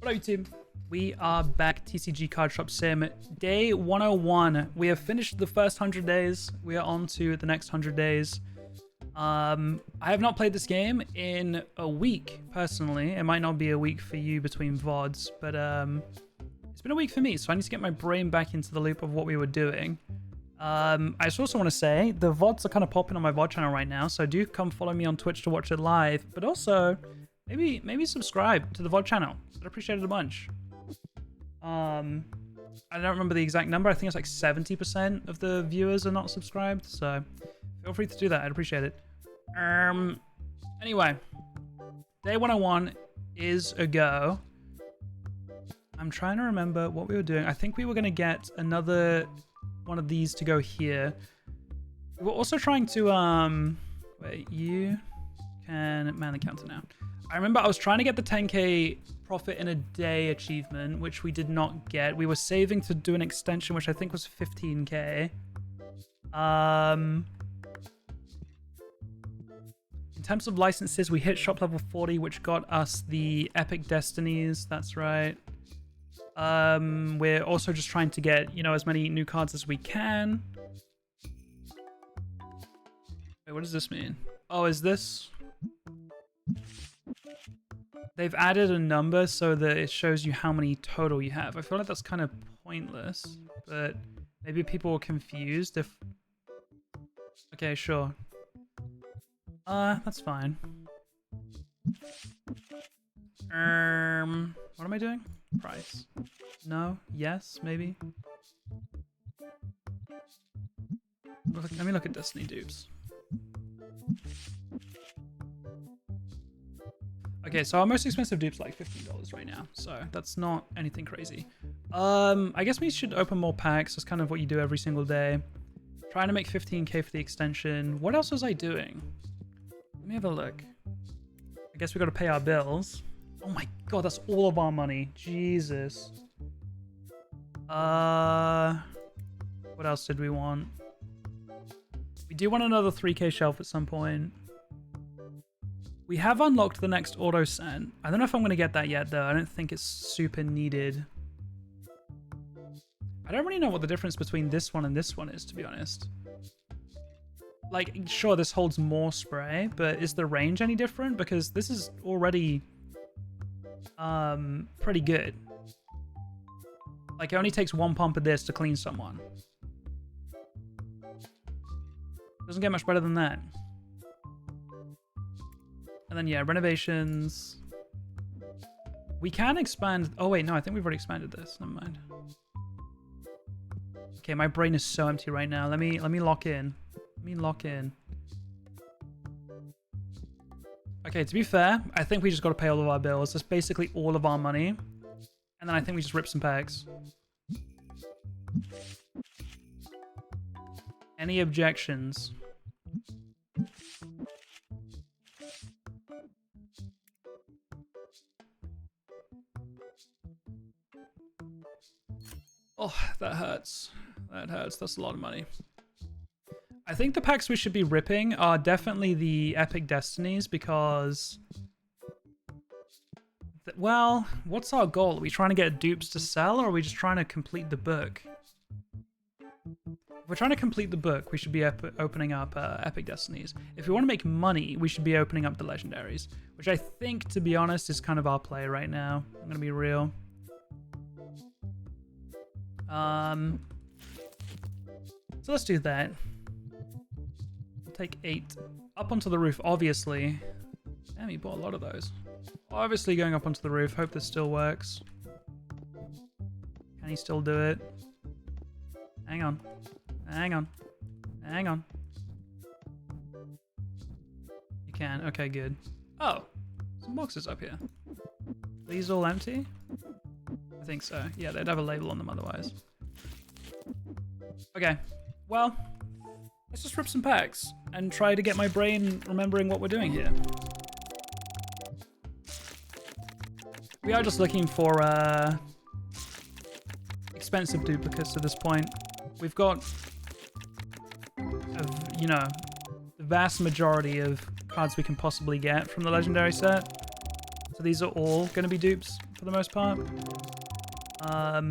What up, YouTube? We are back, TCG Card Shop Sim, day 101. We have finished the first 100 days. We are on to the next 100 days. I have not played this game in a week, personally. It might not be a week for you between VODs, but it's been a week for me, so I need to get my brain back into the loop of what we were doing. I just also want to say, the VODs are kind of popping on my VOD channel right now, so do come follow me on Twitch to watch it live, but also, maybe subscribe to the VOD channel. I'd appreciate it a bunch. I don't remember the exact number. I think it's like 70% of the viewers are not subscribed, so feel free to do that. I'd appreciate it. Anyway, day 101 is a go. I'm trying to remember what we were doing. I think we were going to get another one of these to go here. We were also trying to, wait, you can man the counter now. I remember I was trying to get the 10k profit in a day achievement, which we did not get. We were saving to do an extension, which I think was 15k. In terms of licenses, we hit shop level 40, which got us the epic destinies. That's right. We're also just trying to get, you know, as many new cards as we can. Wait, what does this mean? Oh, is this... They've added a number so that it shows you how many total you have. I feel like that's kind of pointless, but maybe people were confused if... Okay, sure. That's fine. What am I doing? Price. No? Yes? Maybe? Let me look at Destiny dupes. Okay, so our most expensive dupe's like $15 right now, so that's not anything crazy. I guess we should open more packs. That's kind of what you do every single day. Trying to make 15k for the extension. What else was I doing? Let me have a look. I guess we got to pay our bills. Oh my god, that's all of our money. Jesus. What else did we want? We do want another 3k shelf at some point. We have unlocked the next auto send. I don't know if I'm going to get that yet, though. I don't think it's super needed. I don't really know what the difference between this one and this one is, to be honest. Like, sure, this holds more spray, but is the range any different? Because this is already pretty good. Like, it only takes one pump of this to clean someone. Doesn't get much better than that. And then, yeah, renovations. We can expand... Oh, wait, no, I think we've already expanded this. Never mind. Okay, my brain is so empty right now. Let me lock in. Let me lock in. Okay, to be fair, I think we just got to pay all of our bills. That's basically all of our money. And then I think we just rip some packs. Any objections? Oh, that hurts. That hurts. That's a lot of money. I think the packs we should be ripping are definitely the epic destinies because... Well, what's our goal? Are we trying to get dupes to sell or are we just trying to complete the book? If we're trying to complete the book, we should be opening up epic destinies. If we want to make money, we should be opening up the legendaries, which I think, to be honest, is kind of our play right now. I'm going to be real. So let's do that. We'll take 8. Up onto the roof, obviously. Damn, he bought a lot of those. Obviously going up onto the roof. Hope this still works. Can he still do it? Hang on. Hang on. Hang on. You can. Okay, good. Oh, some boxes up here. Are these all empty? I think so. Yeah, they'd have a label on them otherwise. Okay, well, let's just rip some packs and try to get my brain remembering what we're doing here. We are just looking for expensive duplicates at this point. We've got, you know, the vast majority of cards we can possibly get from the legendary set. So So these are all going to be dupes for the most part. But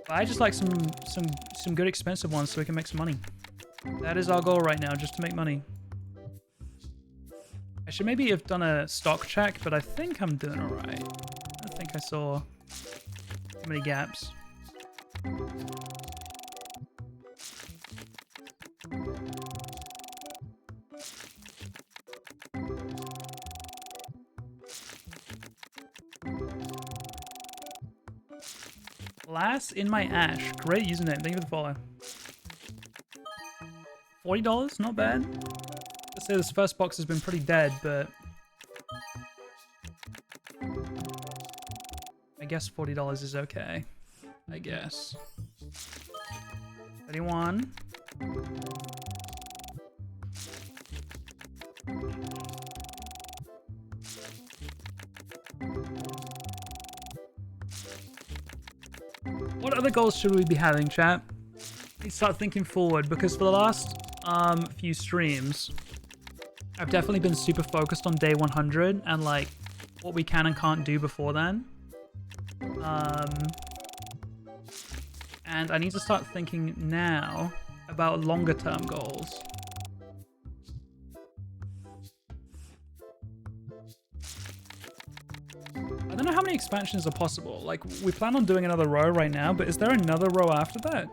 I just like some good expensive ones so we can make some money. That is our goal right now, just to make money. I should maybe have done a stock check, but I think I'm doing alright. I don't think I saw too many gaps. Lass in my ash. Great username. Thank you for the follow. $40? Not bad. Let's say this first box has been pretty dead, but I guess $40 is okay. I guess. 31. What other goals should we be having, chat? Let's start thinking forward, because for the last few streams, I've definitely been super focused on day 100 and like what we can and can't do before then. And I need to start thinking now about longer term goals. I don't know how many expansions are possible. Like, we plan on doing another row right now, but is there another row after that?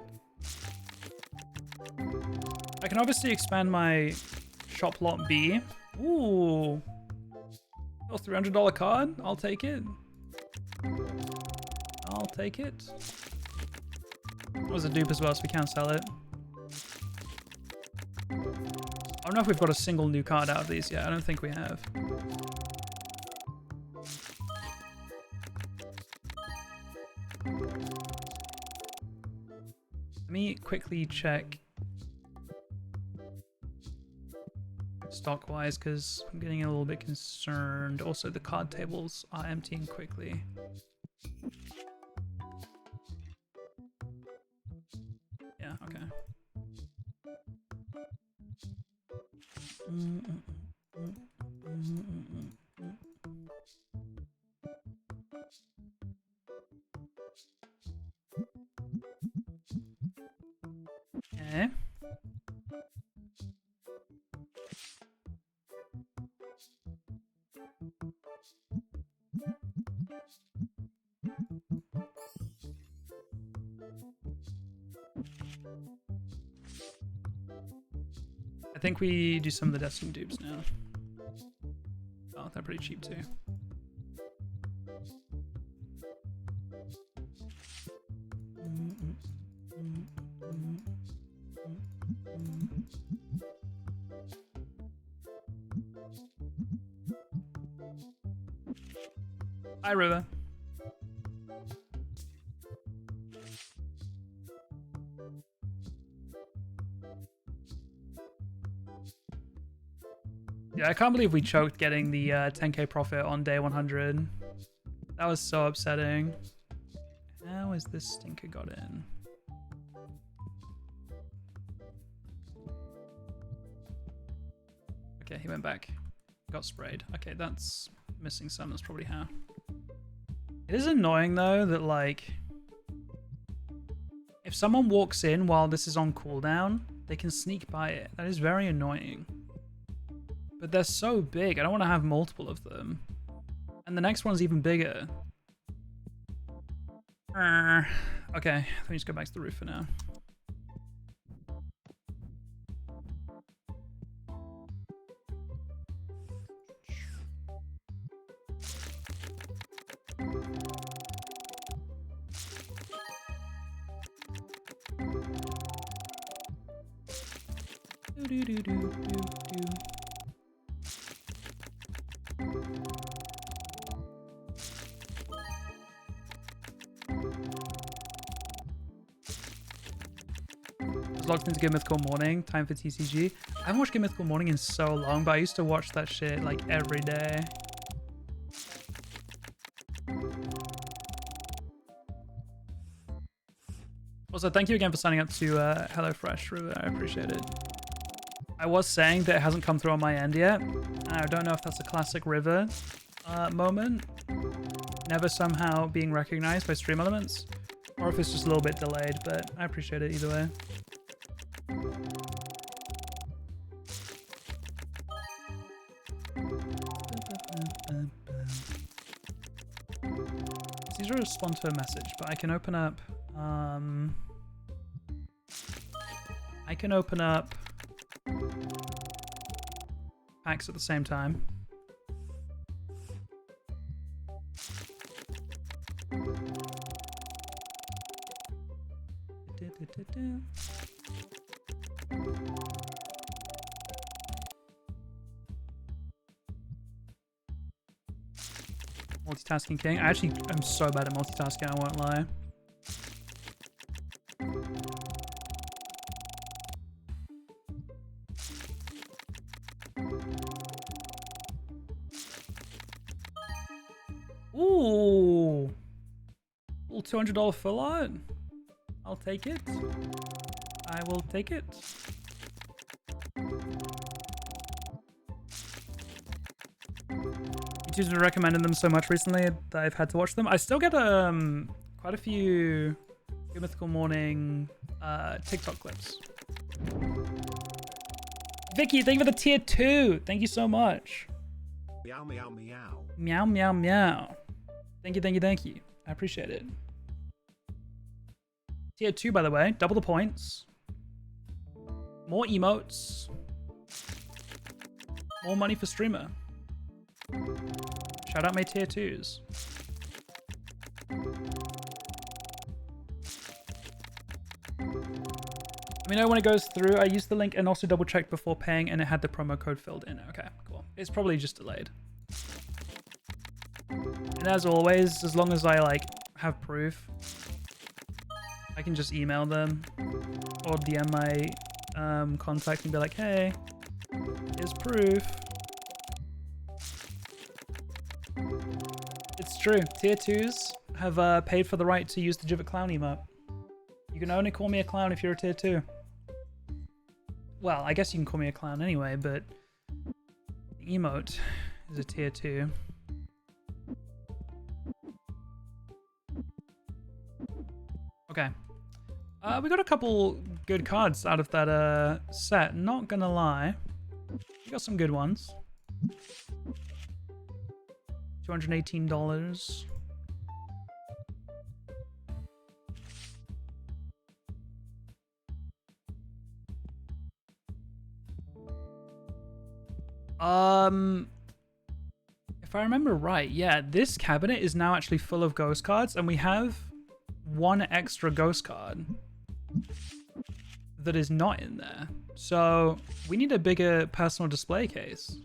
I can obviously expand my shop lot B. Ooh. Oh, $300 card? I'll take it. I'll take it. That was a dupe as well, so we can sell it. I don't know if we've got a single new card out of these yet. I don't think we have. Let me quickly check stock-wise, because I'm getting a little bit concerned. Also, the card tables are emptying quickly. Yeah, okay. Okay. I think we do some of the Destiny dupes now. Oh, they're pretty cheap too. Hi, River. Yeah, I can't believe we choked getting the 10k profit on day 100. That was so upsetting. How is this stinker got in? Okay, he went back. Got sprayed. Okay, that's missing some. That's probably how. It is annoying though that like, if someone walks in while this is on cooldown, they can sneak by it. That is very annoying. But they're so big, I don't want to have multiple of them. And the next one's even bigger. Okay, let me just go back to the roof for now. Logged into Good Mythical Morning, time for TCG. I haven't watched Good Mythical Morning in so long, but I used to watch that shit like every day. Also, thank you again for signing up to HelloFresh, River. I appreciate it. I was saying that it hasn't come through on my end yet, and I don't know if that's a classic River. moment never somehow being recognized by stream elements, or if it's just a little bit delayed, but I appreciate it either way. These are respond to a message, but I can open up packs at the same time. Multitasking king. I actually am so bad at multitasking, I won't lie. Ooh. Little $200 full art. I'll take it. I will take it. YouTube's been recommending them so much recently that I've had to watch them. I still get quite a few Good Mythical Morning TikTok clips. Vicky, thank you for the tier 2. Thank you so much. Meow, meow, meow. Meow, meow, meow. Thank you, thank you, thank you. I appreciate it. Tier 2, by the way. Double the points. More emotes. More money for streamer. Shout out my tier 2s. Let me know when it goes through. I used the link and also double checked before paying and it had the promo code filled in. Okay, cool. It's probably just delayed. And as always, as long as I like have proof, I can just email them or DM my contact and be like, hey, here's proof. It's true. Tier 2s have paid for the right to use the Jivot Clown emote. You can only call me a clown if you're a tier 2. Well, I guess you can call me a clown anyway, but the emote is a tier 2. Okay. We got a couple good cards out of that set, not gonna lie. We got some good ones. $218. If I remember right, yeah, this cabinet is now actually full of ghost cards, and we have one extra ghost card that is not in there. So we need a bigger personal display case.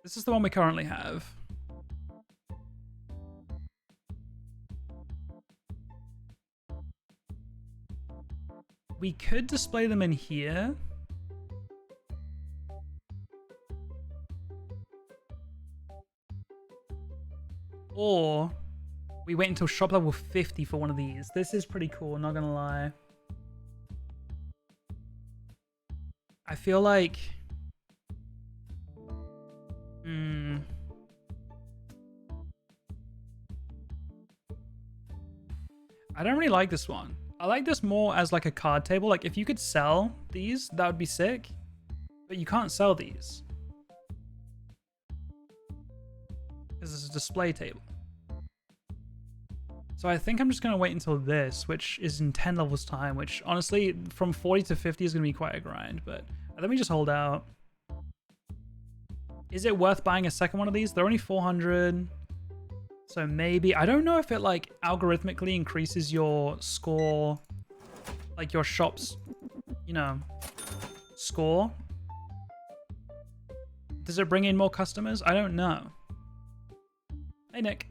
This is the one we currently have. We could display them in here. Or we wait until shop level 50 for one of these. This is pretty cool, not gonna lie. I feel like... I don't really like this one. I like this more as like a card table. Like if you could sell these, that would be sick. But you can't sell these. Because it's a display table. So I think I'm just going to wait until this, which is in 10 levels time, which honestly, from 40 to 50 is going to be quite a grind. But let me just hold out. Is it worth buying a second one of these? They're only 400. So maybe, I don't know if it like algorithmically increases your score, like your shop's, you know, score. Does it bring in more customers? I don't know. Hey, Nick.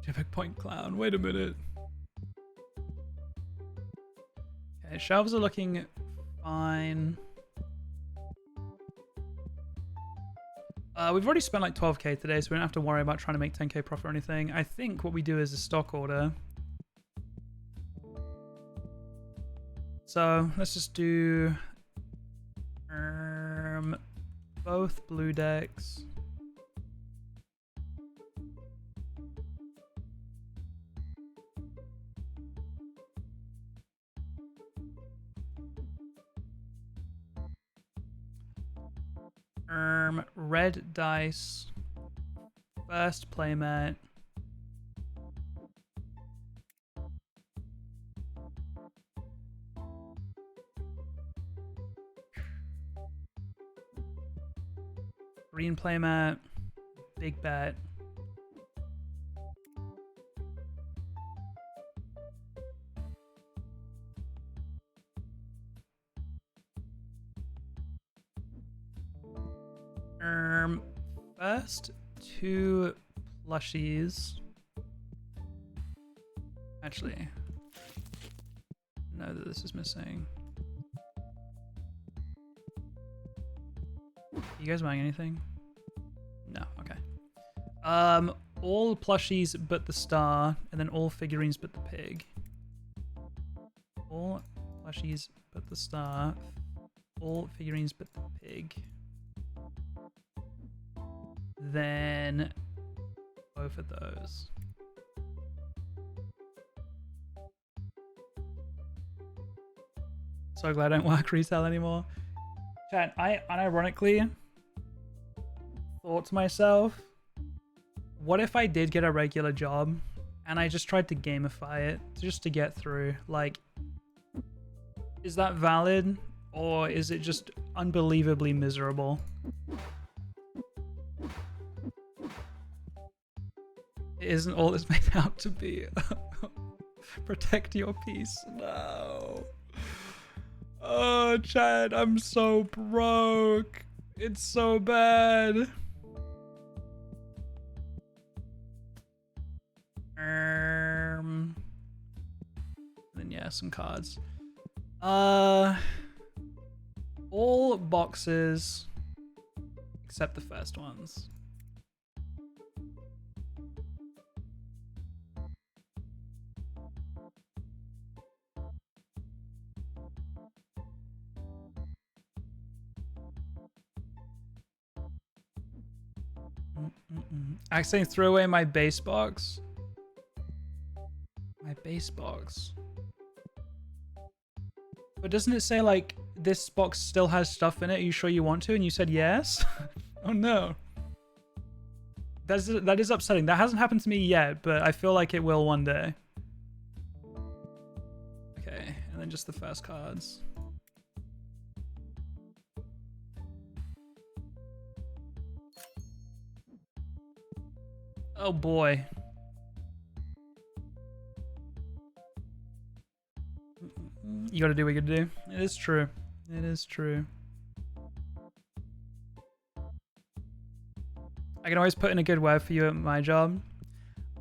Jivok Point Clown, wait a minute. Okay, shelves are looking fine. We've already spent like 12k today, so we don't have to worry about trying to make 10k profit or anything. I think what we do is a stock order. So let's just do both blue decks. Red dice, first playmat. Green playmat, big bet. First two plushies. Actually, know that this is missing. You guys buying anything? No, okay. All plushies but the star, and then all figurines but the pig. All plushies but the star, all figurines but the pig. Then both of those. So glad I don't work retail anymore. Chat, I unironically thought to myself, what if I did get a regular job and I just tried to gamify it just to get through? Like, is that valid, or is it just unbelievably miserable? It isn't all it's made out to be. Protect your peace. No. Oh, Chad, I'm so broke. It's so bad. Then yeah, some cards. All boxes except the first ones. I accidentally threw away my base box. My base box. But doesn't it say like this box still has stuff in it? Are you sure you want to? And you said yes? Oh no. That is upsetting. That hasn't happened to me yet, but I feel like it will one day. Okay, and then just the first cards. Oh boy. You gotta do what you gotta do. It is true. It is true. I can always put in a good word for you at my job.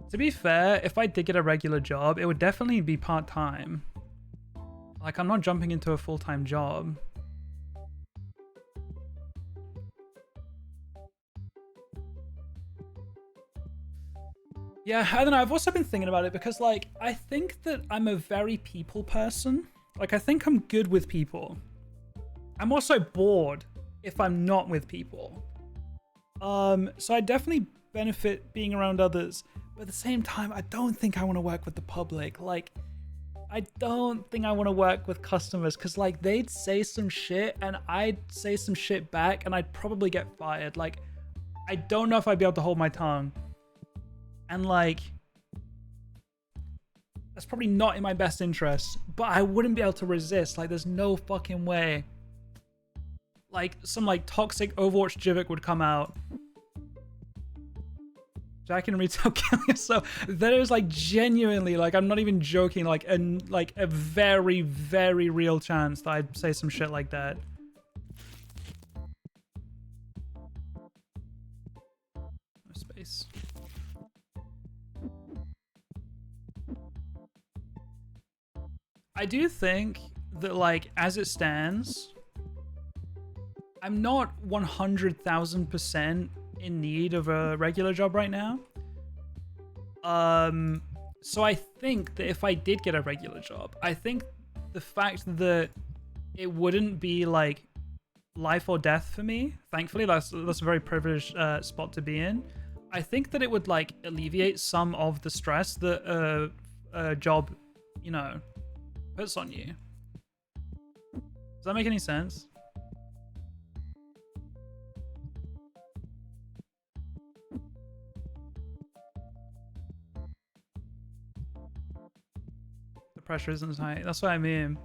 To be fair, if I did get a regular job, it would definitely be part-time. Like, I'm not jumping into a full-time job. Yeah, I don't know. I've also been thinking about it because, like, I think that I'm a very people person. Like, I think I'm good with people. I'm also bored if I'm not with people. So I definitely benefit being around others. But at the same time, I don't think I want to work with the public. Like, I don't think I want to work with customers because, like, they'd say some shit and I'd say some shit back and I'd probably get fired. Like, I don't know if I'd be able to hold my tongue. And, like, that's probably not in my best interest, but I wouldn't be able to resist. Like, there's no fucking way. Like, some, like, toxic Overwatch Jivik would come out. Jack in retail, kill yourself. There is, like, genuinely, like, I'm not even joking, like, a very, very real chance that I'd say some shit like that. No space. I do think that, like, as it stands, I'm not 100,000% in need of a regular job right now. So I think that if I did get a regular job, I think the fact that it wouldn't be like life or death for me, thankfully, that's a very privileged spot to be in. I think that it would like alleviate some of the stress that a job, you know, puts on you. Does that make any sense? The pressure isn't as high. That's what I mean.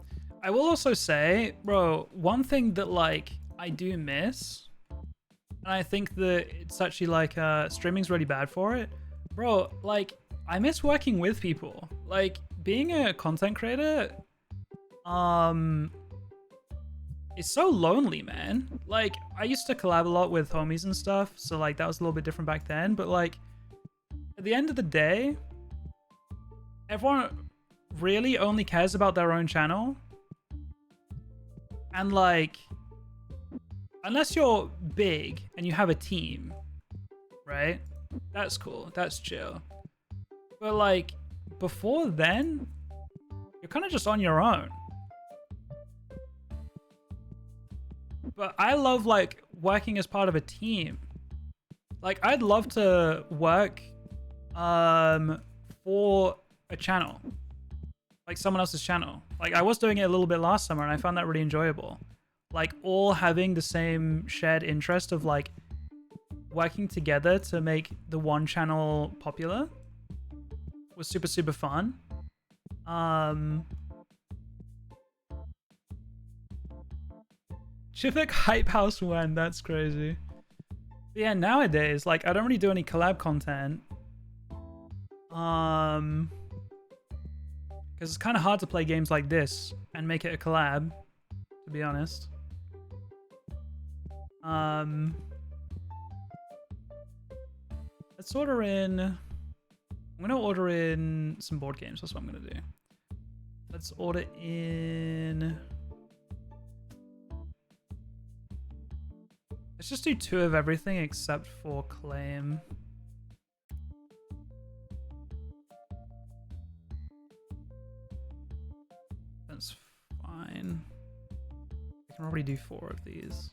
I will also say, bro, one thing that like I do miss, and I think that it's actually like streaming's really bad for it, bro. Like I miss working with people. Like being a content creator, it's so lonely, man. Like I used to collab a lot with homies and stuff, so like that was a little bit different back then. But like at the end of the day, everyone really only cares about their own channel. And like, unless you're big and you have a team, right? That's cool. That's chill. But like, before then, you're kind of just on your own. But I love like working as part of a team. Like, I'd love to work for a channel. Like someone else's channel. Like I was doing it a little bit last summer and I found that really enjoyable. Like all having the same shared interest of like working together to make the one channel popular was super, super fun. Chivik Hype House when, that's crazy. But yeah, nowadays, like I don't really do any collab content. Because it's kind of hard to play games like this and make it a collab, to be honest. Let's order in... I'm going to order in some board games. That's what I'm going to do. Let's order in... Let's just do 2 of everything except for claim. That's fine. I can already do 4 of these.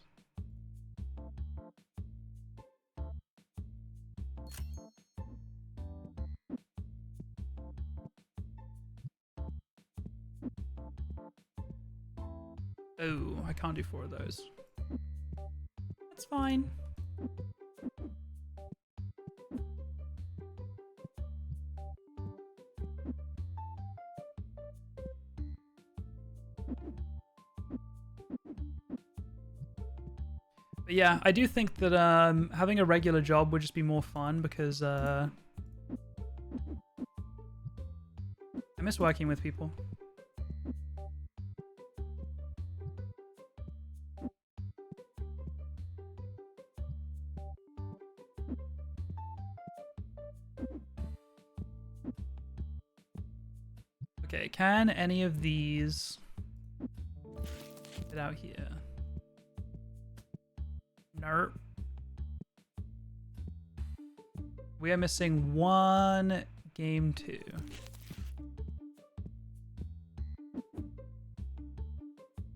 Oh, I can't do 4 of those. That's fine. But yeah, I do think that having a regular job would just be more fun because I miss working with people. Okay, can any of these get out here? Nope. We are missing 1 game 2.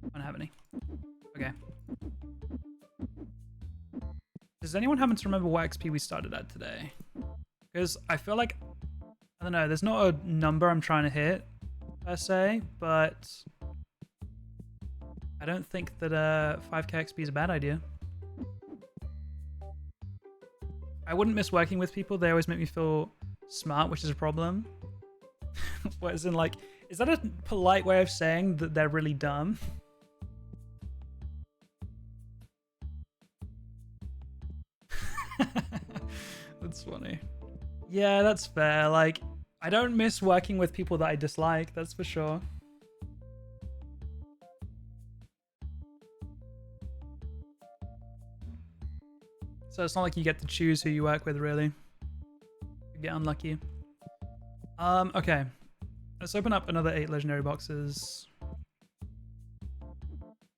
I don't have any. Okay. Does anyone happen to remember what XP we started at today? Because I feel like, I don't know, there's not a number I'm trying to hit per se, but I don't think that 5k XP is a bad idea. I wouldn't miss working with people. They always make me feel smart, which is a problem. What, as in like, is that a polite way of saying that they're really dumb? That's funny. Yeah, that's fair. Like, I don't miss working with people that I dislike, that's for sure. So it's not like you get to choose who you work with, really. You get unlucky. Okay. Let's open up another 8 legendary boxes.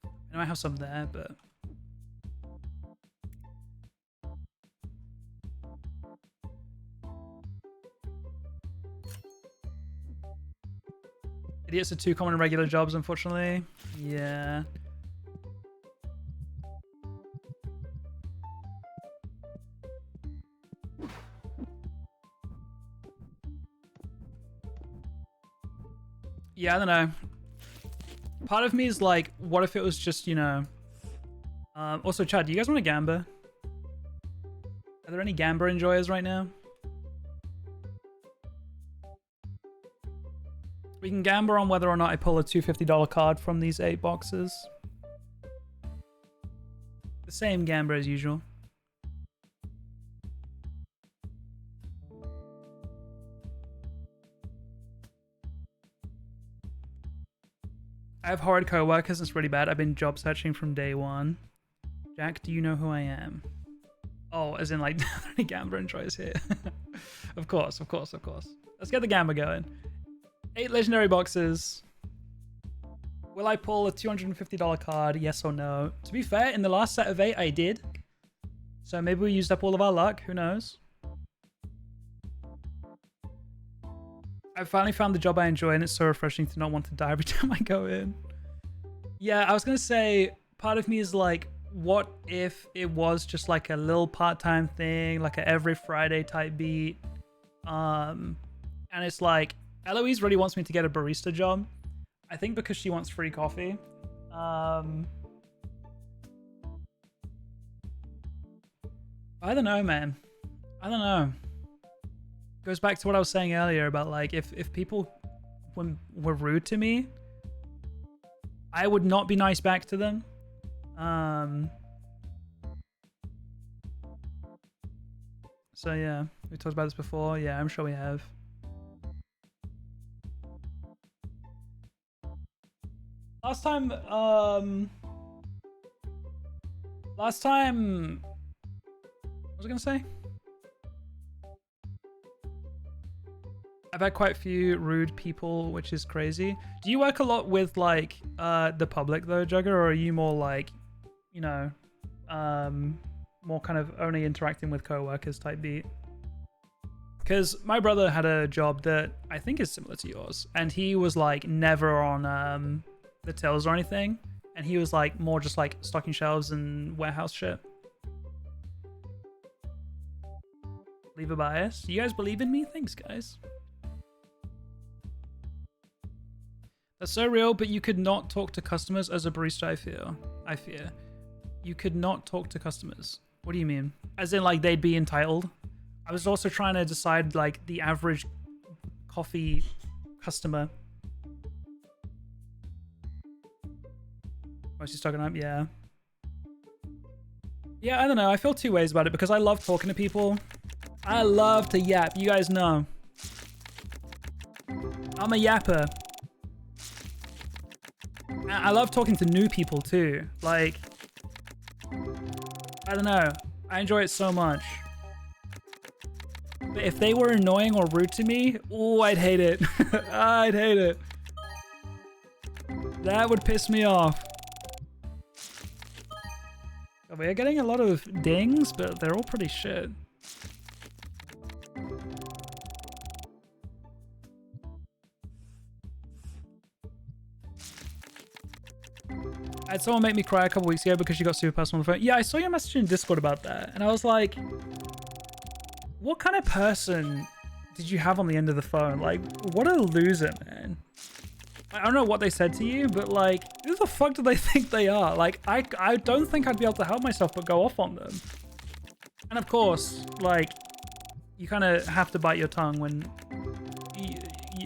I know I have some there, but... Idiots are too common in regular jobs, unfortunately. Yeah. Yeah, I don't know. Part of me is like, what if it was just, you know... also, Chad, do you guys want to gamba? Are there any gamba enjoyers right now? We can gamba on whether or not I pull a $250 card from these 8 boxes. The same gamba as usual. I have horrid co-workers. It's really bad. I've been job searching from day one. Jack, do you know who I am? Oh, as in like, any gamba enjoyers here? Of course, of course, of course. Let's get the gamba going. 8 legendary boxes. Will I pull a $250 card? Yes or no? To be fair, in the last set of 8, I did. So maybe we used up all of our luck. Who knows? I finally found the job I enjoy, and it's so refreshing to not want to die every time I go in. Yeah, I was going to say, part of me is like, what if it was just like a little part-time thing, like a every Friday type beat? And it's like, Eloise really wants me to get a barista job. I think because she wants free coffee. I don't know, man. I don't know. Goes back to what I was saying earlier about like, if people were rude to me, I would not be nice back to them. So yeah, we talked about this before. Yeah, I'm sure we have. Last time, what was I gonna say? I've had quite a few rude people, which is crazy. Do you work a lot with like the public though, Jugger, or are you more like, you know, more kind of only interacting with co-workers type beat? Because my brother had a job that I think is similar to yours, and he was like never on the tills or anything, and he was like more just like stocking shelves and warehouse shit. Leave a bias. You guys believe in me? Thanks, guys. That's so real, but you could not talk to customers as a barista, I fear. You could not talk to customers. What do you mean? As in like they'd be entitled? I was also trying to decide like the average coffee customer. Oh, she's talking up? Yeah. Yeah, I don't know. I feel two ways about it because I love talking to people. I love to yap. You guys know. I'm a yapper. I love talking to new people too. Like, I don't know. I enjoy it so much. But if they were annoying or rude to me, oh, I'd hate it. I'd hate it. That would piss me off. We're getting a lot of dings, but they're all pretty shit. I had someone make me cry a couple weeks ago because she got super personal on the phone. Yeah, I saw your message in Discord about that, and I was like, what kind of person did you have on the end of the phone? Like, what a loser, man. I don't know what they said to you, but like, who the fuck do they think they are? Like, I don't think I'd be able to help myself but go off on them. And of course, like, you kind of have to bite your tongue when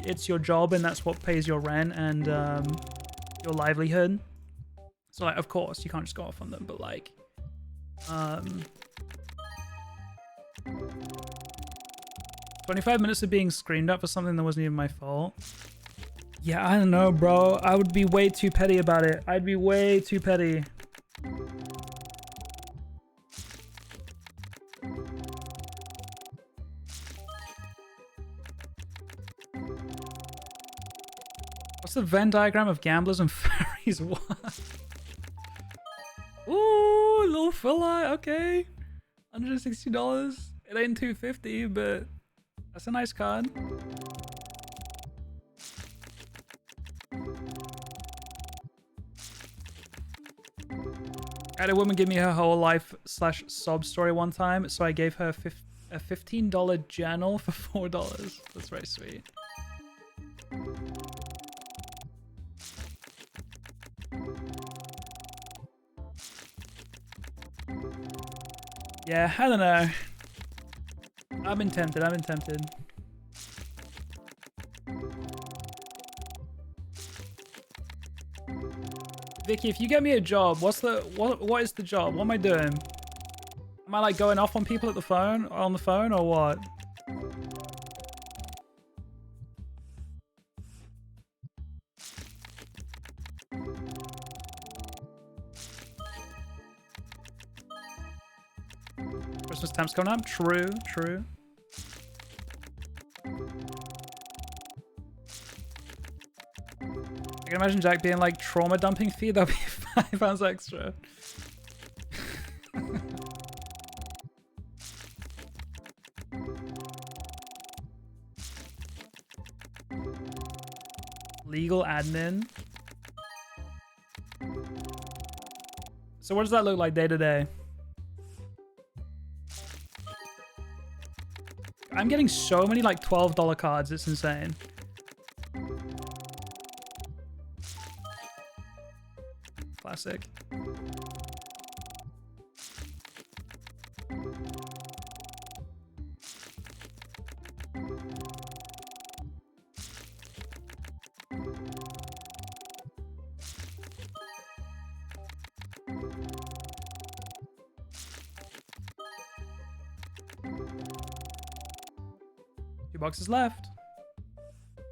it's your job and that's what pays your rent and your livelihood. So like, of course, you can't just go off on them, but like, 25 minutes of being screamed at for something that wasn't even my fault. Yeah, I don't know, bro. I would be way too petty about it. I'd be way too petty. What's the Venn diagram of gamblers and fairies? What? Ooh, little fella. Okay. $160. It ain't $250, but that's a nice card. I had a woman give me her whole life / sob story one time, so I gave her a $15 journal for $4. That's very sweet. Yeah, I don't know. I've been tempted. Vicky, if you get me a job, what is the job? What am I doing? Am I like going off on people at the phone, on the phone, or what? Christmas time's coming up. True. I can imagine Jack being like trauma dumping fee. That'll be £5 extra. Legal admin. So what does that look like day to day? I'm getting so many like $12 cards. It's insane. Classic. Two boxes left.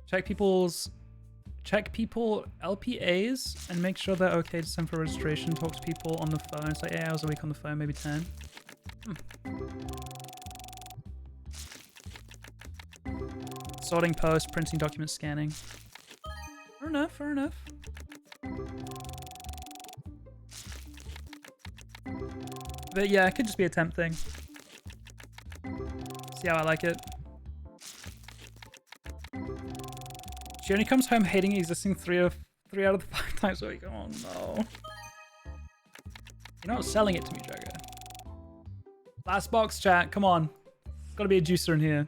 Check people LPAs and make sure they're okay to send for registration. Talk to people on the phone. It's like 8 hours a week on the phone, maybe 10. Sorting posts, printing documents, scanning. Fair enough. But yeah, it could just be a temp thing. See how I like it. She only comes home hating existing 3 out of the 5 times a week. Oh no. You're not selling it to me, Jagger. Last box, chat. Come on. Gotta be a juicer in here.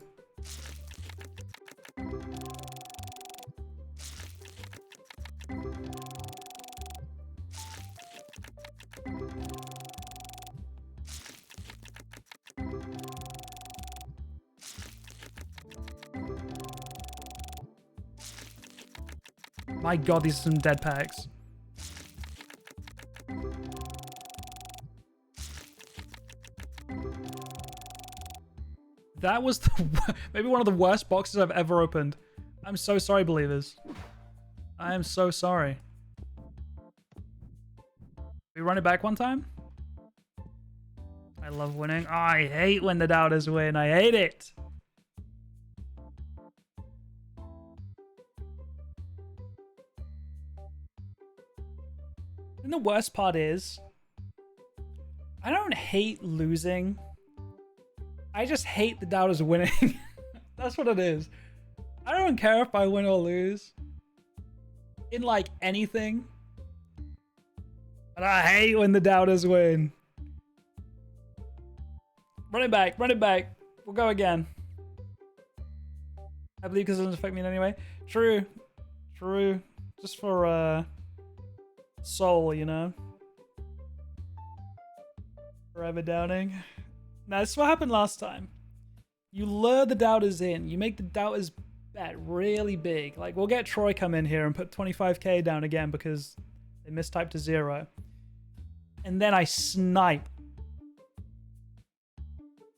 My god, these are some dead packs. That was maybe one of the worst boxes I've ever opened. I'm so sorry, believers. I am so sorry. We run it back one time? I love winning. Oh, I hate when the doubters win. I hate it. And the worst part is, I don't hate losing. I just hate the doubters winning. That's what it is. I don't care if I win or lose. In like anything. But I hate when the doubters win. Run it back. We'll go again. I believe because it doesn't affect me in any way. True. Just for soul, you know? Forever doubting. Now, this is what happened last time. You lure the doubters in. You make the doubters bet really big. Like, we'll get Troy come in here and put 25k down again because they mistyped to 0. And then I snipe.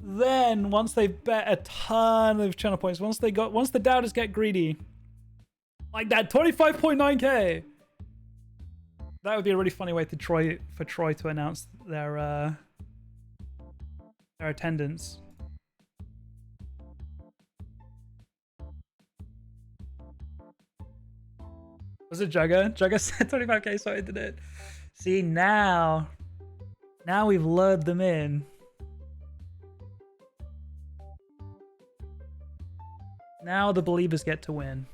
Then, once they bet a ton of channel points, once the doubters get greedy, like that 25.9k, that would be a really funny way for Troy to announce their attendance. Was it Jugga? Jugga said 25k, so I did it. See, now we've lured them in. Now the believers get to win.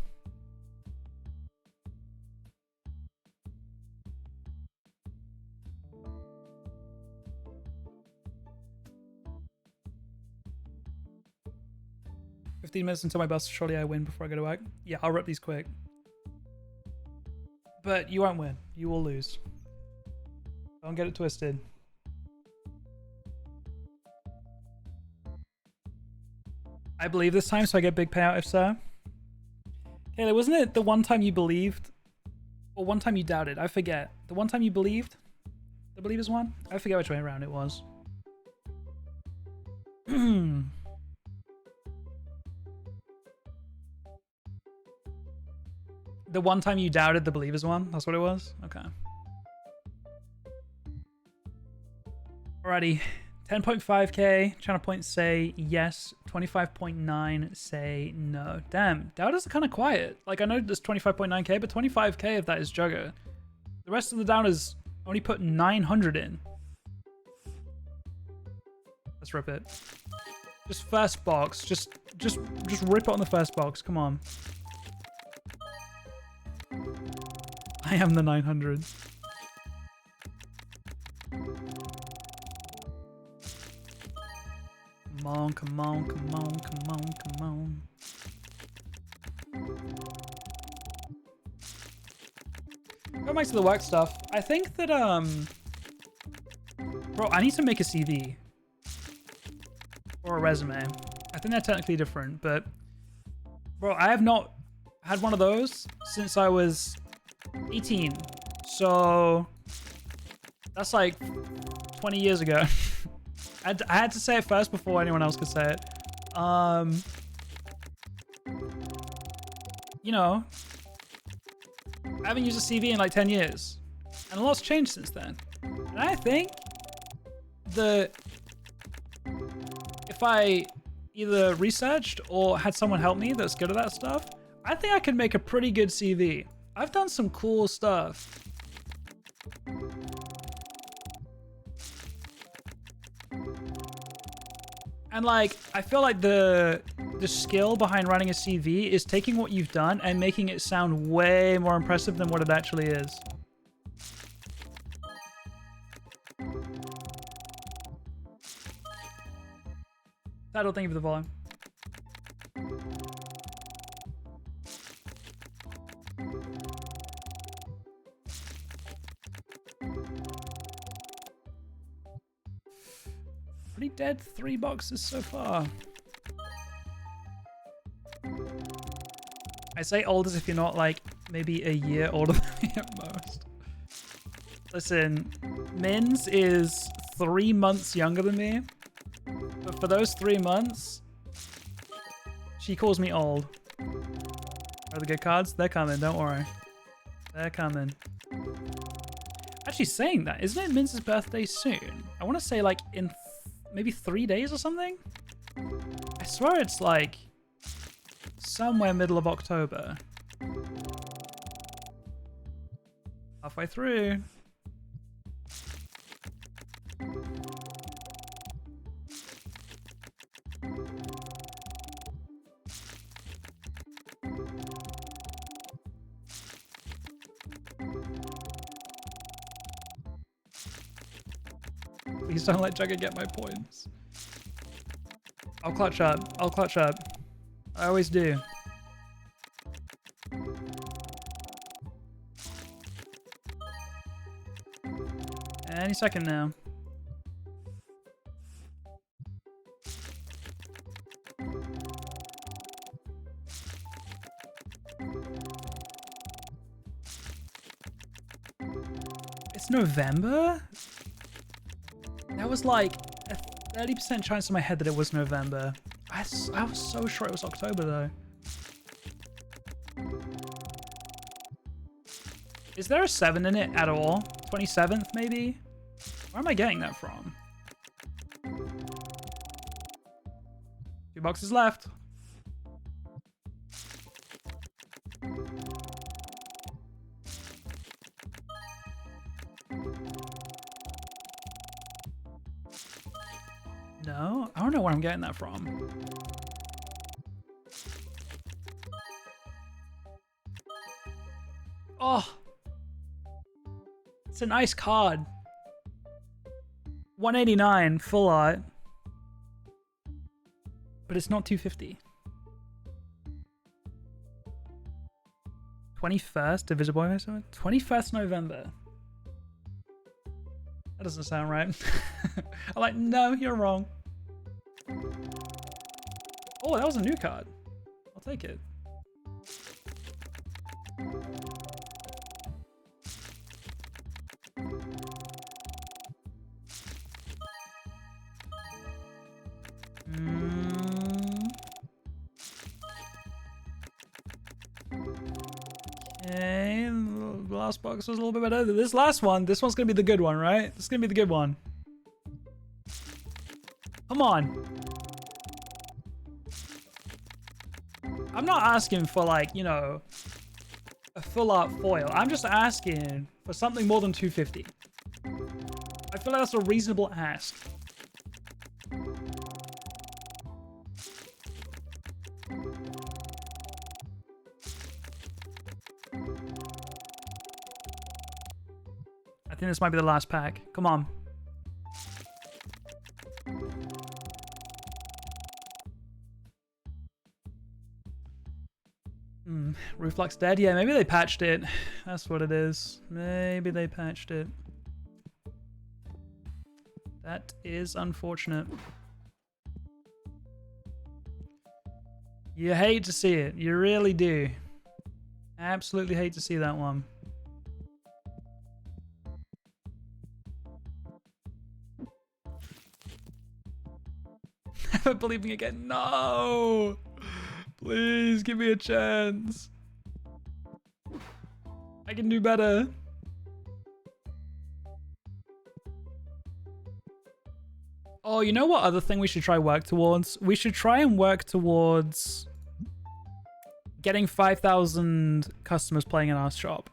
15 minutes until my bus. Surely I win before I go to work. Yeah, I'll rip these quick. But you won't win. You will lose. Don't get it twisted. I believe this time, so I get big payout if so. Taylor, wasn't it the one time you believed? Or one time you doubted? I forget. The one time you believed? The believers one? I forget which way around it was. The one time you doubted the believers one? That's what it was? Okay. Alrighty. 10.5k. Channel points say yes. 25.9 say no. Damn. Doubters are kind of quiet. Like, I know there's 25.9k, but 25k of that is Jugger. The rest of the doubters only put 900 in. Let's rip it. Just first box. Just rip it on the first box. Come on. I am the 900. Come on, come on, come on, come on, come on. Going back to the work stuff, I think that, bro, I need to make a CV. Or a resume. I think they're technically different, but, bro, I have not had one of those since I was 18. So, that's like 20 years ago. I had to say it first before anyone else could say it. You know, I haven't used a CV in like 10 years. And a lot's changed since then. And I think that if I either researched or had someone help me that's good at that stuff, I think I could make a pretty good CV. I've done some cool stuff. And like, I feel like the skill behind writing a CV is taking what you've done and making it sound way more impressive than what it actually is. Title, thank you for the volume. Pretty dead 3 boxes so far. I say old as if you're not like maybe a year older than me at most. Listen, Minz is 3 months younger than me. But for those 3 months, she calls me old. Are the good cards? They're coming, don't worry. They're coming. Actually saying that, isn't it Minz's birthday soon? I want to say like in maybe 3 days or something? I swear it's like somewhere middle of October. Halfway through. Please don't let Jugger get my points. I'll clutch up. I'll clutch up. I always do. Any second now. It's November? That was like a 30% chance in my head that it was November. I was so sure it was October though. Is there a 7 in it at all? 27th maybe? Where am I getting that from? 2 boxes left. No, I don't know where I'm getting that from. Oh, it's a nice card. 189 full art, but it's not 250. 21st, divisible by 21st November. That doesn't sound right. I'm like, no, you're wrong. Oh, that was a new card. I'll take it. Okay, the last box was a little bit better. This last one, this one's gonna be the good one, right? This is gonna be the good one. Come on. I'm not asking for, like, you know, a full art foil. I'm just asking for something more than 250. I feel like that's a reasonable ask. I think this might be the last pack. Come on. Rooflock's dead? Yeah, maybe they patched it. That's what it is. Maybe they patched it. That is unfortunate. You hate to see it. You really do. Absolutely hate to see that one. Never believing again. No! Please give me a chance. I can do better. Oh, you know what other thing we should try work towards? We should try and work towards getting 5,000 customers playing in our shop.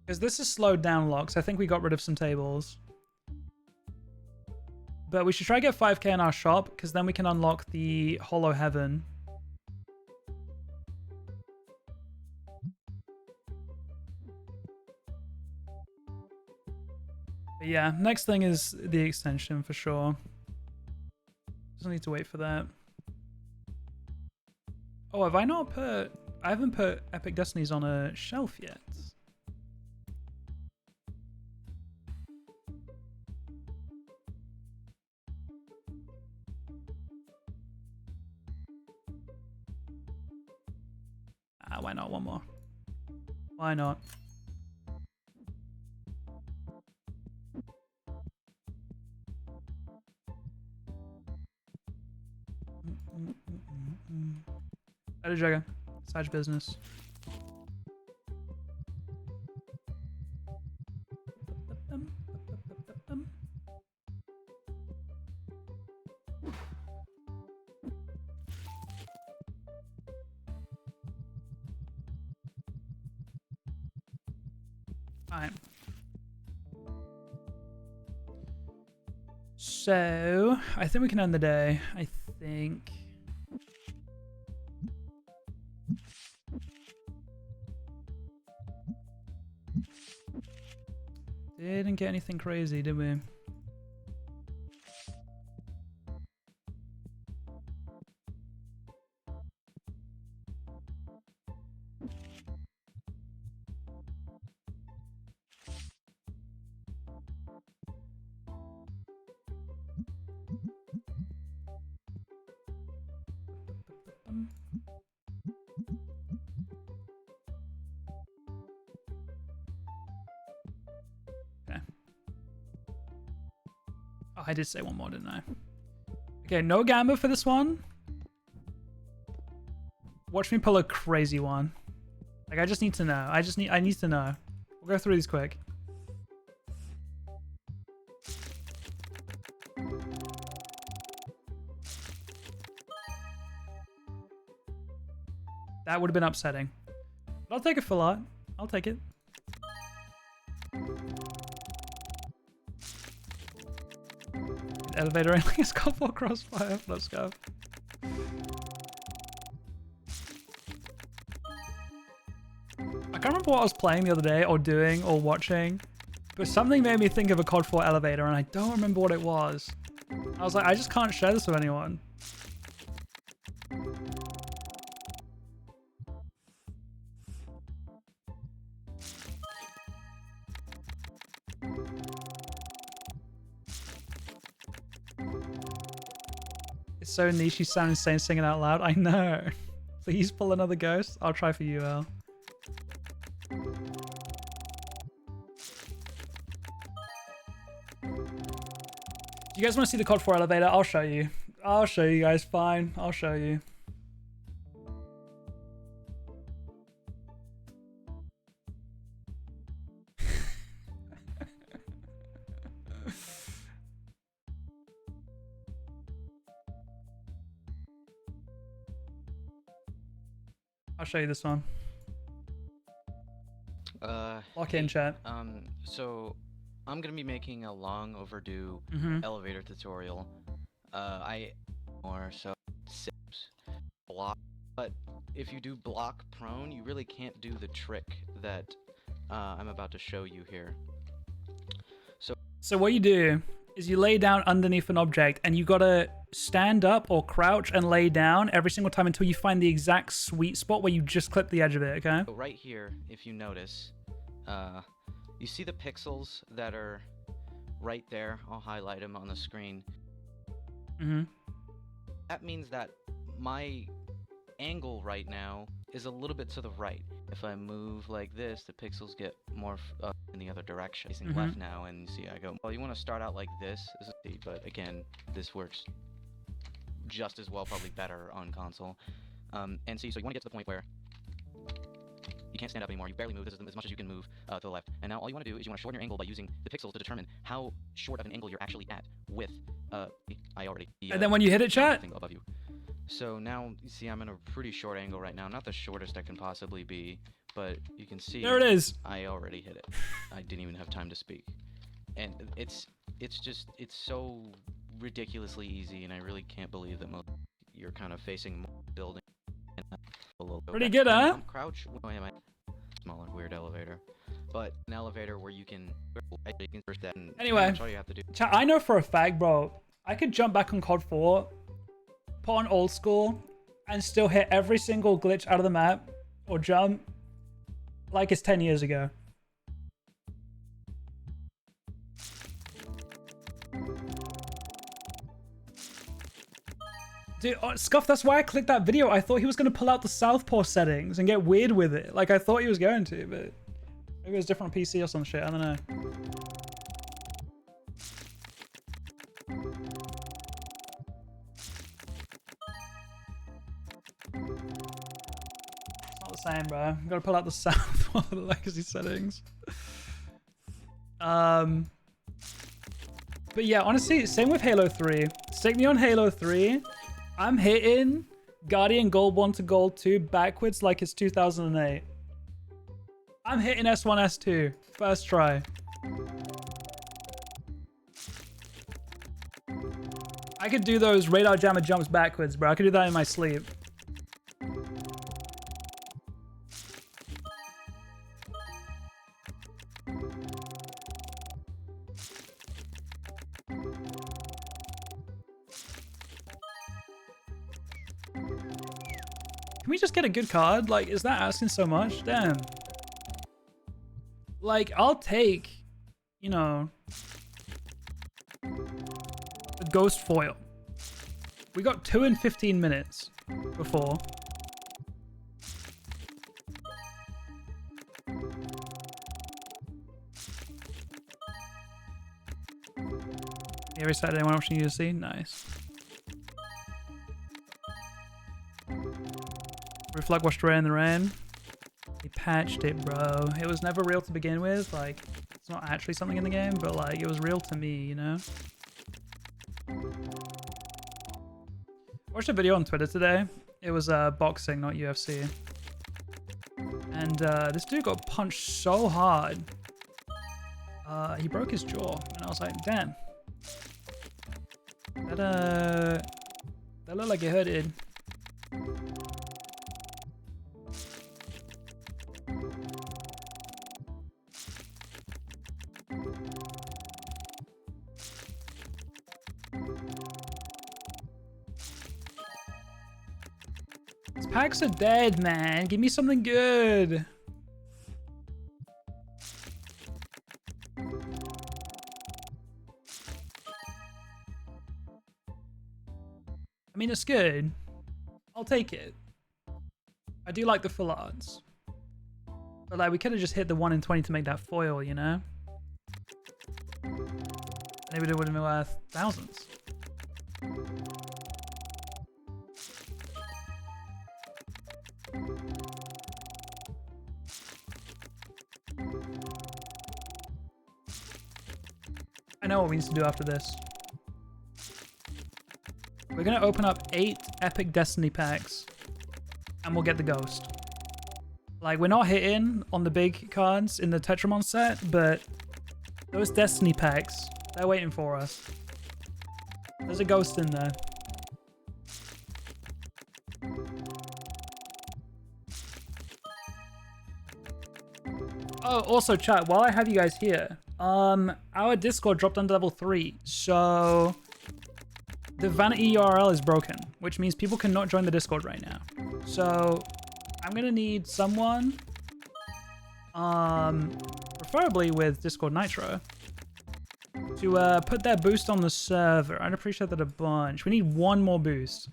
Because this has slowed down locks. I think we got rid of some tables. But we should try to get 5k in our shop, because then we can unlock the Hollow Heaven. But yeah, next thing is the extension for sure. Just need to wait for that. Oh, have I not put... I haven't put Epic Destinies on a shelf yet. Why not? One more. Why not? Better jugger. Such business. Alright. So, I think we can end the day. I think. Didn't get anything crazy, did we? I did say one more, didn't I? Okay, no gamba for this one. Watch me pull a crazy one. Like, I just need to know. I need to know. We'll go through these quick. That would have been upsetting. But I'll take it for a lot. I'll take it. Elevator only has got 4 crossfire. Let's go. I can't remember what I was playing the other day, or doing, or watching, but something made me think of a COD 4 elevator, and I don't remember what it was. I was like, I just can't share this with anyone. It's so niche, you sound insane singing out loud. I know. Please pull another ghost. I'll try for you, Al. Do you guys want to see the COD 4 elevator? I'll show you. I'll show you guys. Fine. I'll show you. I'll show you this one. Lock in, chat. So I'm gonna be making a long overdue elevator tutorial. So sips block, but if you do block prone, you really can't do the trick that I'm about to show you here. So what you do is you lay down underneath an object and you gotta stand up or crouch and lay down every single time until you find the exact sweet spot where you just clip the edge of it, okay? So right here, if you notice, you see the pixels that are right there. I'll highlight them on the screen. That means that my angle right now is a little bit to the right. If I move like this, the pixels get more in the other direction. Facing left now, and you see I go, well, you want to start out like this, but again, this works just as well, probably better on console. And see, so you want to get to the point where you can't stand up anymore, you barely move, this is as much as you can move to the left. And now all you want to do is you want to shorten your angle by using the pixels to determine how short of an angle you're actually at with, and then when you hit it, chat? Above you. So now, you see I'm in a pretty short angle right now, not the shortest I can possibly be, but you can see there it is. I already hit it. I didn't even have time to speak. And it's so ridiculously easy, and I really can't believe that you're kind of facing more building. Pretty good, huh? Crouch. Oh, yeah, smaller, weird elevator. But an elevator where you can push that. And anyway, that's all you have to do. Chat, I know for a fact, bro, I could jump back on COD 4, put on old school, and still hit every single glitch out of the map or jump like it's 10 years ago. Dude, Scuff, that's why I clicked that video. I thought he was going to pull out the Southpaw settings and get weird with it. Like, I thought he was going to, but maybe it was different on PC or some shit. I don't know. It's not the same, bro. You gotta pull out the Southpaw the legacy settings. But yeah, honestly, same with Halo 3. Stick me on Halo 3. I'm hitting Guardian Gold 1 to Gold 2 backwards like it's 2008. I'm hitting S1, S2. First try. I could do those radar jammer jumps backwards, bro. I could do that in my sleep. Can we just get a good card? Like, is that asking so much? Damn. Like, I'll take, you know, a ghost foil. We got 2 in 15 minutes before. Every Saturday, one option you see. Nice. Reflect washed away in the rain. They patched it, bro. It was never real to begin with. Like, it's not actually something in the game, but like, it was real to me, you know? Watched a video on Twitter today. It was boxing, not UFC. And this dude got punched so hard. He broke his jaw. And I was like, damn. That looked like it hurted. These packs are dead, man. Give me something good. I mean, it's good. I'll take it. I do like the full arts. But like, we could have just hit the 1 in 20 to make that foil, you know? Maybe it would have been worth thousands. I know what we need to do after this. We're gonna open up 8 epic destiny packs and we'll get the ghost. Like, we're not hitting on the big cards in the Tetramon set, but those destiny packs, they're waiting for us. There's a ghost in there. Oh, also chat, while I have you guys here, our Discord dropped under level 3, so the vanity URL is broken, which means people cannot join the Discord right now. So I'm gonna need someone, preferably with Discord Nitro, to put their boost on the server. I'd appreciate that a bunch. We need 1 more boost.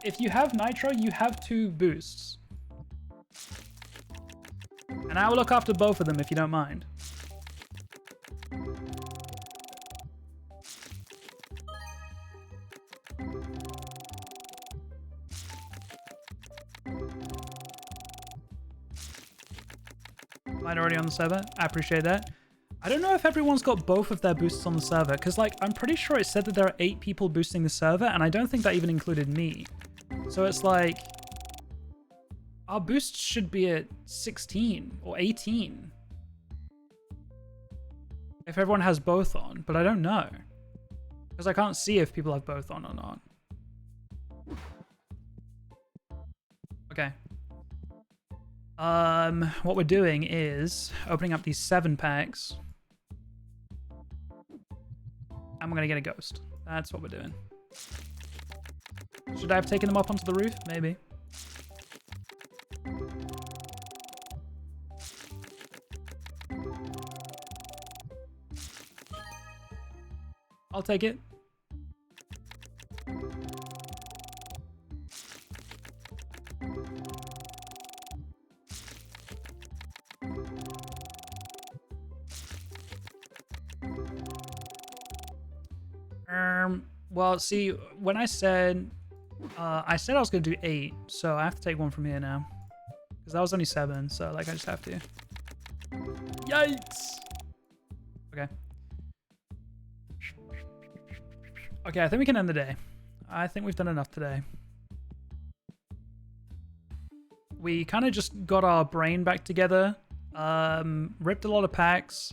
If you have Nitro, you have 2 boosts. And I will look after both of them if you don't mind. Mine already on the server? I appreciate that. I don't know if everyone's got both of their boosts on the server, because like, I'm pretty sure it said that there are 8 people boosting the server, and I don't think that even included me. So it's like, our boost should be at 16 or 18. If everyone has both on, but I don't know. Because I can't see if people have both on or not. Okay. What we're doing is opening up these 7 packs. And we're gonna get a ghost. That's what we're doing. Should I have taken them up onto the roof? Maybe. I'll take it. Well, see, when I said I was gonna do 8, so I have to take 1 from here now, because that was only 7. So like, I just have to. Yikes! Okay. Okay, I think we can end the day. I think we've done enough today. We kind of just got our brain back together. Ripped a lot of packs.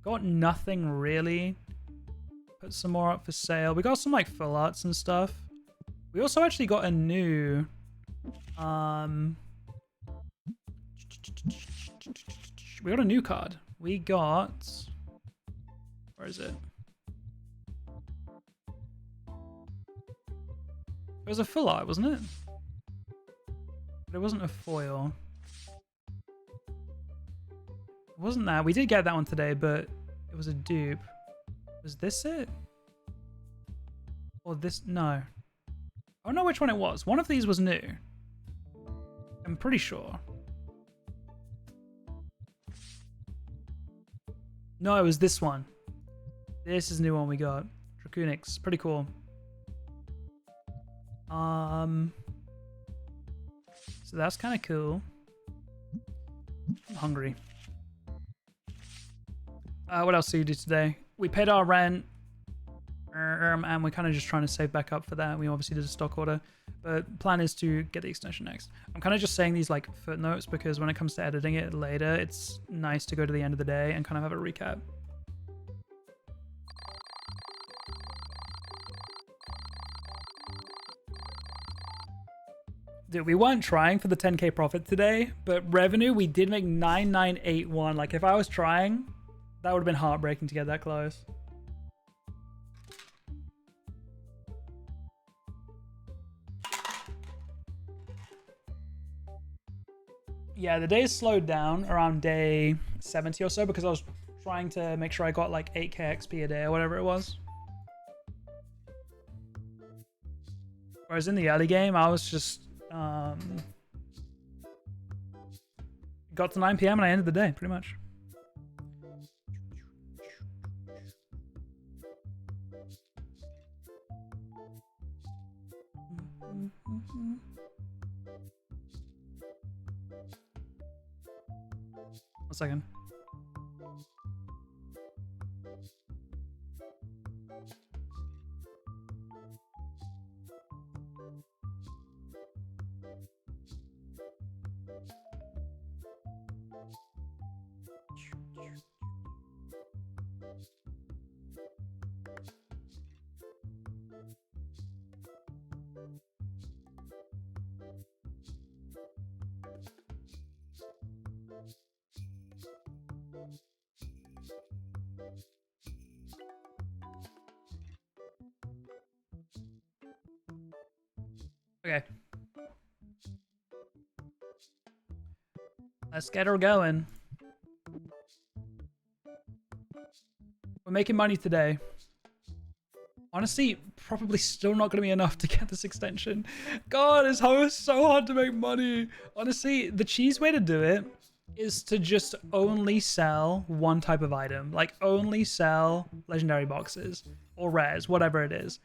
Got nothing really. Put some more up for sale. We got some like full arts and stuff. We also actually got a new... we got a new card. We got... Where is it? It was a full art, wasn't it? But it wasn't a foil. It wasn't that. We did get that one today, but it was a dupe. Was this it? Or this? No. I don't know which one it was. One of these was new. I'm pretty sure. No, it was this one. This is the new one we got. Dracoonix. Pretty cool. So that's kind of cool. I'm hungry. What else did you do today? We paid our rent, and we're kind of just trying to save back up for that. We obviously did a stock order, but plan is to get the extension next. I'm kind of just saying these like footnotes because when it comes to editing it later, it's nice to go to the end of the day and kind of have a recap. Dude, we weren't trying for the 10k profit today, but revenue, we did make 9981. Like, if I was trying, that would have been heartbreaking to get that close. Yeah, the days slowed down around day 70 or so because I was trying to make sure I got like 8k XP a day or whatever it was. Whereas in the early game, I was just got to 9 p.m. and I ended the day pretty much. One second. Okay. Let's get her going. We're making money today. Honestly, probably still not going to be enough to get this extension. God, it's so hard to make money. Honestly, the cheese way to do it is to just only sell one type of item. Like, only sell legendary boxes or rares, whatever it is.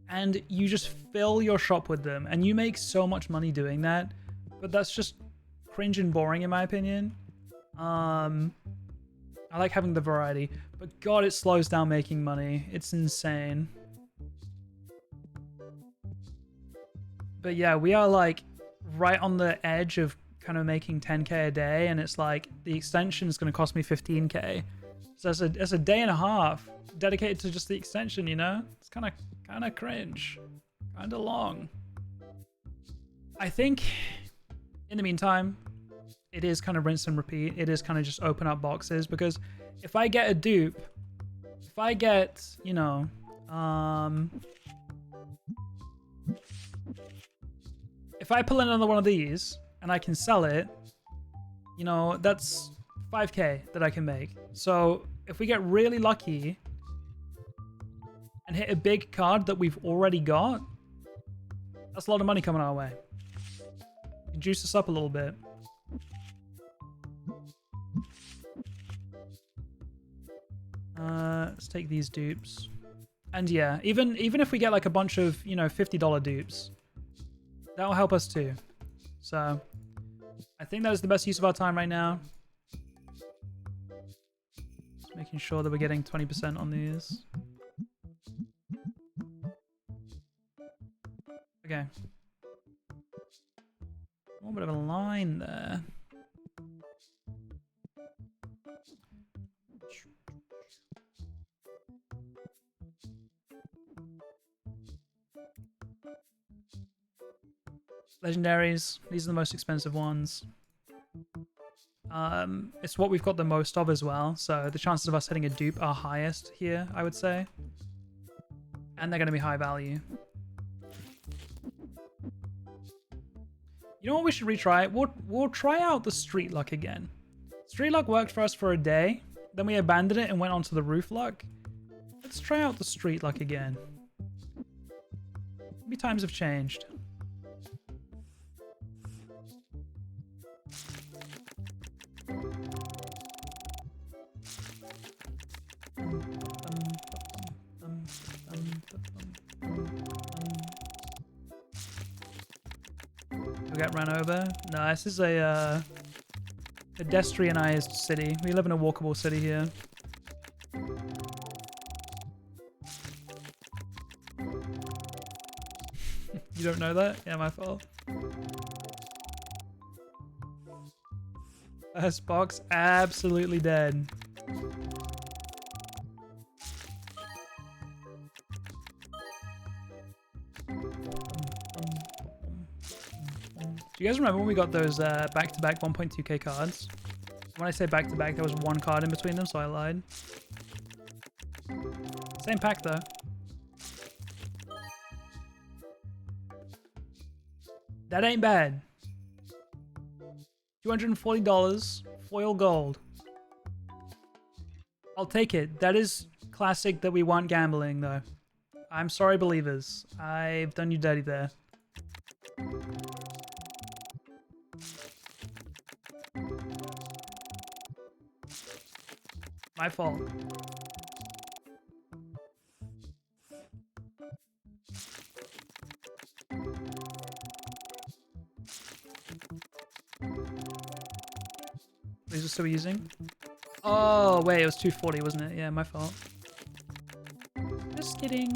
And you just fill your shop with them. And you make so much money doing that. But that's just cringe and boring in my opinion. I like having the variety. But God, it slows down making money. It's insane. But yeah, we are like right on the edge of kind of making 10k a day, and it's like the extension is going to cost me 15k. So that's a day and a half dedicated to just the extension, you know? It's kind of cringe, kind of long. I think in the meantime, it is kind of rinse and repeat. It is kind of just open up boxes, because if I get a dupe, if I get, you know, if I pull in another one of these and I can sell it, you know, that's 5k that I can make. So if we get really lucky and hit a big card that we've already got, that's a lot of money coming our way. Juice us up a little bit. Let's take these dupes. And yeah, even if we get like a bunch of, you know, $50 dupes, that'll help us too. So I think that is the best use of our time right now. Just making sure that we're getting 20% on these. Okay. A little bit of a line there. Legendaries, these are the most expensive ones. It's what we've got the most of as well, so the chances of us hitting a dupe are highest here, I would say. And they're going to be high value. You know what we should retry? We'll try out the street luck again. Street luck worked for us for a day, then we abandoned it and went on to the roof luck. Let's try out the street luck again. Maybe times have changed. We got run over. No, this is a pedestrianized city. We live in a walkable city here. You don't know that? Yeah, my fault. First box, absolutely dead. Do you guys remember when we got those back-to-back 1.2k cards? When I say back-to-back, there was one card in between them, so I lied. Same pack, though. That ain't bad. $240, foil gold. I'll take it. That is classic that we want gambling, though. I'm sorry, believers. I've done you dirty there. My fault. These are still using? Oh, wait, it was 240, wasn't it? Yeah, my fault. Just kidding.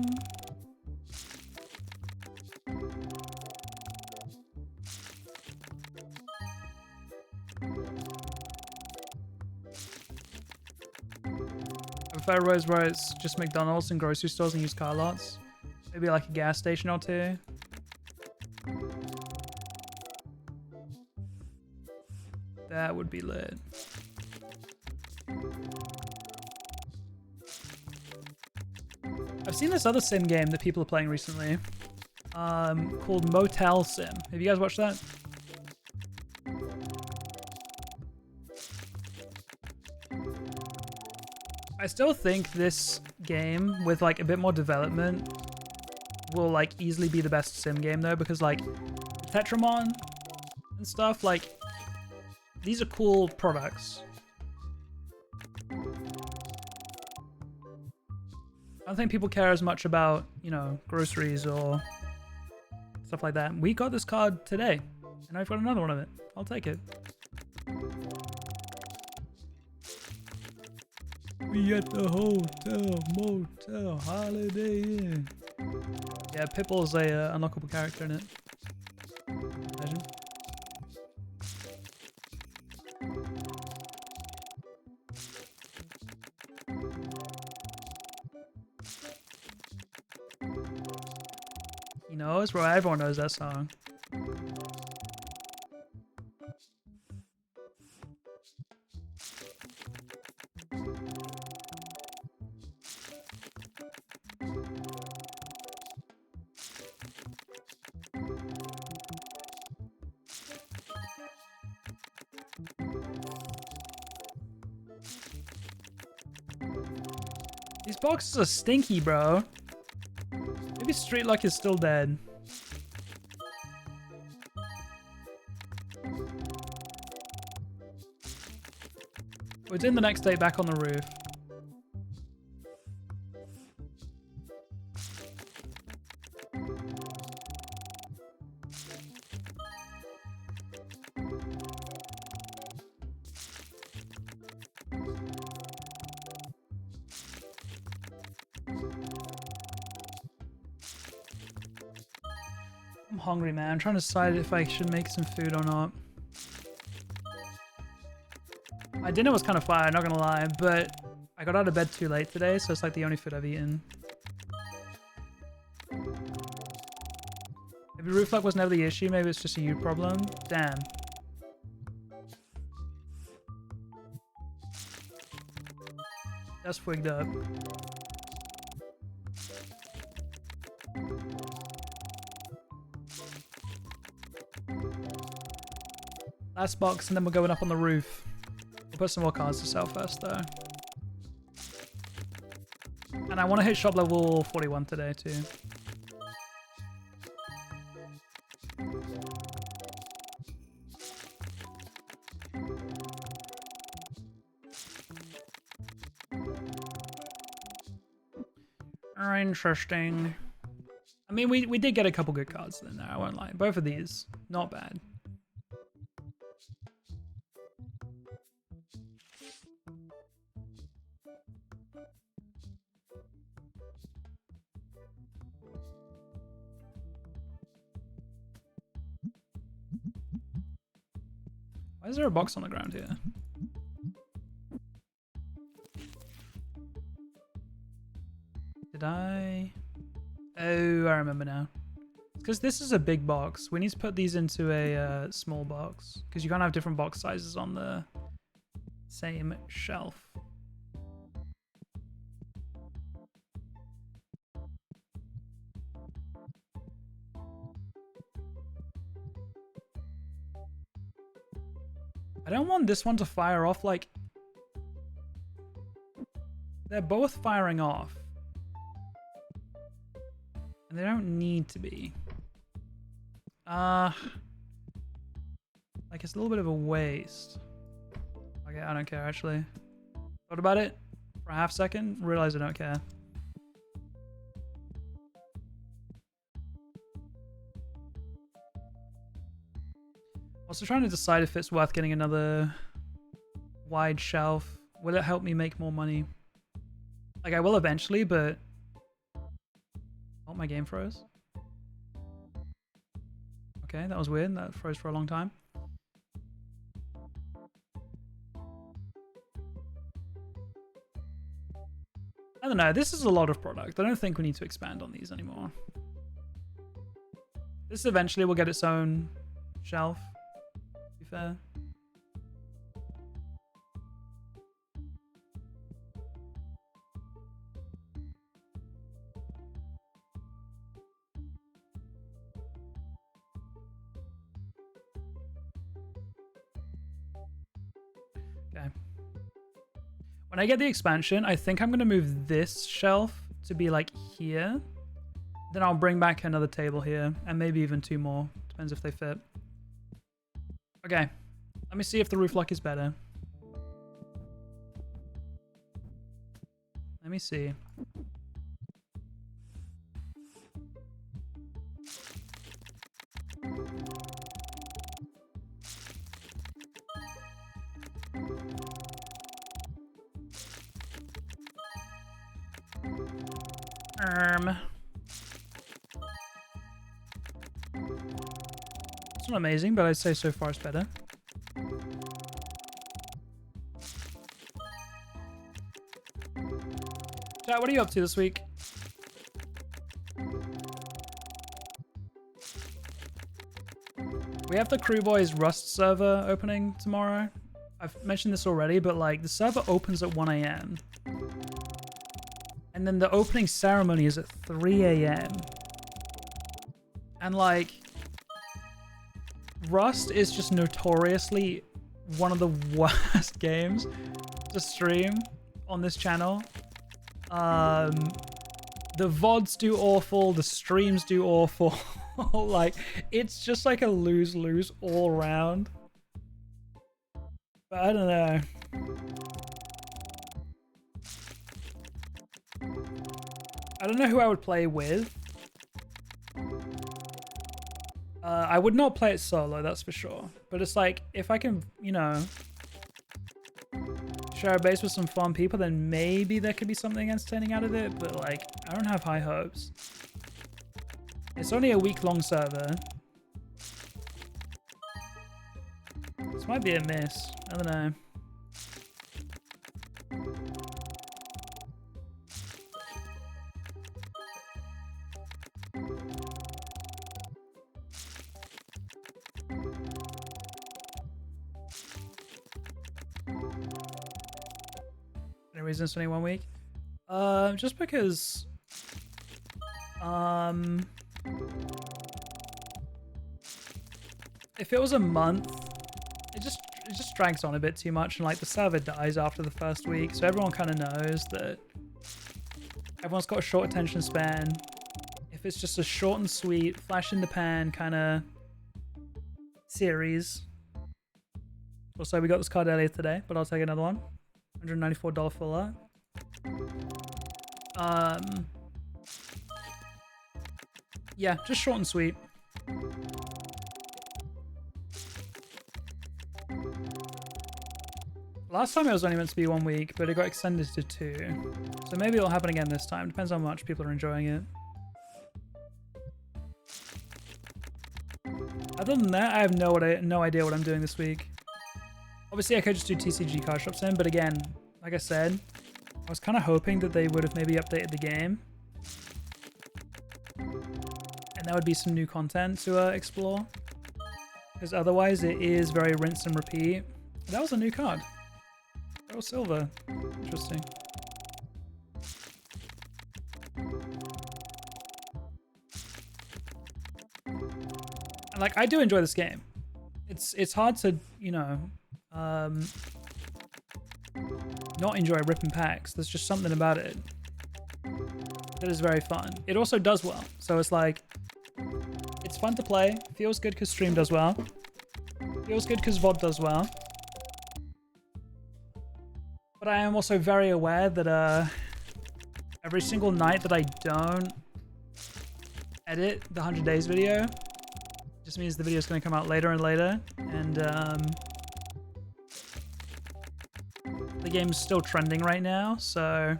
I prefer roads where it's just McDonald's and grocery stores and used car lots. Maybe like a gas station or two. That would be lit. I've seen this other sim game that people are playing recently, called Motel Sim. Have you guys watched that? I still think this game, with like a bit more development, will like easily be the best sim game though, because like Tetramon and stuff, like these are cool products. I don't think people care as much about, you know, groceries or stuff like that. We got this card today, and I've got another one of it. I'll take it. We at the hotel, motel, Holiday Inn. Yeah, Pitbull's a unlockable character in it. Imagine. He knows? Bro, everyone knows that song. These boxes are stinky, bro. Maybe Street Luck is still dead. It's in the next day back on the roof. I'm hungry, man. I'm trying to decide if I should make some food or not. My dinner was kind of fire, not gonna lie, but I got out of bed too late today, so it's like the only food I've eaten. Maybe roof luck was never the issue, maybe it's just a you problem. Damn. That's twigged up. Last box, and then we're going up on the roof. We'll put some more cards to sell first, though. And I want to hit shop level 41 today, too. Interesting. I mean, we did get a couple good cards in there, I won't lie. Both of these, not bad. Why is there a box on the ground here? Did I? Oh, I remember now. Because this is a big box. We need to put these into a small box. Because you can't have different box sizes on the same shelf. I don't want this one to fire off like... They're both firing off. And they don't need to be. Like, it's a little bit of a waste. Okay, I don't care, actually. Thought about it for a half second, realized I don't care. Also trying to decide if it's worth getting another wide shelf. Will it help me make more money? Like, I will eventually, but... Oh, my game froze. Okay, that was weird. That froze for a long time. I don't know. This is a lot of product. I don't think we need to expand on these anymore. This eventually will get its own shelf, to be fair. Okay. When I get the expansion, I think I'm going to move this shelf to be like here. Then I'll bring back another table here and maybe even 2 more. Depends if they fit. Okay. Let me see if the roof lock is better. Let me see. It's not amazing, but I'd say so far it's better. Chat, what are you up to this week? We have the Crew Boys Rust server opening tomorrow. I've mentioned this already, but like the server opens at 1 a.m. And then the opening ceremony is at 3 a.m. And like, Rust is just notoriously one of the worst games to stream on this channel. The VODs do awful, the streams do awful. Like, it's just like a lose-lose all around. But I don't know. I don't know who I would play with. I would not play it solo, that's for sure. But it's like, if I can, you know, share a base with some fun people, then maybe there could be something entertaining out of it. But like, I don't have high hopes. It's only a week-long server. This might be a miss. I don't know. Any reason it's only 1 week? Just because if it was a month, it just drags on a bit too much, and like the server dies after the first week, so everyone kind of knows that everyone's got a short attention span. If it's just a short and sweet, flash in the pan kind of series. Also, we got this card earlier today, but I'll take another one. $194 full art. Yeah, just short and sweet. Last time it was only meant to be 1 week, but it got extended to 2. So maybe it'll happen again this time. Depends how much people are enjoying it. Other than that, I have no idea what I'm doing this week. Obviously, I could just do TCG card shops in, but again, like I said, I was kind of hoping that they would have maybe updated the game. And there would be some new content to explore. Because otherwise, it is very rinse and repeat. That was a new card. Oh, silver. Interesting. And like, I do enjoy this game. It's hard to, you know, not enjoy ripping packs. There's just something about it. that is very fun. It also does well. So it's like, it's fun to play. Feels good because stream does well. Feels good because VOD does well. But I am also very aware that every single night that I don't edit the 100 days video just means the video is going to come out later and later. And the game's still trending right now, so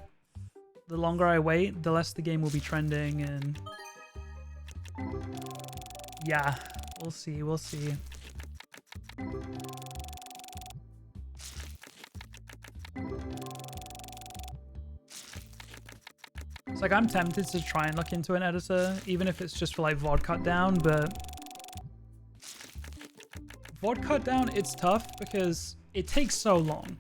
the longer I wait, the less the game will be trending, and yeah, we'll see, we'll see. It's like I'm tempted to try and look into an editor, even if it's just for like VOD cut down, but VOD cut down, it's tough because it takes so long.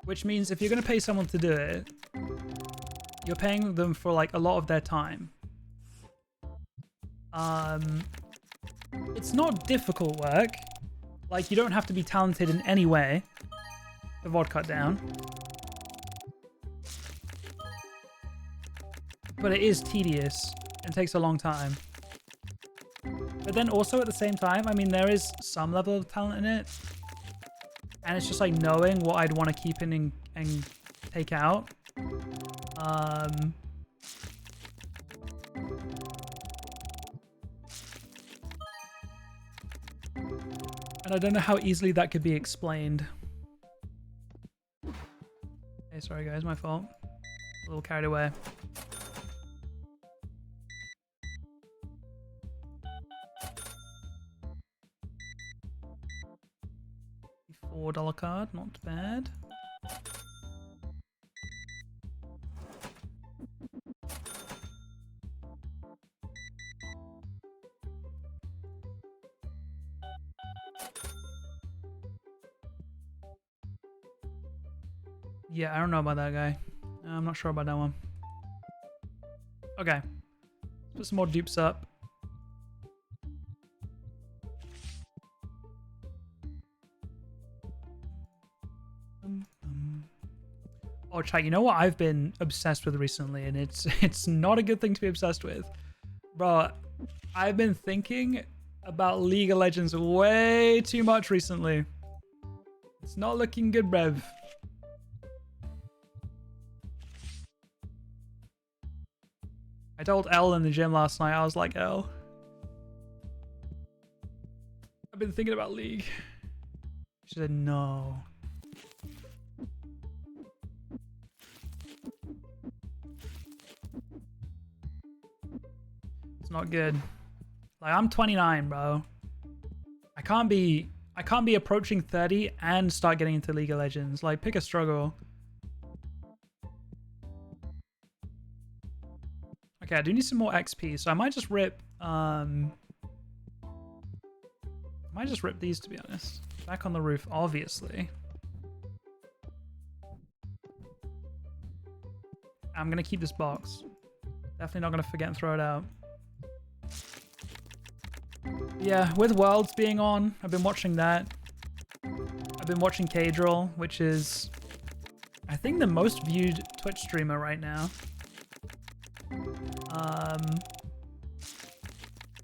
Which means if you're going to pay someone to do it, you're paying them for like a lot of their time. It's not difficult work. Like, you don't have to be talented in any way to VOD cut down. But it is tedious and takes a long time. But then also at the same time, I mean, there is some level of talent in it. And it's just like knowing what I'd want to keep in and take out. And I don't know how easily that could be explained. Hey, sorry guys, my fault. A little carried away. $4 card, not bad. Yeah, I don't know about that guy. I'm not sure about that one. Okay. Let's put some more dupes up. Oh, chat, you know what I've been obsessed with recently, and it's not a good thing to be obsessed with. Bro, I've been thinking about League of Legends way too much recently. It's not looking good, brev. I told Elle in the gym last night, I was like, Elle, I've been thinking about League. She said, no. It's not good. Like, I'm 29, bro. I can't be approaching 30 and start getting into League of Legends. Like, pick a struggle. Okay, I do need some more XP, so I might just rip these, to be honest. Back on the roof, obviously. I'm gonna keep this box. Definitely not gonna forget and throw it out. Yeah, with Worlds being on, I've been watching that. I've been watching Cadril, which is, I think, the most viewed Twitch streamer right now.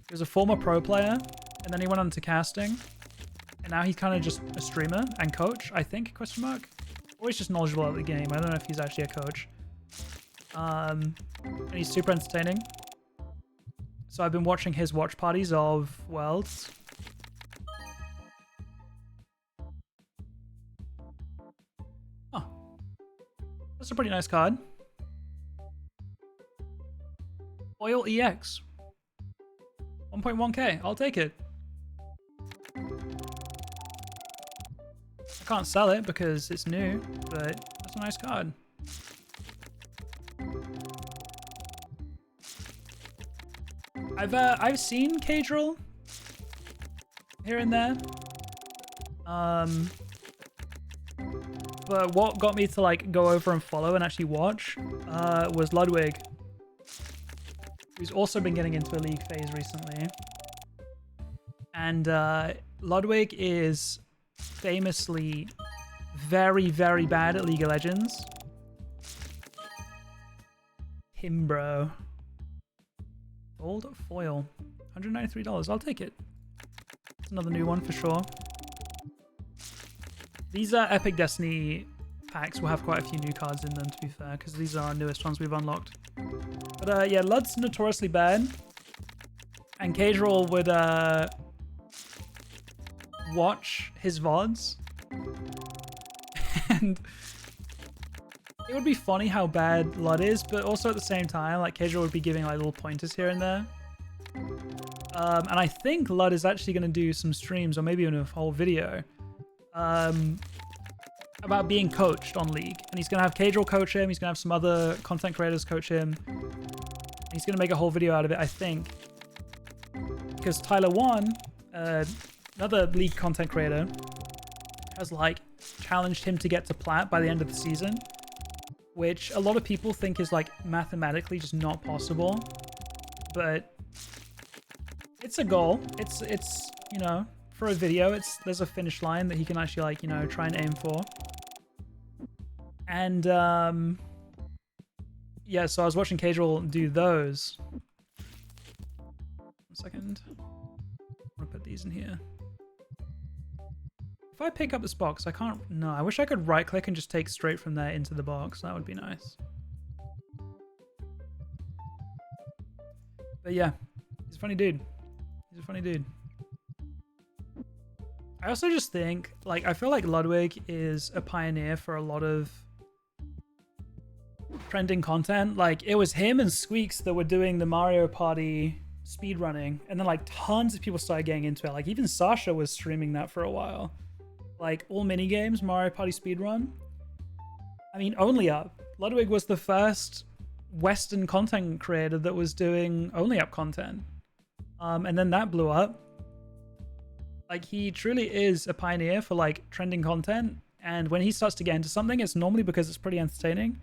He was a former pro player, and then he went on to casting. And now he's kind of just a streamer and coach, I think, question mark. Or he's just knowledgeable about the game. I don't know if he's actually a coach. And he's super entertaining. So I've been watching his watch parties of Worlds. Oh. That's a pretty nice card. Oil EX. 1.1k. I'll take it. I can't sell it because it's new, but that's a nice card. I've seen Cadril here and there. But what got me to like go over and follow and actually watch was Ludwig, who's also been getting into a League phase recently. And Ludwig is famously very, very bad at League of Legends. Him, bro. Gold foil. $193. I'll take it. It's another new one for sure. These Epic Destiny packs will have quite a few new cards in them, to be fair, because these are our newest ones we've unlocked. But yeah, Lud's notoriously bad. And Casual would watch his VODs. And it would be funny how bad Lud is, but also at the same time, like Casual would be giving like little pointers here and there. And I think Lud is actually going to do some streams, or maybe even a whole video, about being coached on League. And he's going to have Casual coach him, he's going to have some other content creators coach him. And he's going to make a whole video out of it, I think. Because Tyler One, another League content creator, has like challenged him to get to plat by the end of the season, which a lot of people think is like mathematically just not possible, but it's a goal. It's you know, for a video, there's a finish line that he can actually like, you know, try and aim for. And yeah, so I was watching Casual do those. 1 second. I'm gonna put these in here. If I pick up this box, I can't... No, I wish I could right-click and just take straight from there into the box. That would be nice. But yeah, he's a funny dude. He's a funny dude. I also just think, like, I feel like Ludwig is a pioneer for a lot of trending content. Like, it was him and Squeaks that were doing the Mario Party speedrunning, and then, like, tons of people started getting into it. Like, even Sasha was streaming that for a while. Like, all minigames, Mario Party speedrun. I mean, Only Up. Ludwig was the first Western content creator that was doing Only Up content. And then that blew up. Like, he truly is a pioneer for, like, trending content. And when he starts to get into something, it's normally because it's pretty entertaining.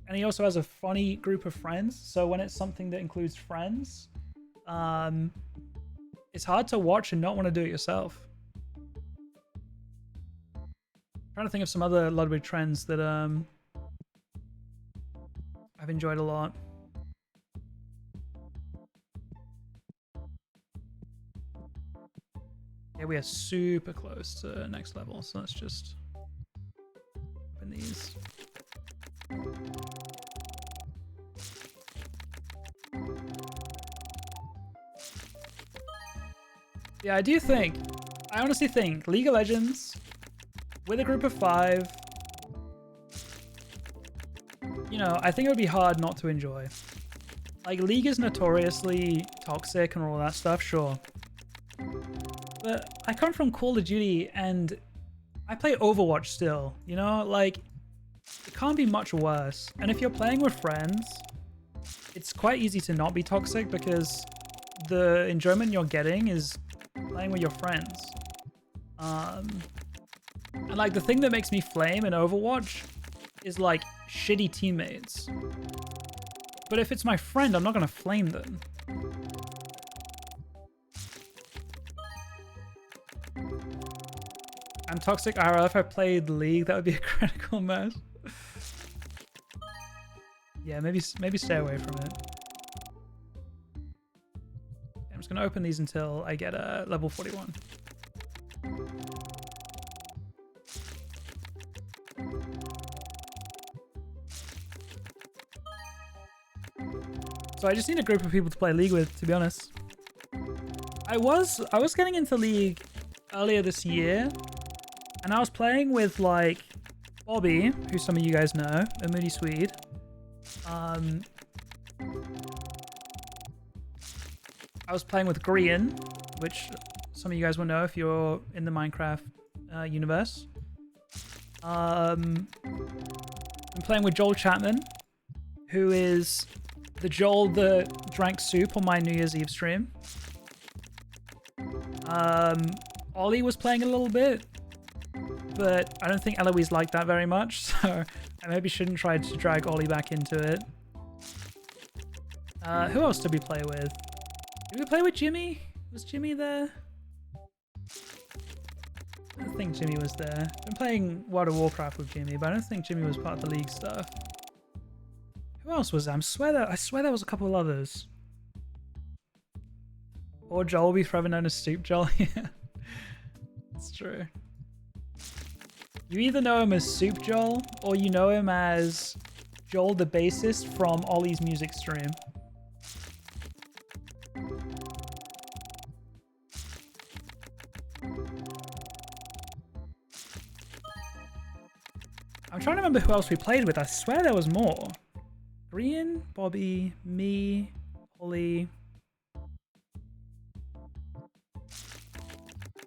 And he also has a funny group of friends. So when it's something that includes friends, it's hard to watch and not want to do it yourself. Trying to think of some other Ludwig trends that I've enjoyed a lot. Yeah, we are super close to next level, so let's just open these. Yeah, I honestly think League of Legends with a group of 5, you know, I think it would be hard not to enjoy. Like, League is notoriously toxic and all that stuff, sure. But I come from Call of Duty and I play Overwatch still, you know? Like, it can't be much worse. And if you're playing with friends, it's quite easy to not be toxic because the enjoyment you're getting is playing with your friends. And like the thing that makes me flame in Overwatch is like shitty teammates. But if it's my friend, I'm not gonna flame them. I'm toxic IRL. If I played League, that would be a critical mess. Yeah, maybe stay away from it. I'm just gonna open these until I get a level 41. So I just need a group of people to play League with, to be honest. I was getting into League earlier this year, and I was playing with like Bobby, who some of you guys know, a Moody Swede. I was playing with Grian, which some of you guys will know if you're in the Minecraft universe. I'm playing with Joel Chapman, who is the Joel that drank soup on my New Year's Eve stream. Ollie was playing a little bit, but I don't think Eloise liked that very much, so I maybe shouldn't try to drag Ollie back into it. Who else did we play with? Did we play with Jimmy? Was Jimmy there? I don't think Jimmy was there. I've been playing World of Warcraft with Jimmy, but I don't think Jimmy was part of the League stuff. Who else was there? I swear there was a couple of others. Or Joel will be forever known as Soup Joel. Yeah, it's true. You either know him as Soup Joel, or you know him as Joel the bassist from Ollie's music stream. I'm trying to remember who else we played with. I swear there was more. Brian, Bobby, me, Ollie.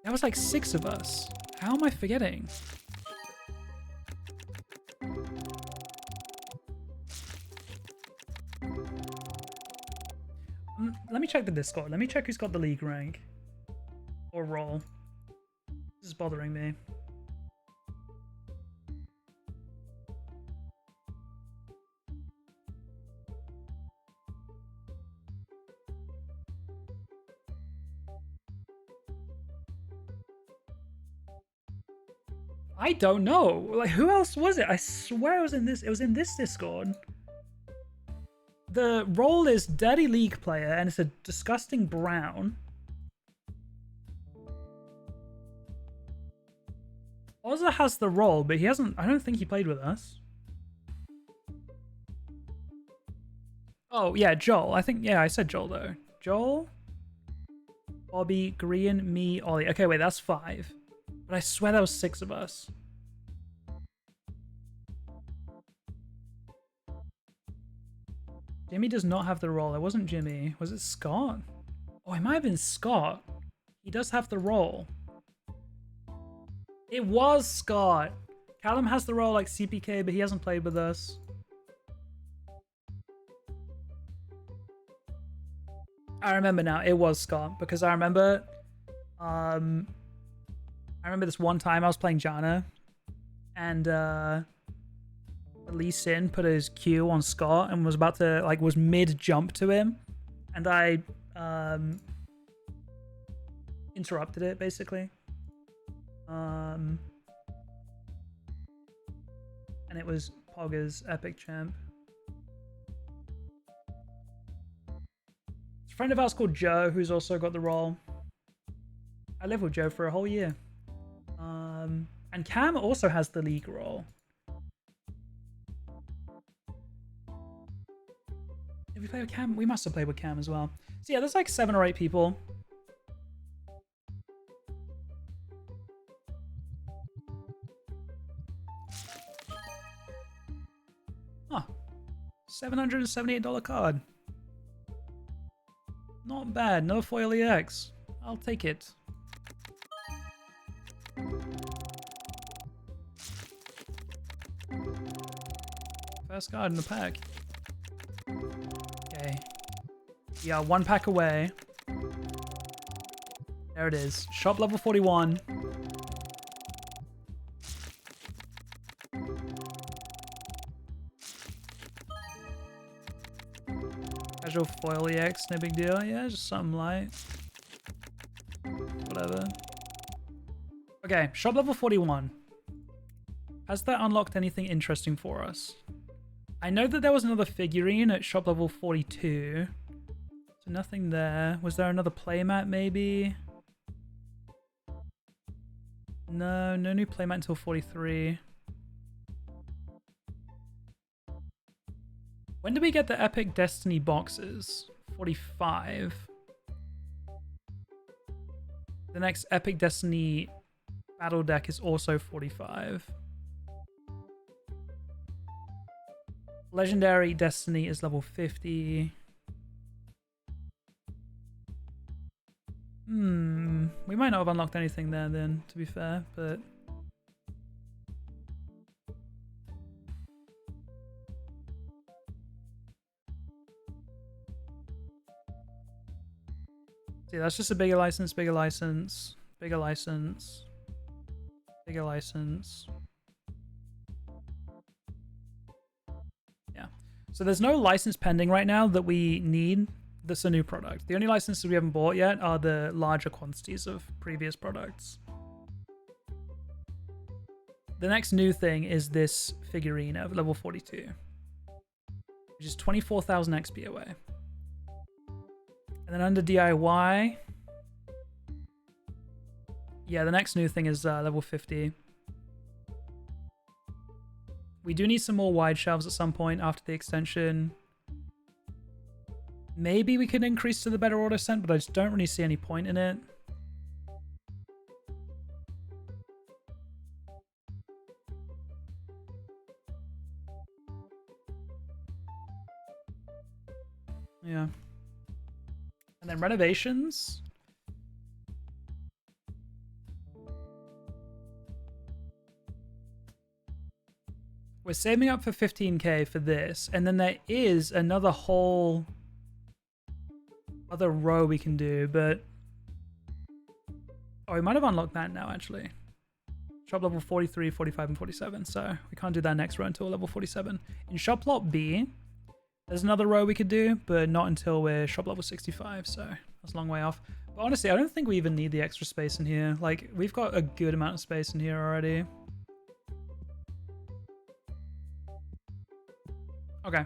There was like 6 of us. How am I forgetting? Let me check the Discord. Let me check who's got the league rank. Or role. This is bothering me. I don't know. Like, who else was it? I swear it was in this. It was in this Discord. The role is Dirty League Player, and it's a disgusting brown. Ozza has the role, but he hasn't. I don't think he played with us. Oh yeah, Joel. I think I said Joel though. Joel, Bobby, Green, me, Ollie. Okay, wait, that's 5. But I swear there was 6 of us. Jimmy does not have the role. It wasn't Jimmy. Was it Scott? Oh, it might have been Scott. He does have the role. It was Scott. Callum has the role like CPK, but he hasn't played with us. I remember now. It was Scott because I remember this one time I was playing Jana, and Lee Sin put his Q on Scott and was about to was mid jump to him, and I interrupted it basically. And it was Pogger's epic champ. It's a friend of ours called Joe who's also got the role. I lived with Joe for a whole year. And Cam also has the league role. Did we play with Cam? We must have played with Cam as well. So yeah, there's like 7 or 8 people. Huh. $778 card. Not bad. No foil EX. I'll take it. First card in the pack. Okay. Yeah, 1 pack away. There it is. Shop level 41. Casual foil EX, no big deal. Yeah, just something light. Whatever. Okay, shop level 41. Has that unlocked anything interesting for us? I know that there was another figurine at shop level 42. So nothing there. Was there another playmat maybe? No, no new playmat until 43. When do we get the Epic Destiny boxes? 45. The next Epic Destiny battle deck is also 45. Legendary Destiny is level 50. We might not have unlocked anything there then, to be fair, but... See, that's just a bigger license, bigger license, bigger license, bigger license. Yeah. So there's no license pending right now that we need that's a new product. The only licenses we haven't bought yet are the larger quantities of previous products. The next new thing is this figurine at level 42. which is 24,000 XP away. And then under DIY, yeah, the next new thing is level 50. We do need some more wide shelves at some point after the extension. Maybe we could increase to the better order sent, but I just don't really see any point in it. Yeah. And then renovations. We're saving up for 15k for this, and then there is another whole other row we can do, but oh, we might have unlocked that now actually. Shop level 43, 45, and 47, so we can't do that next row until level 47. In shop lot B, there's another row we could do, but not until we're shop level 65, so that's a long way off. But honestly, I don't think we even need the extra space in here. Like, we've got a good amount of space in here already. Okay.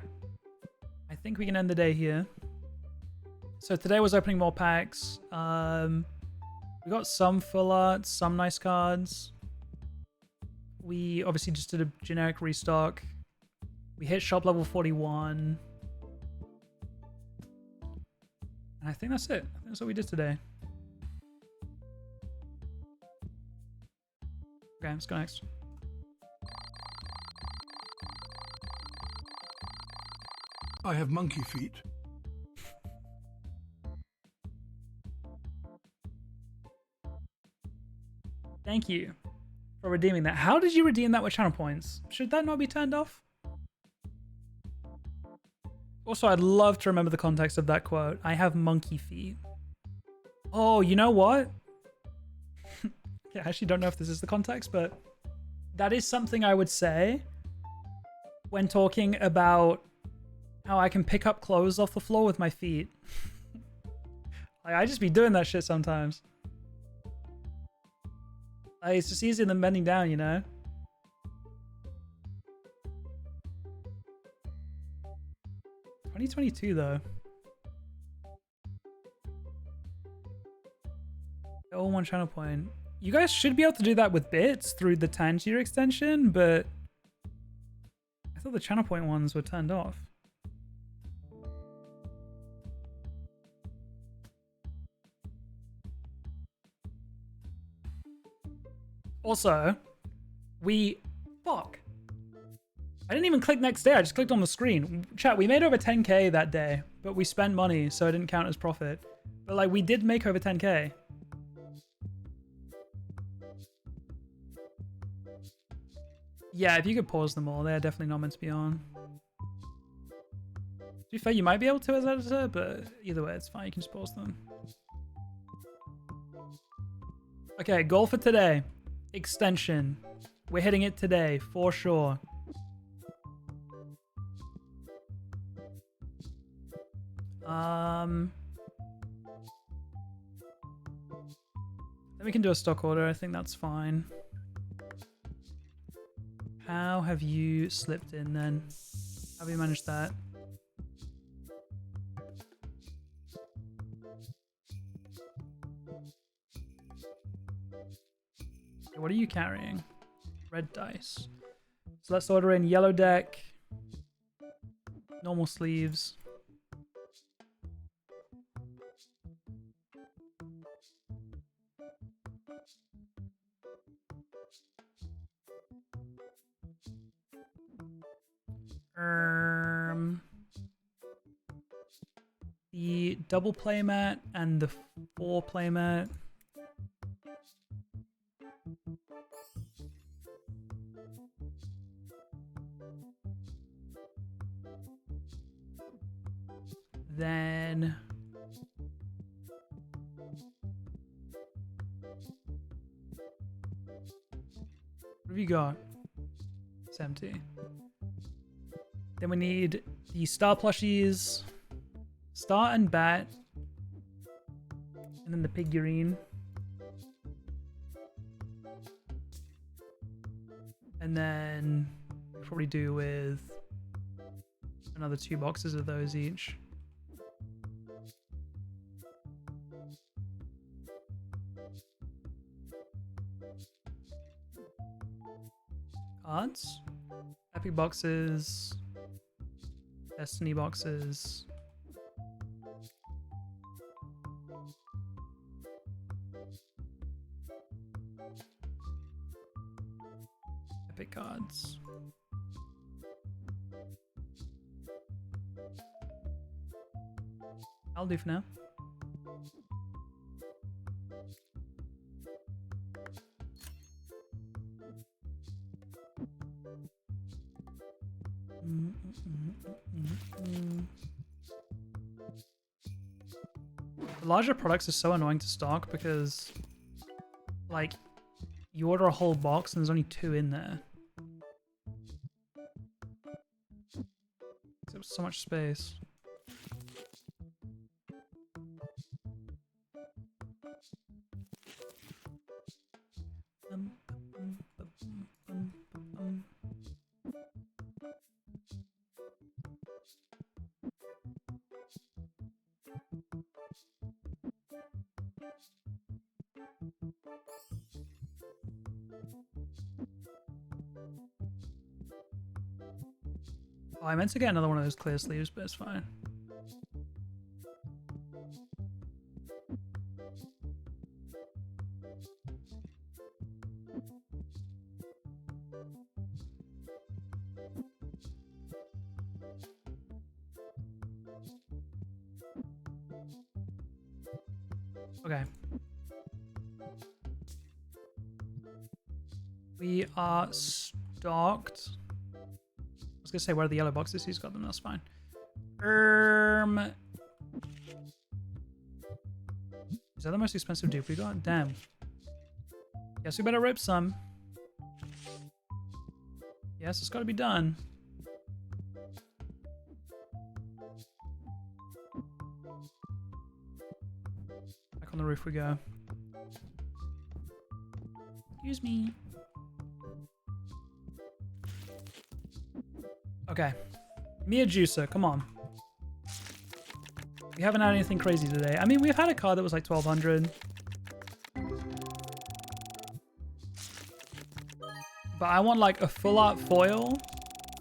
I think we can end the day here. So today was opening more packs. We got some full art, some nice cards. We obviously just did a generic restock. We hit shop level 41. And I think that's it. I think that's what we did today. Okay, let's go next. I have monkey feet. Thank you for redeeming that. How did you redeem that with channel points? Should that not be turned off? Also, I'd love to remember the context of that quote. I have monkey feet. Oh, you know what? Yeah, I actually don't know if this is the context, but that is something I would say when talking about how I can pick up clothes off the floor with my feet. Like, I just be doing that shit sometimes. Like, it's just easier than bending down, you know? $2022 though. All one channel point. You guys should be able to do that with bits through the Tangier extension, but I thought the channel point ones were turned off. Also, fuck. I didn't even click next day, I just clicked on the screen. Chat, we made over 10k that day, but we spent money, so it didn't count as profit. But like, we did make over 10k. Yeah, if you could pause them all, they're definitely not meant to be on. To be fair, you might be able to as editor, but either way, it's fine, you can just pause them. Okay, goal for today. Extension. We're hitting it today, for sure. Then we can do a stock order. I think that's fine. How have you slipped in then? How have you managed that? What are you carrying? Red dice. So let's order in yellow deck, normal sleeves. The double playmat and the 4 playmat. Then what have you got? It's empty. Then we need the star plushies, star and bat, and then the figurine. And then we'll probably do with Another 2 boxes of those each. Cards. Epic boxes. Destiny boxes. Epic cards. I'll do for now. The larger products are so annoying to stock because, like, you order a whole box and there's only 2 in there. There's so much space. Oh, I meant to get another one of those clear sleeves, but it's fine. Okay. We are stocked. I was gonna say, where are the yellow boxes? He's got them, that's fine. Is that the most expensive dupe we got? Damn. Guess we better rip some. Yes, it's gotta be done. Back on the roof we go. Excuse me. Okay. Mia Juicer, come on. We haven't had anything crazy today. I mean, we've had a card that was like 1200. But I want like a full art foil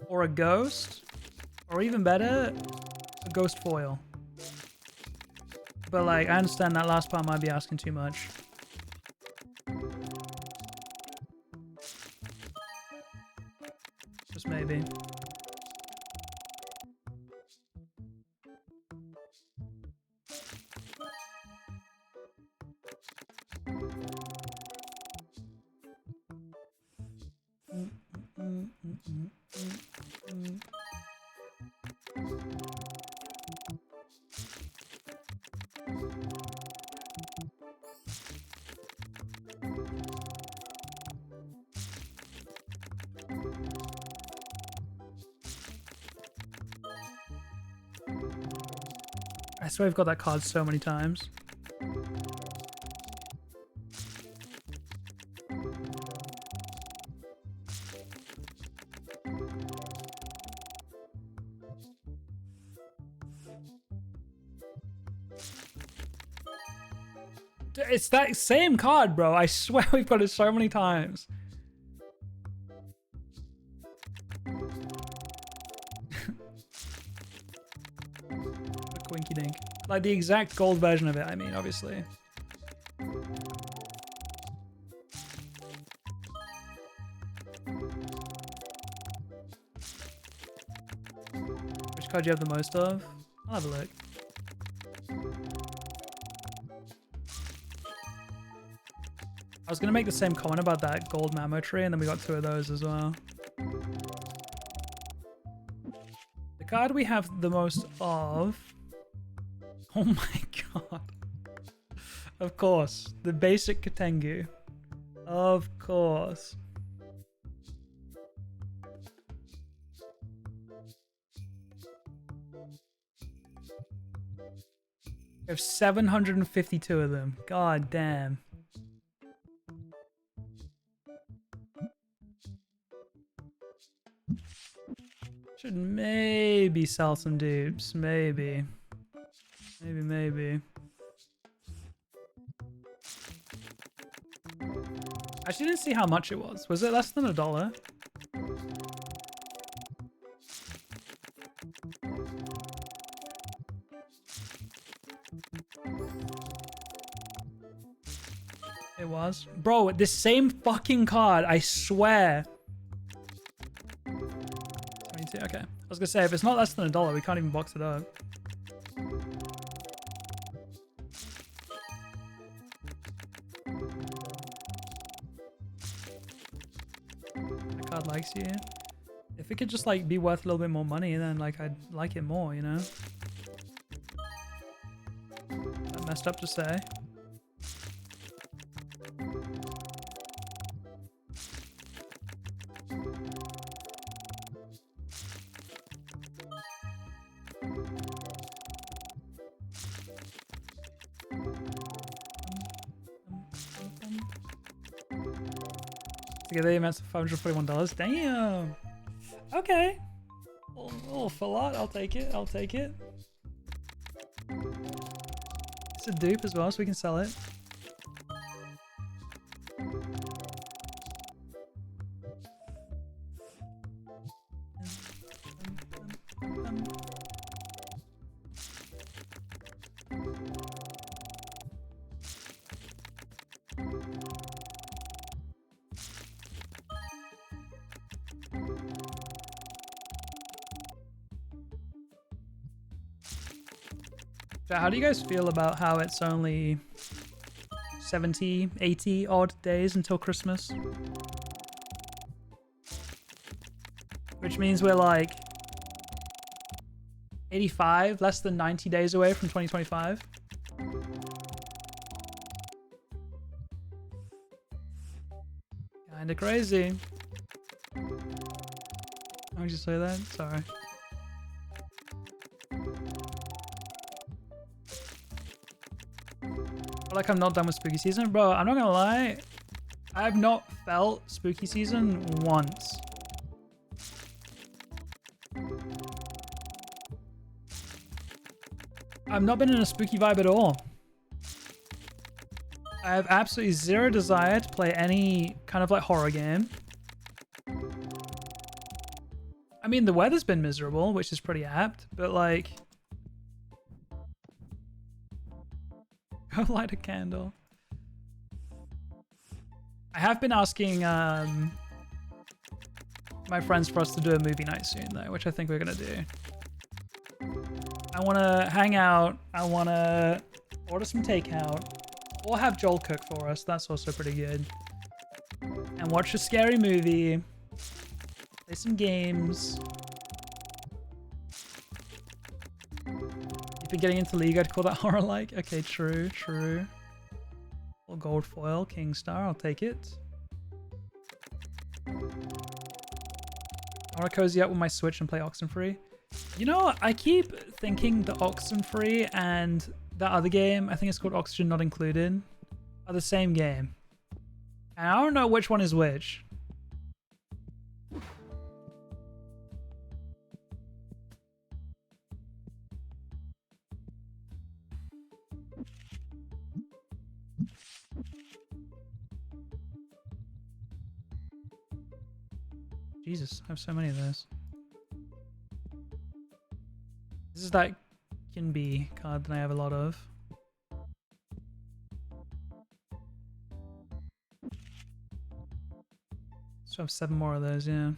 or a ghost, or even better, a ghost foil. But like, I understand that last part might be asking too much. Just maybe. I swear I've got that card so many times. It's that same card, bro. I swear we've got it so many times. Winky dink. Like the exact gold version of it, I mean, obviously. Which card do you have the most of? I'll have a look. I was gonna make the same comment about that gold mammo tree, and then we got 2 of those as well. The card we have the most of... Oh my god. Of course. The basic Katengu. Of course. We have 752 of them. God damn. Should maybe sell some dupes. Maybe. Maybe. I actually didn't see how much it was. Was it less than $1? It was. Bro, this same fucking card, I swear. 22, okay. I was gonna say, if it's not less than $1, we can't even box it up. The card likes you. If it could just like be worth a little bit more money, then like I'd like it more, you know? That messed up to say. Together the amounts of $541. Damn. Okay. A little full lot. I'll take it. I'll take it. It's a dupe as well, so we can sell it. So how do you guys feel about how it's only 70, 80 odd days until Christmas? Which means we're like 85, less than 90 days away from 2025. Kinda crazy. Why would you say that? Sorry. Like I'm not done with spooky season. Bro, I'm not gonna lie. I have not felt spooky season once. I've not been in a spooky vibe at all. I have absolutely zero desire to play any kind of like horror game. I mean, the weather's been miserable, which is pretty apt, but like... Go light a candle. I have been asking my friends for us to do a movie night soon though, which I think we're gonna do. I wanna hang out, I wanna order some takeout, or have Joel cook for us, that's also pretty good. And watch a scary movie, play some games. Been getting into League, I'd call that horror-like. Okay, true. Or gold foil, King Star, I'll take it. I want to cozy up with my Switch and play Oxenfree. You know, I keep thinking the Oxenfree and that other game, I think it's called Oxygen Not Included, are the same game. And I don't know which one is which. Jesus, I have so many of those. This is that can be card that I have a lot of. So I have 7 more of those, yeah.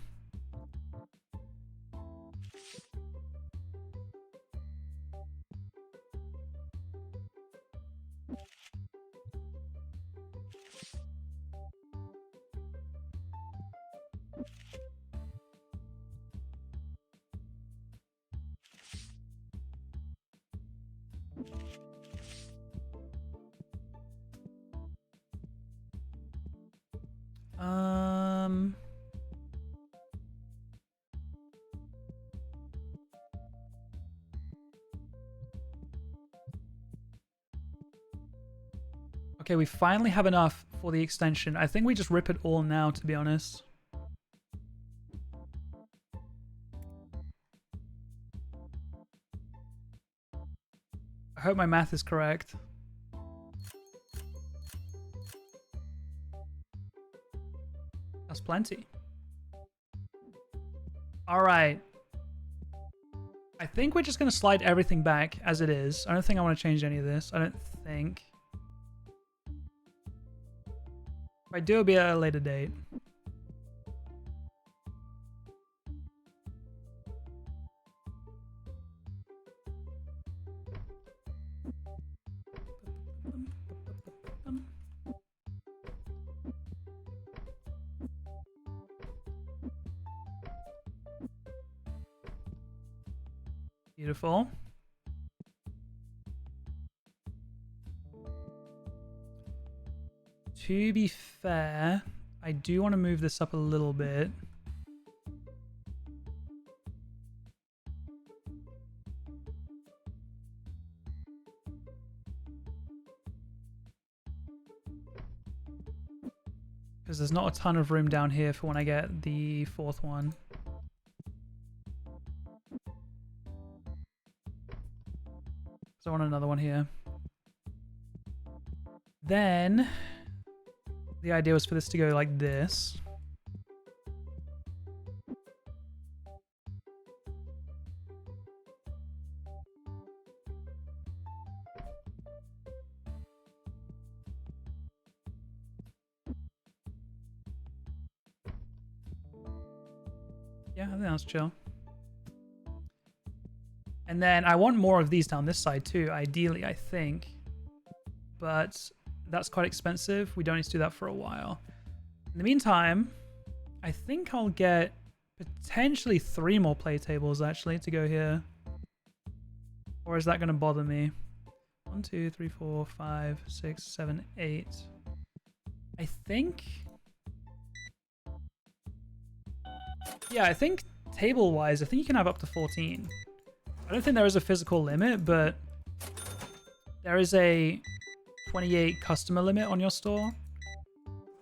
Okay, we finally have enough for the extension. I think we just rip it all now, to be honest. hope my math is correct. That's plenty. All right. I think we're just going to slide everything back as it is. I don't think I want to change any of this. I don't think. If I do, it'll be at a later date. Beautiful. To be fair, I do want to move this up a little bit. Because there's not a ton of room down here for when I get the fourth one. So I want another one here. Then the idea was for this to go like this. Yeah, I think that's chill. And then I want more of these down this side too, ideally, I think. But that's quite expensive. We don't need to do that for a while. In the meantime, I think I'll get potentially 3 more play tables actually to go here. Or is that going to bother me? 1, 2, 3, 4, 5, 6, 7, 8. I think... Yeah, I think table-wise, I think you can have up to 14. I don't think there is a physical limit, but there is a 28 customer limit on your store.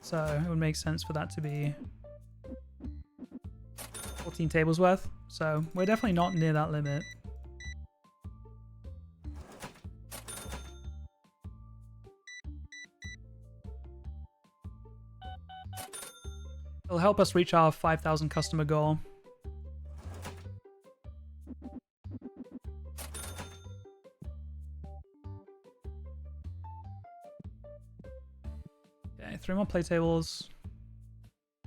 So it would make sense for that to be 14 tables worth. So we're definitely not near that limit. It'll help us reach our 5,000 customer goal. Okay, 3 more play tables.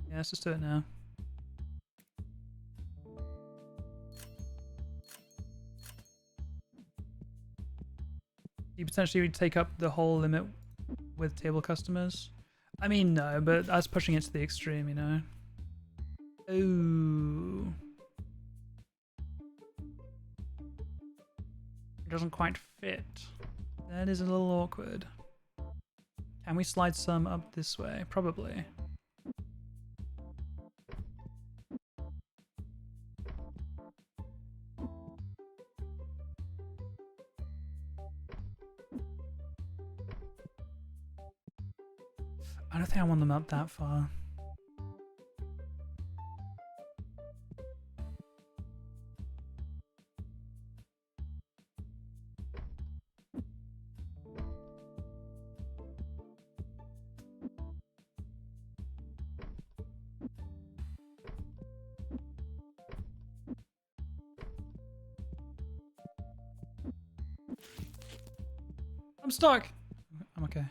Yeah, let's just do it now. You potentially take up the whole limit with table customers. I mean, no, but that's pushing it to the extreme, you know? Ooh. It doesn't quite fit. That is a little awkward. Can we slide some up this way? Probably. I don't think I want them up that far. I'm stuck. I'm okay.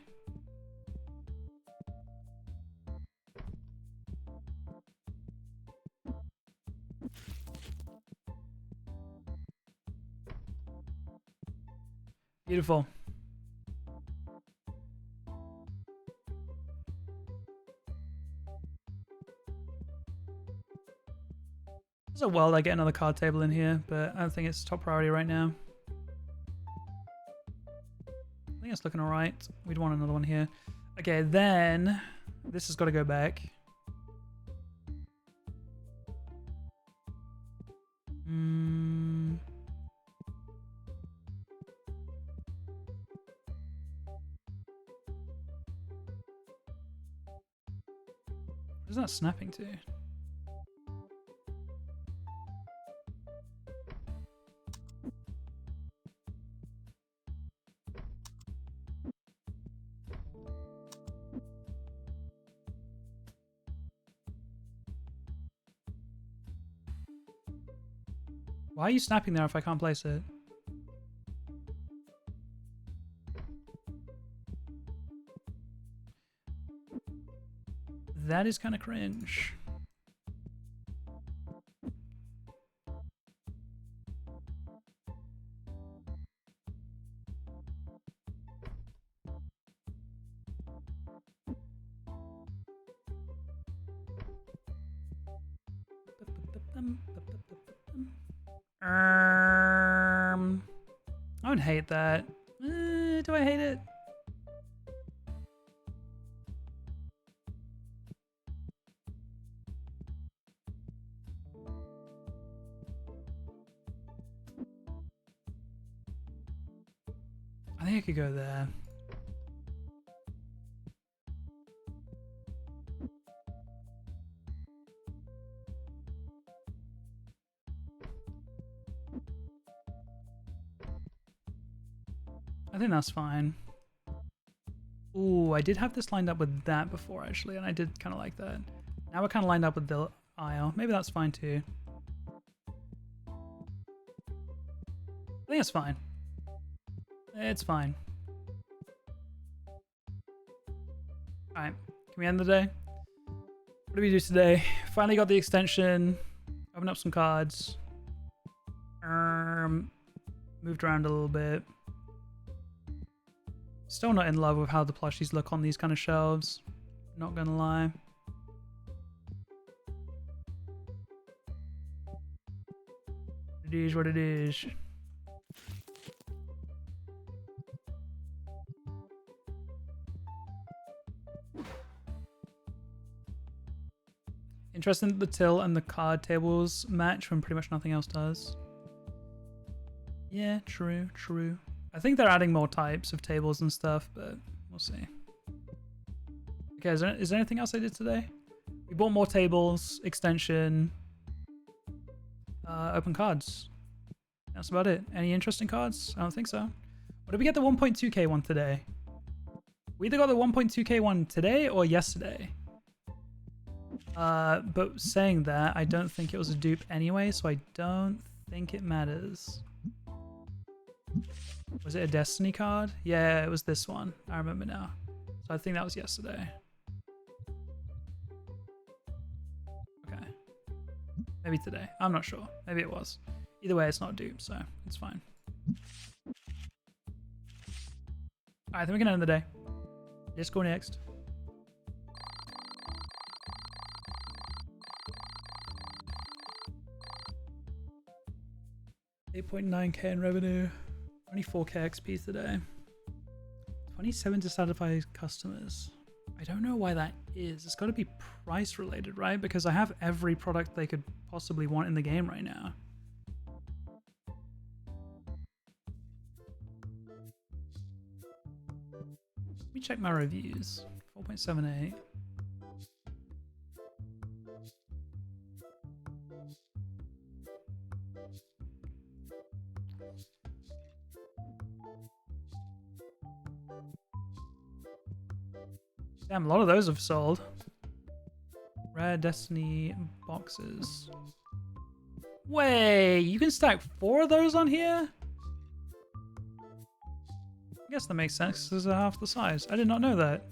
Beautiful. There's a world I get another card table in here, but I don't think it's top priority right now. I think it's looking alright. We'd want another one here. Okay, then this has got to go back. What is that snapping to? Why are you snapping there if I can't place it? That is kind of cringe. I don't hate that. Do I hate it? I think I could go there. I think that's fine. Ooh, I did have this lined up with that before actually, and I did kind of like that. Now we're kind of lined up with the aisle. Maybe that's fine too. I think it's fine. It's fine. Alright, can we end the day? What do we do today? Finally got the extension. Opened up some cards. Moved around a little bit. Still not in love with how the plushies look on these kind of shelves. Not gonna lie. It is what it is. Interesting that the till and the card tables match when pretty much nothing else does. Yeah, true, true. I think they're adding more types of tables and stuff, but we'll see. Okay, is there anything else I did today? We bought more tables, extension, open cards. That's about it. Any interesting cards? I don't think so. What did we get the 1.2k one today? We either got the 1.2k one today or yesterday. But saying that, I don't think it was a dupe anyway, so I don't think it matters. Was it a Destiny card? Yeah, it was this one. I remember now. So I think that was yesterday. Okay. Maybe today. I'm not sure. Maybe it was. Either way, it's not dupe, so it's fine. Alright, then we can end the day. Let's go next. $8.9k in revenue. 24k XP today. 27 dissatisfied customers. I don't know why that is. It's got to be price related, right? Because I have every product they could possibly want in the game right now. Let me check my reviews. 4.78. Damn, a lot of those have sold. Rare Destiny boxes. Wait, you can stack 4 of those on here? I guess that makes sense because they're half the size. I did not know that.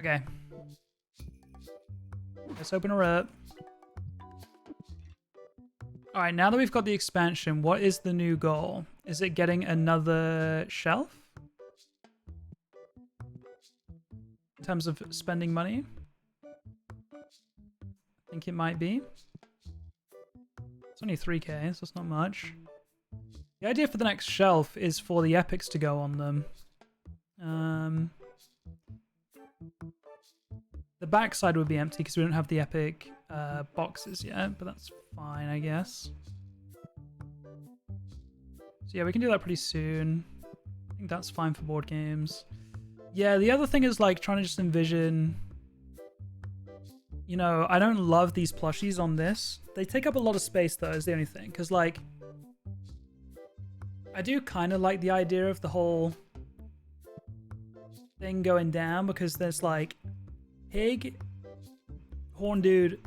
Okay. Let's open her up. Alright, now that we've got the expansion, what is the new goal? Is it getting another shelf? In terms of spending money? I think it might be. It's only 3k, so it's not much. The idea for the next shelf is for the epics to go on them. The backside would be empty because we don't have the epic boxes yet, but that's fine, I guess. So yeah, we can do that pretty soon. I think that's fine for board games. Yeah, the other thing is like trying to just envision you know, I don't love these plushies on this. They take up a lot of space though, is the only thing. Because like, I do kind of like the idea of the whole thing going down, because there's like pig, horn dude,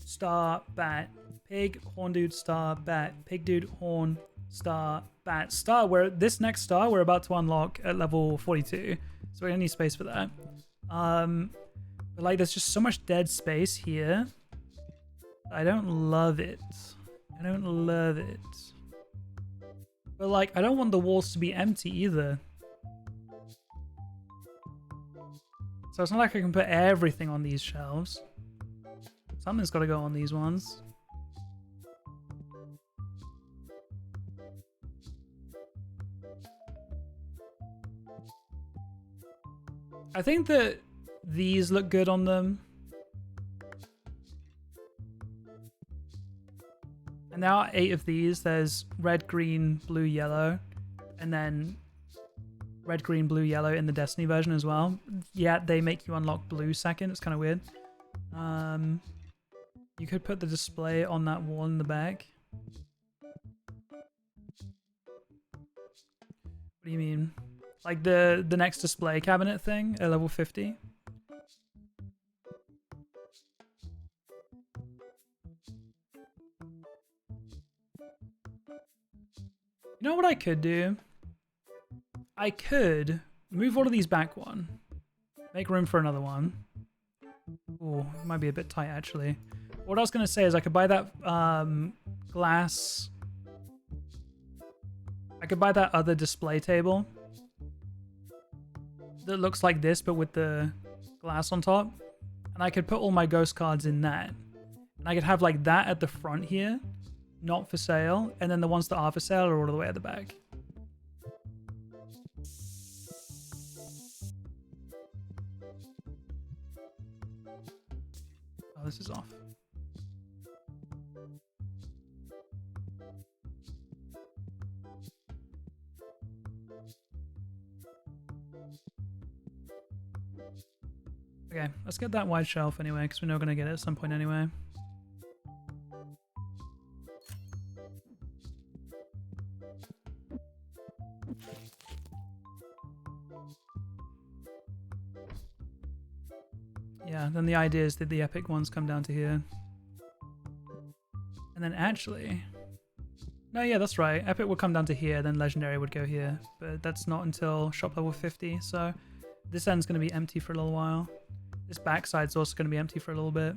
star, bat, pig, horn dude, star, bat, pig dude, horn, star, bat, star. Where this next star we're about to unlock at level 42, so we don't need space for that. But like, there's just so much dead space here. I don't love it. I don't love it. But like, I don't want the walls to be empty either. So it's not like I can put everything on these shelves. Something's got to go on these ones. I think that these look good on them. And there are 8 of these. There's red, green, blue, yellow. And then red, green, blue, yellow in the Destiny version as well. Yeah, they make you unlock blue second. It's kind of weird. You could put the display on that wall in the back. What do you mean? Like the next display cabinet thing at level 50? You know what I could do? I could move all of these back one. Make room for another one. Oh, it might be a bit tight actually. What I was going to say is I could buy that glass. I could buy that other display table that looks like this but with the glass on top. And I could put all my ghost cards in that. And I could have like that at the front here. Not for sale, and then the ones that are for sale are all the way at the back. Oh, this is off. Okay, let's get that wide shelf anyway, because we're not going to get it at some point anyway. Yeah, then the idea is that the epic ones come down to here. And then actually... No, yeah, that's right. Epic would come down to here, then legendary would go here. But that's not until shop level 50, so this end's going to be empty for a little while. This backside's also going to be empty for a little bit.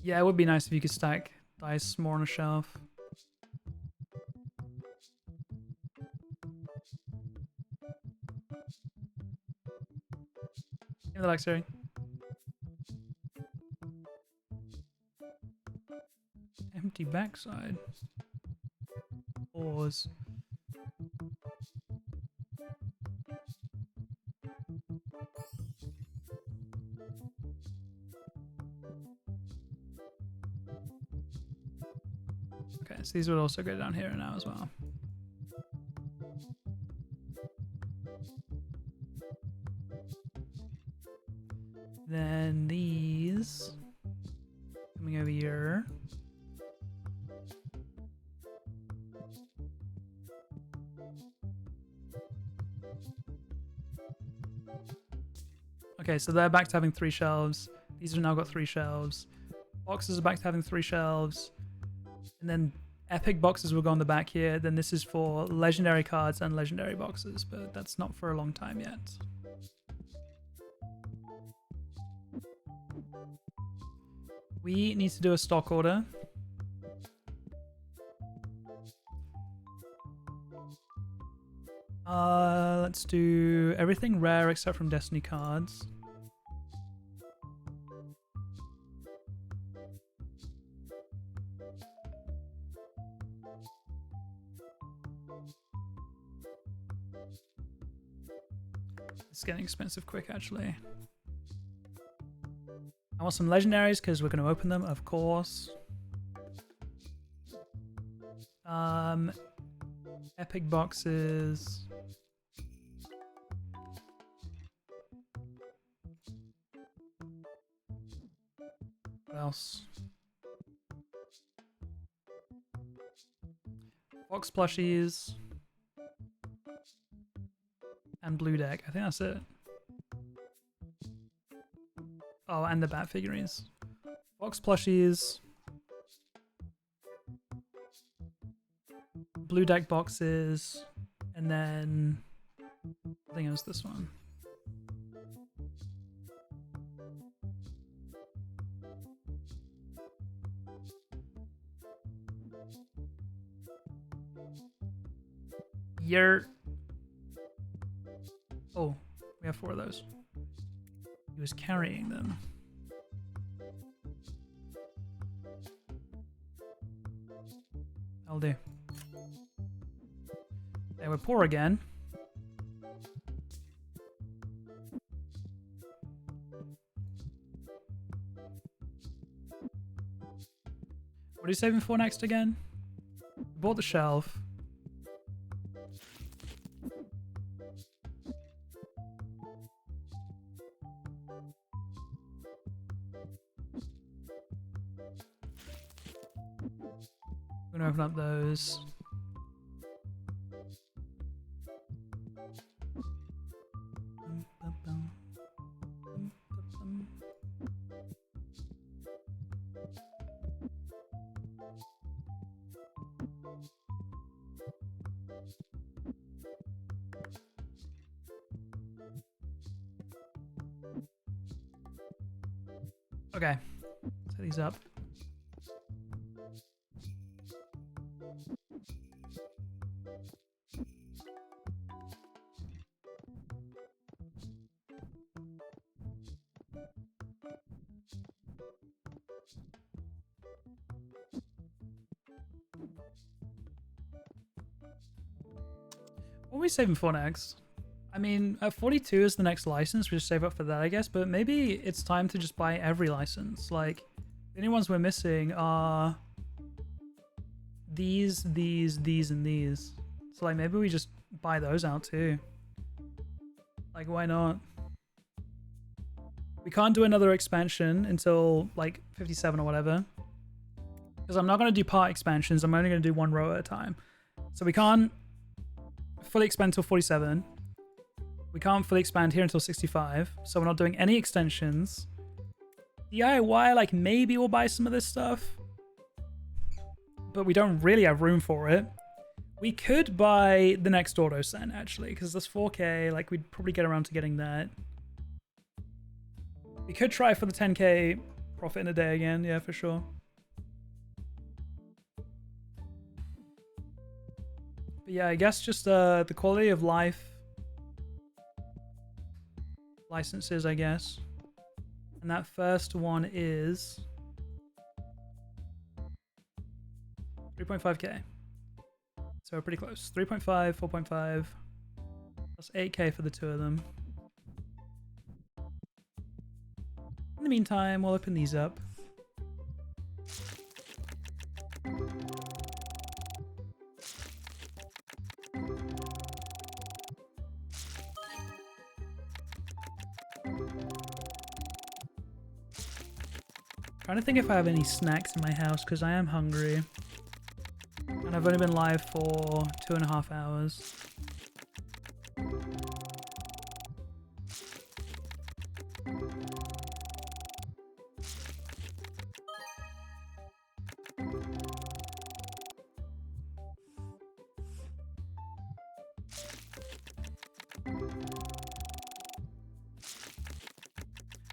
Yeah, it would be nice if you could stack dice more on a shelf. Give me the luxury. Empty backside. Pause. Okay, so these would also go down here now as well. Then these coming over here. Okay, so they're back to having 3 shelves. These have now got 3 shelves. Boxes are back to having 3 shelves. And then epic boxes will go on the back here. Then this is for legendary cards and legendary boxes, but that's not for a long time yet. We need to do a stock order. Let's do everything rare except from Destiny cards. It's getting expensive quick, actually. I want some legendaries because we're going to open them, of course. Epic boxes. What else? Fox plushies. And blue deck. I think that's it. Oh, and the bat figurines. Fox plushies. Blue deck boxes. And then I think it was this one. Oh, we have 4 of those. He was carrying them. I'll do. Okay, we're poor again. What are you saving for next again? Bought the shelf. I'm gonna open up those. Okay, set these up. What are we saving for next? I mean, at 42 is the next license. We just save up for that, I guess. But maybe it's time to just buy every license. Like, the only ones we're missing are these, and these. So, like, maybe we just buy those out too. Like, why not? We can't do another expansion until, like, 57 or whatever. Because I'm not going to do part expansions. I'm only going to do one row at a time. So we can't fully expand until 47. We can't fully expand here until 65, so we're not doing any extensions. DIY, like, maybe we'll buy some of this stuff, but we don't really have room for it. We could buy the next auto send, actually, because there's 4K, like, we'd probably get around to getting that. We could try for the 10K profit in a day again, yeah, for sure. But yeah, I guess just the quality of life licenses, I guess. And that first one is 3.5K. So we're pretty close. 3.5, 4.5. That's 8K for the 2 of them. In the meantime, we'll open these up. Trying to think if I have any snacks in my house because I am hungry. And I've only been live for 2.5 hours.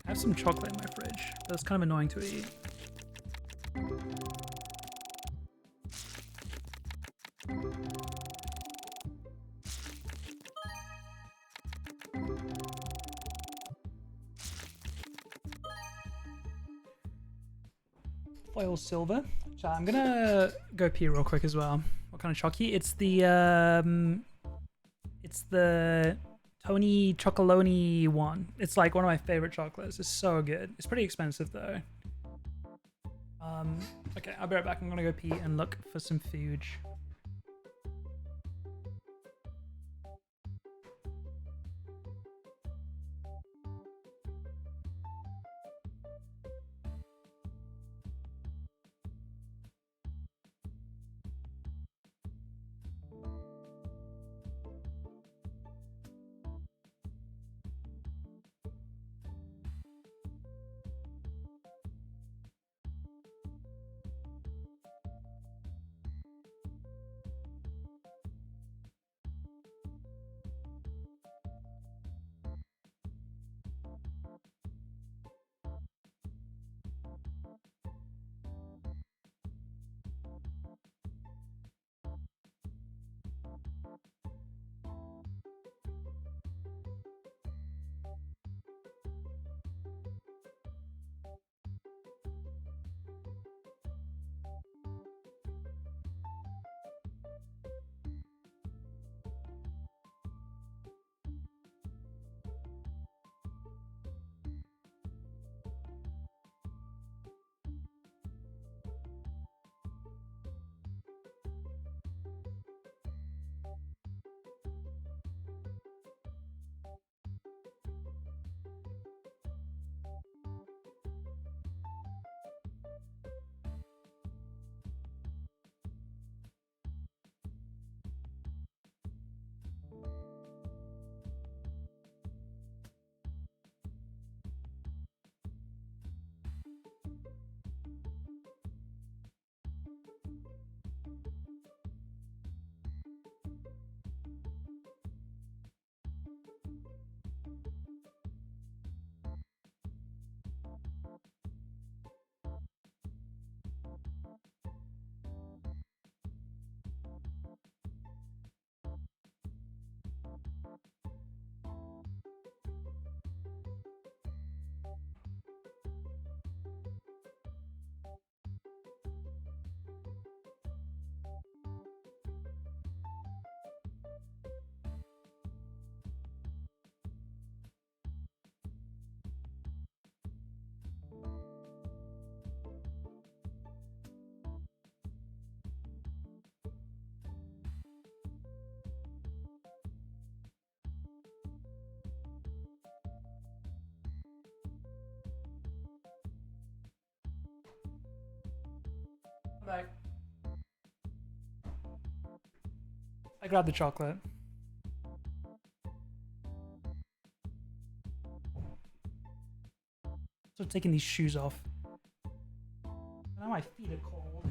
I have some chocolate in my fridge, but it's kind of annoying to eat. Foil silver. So I'm gonna go pee real quick as well. What kind of chocky? It's the Tony Chocolonely one. It's like one of my favorite chocolates. It's so good. It's pretty expensive though. Okay, I'll be right back. I'm gonna go pee and look for some food. Back. I grabbed the chocolate. So taking these shoes off. Now my feet are cold.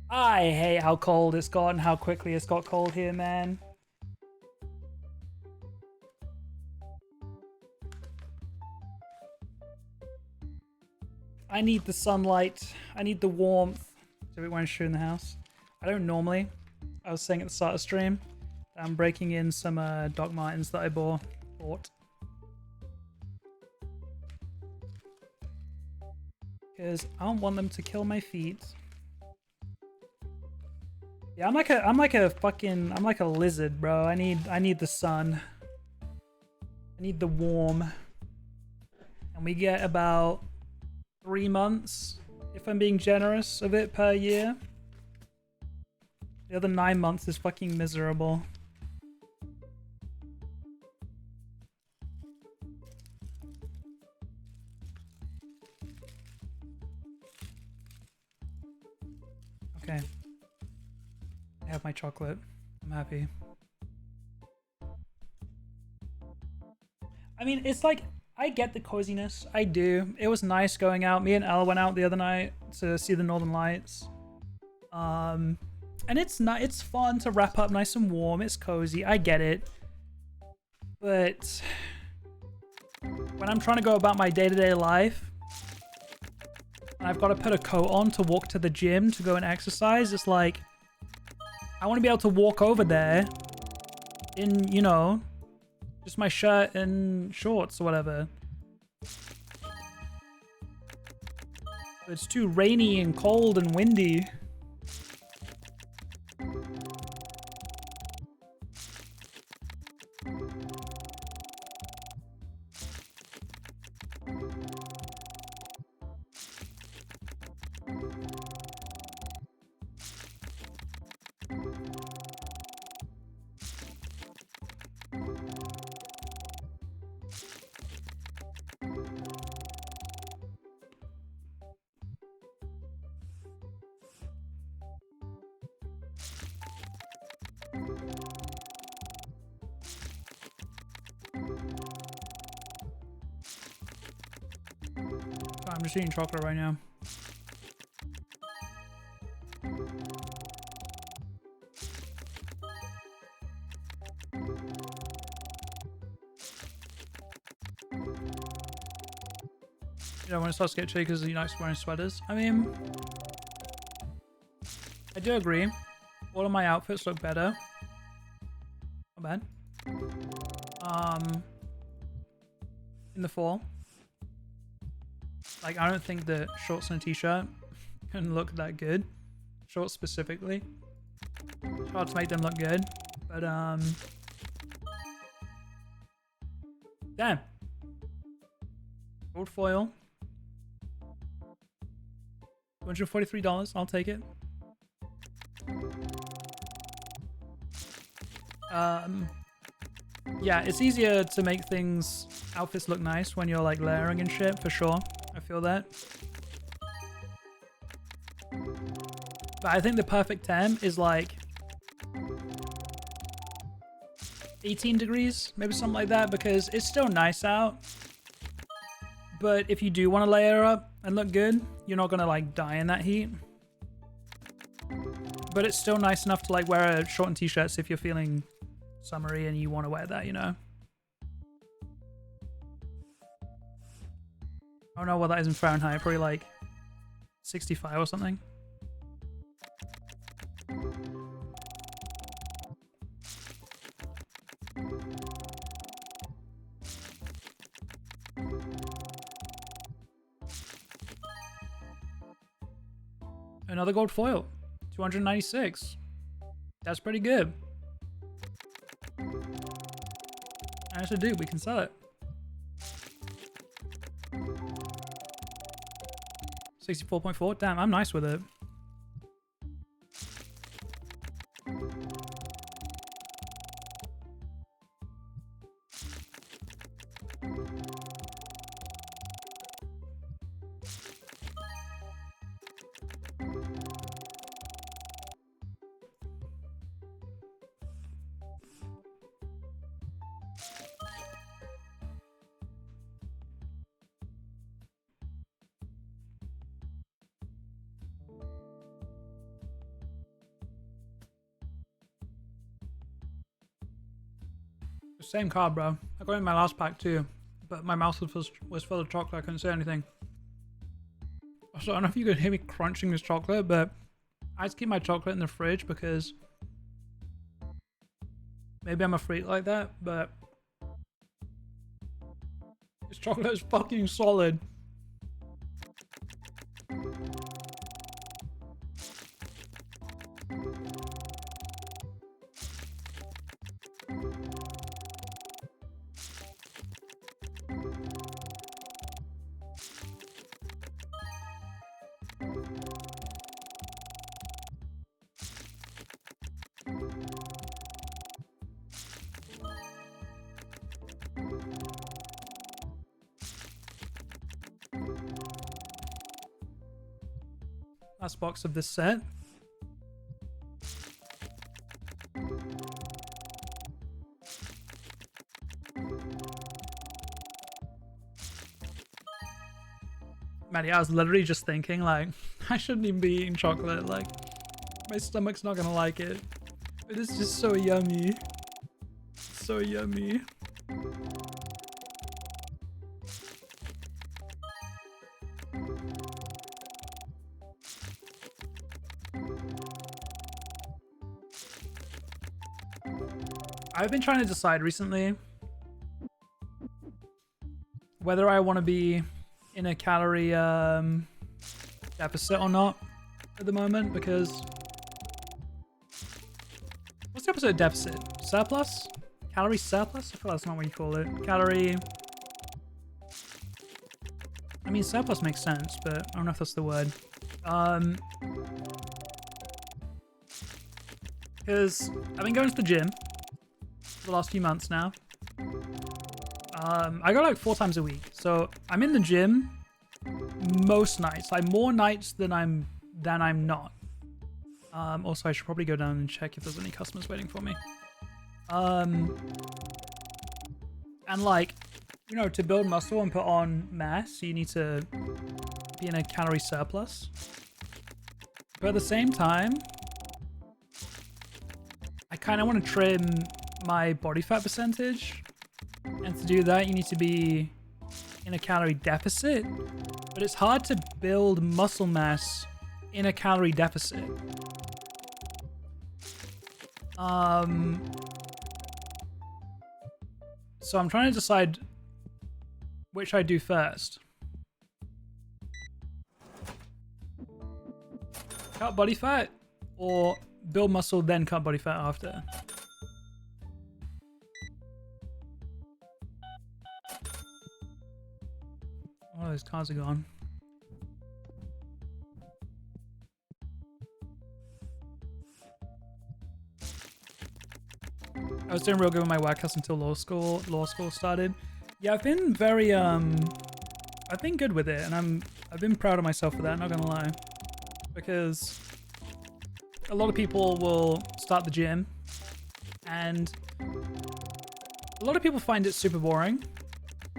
I hate how cold it's got and how quickly it's got cold here, man. I need the sunlight. I need the warmth. So we won't shoot in the house. I don't normally. I was saying at the start of stream, I'm breaking in some Doc Martens that I bought. Because I don't want them to kill my feet. Yeah, I'm like a lizard, bro. I need the sun. I need the warm. And we get about 3 months, if I'm being generous, of it per year. The other 9 months is fucking miserable. Okay. I have my chocolate. I'm happy. I mean, it's like, I get the coziness. I do. It was nice going out. Me and Elle went out the other night to see the Northern Lights. And it's fun to wrap up nice and warm. It's cozy. I get it. But when I'm trying to go about my day-to-day life, and I've got to put a coat on to walk to the gym to go and exercise, it's like, I want to be able to walk over there in, you know, just my shirt and shorts or whatever. It's too rainy and cold and windy. I'm just eating chocolate right now. You know, when it starts to get chilly because he likes wearing sweaters. I mean, I do agree. All of my outfits look better. Not bad. In the fall. Like, I don't think that shorts and a t-shirt can look that good. Shorts specifically. It's hard to make them look good. But, damn. Gold foil. $243. I'll take it. Yeah, it's easier to make outfits look nice when you're like layering and shit, for sure. I feel that. But I think the perfect temp is like 18 degrees, maybe something like that, because it's still nice out. But if you do want to layer up and look good, you're not going to like die in that heat. But it's still nice enough to like wear a short and t-shirts if you're feeling summery and you want to wear that, you know? I don't know what that is in Fahrenheit, probably like 65 or something. Another gold foil, 296. That's pretty good. I should do, we can sell it. 64.4, damn, I'm nice with it. Same card, bro. I got it in my last pack too, but my mouth was full of chocolate. I couldn't say anything. Also, I don't know if you could hear me crunching this chocolate, but I just keep my chocolate in the fridge because maybe I'm a freak like that, but this chocolate is fucking solid. Last box of this set. Maddie, I was literally just thinking, like, I shouldn't even be eating chocolate. Like, my stomach's not gonna like it. It is just so yummy. So yummy. I've been trying to decide recently whether I want to be in a calorie deficit or not at the moment, because what's the opposite of deficit? Surplus? Calorie surplus? I feel that's not what you call it. Calorie... I mean, surplus makes sense, but I don't know if that's the word. Because I've been going to the gym the last few months now. I go like 4 times a week, so I'm in the gym most nights, like more nights than I'm not. Also, I should probably go down and check if there's any customers waiting for me. And like You know, to build muscle and put on mass, you need to be in a calorie surplus. But at the same time, I kind of want to trim my body fat percentage. And to do that, you need to be in a calorie deficit. But it's hard to build muscle mass in a calorie deficit. So I'm trying to decide which I do first. Cut body fat or build muscle then cut body fat after. Oh, those cars are gone. I was doing real good with my whack until law school started. Yeah, I've been very I've been good with it, and I've been proud of myself for that, not gonna lie. Because a lot of people will start the gym and a lot of people find it super boring.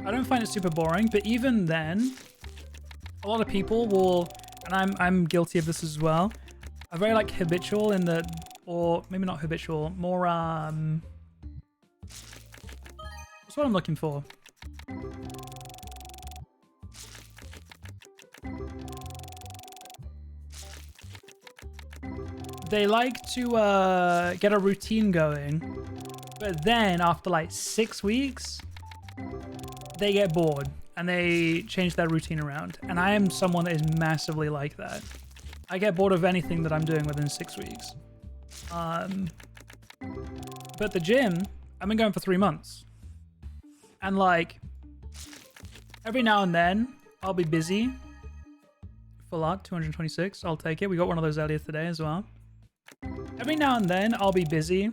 I don't find it super boring, but even then, a lot of people will, and I'm guilty of this as well, are very like habitual in the, or maybe not habitual, more what's what I'm looking for? They like to get a routine going, but then after like 6 weeks, they get bored and they change their routine around. And I am someone that is massively like that. I get bored of anything that I'm doing within 6 weeks. But the gym, I've been going for 3 months. And like, every now and then, I'll be busy. Full art, 226, I'll take it. We got one of those earlier today as well. Every now and then, I'll be busy.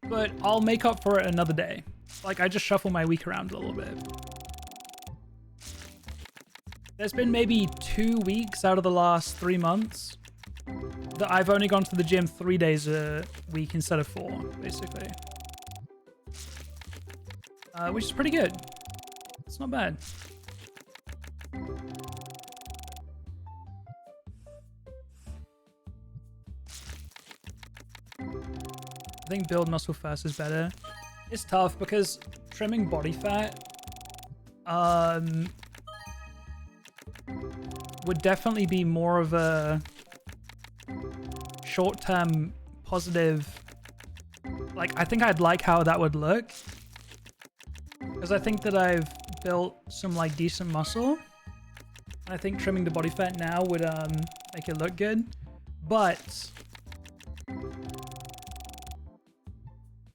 But I'll make up for it another day. Like, I just shuffle my week around a little bit. There's been maybe 2 weeks out of the last 3 months that I've only gone to the gym 3 days a week instead of 4, basically. Which is pretty good. It's not bad. I think build muscle first is better. It's tough because trimming body fat would definitely be more of a short-term positive. Like, I think I'd like how that would look. Because I think that I've built some like decent muscle. I think trimming the body fat now would make it look good. But I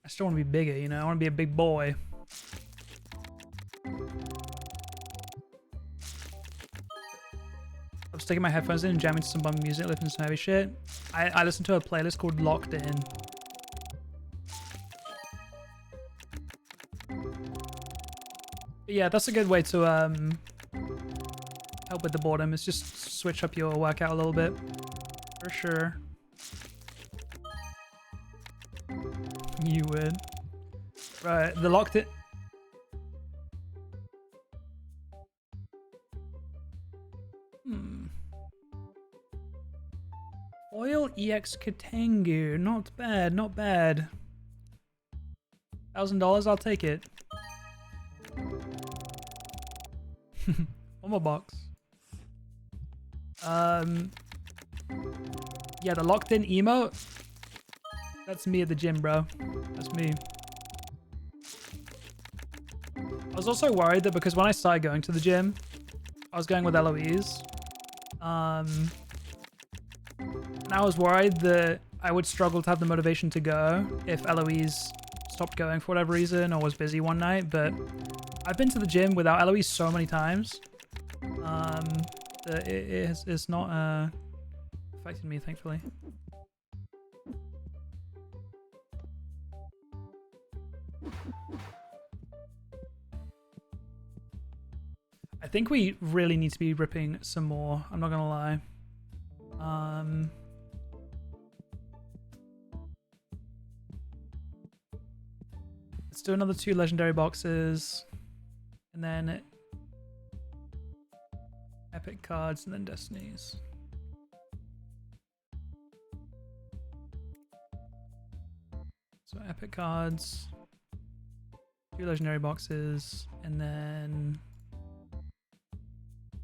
still want to be bigger, you know? I want to be a big boy. I'm sticking my headphones in and jamming to some bum music, listening to some heavy shit. I listen to a playlist called Locked In. But yeah, that's a good way to help with the boredom. Is just switch up your workout a little bit. For sure. You would. Right, the Locked In. Oil EX Katangu. Not bad, not bad. $1,000, I'll take it. One more box. Yeah, the Locked In emote. That's me at the gym, bro. That's me. I was also worried that because when I started going to the gym, I was going with Eloise. And I was worried that I would struggle to have the motivation to go if Eloise stopped going for whatever reason or was busy one night. But I've been to the gym without Eloise so many times that it's not affected me, thankfully. I think we really need to be ripping some more. I'm not gonna lie. Let's do another 2 legendary boxes. And then epic cards, and then destinies. So epic cards, 2 legendary boxes, and then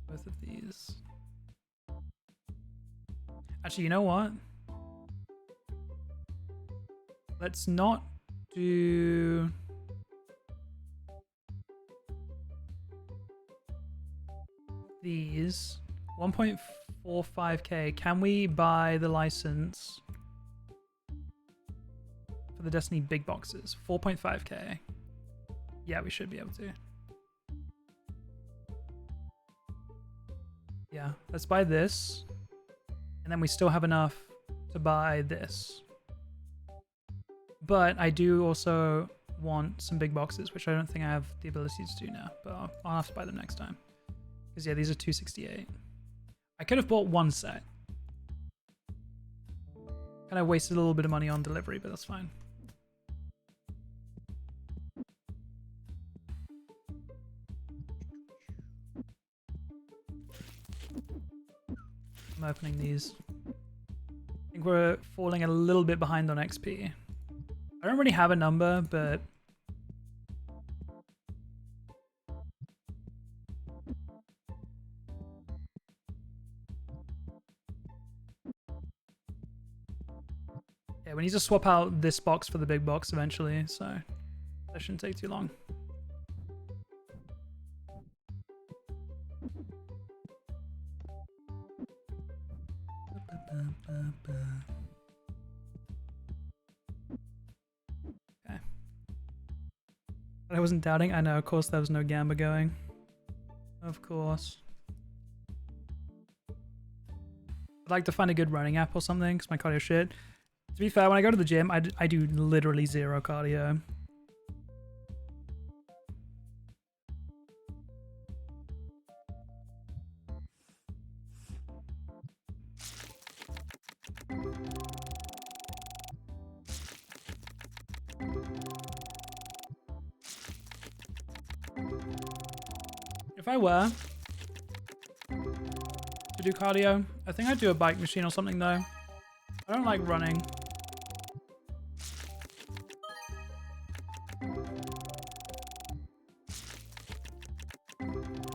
both of these. Actually, you know what? Let's not do... these. 1.45k. Can we buy the license for the Destiny big boxes? 4.5k. Yeah, we should be able to. Yeah, let's buy this. And then we still have enough to buy this. But I do also want some big boxes, which I don't think I have the ability to do now. But I'll have to buy them next time. Because yeah, these are 268. I could have bought one set. Kind of wasted a little bit of money on delivery, but that's fine. I'm opening these. I think we're falling a little bit behind on XP. I don't really have a number, but... yeah, we need to swap out this box for the big box eventually, so that shouldn't take too long. Okay. I wasn't doubting. I know, of course, there was no gamba going. Of course. I'd like to find a good running app or something, because my cardio shit. To be fair, when I go to the gym, I do literally 0 cardio. If I were to do cardio, I think I'd do a bike machine or something though. I don't like running.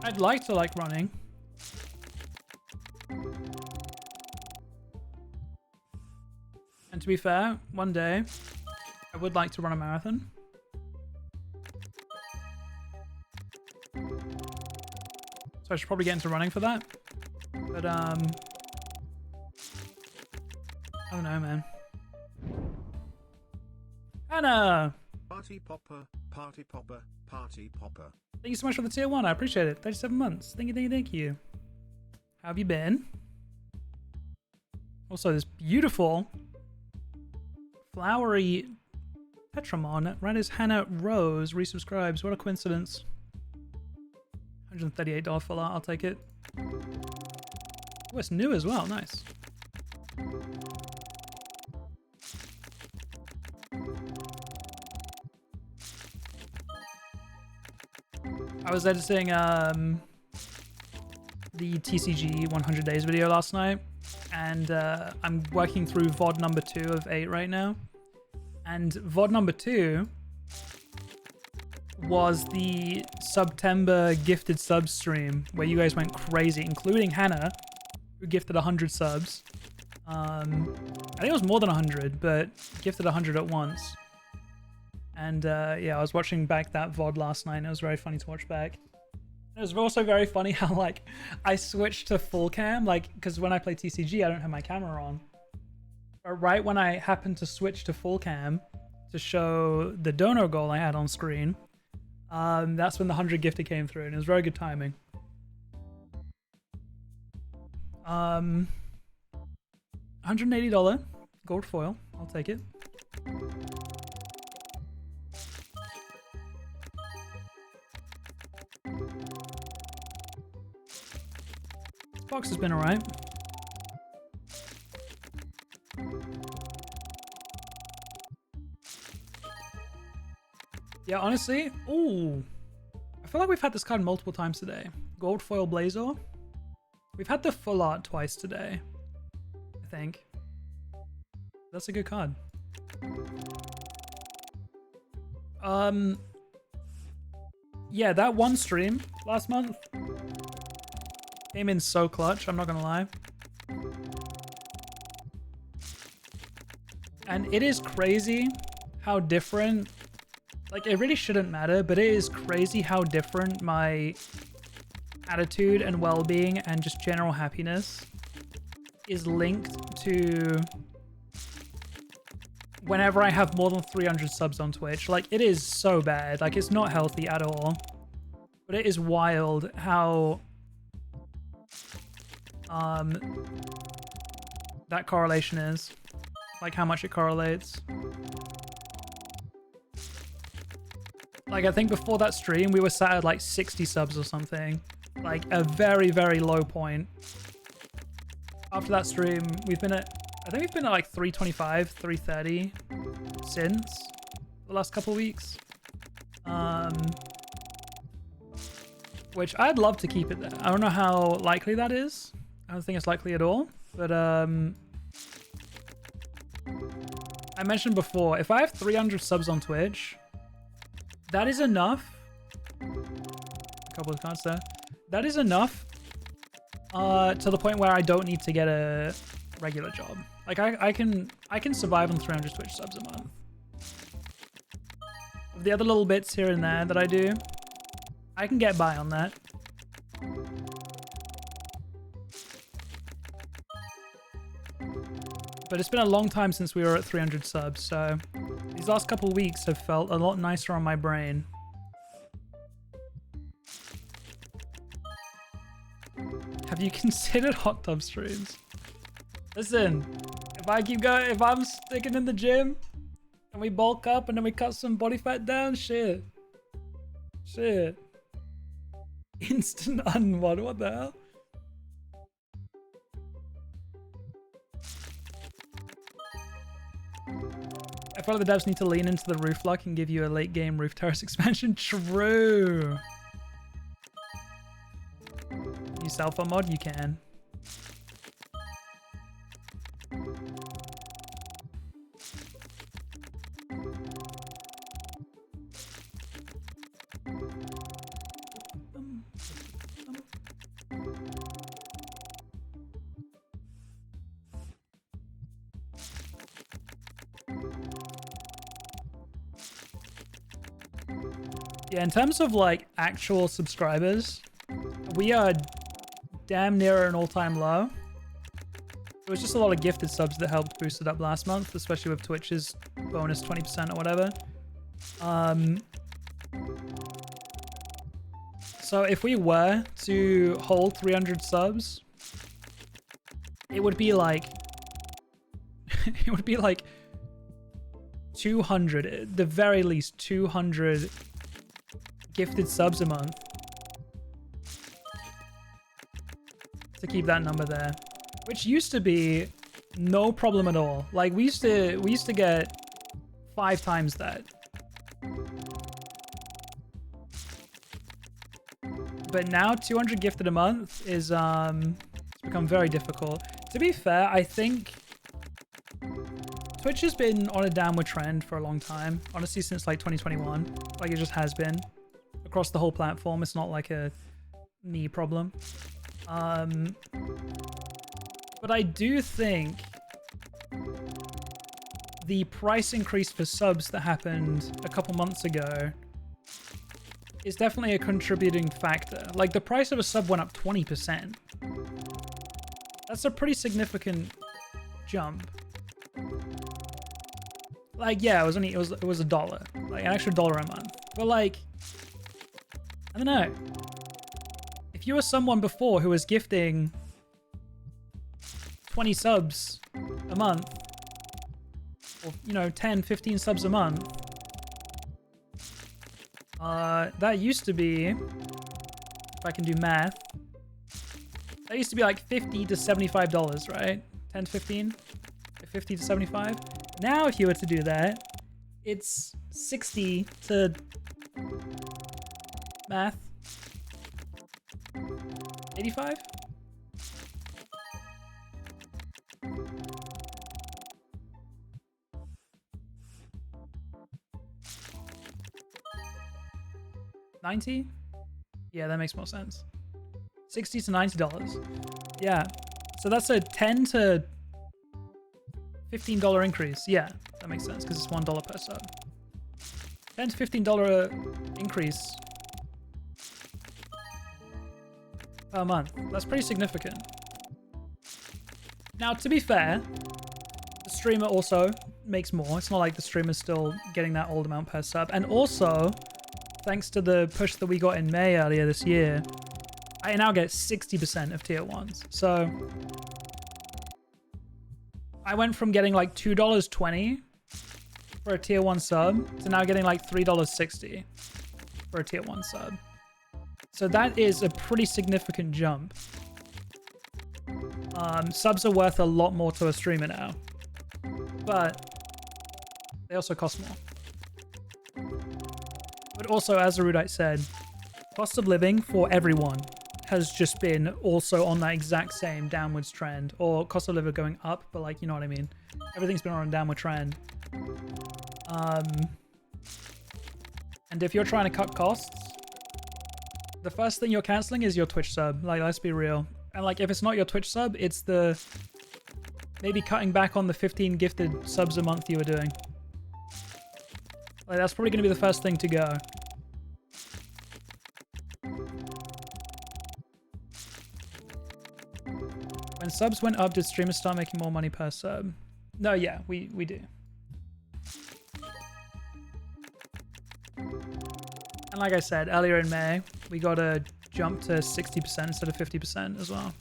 I'd like to like running. And to be fair, one day I would like to run a marathon. So I should probably get into running for that. But I don't know, man. Anna! Party popper, party popper, party popper. Thank you so much for the tier 1. I appreciate it. 37 months. Thank you, thank you, thank you. How have you been? Also, this beautiful flowery Petramon, right as Hannah Rose resubscribes. What a coincidence. $138 for that. I'll take it. Oh, it's new as well. Nice. I was editing the TCG 100 days video last night, and I'm working through VOD number 2 of 8 right now. And VOD number 2 was the September gifted subs stream where you guys went crazy, including Hannah, who gifted 100 subs. I think it was more than 100, but gifted 100 at once. And yeah, I was watching back that VOD last night, and it was very funny to watch back. It was also very funny how, like, I switched to full cam, like, because when I play TCG, I don't have my camera on. But right when I happened to switch to full cam to show the donor goal I had on screen, that's when the 100 gifted came through, and it was very good timing. $180 gold foil. I'll take it. Box has been alright. Yeah, honestly, ooh, I feel like we've had this card multiple times today. Gold Foil Blazor. We've had the full art twice today, I think. That's a good card. Yeah, that one stream last month came in so clutch, I'm not gonna lie. And it is crazy how different, like it really shouldn't matter, but it is crazy how different my attitude and well-being and just general happiness is linked to whenever I have more than 300 subs on Twitch. Like, it is so bad. Like, it's not healthy at all. But it is wild how that correlation is. Like, how much it correlates. Like, I think before that stream, we were sat at, like, 60 subs or something. Like, a very, very low point. After that stream, we've been at... I think we've been at, like, 325, 330 since the last couple weeks. Which I'd love to keep it there. I don't know how likely that is. I don't think it's likely at all. But, I mentioned before, if I have 300 subs on Twitch, that is enough. A couple of cards there. That is enough to the point where I don't need to get a regular job. Like, I can survive on 300 Twitch subs a month. The other little bits here and there that I do, I can get by on that. But it's been a long time since we were at 300 subs, so these last couple weeks have felt a lot nicer on my brain. Have you considered hot tub streams? Listen, if I keep going, if I'm sticking in the gym and we bulk up and then we cut some body fat down, shit. Instant unmod, what the hell? I feel like the devs need to lean into the roof luck and give you a late game roof terrace expansion. True. You self-mod? You can. Yeah, in terms of like actual subscribers, we are damn near an all-time low. It was just a lot of gifted subs that helped boost it up last month, especially with Twitch's bonus 20% or whatever. So if we were to hold 300 subs, it would be like 200, at the very least 200 gifted subs a month to keep that number there, which used to be no problem at all. Like we used to get 5 times that. But now 200 gifted a month is it's become very difficult. To be fair, I think Twitch has been on a downward trend for a long time. Honestly, since like 2021, like it just has been across the whole platform. It's not like a me problem. But I do think the price increase for subs that happened a couple months ago is definitely a contributing factor. Like the price of a sub went up 20%. That's a pretty significant jump. Like, yeah, it was $1, like an extra $1 a month. But like, I don't know. If you were someone before who was gifting 20 subs a month, or, you know, 10, 15 subs a month, that used to be, if I can do math, that used to be like $50 to $75, right? 10 to 15? 50 to 75? Now, if you were to do that, it's 60 to Math. 85? $90? Yeah, that makes more sense. $60 to $90. Yeah. So that's a $10 to $15 increase. Yeah, that makes sense because it's $1 per sub. $10 to $15 increase per month. That's pretty significant. Now, to be fair, the streamer also makes more. It's not like the streamer's still getting that old amount per sub. And also, thanks to the push that we got in May earlier this year, I now get 60% of tier 1s. So I went from getting like $2.20 for a tier 1 sub to now getting like $3.60 for a tier 1 sub. So that is a pretty significant jump. Subs are worth a lot more to a streamer now, but they also cost more. But also, as Erudite said, cost of living for everyone has just been also on that exact same downwards trend, or cost of living going up, but like, you know what I mean? Everything's been on a downward trend. And if you're trying to cut costs, the first thing you're canceling is your Twitch sub. Like, let's be real. And like, if it's not your Twitch sub, it's the maybe cutting back on the 15 gifted subs a month you were doing. Like, that's probably going to be the first thing to go. When subs went up, did streamers start making more money per sub? No, yeah, we do. And like I said, earlier in May, we got a jump to 60% instead of 50% as well.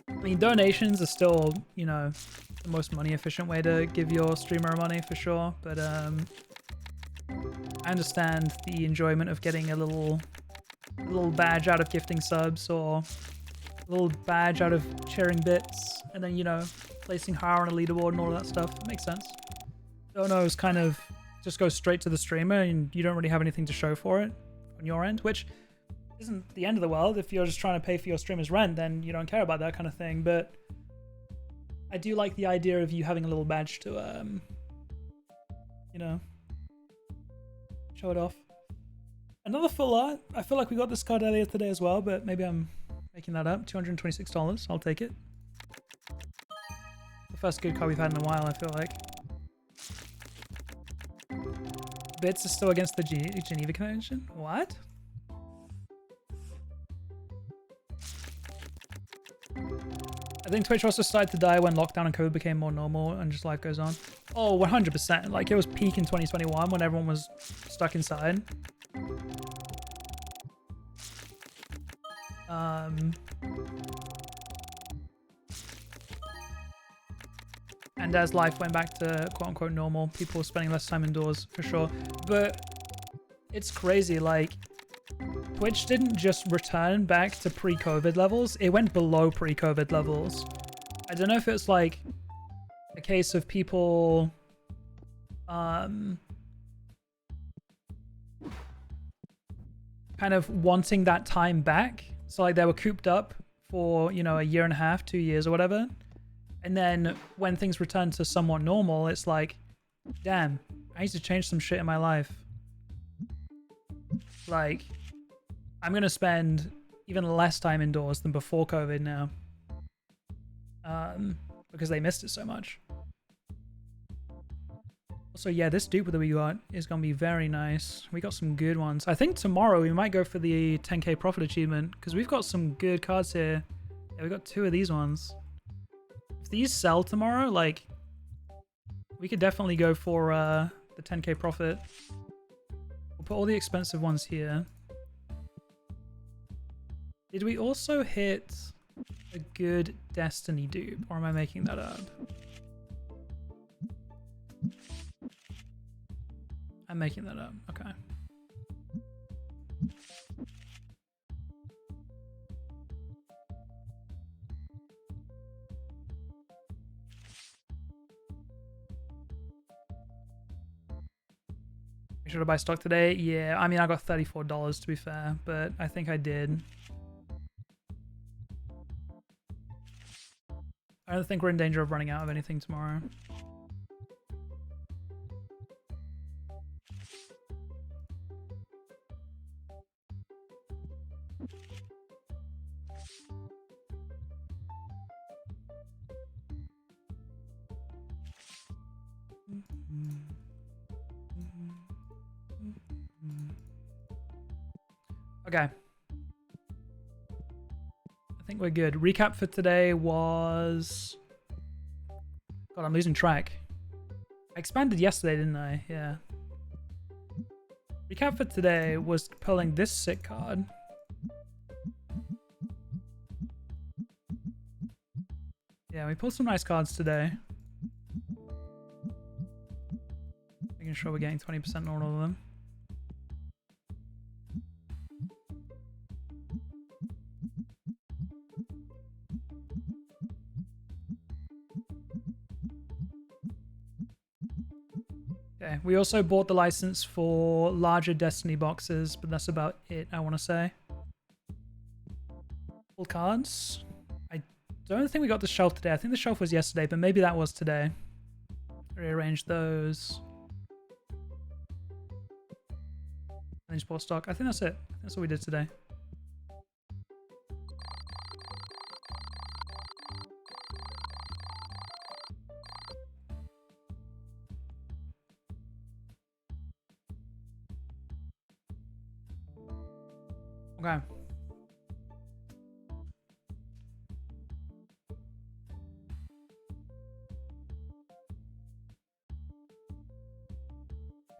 I mean, donations are still, you know, the most money efficient way to give your streamer money for sure, but I understand the enjoyment of getting a little badge out of gifting subs, or a little badge out of sharing bits, and then, you know, placing higher on a leaderboard and all of that stuff. It makes sense. Donos kind of just go straight to the streamer and you don't really have anything to show for it on your end, which isn't the end of the world. If you're just trying to pay for your streamer's rent, then you don't care about that kind of thing. But I do like the idea of you having a little badge to, you know, show it off. Another full art. I feel like we got this card earlier today as well, but maybe I'm making that up. $226. I'll take it. The first good card we've had in a while, I feel like. Bits are still against the Geneva Convention? What? I think Twitch also started to die when lockdown and COVID became more normal and just life goes on. Oh, 100%. Like, it was peak in 2021 when everyone was stuck inside. And as life went back to quote-unquote normal, people were spending less time indoors, for sure. But it's crazy, like, Twitch didn't just return back to pre-COVID levels, it went below pre-COVID levels. I don't know if it's like a case of people kind of wanting that time back. So like they were cooped up for, you know, a year and a half, 2 years or whatever. And then when things return to somewhat normal, it's like, damn, I need to change some shit in my life. Like, I'm going to spend even less time indoors than before COVID now. Because they missed it so much. Also, yeah, this dupe that we got is going to be very nice. We got some good ones. I think tomorrow we might go for the 10k profit achievement because we've got some good cards here. Yeah, we got 2 of these ones. If these sell tomorrow, like, we could definitely go for the 10k profit. We'll put all the expensive ones here. Did we also hit a good Destiny dupe, or am I making that up? I'm making that up. Okay. Should I buy stock today? Yeah, I mean, I got $34 to be fair, but I think I did. I don't think we're in danger of running out of anything tomorrow. Okay. I think we're good. Recap for today was... God, I'm losing track. I expanded yesterday, didn't I? Yeah. Recap for today was pulling this sick card. Yeah, we pulled some nice cards today. Making sure we're getting 20% on all of them. Okay, we also bought the license for larger Destiny boxes, but that's about it, I want to say. Full cards. I don't think we got the shelf today. I think the shelf was yesterday, but maybe that was today. Rearrange those. Arrange sport stock. I think that's it. That's what we did today. Okay.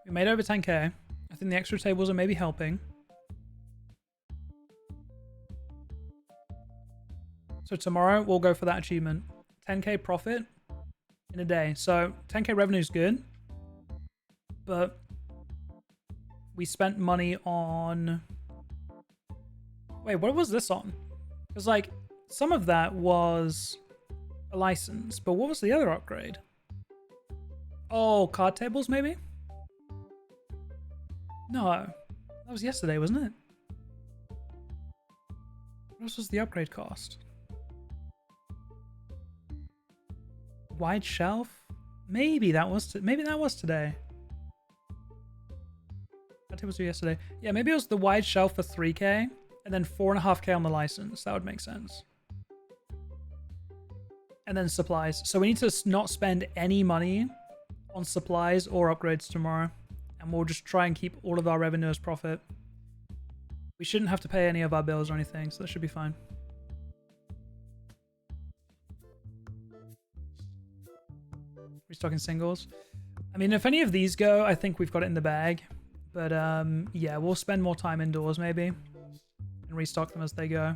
We made over 10k. I think the extra tables are maybe helping. So tomorrow we'll go for that achievement. 10k profit in a day. So 10k revenue is good. But we spent money on... Wait, what was this on? Because, like, some of that was a license, but what was the other upgrade? Oh, card tables, maybe? No, that was yesterday, wasn't it? What else was the upgrade cost? Wide shelf? Maybe that was today. Card tables were yesterday. Yeah, maybe it was the wide shelf for 3k. And then 4.5k on the license. That would make sense. And then supplies. So we need to not spend any money on supplies or upgrades tomorrow. And we'll just try and keep all of our revenue as profit. We shouldn't have to pay any of our bills or anything, so that should be fine. Restocking singles. I mean, if any of these go, I think we've got it in the bag. But yeah, we'll spend more time indoors maybe. And restock them as they go.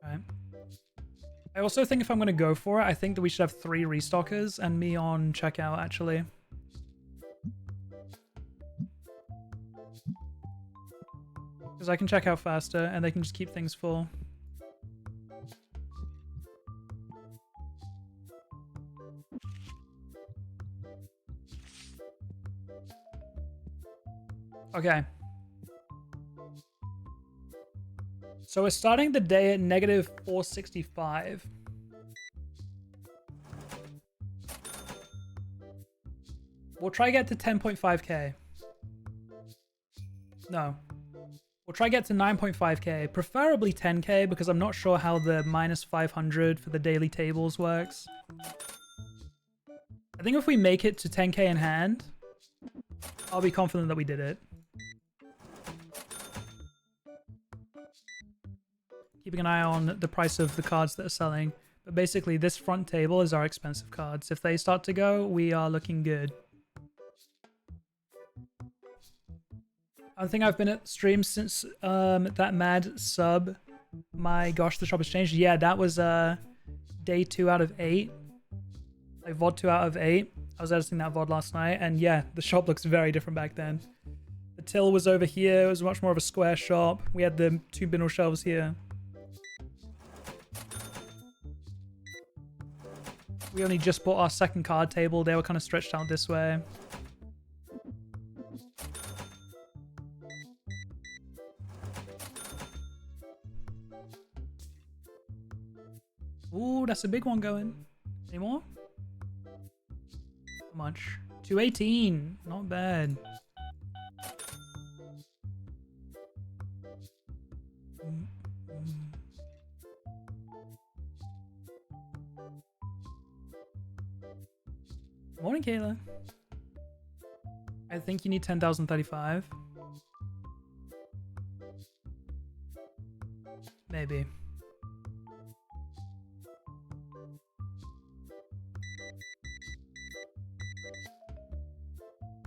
Right. I also think if I'm going to go for it, I think that we should have 3 restockers and me on checkout, actually. Because I can check out faster and they can just keep things full. Okay. So we're starting the day at negative 465. We'll try to get to 10.5k. No. We'll try to get to 9.5k, preferably 10k, because I'm not sure how the minus 500 for the daily tables works. I think if we make it to 10k in hand, I'll be confident that we did it. Keeping an eye on the price of the cards that are selling. But basically, this front table is our expensive cards. If they start to go, we are looking good. I think I've been at streams since that mad sub. My gosh, the shop has changed. Yeah, that was day 2 out of 8. Like VOD 2 out of 8. I was editing that VOD last night, and yeah, the shop looks very different back then. The till was over here. It was much more of a square shop. We had the 2 binal shelves here. We only just bought our second card table. They were kind of stretched out this way. Ooh, that's a big one going. Any more? How much? 218. Not bad. Morning, Kayla. I think you need 10,035. Maybe.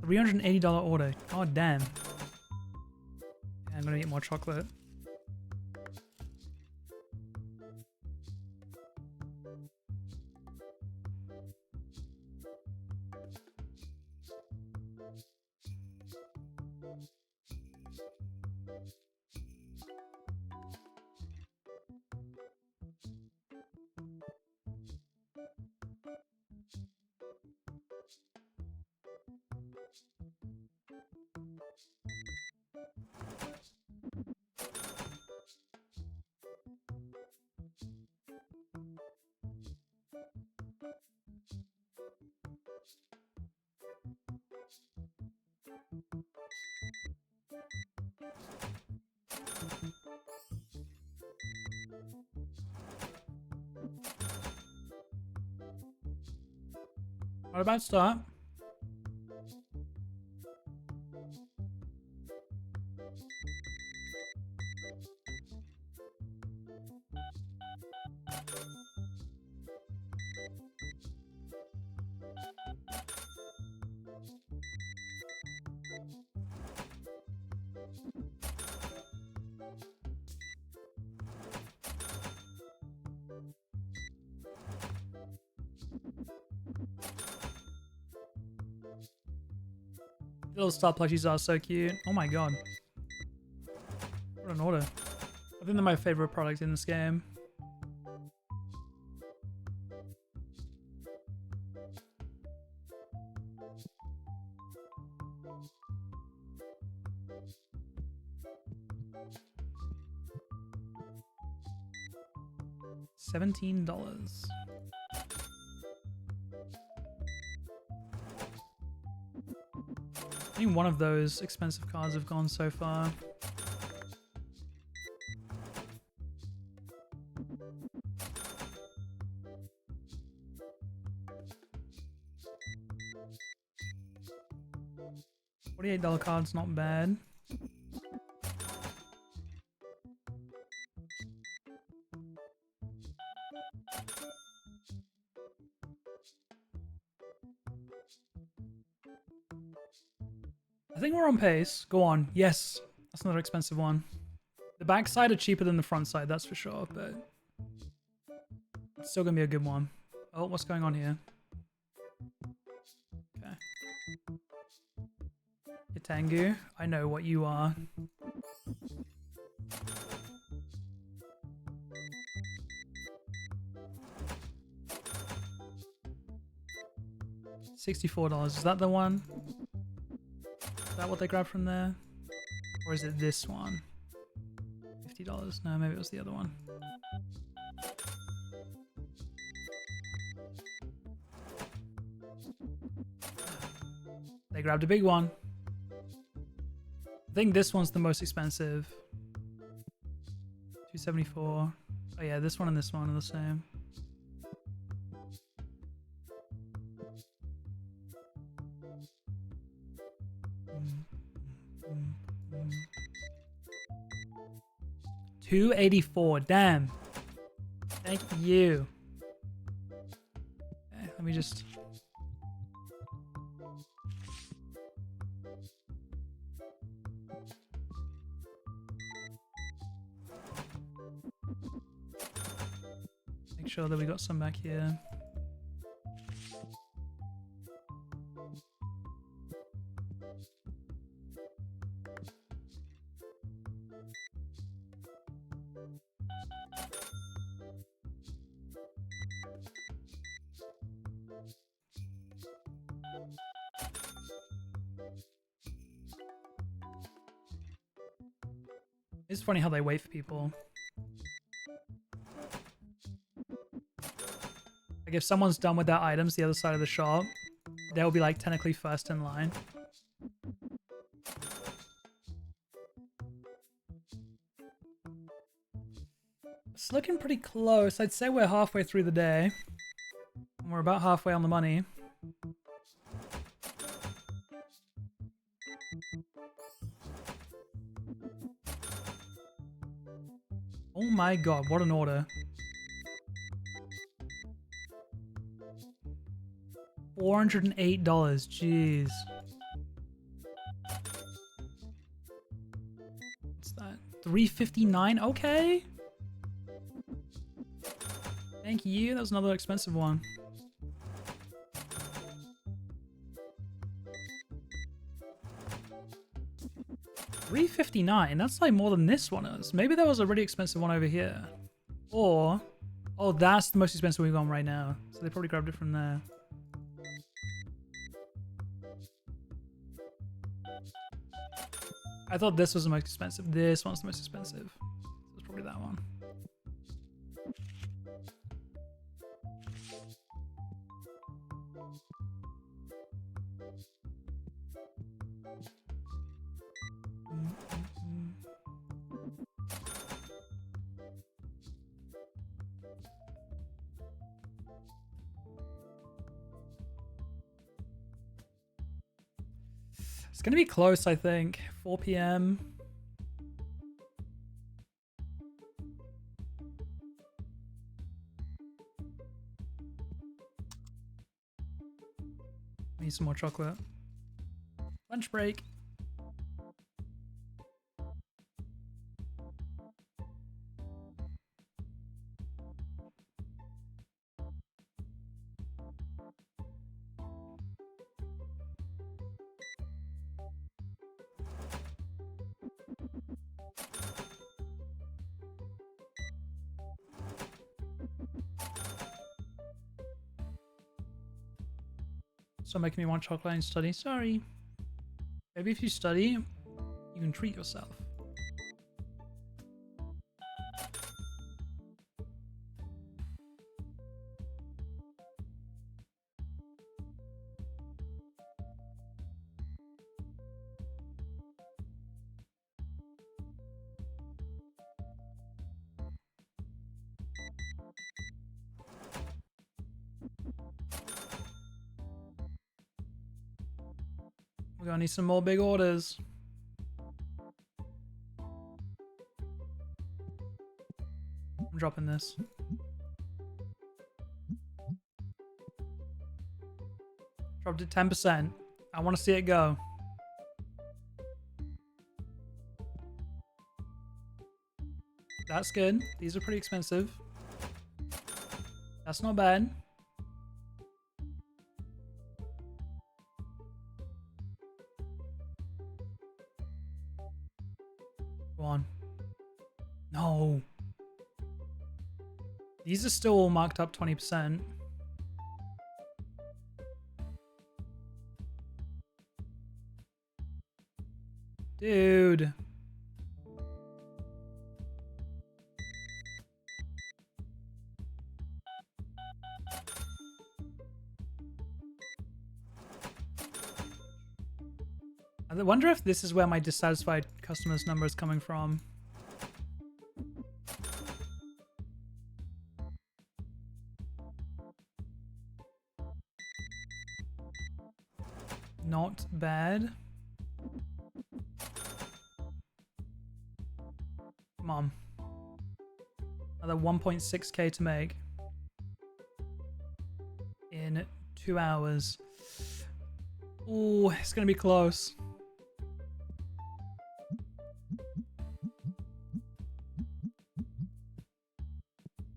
$380 order. God damn. I'm gonna get more chocolate. What about start? Little star plushies are so cute. Oh my god. What an order. I think they're my favorite product in this game. $17. Only one of those expensive cards have gone so far. $48 card's not bad. I think we're on pace. Go on. Yes. That's another expensive one. The backside are cheaper than the front side, that's for sure, but it's still gonna be a good one. Oh, what's going on here? Okay. Yatangu, I know what you are. $64. Is that the one? Is that what they grabbed from there? Or is it this one? $50? No, maybe it was the other one. They grabbed a big one. I think this one's the most expensive. $274. Oh yeah, this one and this one are the same. $284. Damn. Thank you. Okay, let me just. Make sure that we got some back here. It's funny how they wait for people. Like if someone's done with their items the other side of the shop, they'll be like technically first in line. It's looking pretty close. I'd say we're halfway through the day. And we're about halfway on the money. Oh my god, what an order. $408, jeez. What's that? $359? Okay. Thank you, that was another expensive one. $359, that's like more than this one is. Maybe that was a really expensive one over here. Or, oh, that's the most expensive we've gone right now. So they probably grabbed it from there. I thought this was the most expensive. This one's the most expensive. So it's probably that one. It's gonna be close, I think. 4 p.m. Need some more chocolate. Lunch break. So making me want chocolate and study. Sorry. Maybe if you study, you can treat yourself. We're gonna need some more big orders. I'm dropping this. Dropped it 10%. I want to see it go. That's good. These are pretty expensive. That's not bad. Go on. No. These are still all marked up 20%. Dude. I wonder if this is where my dissatisfied customers number is coming from. Not bad. Come on. Another 1.6k to make. In 2 hours. Ooh, it's gonna be close.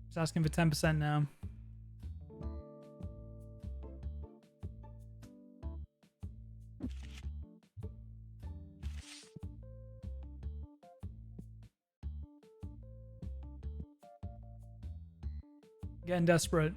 Just asking for 10% now. Getting desperate.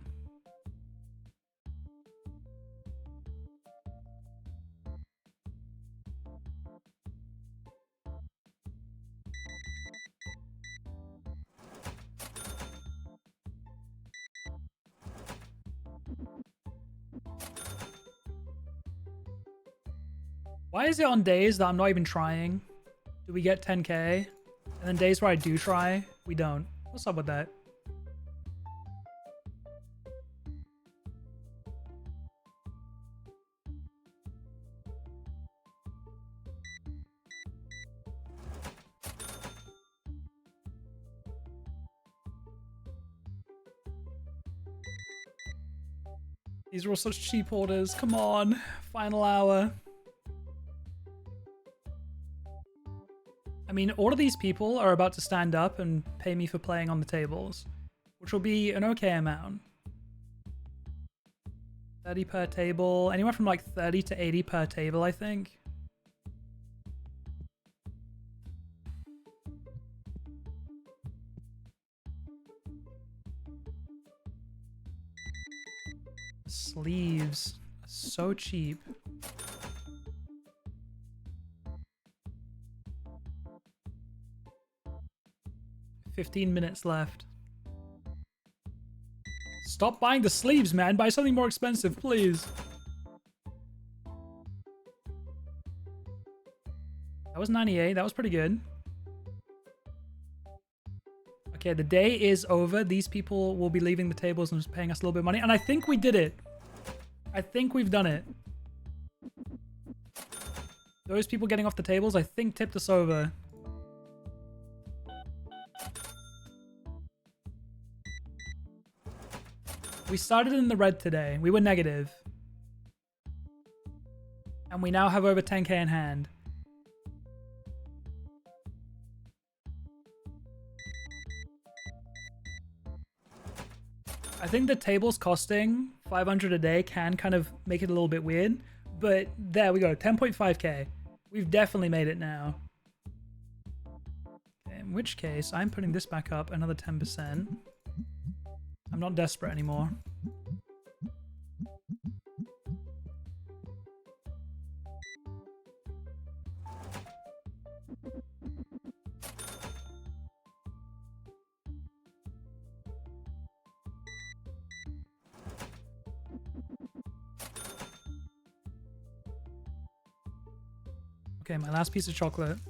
Why is it on days that I'm not even trying, do we get 10k? And then days where I do try, we don't. What's up with that? These are all such cheap orders. Come on. Final hour. I mean, all of these people are about to stand up and pay me for playing on the tables, which will be an okay amount. 30 per table. Anywhere from like 30 to 80 per table, I think. Sleeves are so cheap. $15 minutes left. Stop buying the sleeves, man. Buy something more expensive, please. That was 98. That was pretty good. Okay, the day is over. These people will be leaving the tables and just paying us a little bit of money. And I think we did it. I think we've done it. Those people getting off the tables, I think, tipped us over. We started in the red today. We were negative. And we now have over 10k in hand. I think the tables costing 500 a day can kind of make it a little bit weird. But there we go. 10.5k. We've definitely made it now. Okay, in which case, I'm putting this back up another 10%. I'm not desperate anymore. Okay, my last piece of chocolate.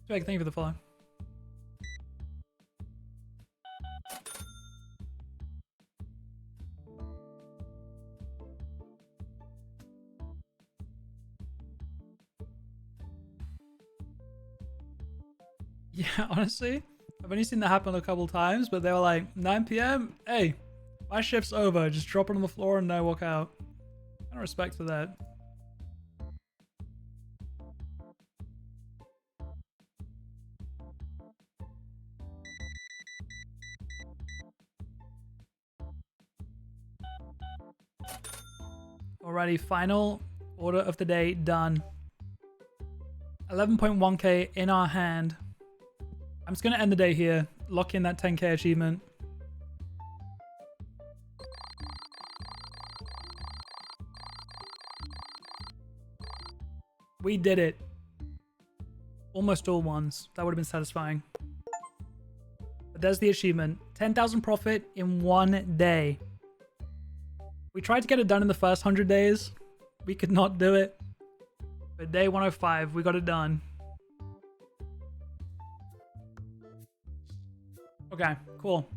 Greg, thank you for the follow. Yeah, honestly, I've only seen that happen a couple times, but they were like, 9 p.m. Hey, my shift's over. Just drop it on the floor and I walk out. I respect for that. Alrighty, final order of the day done. 11.1k in our hand. I'm just going to end the day here. Lock in that 10k achievement. We did it. Almost all ones. That would have been satisfying. But there's the achievement. 10,000 profit in one day. We tried to get it done in the first 100 days. We could not do it. But day 105, we got it done. Okay, cool.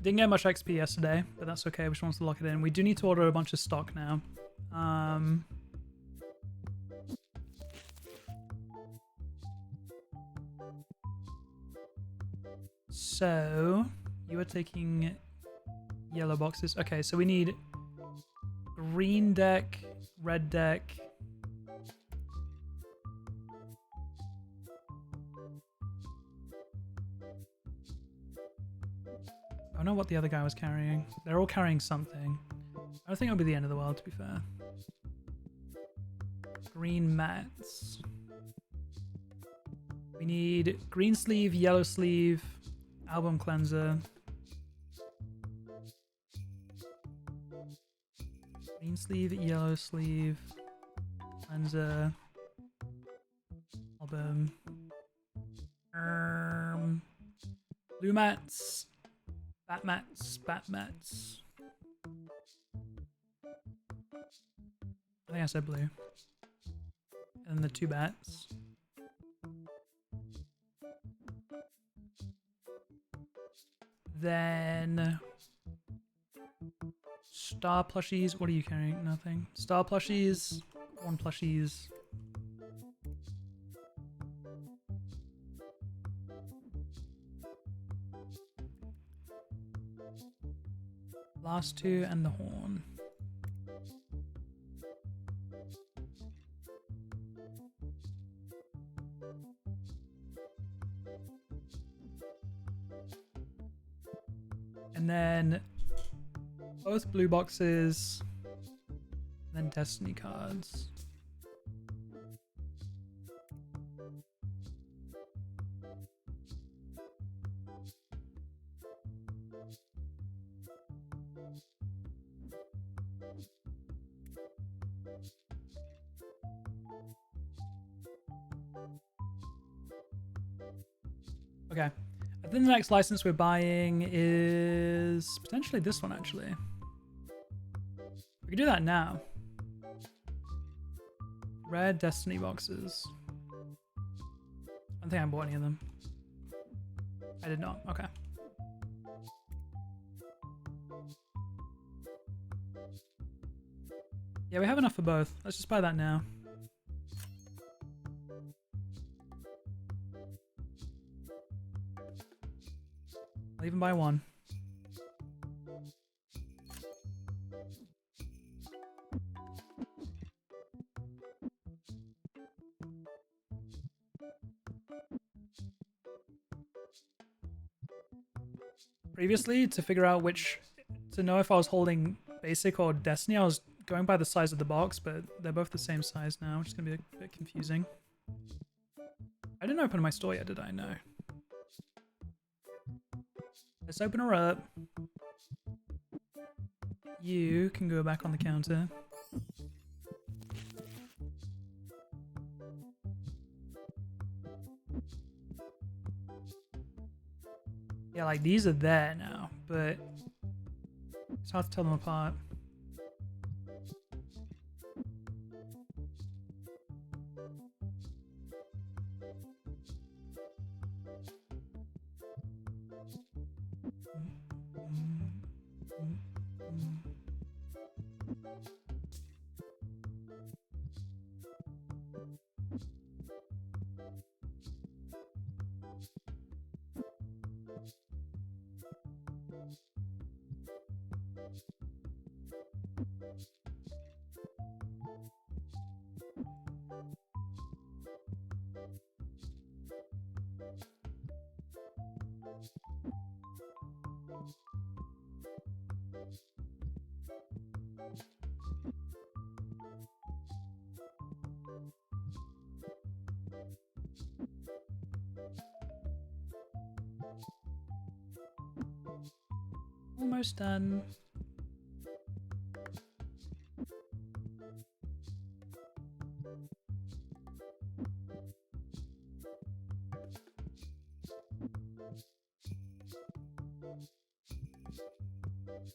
Didn't get much XP yesterday, but that's okay. We just want to lock it in. We do need to order a bunch of stock now. So you are taking yellow boxes. Okay, so we need green deck, red deck. I don't know what the other guy was carrying. They're all carrying something. I don't think it'll be the end of the world, to be fair. Green mats. We need green sleeve, yellow sleeve, album cleanser. Green sleeve, yellow sleeve, cleanser, album. Blue mats. Bat mats, bat mats. I think I said blue. And the 2 bats. Then star plushies. What are you carrying? Nothing. Star plushies. 1 plushies. Last 2 and the horn. And then both blue boxes, and then destiny cards. Okay. I think the next license we're buying is potentially this one, actually. We can do that now. Red Destiny boxes. I don't think I bought any of them. I did not. Okay. Yeah, we have enough for both. Let's just buy that now. I'll even buy 1. Previously, to figure out to know if I was holding basic or destiny, I was going by the size of the box, but they're both the same size now, which is going to be a bit confusing. I didn't open my store yet, did I? No. Let's open her up. You can go back on the counter. Yeah, like these are there now, but it's hard to tell them apart. Almost done.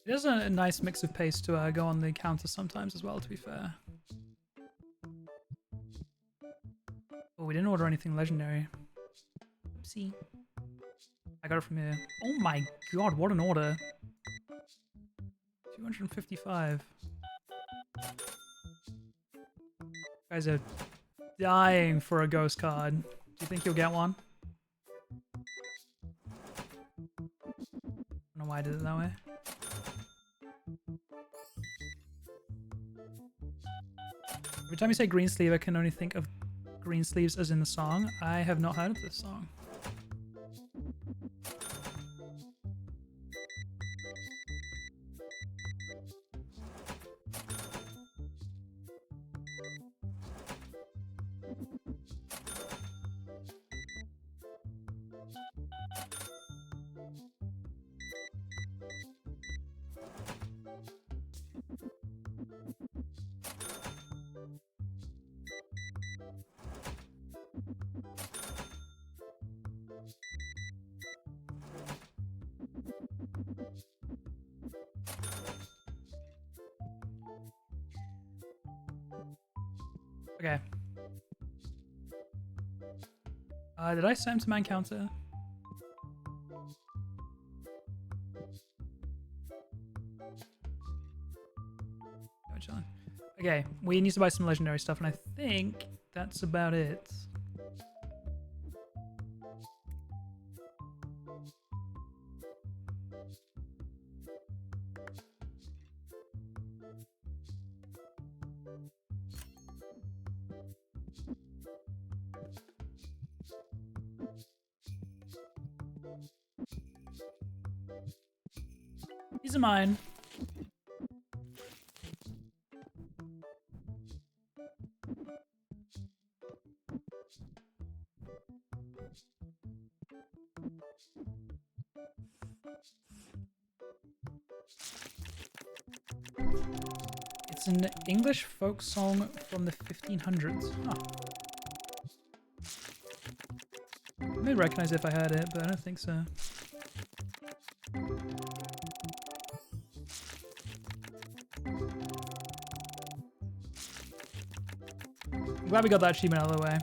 It is a nice mix of paste to go on the counter sometimes as well, to be fair. Oh, we didn't order anything legendary. Oopsie. I got it from here. Oh my god, what an order. 255. Guys are dying for a ghost card. Do you think you'll get one? I don't know why I did it that way. Every time you say green sleeve, I can only think of green sleeves as in the song. I have not heard of this song. Okay. Did I set him to man counter? No, chilling. Okay, we need to buy some legendary stuff, and I think that's about it. These are mine. It's an English folk song from the 1500s. Huh. I may recognize it if I heard it, but I don't think so. I'm glad we got that achievement out of the way.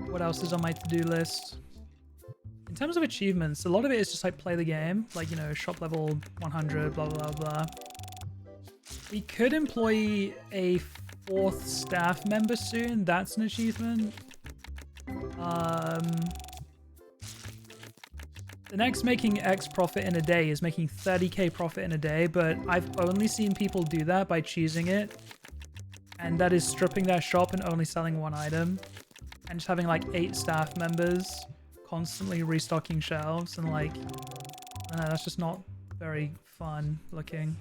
What else is on my to-do list? In terms of achievements, a lot of it is just like play the game, like, you know, shop level 100, blah, blah, blah. We could employ a 4th staff member soon. That's an achievement. The next making X profit in a day is making 30k profit in a day, but I've only seen people do that by choosing it. And that is stripping their shop and only selling 1 item. And just having like 8 staff members constantly restocking shelves, and like, I don't know, that's just not very fun looking.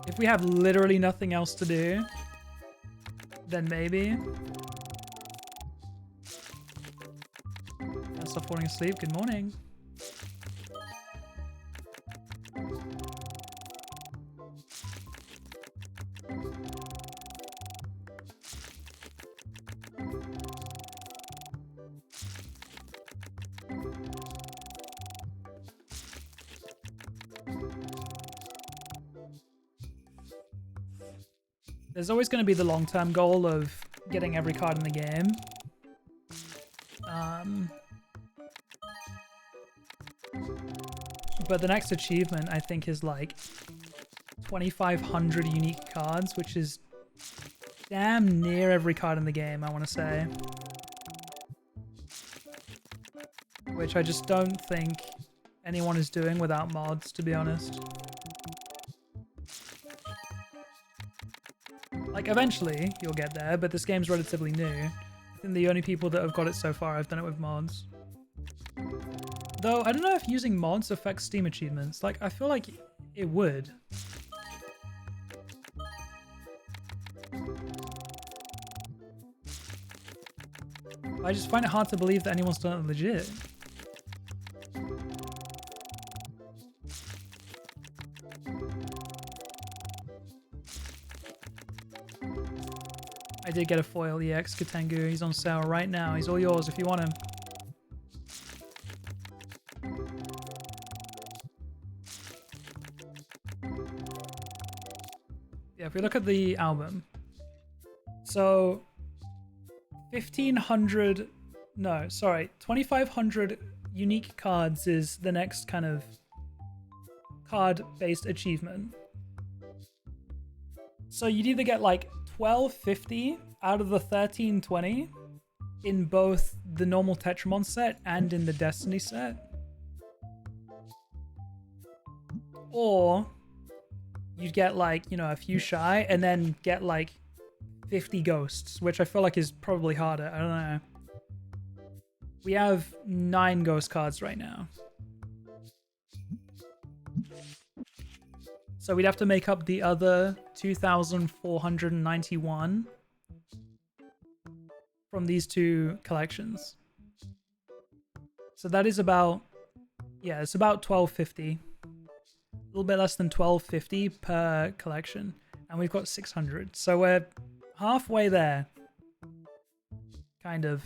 If we have literally nothing else to do, then maybe. I'll stop falling asleep. Good morning. There's always going to be the long-term goal of getting every card in the game. But the next achievement, I think, is like 2,500 unique cards, which is damn near every card in the game, I want to say. Which I just don't think anyone is doing without mods, to be honest. Like, eventually, you'll get there, but this game's relatively new. I think the only people that have got it so far have done it with mods. Though, I don't know if using mods affects Steam achievements. Like, I feel like it would. I just find it hard to believe that anyone's done it legit. I did get a foil EX Katengu. He's on sale right now. He's all yours if you want him. Yeah, if we look at the album. So, 1,500... No, sorry. 2,500 unique cards is the next kind of card-based achievement. So you'd either get like 1,250 out of the 1,320 in both the normal Tetramon set and in the Destiny set. Or you'd get like, you know, a few shy and then get like 50 ghosts, which I feel like is probably harder. I don't know. We have 9 ghost cards right now. So we'd have to make up the other 2,491 from these two collections. So that is about, yeah, it's about 1,250. A little bit less than 1,250 per collection. And we've got 600. So we're halfway there. Kind of.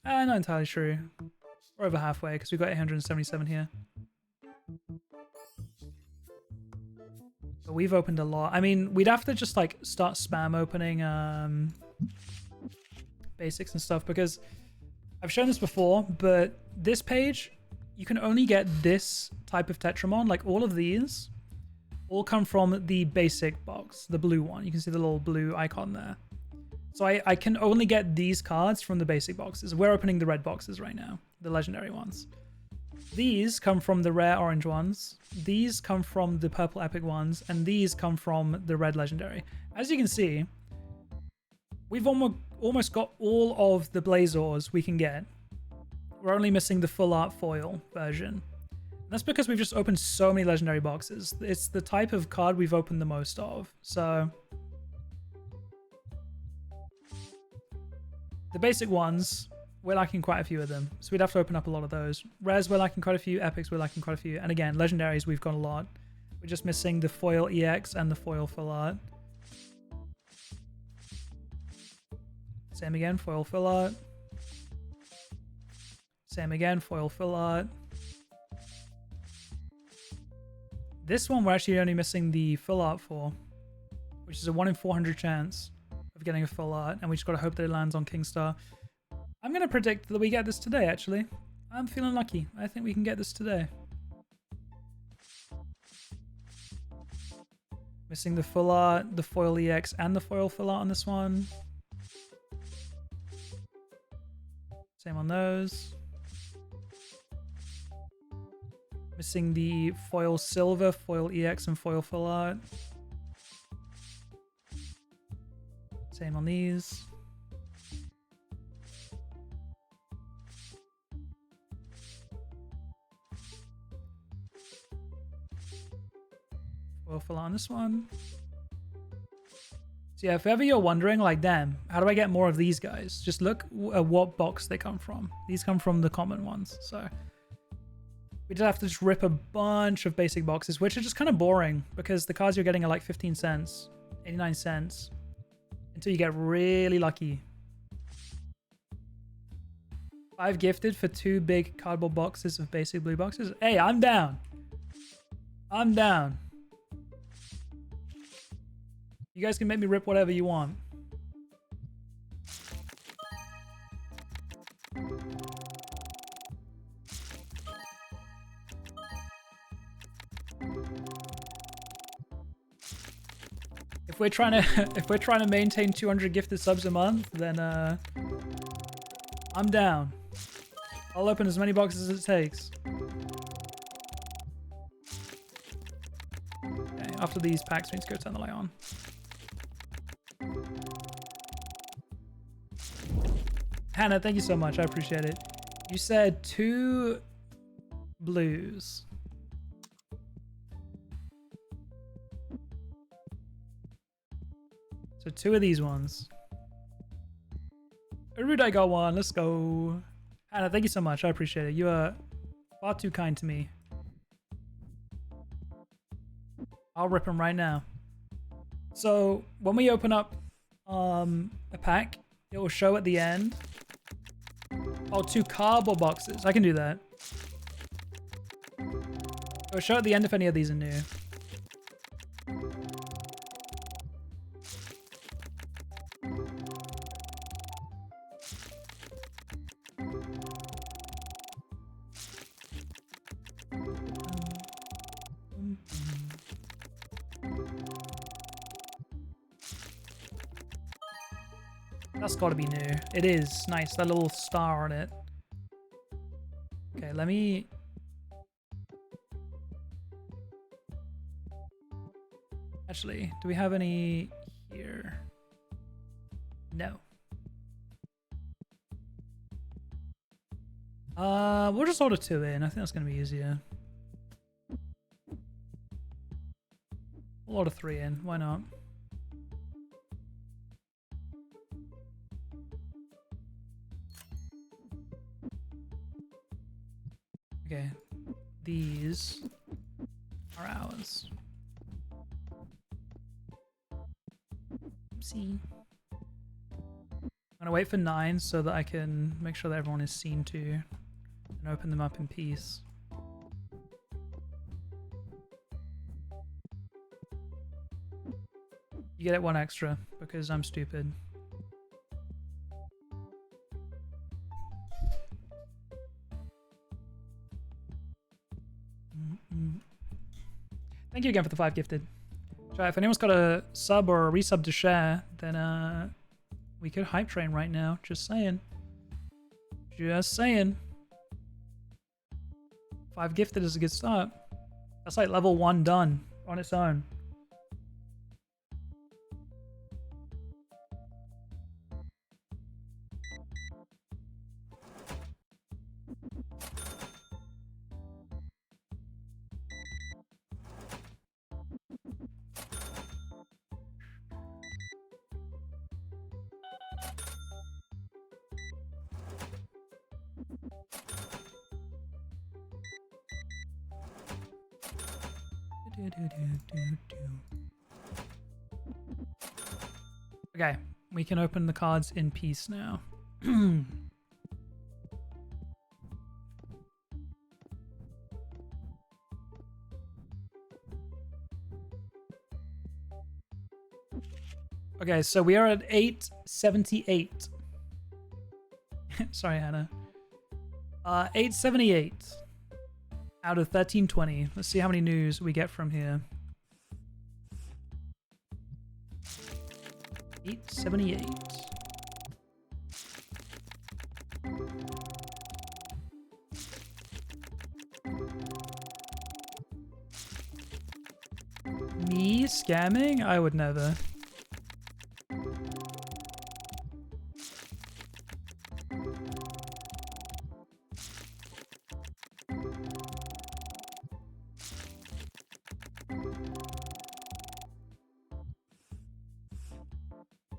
Not entirely true. We're over halfway because we've got 877 here. But we've opened a lot. I mean, we'd have to just like start spam opening basics and stuff because I've shown this before, but this page, you can only get this type of Tetramon. Like all of these all come from the basic box, the blue one. You can see the little blue icon there. So I can only get these cards from the basic boxes. We're opening the red boxes right now, the legendary ones. These come from the rare orange ones. These come from the purple epic ones. And these come from the red legendary. As you can see, we've almost got all of the Blazors we can get. We're only missing the full art foil version. That's because we've just opened so many legendary boxes. It's the type of card we've opened the most of. So the basic ones, we're lacking quite a few of them. So we'd have to open up a lot of those. Rares, we're lacking quite a few. Epics, we're lacking quite a few. And again, legendaries, we've got a lot. We're just missing the foil EX and the foil full art. Same again, foil full art. Same again, foil full art. This one we're actually only missing the full art for, which is a 1 in 400 chance of getting a full art, and we just gotta hope that it lands on Kingstar. I'm gonna predict that we get this today, actually. I'm feeling lucky. I think we can get this today. Missing the full art, the foil EX, and the foil full art on this one. Same on those. Missing the foil silver, foil EX, and foil full art. Same on these. Foil full art on this one. So yeah, if ever you're wondering, like, damn, how do I get more of these guys? Just look at what box they come from. These come from the common ones, so we just have to just rip a bunch of basic boxes, which are just kind of boring because the cards you're getting are like 15 cents, 89 cents, until you get really lucky. 5 gifted for 2 big cardboard boxes of basic blue boxes. Hey, I'm down. I'm down. You guys can make me rip whatever you want. If we're trying to maintain 200 gifted subs a month, then I'm down. I'll open as many boxes as it takes. Okay, after these packs, we need to go turn the light on. Hannah, thank you so much. I appreciate it. You said 2 blues. So 2 of these ones. Erudite got 1. Let's go. Hannah, thank you so much. I appreciate it. You are far too kind to me. I'll rip them right now. So when we open up a pack, it will show at the end. Oh, 2 cardboard boxes. I can do that. It will show at the end if any of these are new. That's got to be new. It is. Nice. That little star on it. Okay, let me... Actually, do we have any here? No. We'll just order 2 in. I think that's going to be easier. We'll order 3 in. Why not? Okay. These are ours. Oopsie. I'm gonna wait for 9 so that I can make sure that everyone is seen to and open them up in peace. You get it 1 extra because I'm stupid. Thank you again for the 5 gifted. So if anyone's got a sub or a resub to share, then we could hype train right now. Just saying. Just saying. 5 gifted is a good start. That's like level 1 done on its own. Okay, we can open the cards in peace now. Okay, so we are at 878. Sorry, Hannah. 878 out of 1320. Let's see how many news we get from here. 878. Me scamming? I would never.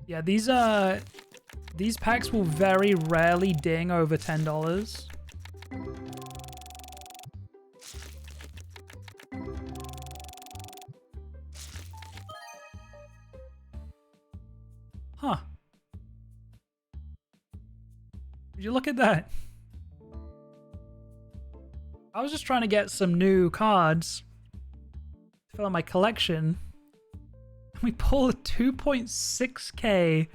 Yeah, these packs will very rarely ding over $10. Huh. Would you look at that? I was just trying to get some new cards to fill out my collection. We pull a 2.6k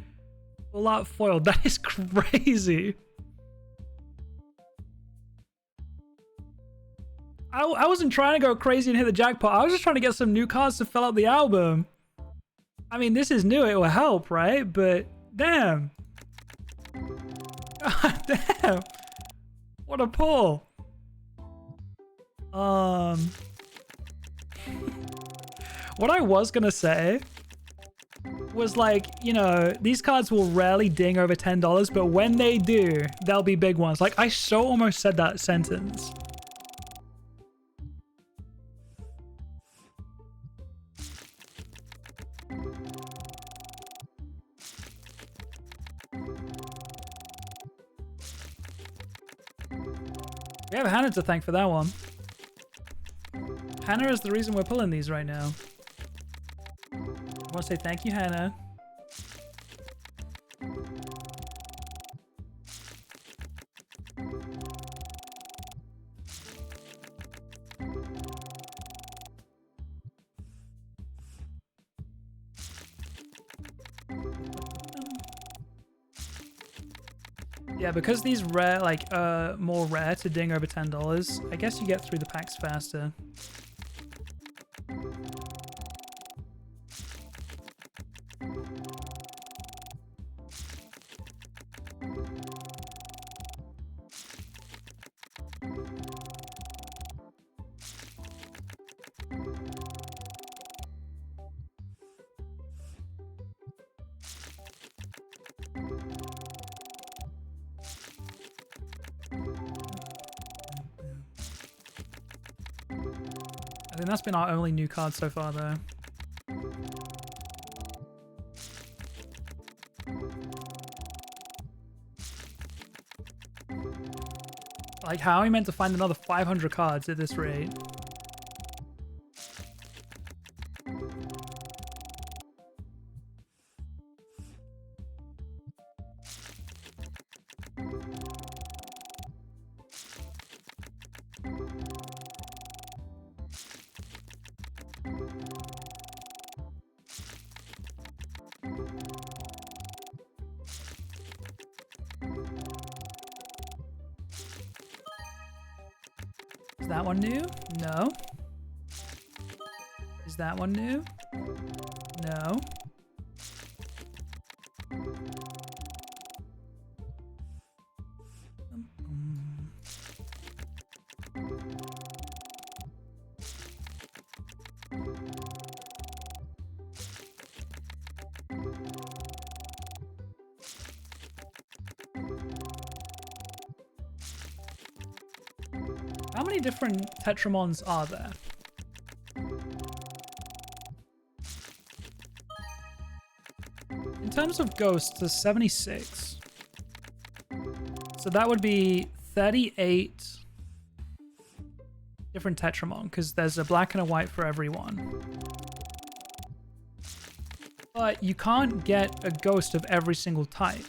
full art foil. That is crazy. I wasn't trying to go crazy and hit the jackpot. I was just trying to get some new cards to fill out the album. I mean, this is new. It will help, right? But damn. God damn. What a pull. What I was gonna say was like, you know, these cards will rarely ding over $10, but when they do, they'll be big ones. Like, I so almost said that sentence. We have Hannah to thank for that one. Hannah is the reason we're pulling these right now. I want to say thank you, Hannah. Yeah, because these rare, like, more rare to ding over $10, I guess you get through the packs faster. think that's been our only new card so far, though. Like, how are we meant to find another 500 cards at this rate? Is that one new? No. Is that one new? No. How many different tetramons are there? In terms of ghosts, there's 76. So that would be 38 different tetramon, because there's a black and a white for every one. But you can't get a ghost of every single type.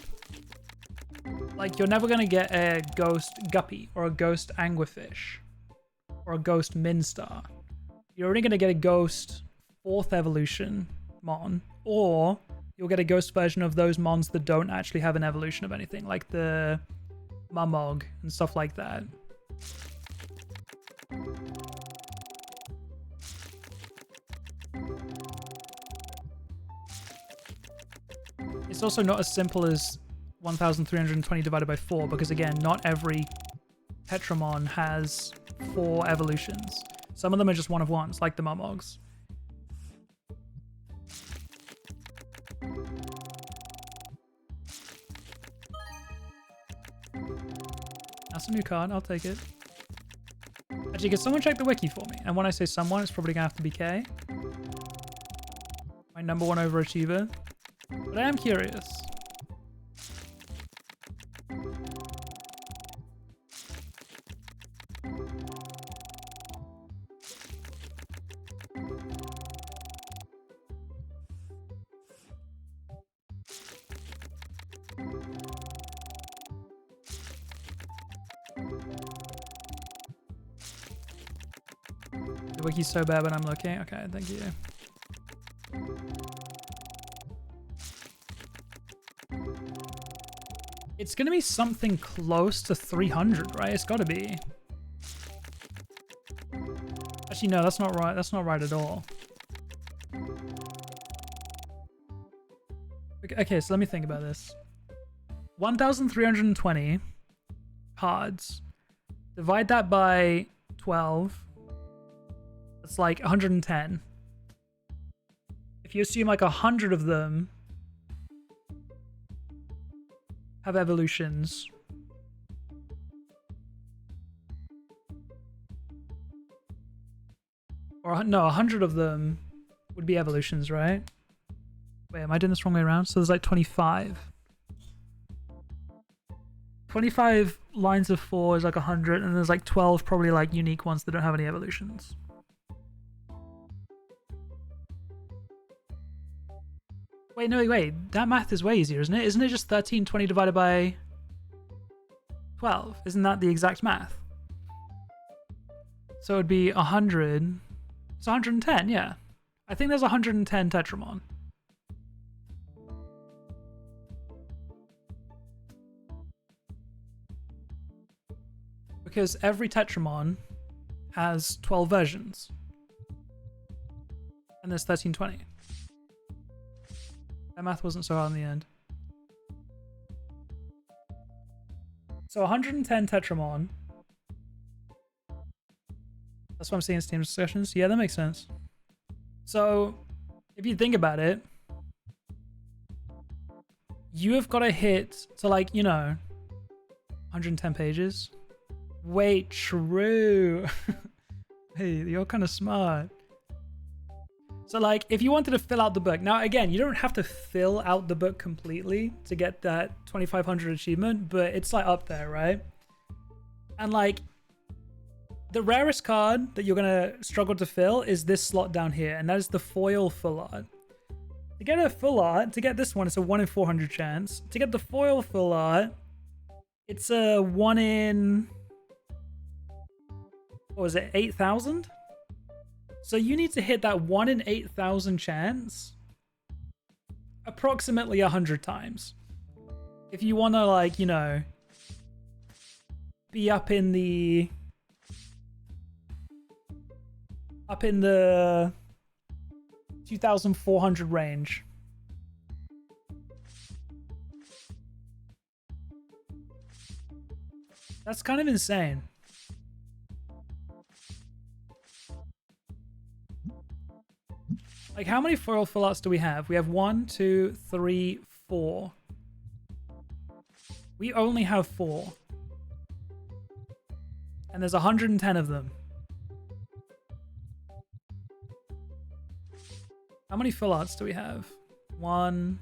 Like, you're never going to get a ghost guppy or a ghost anglerfish or a ghost minstar. You're only going to get a ghost 4th evolution mon, or you'll get a ghost version of those mons that don't actually have an evolution of anything, like the Mumog and stuff like that. It's also not as simple as 1,320 divided by 4, because again, not every tetramon has 4 evolutions. Some of them are just one of ones, like the Mumogs. That's a new card, I'll take it. Actually, can someone check the wiki for me? And when I say someone, it's probably gonna have to be K. My #1 overachiever. But I am curious. The wiki's so bad when I'm looking. Okay, thank you. It's gonna be something close to 300, right? It's gotta be. Actually, no, that's not right. That's not right at all. Okay, so let me think about this. 1,320 cards. Divide that by 12. That's like 110. If you assume like 100 of them have evolutions. Or no, 100 of them would be evolutions, right? Wait, am I doing this the wrong way around? So there's like 25. 25 lines of 4 is like 100, and there's like 12 probably like unique ones that don't have any evolutions. Wait, no, wait. That math is way easier, isn't it? Isn't it just 1320 divided by 12? Isn't that the exact math? So it would be 100. It's 110, yeah. I think there's 110 tetramon. Because every tetramon has 12 versions. And there's 1320. That math wasn't so hard in the end. So 110 tetramon. That's what I'm seeing in Steam discussions. Yeah, that makes sense. So if you think about it, you have got to hit to like, you know, 110 pages. Wait, true. Hey, you're kind of smart. So like, if you wanted to fill out the book, now again, you don't have to fill out the book completely to get that 2500 achievement, but it's like up there, right? And like, the rarest card that you're gonna struggle to fill is this slot down here, and that is the foil full art. To get a full art, to get this one, it's a 1 in 400 chance. To get the foil full art, it's a 1 in... what was it, 8,000? So you need to hit that 1 in 8,000 chance approximately 100 times. If you want to, like, you know, be up in the 2,400 range. That's kind of insane. Like, how many foil full arts do we have? We have 1, 2, 3, 4. We only have 4. And there's 110 of them. How many full arts do we have? 1,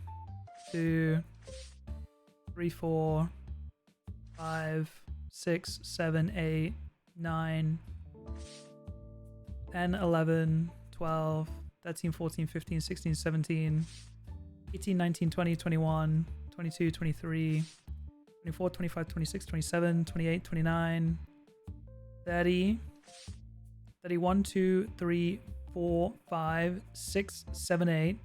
2, 3, 4, 5, 6, 7, 8, 9, 10, 11, 12, 13, 14, 15, 16, 17, 18, 19, 20, 21, 22, 23, 24, 25, 26, 27, 28, 29, 30, 31, 2, 3, 4, 5, 6, 7, 8,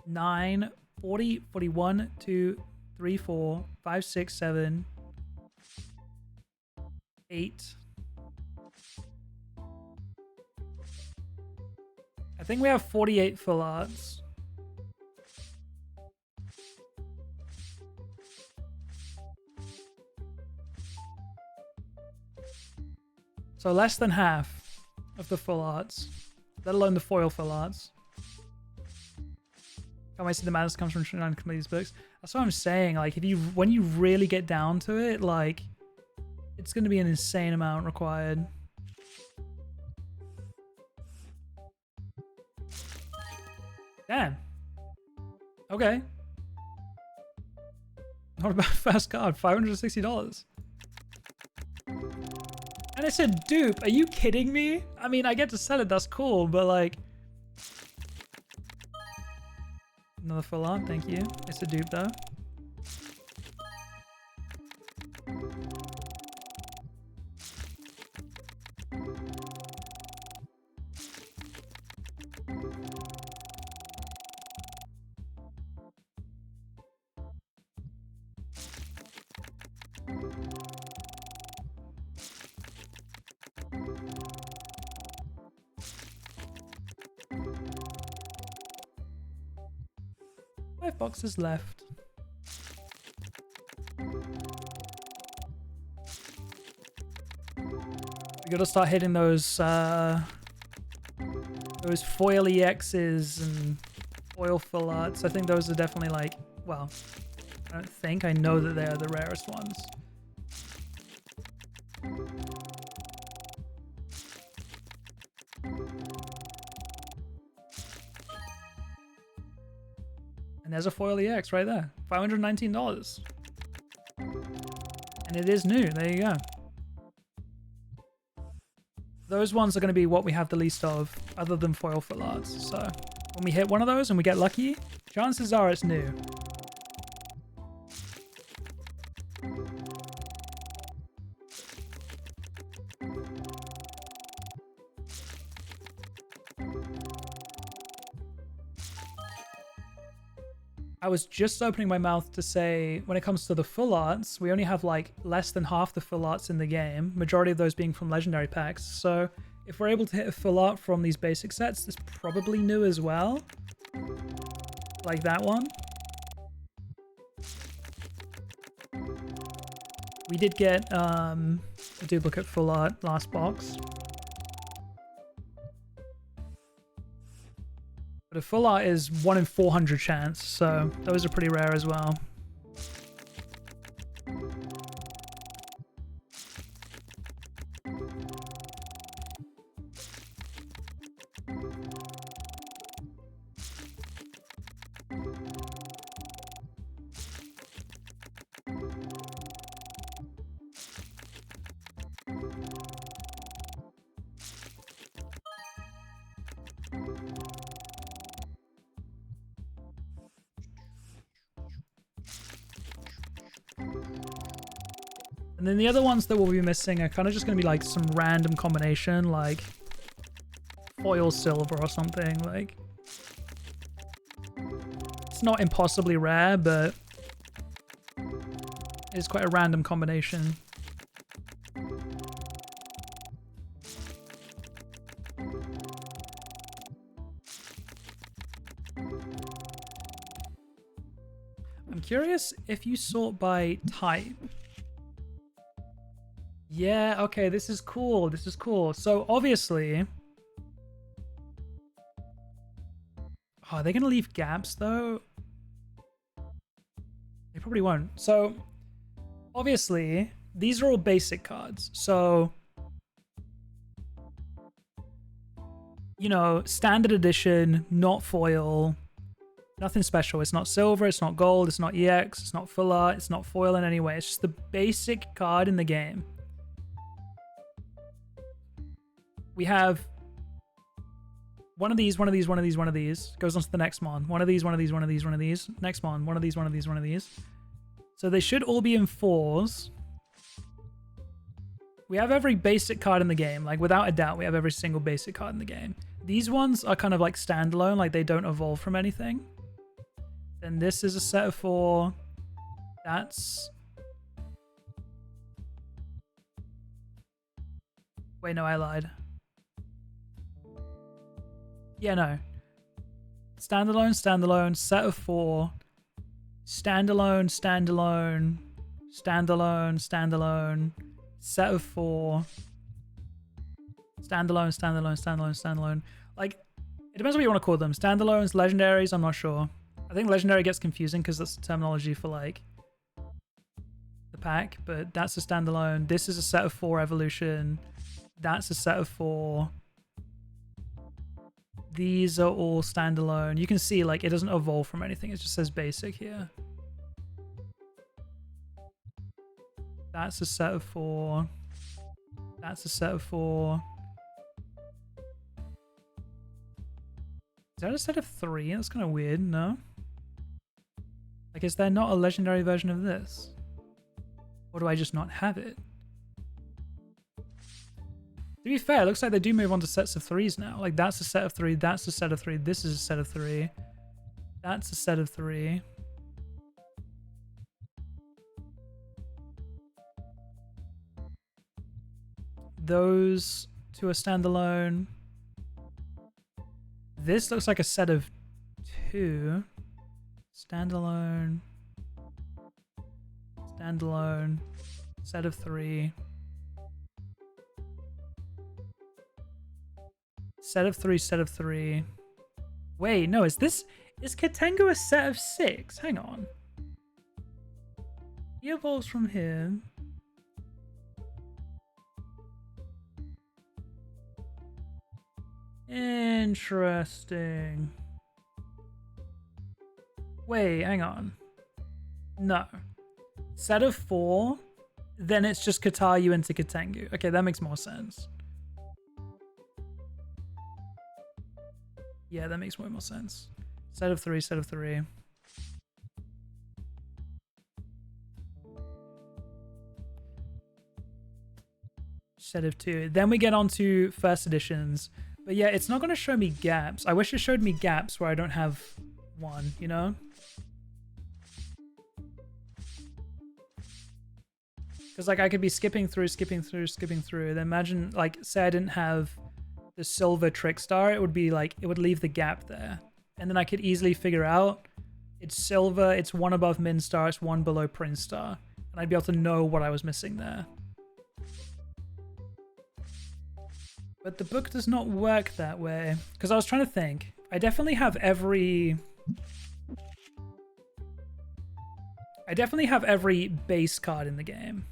9, 40, 41, 2, 3, 4, 5, 6, 7, 8. I think we have 48 full arts. So less than half of the full arts, let alone the foil full arts. Can't wait to see the madness comes from trying to complete these books. That's what I'm saying. Like, if you, when you really get down to it, like, it's going to be an insane amount required. Damn. Okay. Not a bad fast card. $560. And it's a dupe. Are you kidding me? I mean, I get to sell it. That's cool. But like... another full art. Thank you. It's a dupe though. Boxes left. We gotta start hitting those foil EXs and foil full arts. I think those are definitely like, well, I don't think, I know that they are the rarest ones. And there's a foil EX right there. $519. And it is new. There you go. Those ones are going to be what we have the least of, other than foil full arts. So when we hit one of those and we get lucky, chances are it's new. I was just opening my mouth to say, when it comes to the full arts, we only have like less than half the full arts in the game, majority of those being from legendary packs. So if we're able to hit a full art from these basic sets, it's probably new as well. Like that one. We did get a duplicate full art last box. But a full art is 1 in 400 chance, so those are pretty rare as well. And then the other ones that we'll be missing are kind of just going to be like some random combination, like foil silver or something. Like, it's not impossibly rare, but it's quite a random combination. I'm curious if you sort by type. Yeah, okay, this is cool. This is cool. So obviously... Oh, are they going to leave gaps though? They probably won't. So obviously, these are all basic cards. So, you know, standard edition, not foil, nothing special. It's not silver, it's not gold, it's not EX, it's not full art, it's not foil in any way. It's just the basic card in the game. We have one of these, one of these, one of these, one of these. Goes on to the next mon. One of these, one of these, one of these, one of these. Next mon. One of these, one of these, one of these. So they should all be in 4s. We have every basic card in the game. Like, without a doubt, we have every single basic card in the game. These ones are kind of like standalone. Like, they don't evolve from anything. Then this is a set of 4. That's... Wait, no, I lied. Yeah, no. Standalone, standalone, set of 4. Standalone, standalone, standalone, standalone, set of 4. Standalone, standalone, standalone, standalone. Like, it depends what you want to call them. Standalones, legendaries, I'm not sure. I think legendary gets confusing because that's the terminology for, like, the pack, but that's a standalone. This is a set of 4 evolution. That's a set of 4. These are all standalone. You can see, like, it doesn't evolve from anything. It just says basic here. That's a set of 4. That's a set of 4. Is that a set of 3? That's kind of weird, no? Like, is there not a legendary version of this? Or do I just not have it? To be fair, it looks like they do move on to sets of 3s now. Like, that's a set of 3, that's a set of 3, this is a set of 3. That's a set of 3. Those two are standalone. This looks like a set of 2. Standalone. Standalone. Set of 3. Set of 3, set of 3. Wait, no, is Katengu a set of 6? Hang on. He evolves from here. Interesting. Wait, hang on. No. Set of 4, then it's just Katayu into Katengu. Okay, that makes more sense. Yeah, that makes way more sense. Set of 3, set of 3. Set of 2. Then we get on to first editions. But yeah, it's not going to show me gaps. I wish it showed me gaps where I don't have one, you know? Because, like, I could be skipping through. Then imagine, like, say I didn't have the silver trick star, it would be like, it would leave the gap there. And then I could easily figure out it's silver, it's 1 above min star, it's 1 below prince star. And I'd be able to know what I was missing there. But the book does not work that way. Because I was trying to think. I definitely have every base card in the game.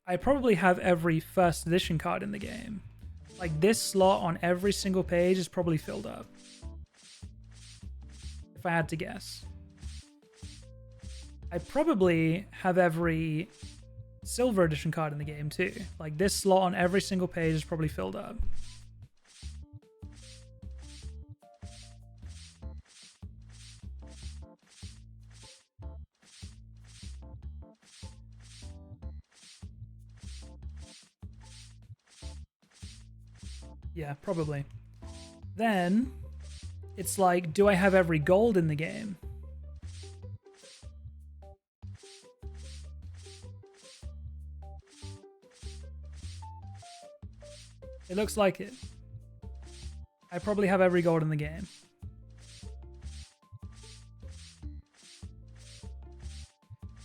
I probably have every first edition card in the game. Like, this slot on every single page is probably filled up. If I had to guess. I probably have every silver edition card in the game too. Like, this slot on every single page is probably filled up. Yeah, probably. Then it's like, do I have every gold in the game? It looks like it. I probably have every gold in the game.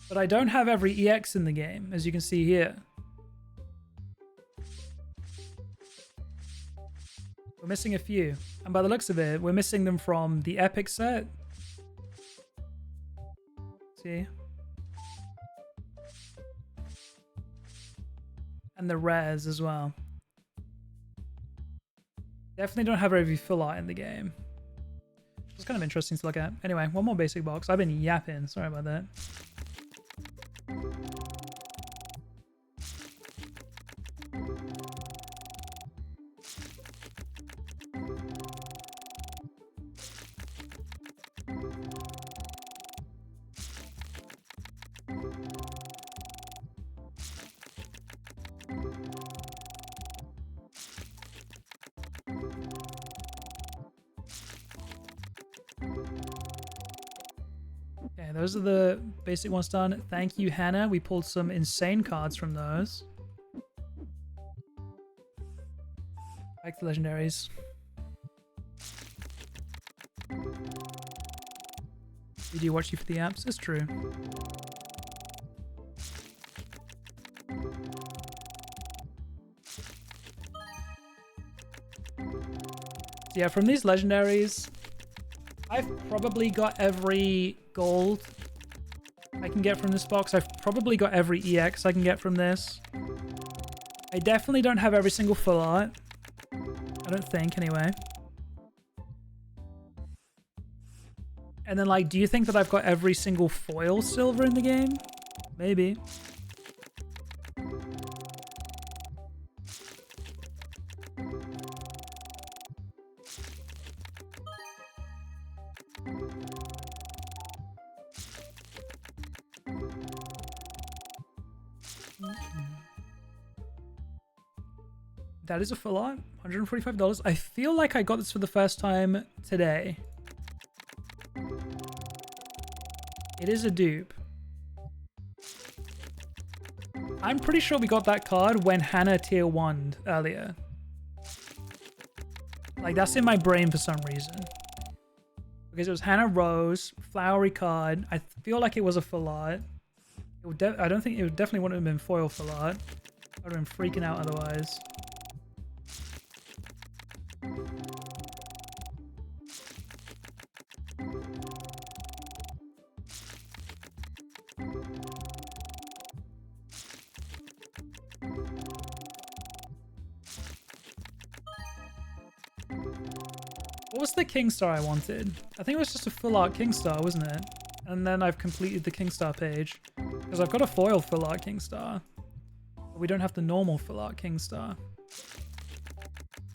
But I don't have every EX in the game, as you can see here. We're missing a few. And by the looks of it, we're missing them from the epic set. See? And the rares as well. Definitely don't have every full art in the game. It's kind of interesting to look at. Anyway, one more basic box. I've been yapping. Sorry about that. Okay, those are the basic ones done. Thank you, Hannah. We pulled some insane cards from those. Like the legendaries. We do watch you for the apps. It's true. So yeah, from these legendaries, I've probably got every gold I can get from this box. I've probably got every EX I can get from this. I definitely don't have every single full art. I don't think, anyway. And then, like, do you think that I've got every single foil silver in the game? Maybe. That is a full art, $145. I feel like I got this for the first time today. It is a dupe. I'm pretty sure we got that card when Hannah tier 1'd earlier. Like, that's in my brain for some reason. Because it was Hannah Rose, flowery card. I feel like it was a full art. It would I don't think it would definitely wouldn't have been foil full art. I would have been freaking out otherwise. What was the King Star I wanted? I think it was just a full art King Star, wasn't it? And then I've completed the King Star page. Because I've got a foil full art King Star. But we don't have the normal full art King Star.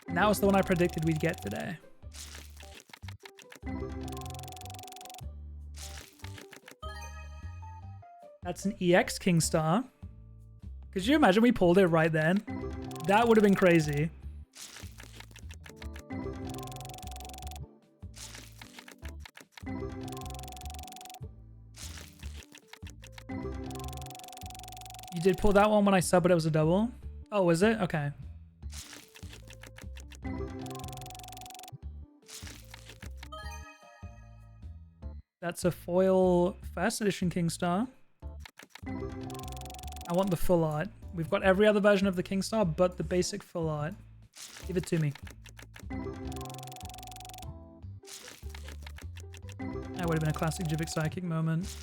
And that was the one I predicted we'd get today. That's an EX King Star. Could you imagine we pulled it right then? That would have been crazy. You did pull that one when I subbed, but it was a double? Oh, was it? Okay. That's a foil first edition King Star. I want the full art. We've got every other version of the King Star, but the basic full art. Give it to me. That would have been a classic jvckk moment.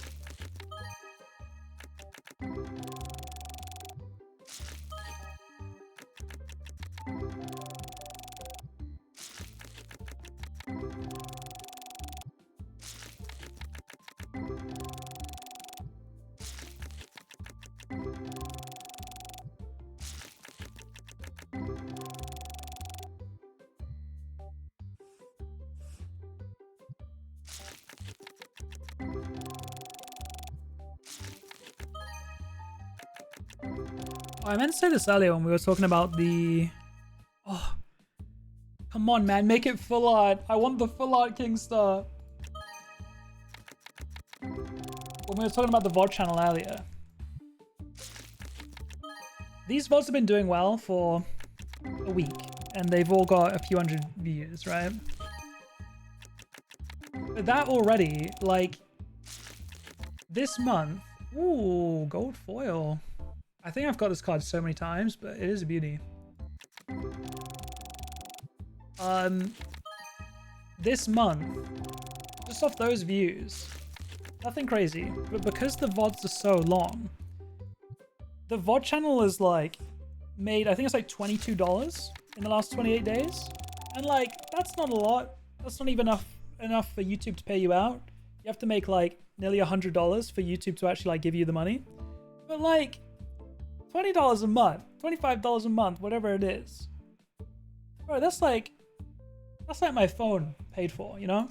Oh, I meant to say this earlier when we were talking about the... Oh, Come on, man, make it full art. I want the full art Kingstar. When we were talking about the VOD channel earlier, these VODs have been doing well for a week, and they've all got a few hundred views, right? But that already, like, this month, ooh, gold foil. I think I've got this card so many times, but it is a beauty. This month, just off those views, nothing crazy, but because the VODs are so long, the VOD channel is like made, I think it's like $22 in the last 28 days. And like, that's not a lot. That's not even enough for YouTube to pay you out. You have to make like nearly $100 for YouTube to actually like give you the money. But like $20 a month, $25 a month, whatever it is. Bro, that's like my phone paid for, you know?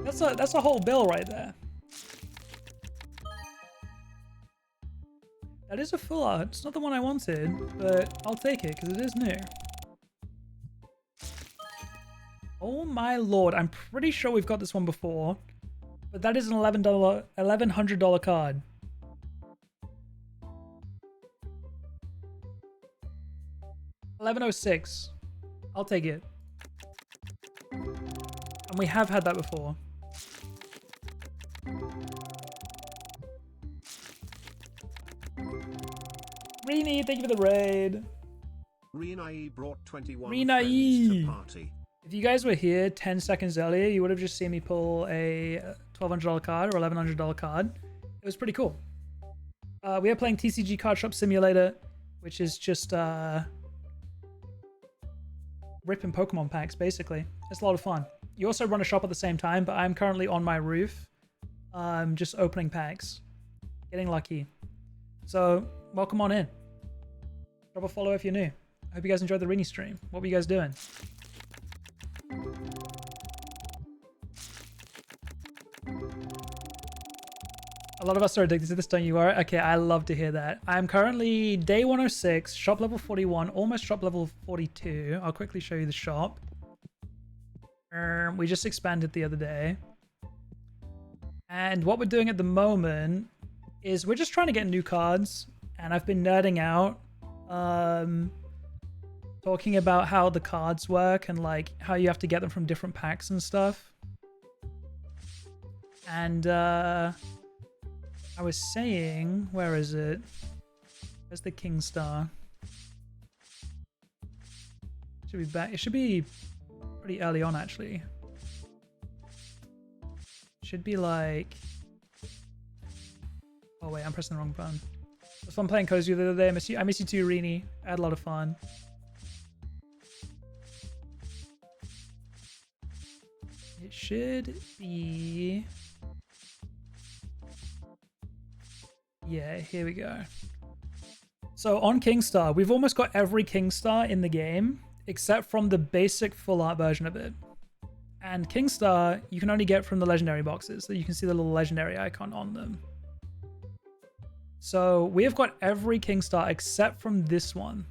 That's a whole bill right there. That is a full art. It's not the one I wanted, but I'll take it because it is new. Oh my lord, I'm pretty sure we've got this one before, but that is an $1,100 card. $11.06. I'll take it. And we have had that before. Rini, thank you for the raid. Rina brought 21 Rina friends to party. If you guys were here 10 seconds earlier, you would have just seen me pull a $1,200 card or $1,100 card. It was pretty cool. We are playing TCG Card Shop Simulator, which is just ripping Pokemon packs, basically. It's a lot of fun. You also run a shop at the same time, but I'm currently on my roof, just opening packs, getting lucky. So, welcome on in. Drop a follow if you're new. I hope you guys enjoyed the Rini stream. What were you guys doing? A lot of us are addicted to this, don't you? Are? Okay, I love to hear that. I'm currently day 106, shop level 41, almost shop level 42. I'll quickly show you the shop. We just expanded the other day. And what we're doing at the moment is we're just trying to get new cards. And I've been nerding out, talking about how the cards work and like how you have to get them from different packs and stuff. And I was saying, where is it? Where's the Kingstar? Should be back. It should be pretty early on, actually. Should be like... Oh wait, I'm pressing the wrong button. It was fun playing Cozy the other day. I miss you too, Rini. I had a lot of fun. It should be... Yeah, here we go. So on Kingstar, we've almost got every Kingstar in the game, except from the basic full art version of it. And Kingstar, you can only get from the legendary boxes, so you can see the little legendary icon on them. So we have got every Kingstar except from this one.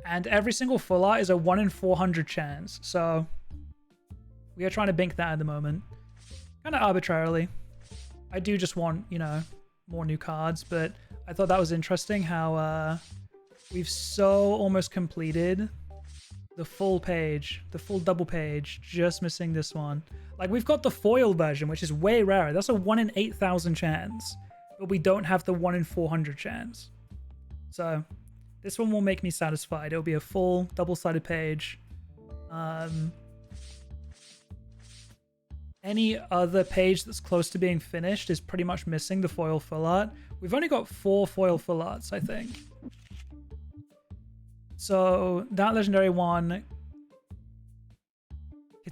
And every single full art is a 1 in 400 chance. So we are trying to bink that at the moment. Kind of arbitrarily. I do just want, you know, more new cards, but I thought that was interesting how we've so almost completed the full page, the full double page, just missing this one. Like, we've got the foil version, which is way rarer. That's a 1 in 8,000 chance, but we don't have the 1 in 400 chance. So this one will make me satisfied. It'll be a full double-sided page. Any other page that's close to being finished is pretty much missing the foil full art. We've only got 4 foil full arts, I think. So that legendary one,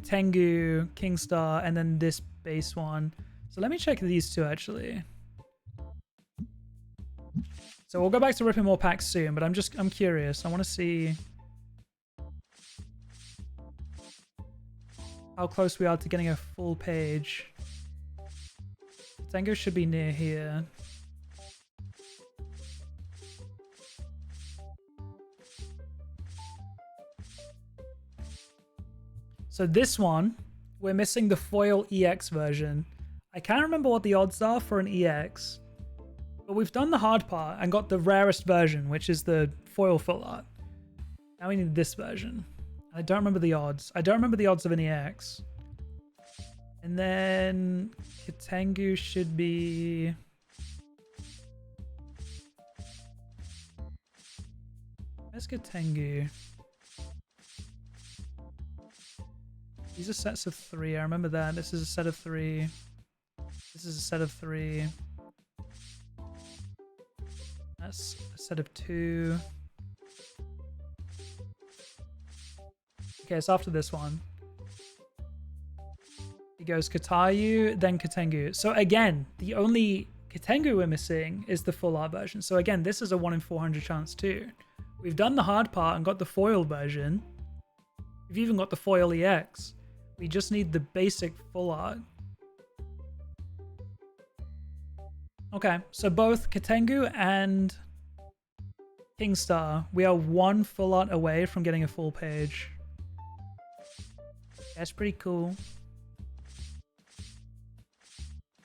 Tengu, Kingstar, and then this base one. So let me check these two actually. So we'll go back to ripping more packs soon, but I'm curious. I want to see how close we are to getting a full page. Tengu should be near here. So this one, we're missing the foil EX version. I can't remember what the odds are for an EX, but we've done the hard part and got the rarest version, which is the foil full art. Now we need this version. I don't remember the odds. I don't remember the odds of an EX. And then Katengu should be... Where's Katengu? These are sets of 3. I remember that. This is a set of 3. This is a set of 3. That's a set of 2. Okay, it's after this one. It goes Katayu, then Katengu. So again, the only Katengu we're missing is the full art version. So again, this is a 1 in 400 chance too. We've done the hard part and got the foil version. We've even got the foil EX. We just need the basic full art. Okay, so both Katengu and Kingstar, we are 1 full art away from getting a full page. That's pretty cool.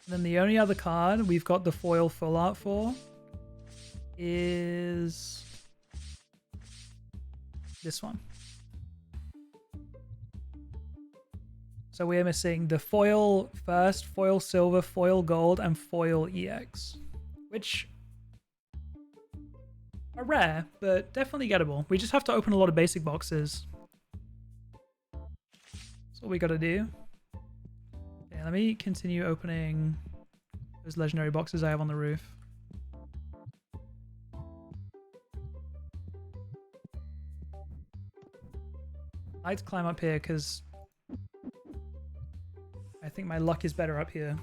And then the only other card we've got the foil full art for is this one. So we're missing the foil first, foil silver, foil gold, and foil EX, which are rare, but definitely gettable. We just have to open a lot of basic boxes. That's what we gotta do. Okay, let me continue opening those legendary boxes I have on the roof. I like to climb up here because I think my luck is better up here.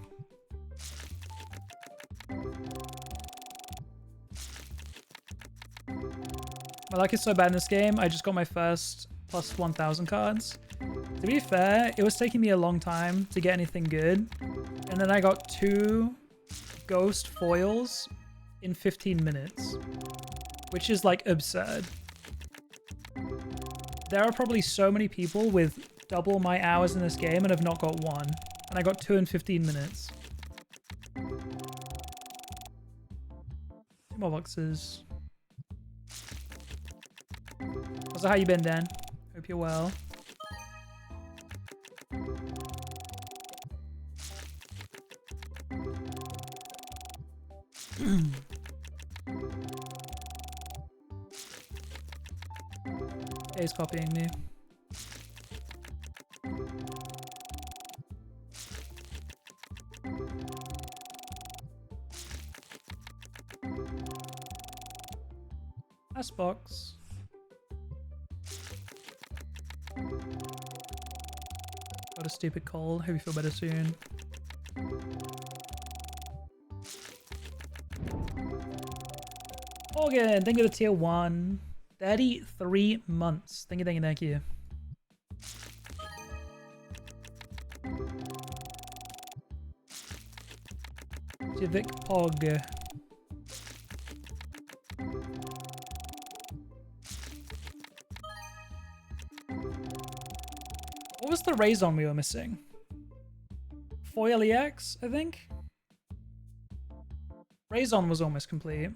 My luck is so bad in this game, I just got my first plus 1000 cards. To be fair, it was taking me a long time to get anything good. And then I got 2 ghost foils in 15 minutes, which is like absurd. There are probably so many people with double my hours in this game and have not got one. And I got 2 in 15 minutes. 2 more boxes. Also, how you been, Dan? Hope you're well. He's copying me. Last box. Got a stupid cold. Hope you feel better soon. Morgan, thank you for the tier 1. 33 months. Thank you, thank you, thank you. jvckk. What was the Raison we were missing? Foil EX, I think? Raison was almost complete.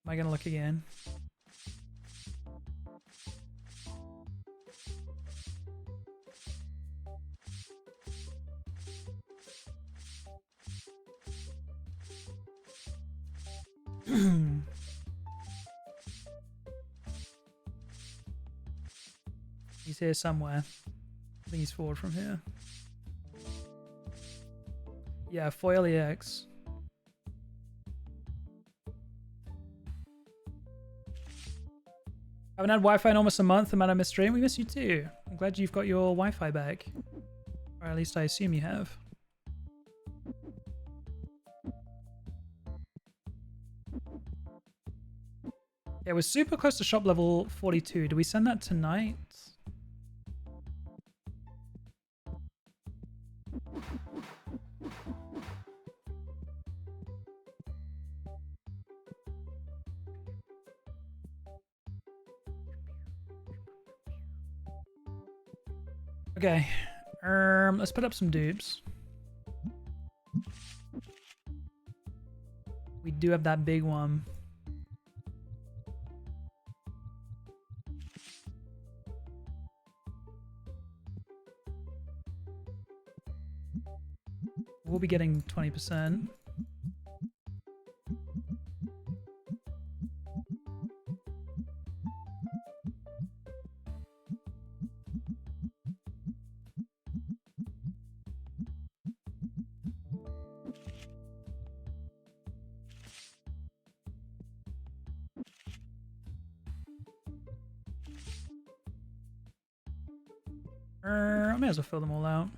Am I gonna look again? He's here somewhere. I think he's forward from here. Yeah, foil EX. Haven't had Wi-Fi in almost a month. Man, I missed stream. We miss you too. I'm glad you've got your Wi-Fi back. Or at least I assume you have. Yeah, we're super close to shop level 42. Do we send that tonight? Okay. Let's put up some dupes. We do have that big one. We'll be getting 20%. I may as well fill them all out.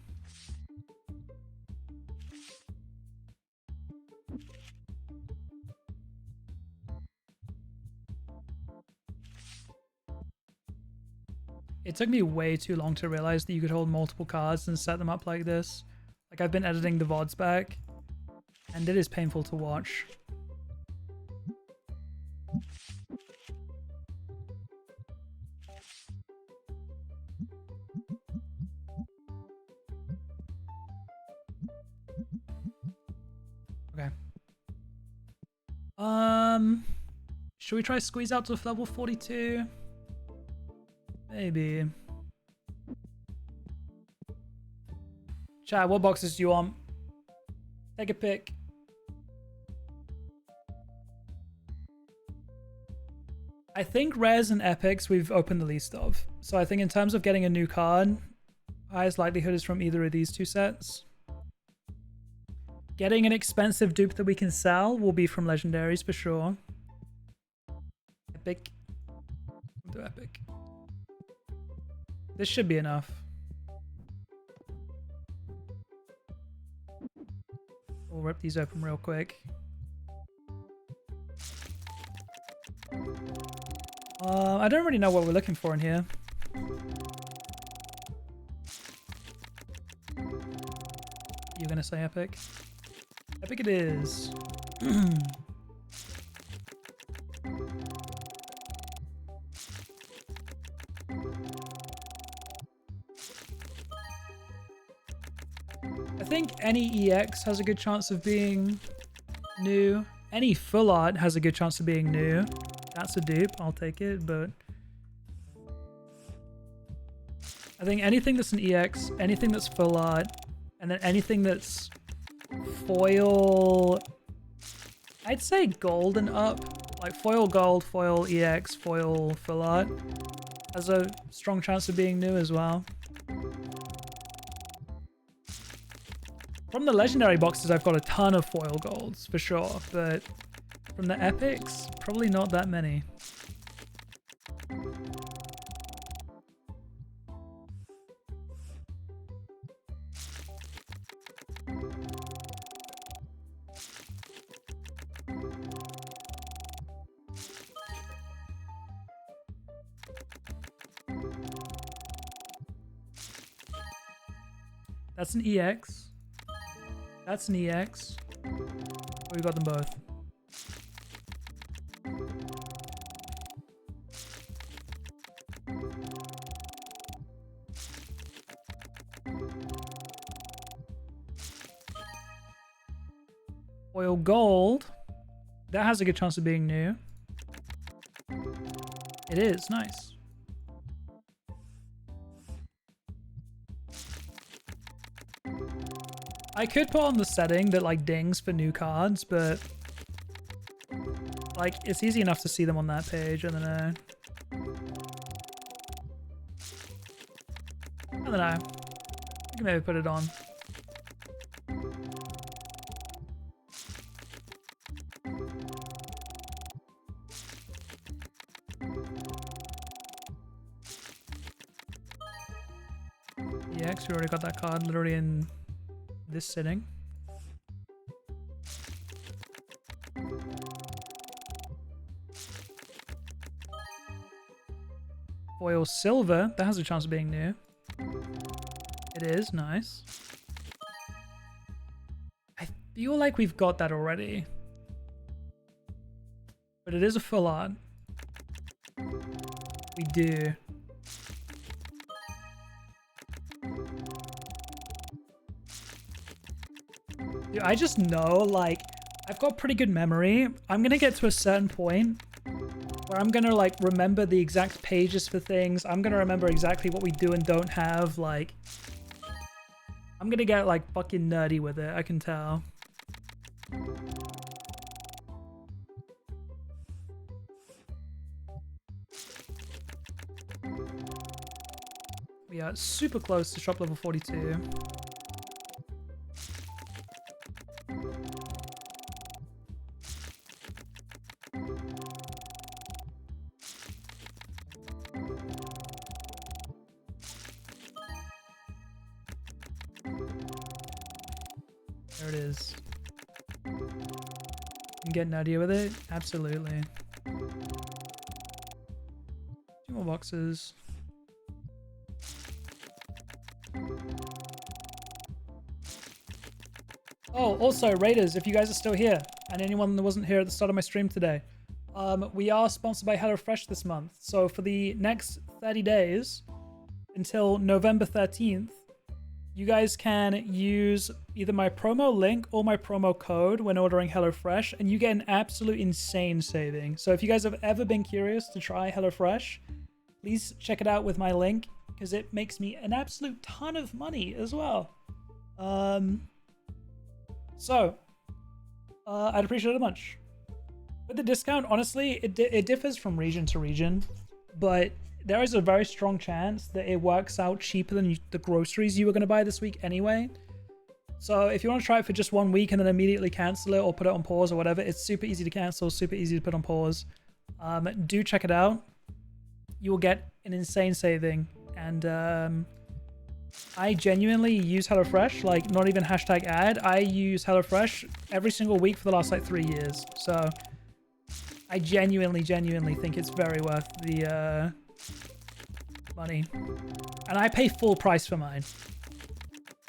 It took me way too long to realize that you could hold multiple cards and set them up like this. Like, I've been editing the VODs back, and it is painful to watch. Okay. Should we try squeeze out to level 42? Maybe. Chat, what boxes do you want? Take a pick. I think rares and epics we've opened the least of. So I think in terms of getting a new card, highest likelihood is from either of these two sets. Getting an expensive dupe that we can sell will be from legendaries for sure. Epic. We'll do epic. This should be enough. We'll rip these open real quick. I don't really know what we're looking for in here. You're gonna say epic? Epic it is. I think any EX has a good chance of being new. Any full art has a good chance of being new. That's a dupe, I'll take it, but I think anything that's an EX, anything that's full art, and then anything that's foil, I'd say gold and up, like foil gold, foil EX, foil full art, has a strong chance of being new as well. From the legendary boxes, I've got a ton of foil golds for sure, but from the epics, probably not that many. That's an EX. That's an EX. Oh, we got them both. Foil gold. That has a good chance of being new. It is, nice. I could put on the setting that like dings for new cards, but like it's easy enough to see them on that page. I don't know. I don't know. I can maybe put it on. EX, we already got that card literally in this sitting. Foil silver, that has a chance of being new. It is, nice. I feel like we've got that already. But it is a full art. We do. Dude, I just know, like, I've got pretty good memory. I'm gonna get to a certain point where I'm gonna, like, remember the exact pages for things. I'm gonna remember exactly what we do and don't have. Like, I'm gonna get, like, fucking nerdy with it, I can tell. We are super close to shop level 42. There it is. You get nerdy with it? Absolutely. 2 more boxes. Oh, also, Raiders, if you guys are still here, and anyone that wasn't here at the start of my stream today, we are sponsored by HelloFresh this month. So for the next 30 days, until November 13th, you guys can use either my promo link or my promo code when ordering HelloFresh, and you get an absolute insane saving. So if you guys have ever been curious to try HelloFresh, please check it out with my link, because it makes me an absolute ton of money as well. I'd appreciate it a bunch. With the discount, honestly, it differs from region to region, but there is a very strong chance that it works out cheaper than the groceries you were going to buy this week anyway. So if you want to try it for just 1 week and then immediately cancel it or put it on pause or whatever, it's super easy to cancel, super easy to put on pause. Do check it out. You will get an insane saving, and I genuinely use HelloFresh, like, not even hashtag ad. I use HelloFresh every single week for the last, like, 3 years. So I genuinely think it's very worth the money. And I pay full price for mine.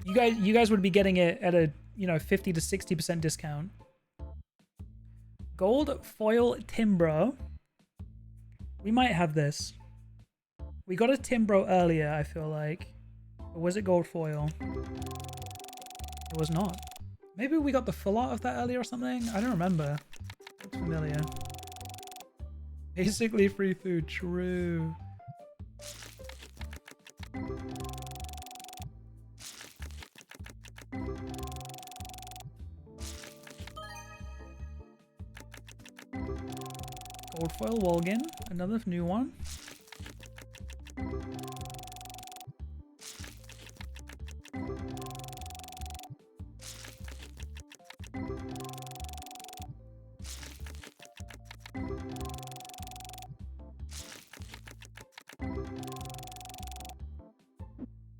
You guys would be getting it at a, 50 to 60% discount. Gold foil Timbro. We might have this. We got a Timbro earlier, I feel like. Or was it gold foil? It was not. Maybe we got the full art of that earlier or something? I don't remember. Looks familiar. Basically free food, true. Gold foil Wolgan, another new one.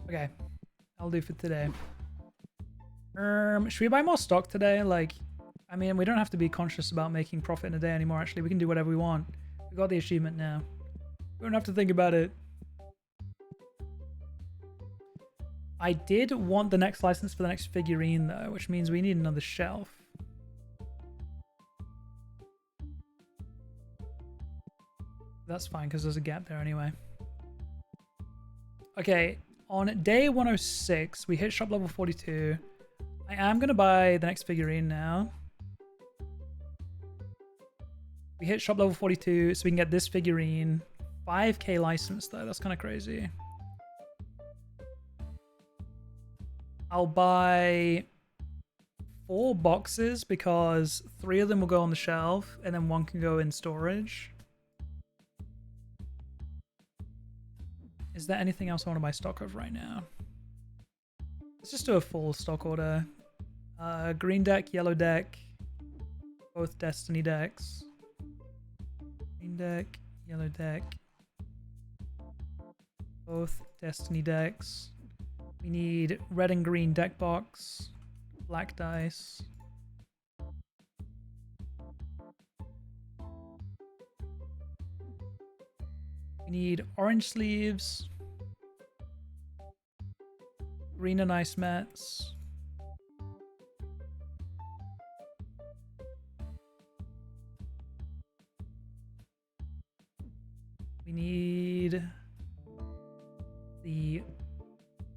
Okay, I'll do for today. Should we buy more stock today? Like, I mean, we don't have to be conscious about making profit in a day anymore, actually. We can do whatever we want. We got the achievement now. We don't have to think about it. I did want the next license for the next figurine, though, which means we need another shelf. That's fine, because there's a gap there anyway. Okay, on day 106, we hit shop level 42. I am going to buy the next figurine now. We hit shop level 42, so we can get this figurine. 5k license, though. That's kind of crazy. I'll buy 4 boxes because 3 of them will go on the shelf and then 1 can go in storage. Is there anything else I want to buy stock of right now? Let's just do a full stock order. Green deck, yellow deck, both Destiny decks. Green deck, yellow deck, both Destiny decks. We need red and green deck box, black dice. We need orange sleeves, green and ice mats. We need the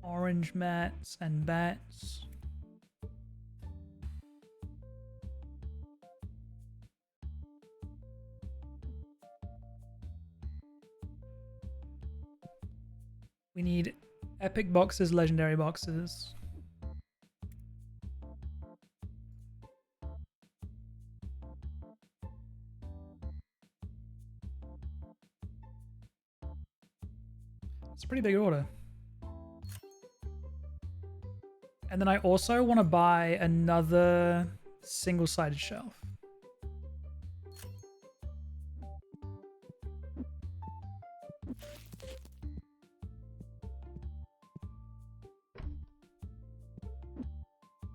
orange mats and bats. We need epic boxes, legendary boxes. It's a pretty big order. And then I also want to buy another single-sided shelf.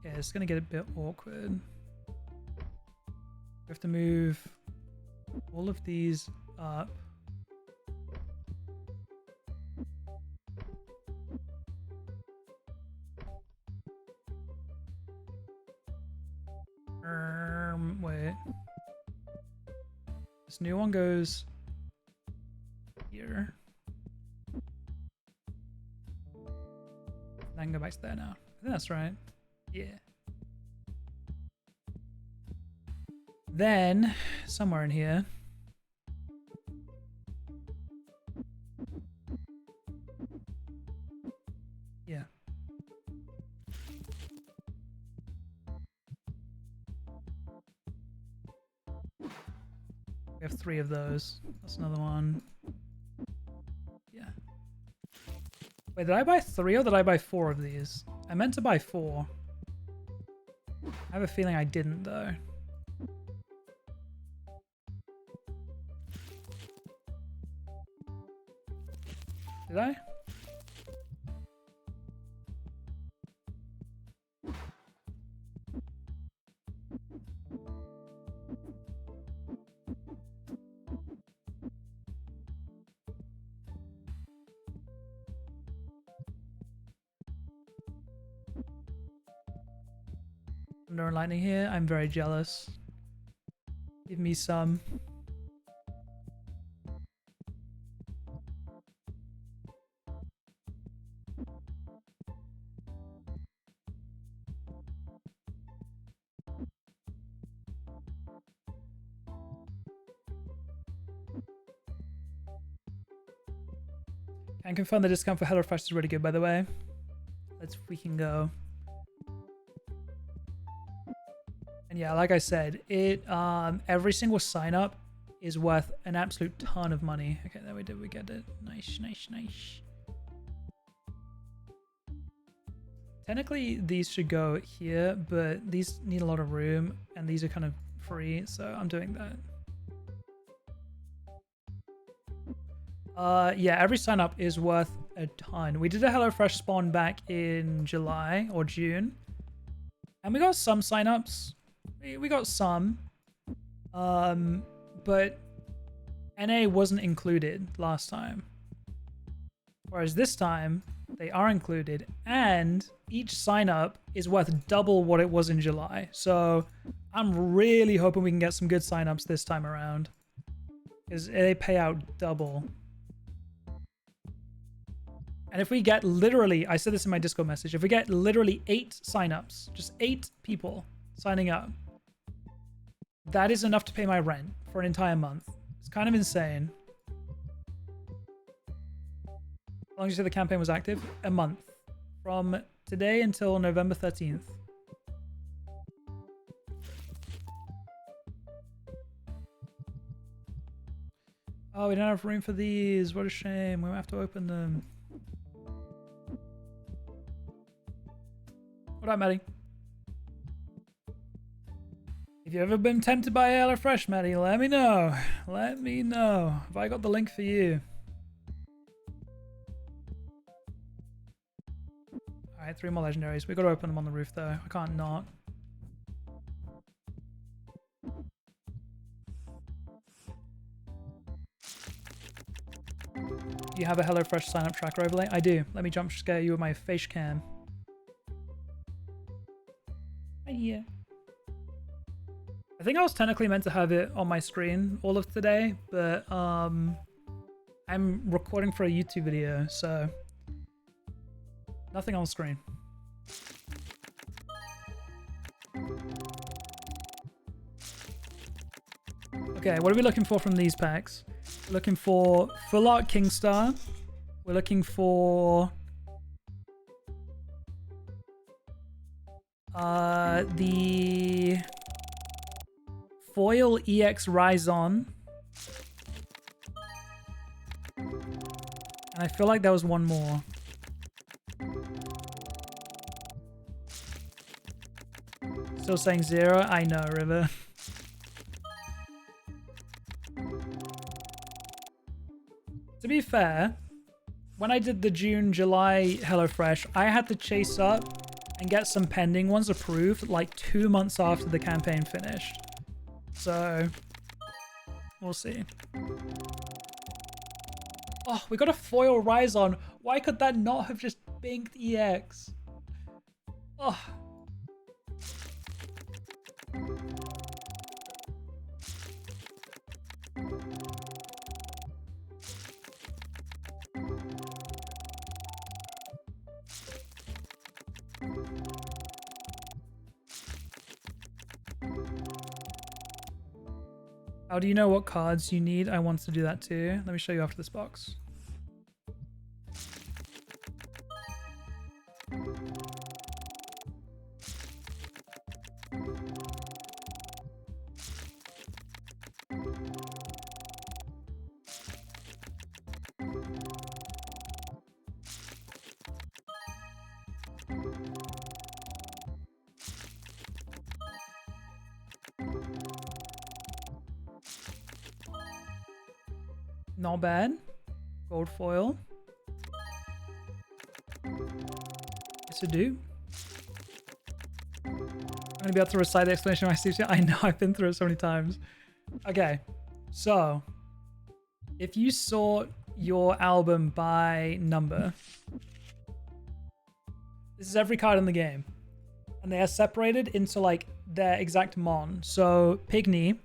Yeah, it's gonna get a bit awkward. We have to move all of these up. Wait. This new one goes here. I can go back to there now. I think that's right. Yeah. Then, somewhere in here. Yeah. We have 3 of those. That's another one. Yeah. Wait, did I buy 3 or did I buy 4 of these? I meant to buy 4. I have a feeling I didn't though. Did I? Thunder and lightning here. I'm very jealous. Give me some. Can confirm the discount for HelloFresh is really good, by the way. Let's freaking go. And yeah, like I said, it every single sign up is worth an absolute ton of money. Okay, there we did. We get it. Nice, nice, nice. Technically, these should go here, but these need a lot of room, and these are kind of free, so I'm doing that. Yeah, every sign up is worth a ton. We did a HelloFresh spawn back in July or June, and we got some sign ups. We got some, but NA wasn't included last time, whereas this time they are included, and each sign up is worth double what it was in July. So I'm really hoping we can get some good sign ups this time around, because they pay out double. And if we get literally, I said this in my Discord message, if we get literally 8 signups, just 8 people signing up, that is enough to pay my rent for an entire month. It's kind of insane. How long did you say the campaign was active? A month. From today until November 13th. Oh, we don't have room for these. What a shame. We'll have to open them. What up, Maddie? If you've ever been tempted by HelloFresh, Maddie, let me know. Let me know. Have I got the link for you? Alright, 3 more legendaries. We got to open them on the roof, though. I can't not. Do you have a HelloFresh sign-up tracker overlay? I do. Let me jump scare you with my face cam. Right here. I think I was technically meant to have it on my screen all of today, but I'm recording for a YouTube video, so nothing on screen. Okay, what are we looking for from these packs? We're looking for Full Art Kingstar, We're looking for the foil EX Rhizon. And I feel like there was one more. Still saying 0? I know, River. To be fair, when I did the June-July HelloFresh, I had to chase up and get some pending ones approved like 2 months after the campaign finished. So, we'll see. Oh, we got a foil Rhizon. Why could that not have just binked EX? Oh. How do you know what cards you need? I want to do that too. Let me show you after this box. Not bad. Gold foil. Yes, I do. I'm gonna be able to recite the explanation of my Steve. I know, I've been through it so many times. Okay, so if you sort your album by number, this is every card in the game, and they are separated into like their exact mon. So Pygmy,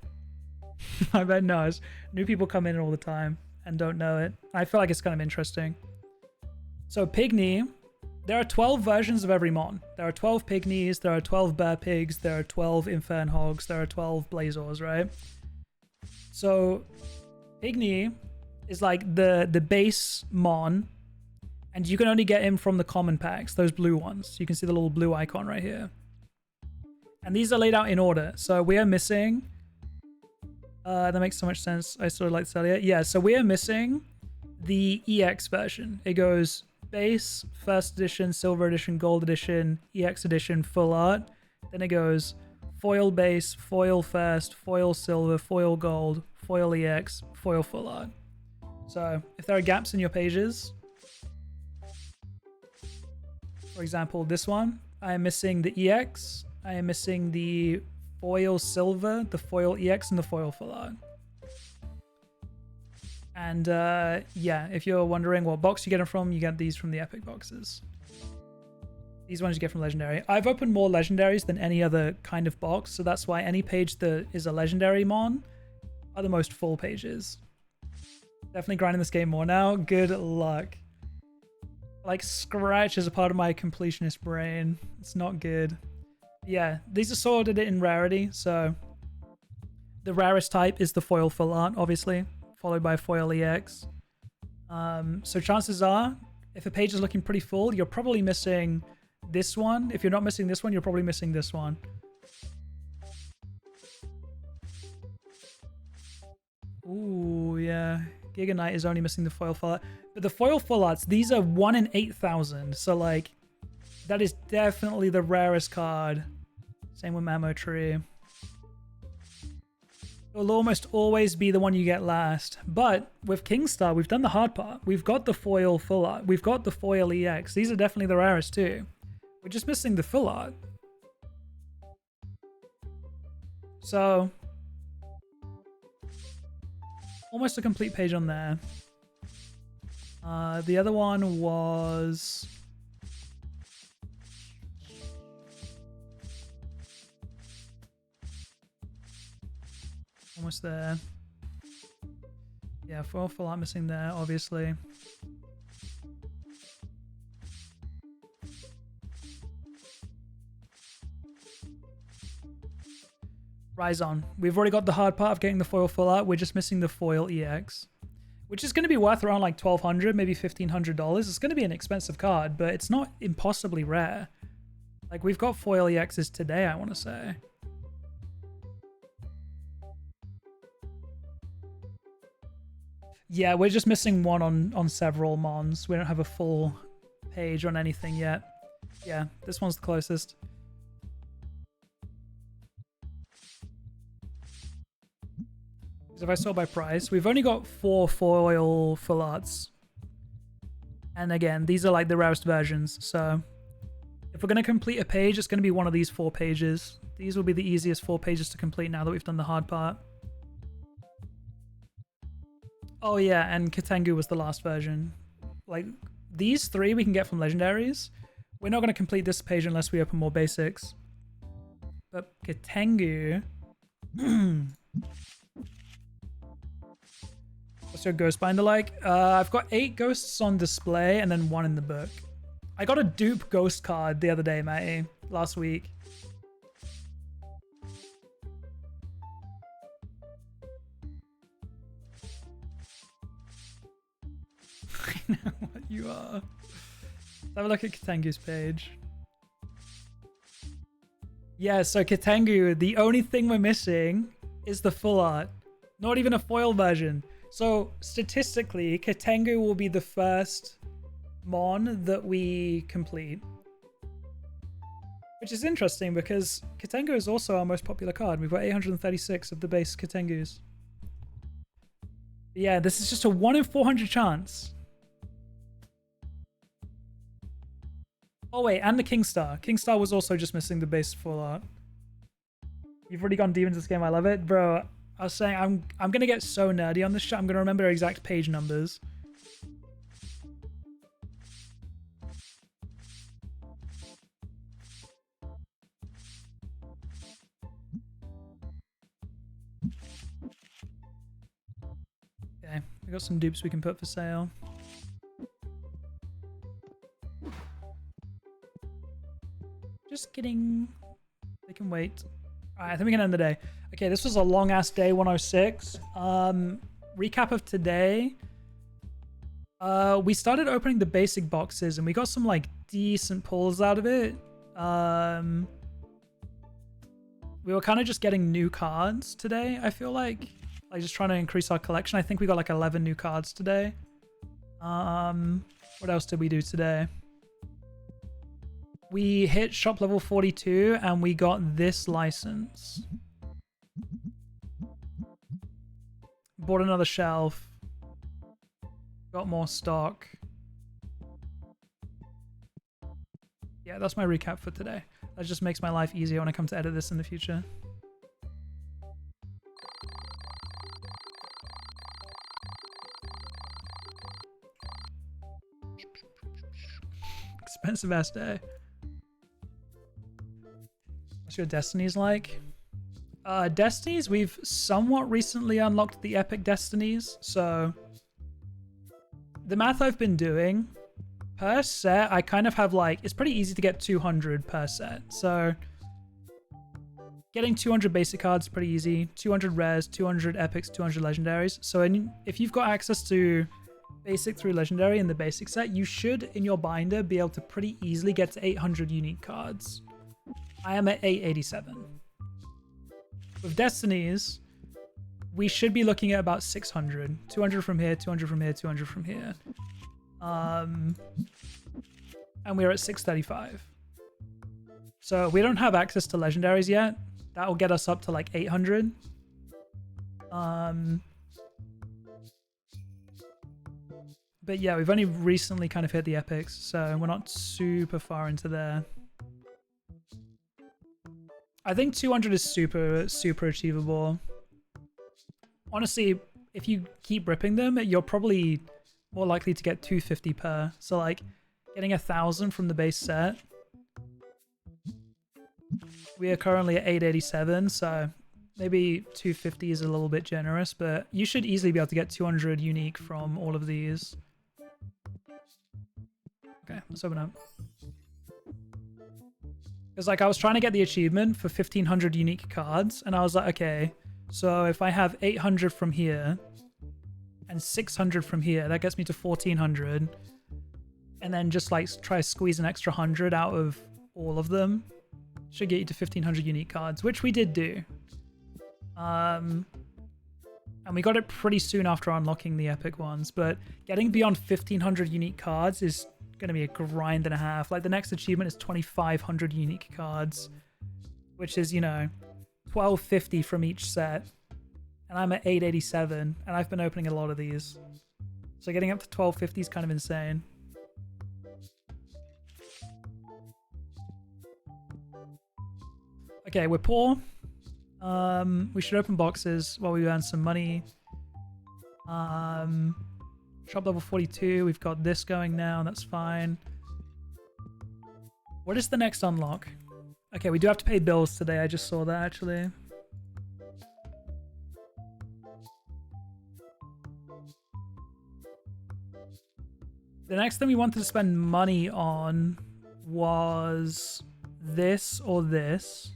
I bet knows. New people come in all the time and don't know it. I feel like it's kind of interesting. So Pygmy, there are 12 versions of every mon. There are 12 Pygmies, there are 12 Bear Pigs, there are 12 Infern Hogs, there are 12 Blazors, right? So Pygmy is like the base mon, and you can only get him from the common packs, those blue ones. You can see the little blue icon right here. And these are laid out in order. So we are missing... that makes so much sense. I sort of like to tell you. Yeah, so we are missing the EX version. It goes base, first edition, silver edition, gold edition, EX edition, full art. Then it goes foil base, foil first, foil silver, foil gold, foil EX, foil full art. So if there are gaps in your pages, for example, this one, I am missing the EX. I am missing the foil silver, the foil EX, and the foil full art. And yeah, if you're wondering what box you get them from, you get these from the epic boxes. These ones you get from legendary. I've opened more legendaries than any other kind of box, so that's why any page that is a legendary mon are the most full pages. Definitely grinding this game more now. Good luck. Like, Scratch is a part of my completionist brain. It's not good. Yeah, these are sorted in rarity, so the rarest type is the foil full art, obviously, followed by foil EX. So chances are, if a page is looking pretty full, you're probably missing this one. If you're not missing this one, you're probably missing this one. Ooh, yeah. Giga Knight is only missing the foil full art. But the foil full arts, these are 1 in 8,000. So, like, that is definitely the rarest card. Same with Mamo Tree. It will almost always be the one you get last. But with Kingstar, we've done the hard part. We've got the foil full art. We've got the foil EX. These are definitely the rarest too. We're just missing the full art. So, almost a complete page on there. The other one was... almost there. Yeah, foil full art missing there, obviously. Rhizon. We've already got the hard part of getting the foil full art. We're just missing the foil EX. which is going to be worth around like $1,200, maybe $1,500. It's going to be an expensive card, but it's not impossibly rare. Like, we've got foil EXs today, I want to say. Yeah, we're just missing one on several mons. We don't have a full page on anything yet. Yeah, this one's the closest. So if I sort by price, we've only got 4 foil full arts. And again, these are like the rarest versions. So if we're going to complete a page, it's going to be one of these 4 pages. These will be the easiest 4 pages to complete now that we've done the hard part. Oh yeah, and Katengu was the last version. Like, these 3 we can get from legendaries. We're not going to complete this page unless we open more basics. But Katengu... What's your ghost binder like? I've got 8 ghosts on display and then 1 in the book. I got a dupe ghost card the other day, Matty. Last week. I know what you are. Let's have a look at Katengu's page. Yeah, so Katengu, the only thing we're missing is the full art. Not even a foil version. So statistically, Katengu will be the first mon that we complete. Which is interesting because Katengu is also our most popular card. We've got 836 of the base Katengus. But yeah, this is just a 1 in 400 chance. Oh wait, and the Kingstar. Kingstar was also just missing the base full art. You've already gone deep into this game. I love it. Bro, I was saying I'm going to get so nerdy on this shit. I'm going to remember exact page numbers. Okay, we got some dupes we can put for sale. Just kidding. They can wait. Alright, I think we can end the day. Okay, this was a long-ass day, 106. Recap of today. We started opening the basic boxes, and we got some, like, decent pulls out of it. We were kind of just getting new cards today, I feel like. Like, just trying to increase our collection. I think we got, like, 11 new cards today. What else did we do today? We hit shop level 42 and we got this license. Bought another shelf. Got more stock. Yeah, that's my recap for today. That just makes my life easier when I come to edit this in the future. Expensive ass day. What's your Destinies like? Destinies, we've somewhat recently unlocked the epic Destinies, so the math I've been doing per set, I kind of have like, it's pretty easy to get 200 per set, so getting 200 basic cards is pretty easy. 200 rares, 200 epics, 200 legendaries. So if you've got access to basic through legendary in the basic set, you should in your binder be able to pretty easily get to 800 unique cards. I am at 887. With Destinies, we should be looking at about 600. 200 from here, 200 from here, 200 from here. And we're at 635. So we don't have access to legendaries yet. That will get us up to like 800. But yeah, we've only recently kind of hit the epics, so we're not super far into there. I think 200 is super achievable. Honestly, if you keep ripping them, you're probably more likely to get 250 per. So like getting 1,000 from the base set. We are currently at 887, so maybe 250 is a little bit generous, but you should easily be able to get 200 unique from all of these. Okay, let's open up. Because like I was trying to get the achievement for 1,500 unique cards, and I was like, okay, so if I have 800 from here, and 600 from here. That gets me to 1400. And then just like try to squeeze an extra 100 out of all of them. Should get you to 1500 unique cards, which we did do. And we got it pretty soon after unlocking the epic ones, but getting beyond 1500 unique cards is going to be a grind and a half. Like the next achievement is 2500 unique cards, which is, you know, 1250 from each set. And I'm at 887, and I've been opening a lot of these. So getting up to 1250 is kind of insane. Okay, we're poor. We should open boxes while we earn some money. Shop level 42. We've got this going now. That's fine. What is the next unlock? Okay, we do have to pay bills today. I just saw that actually. The next thing we wanted to spend money on was this or this,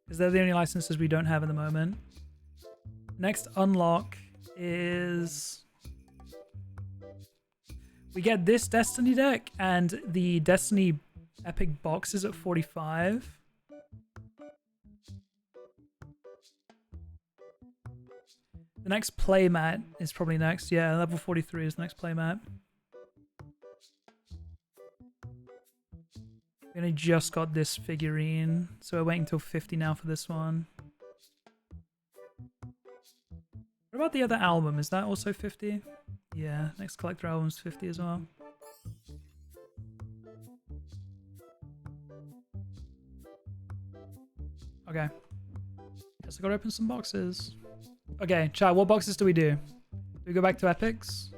because they're the only licenses we don't have at the moment. Next unlock is we get this Destiny deck and the Destiny epic boxes at 45. The next playmat is probably next. Yeah, level 43 is the next playmat. We only just got this figurine, so we're waiting until 50 now for this one. What about the other album? Is that also 50? Yeah, next collector album is 50 as well. Okay. Guess I gotta open some boxes. Okay, chat, what boxes do we do? Do we go back to epics?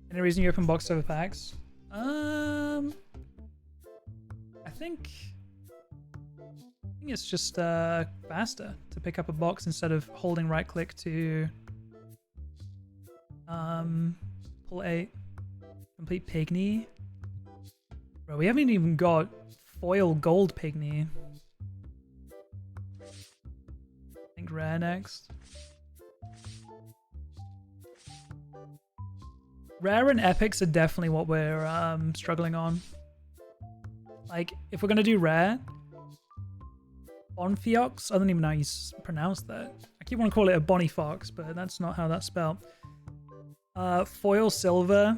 Any reason you open box over packs? I think it's just faster to pick up a box instead of holding right click to pull 8. Complete Pygmy. Bro, we haven't even got foil gold Pygmy. I think rare next. Rare and epics are definitely what we're struggling on. Like, if we're gonna do rare, Bonfiox, I don't even know how you pronounce that. I keep wanting to call it a Bonifox, but that's not how that's spelled. Foil silver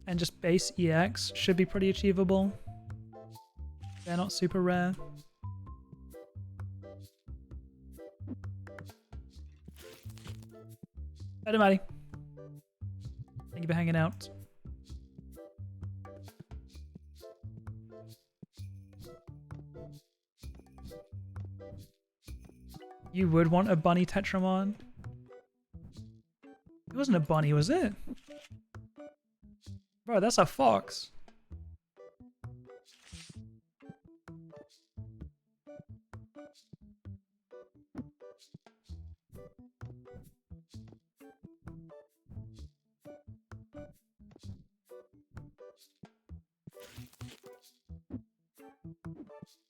and just base EX should be pretty achievable. They're not super rare. Hey, Maddie. Thank you for hanging out. You would want a bunny Tetramon? It wasn't a bunny, was it? Bro, that's a fox.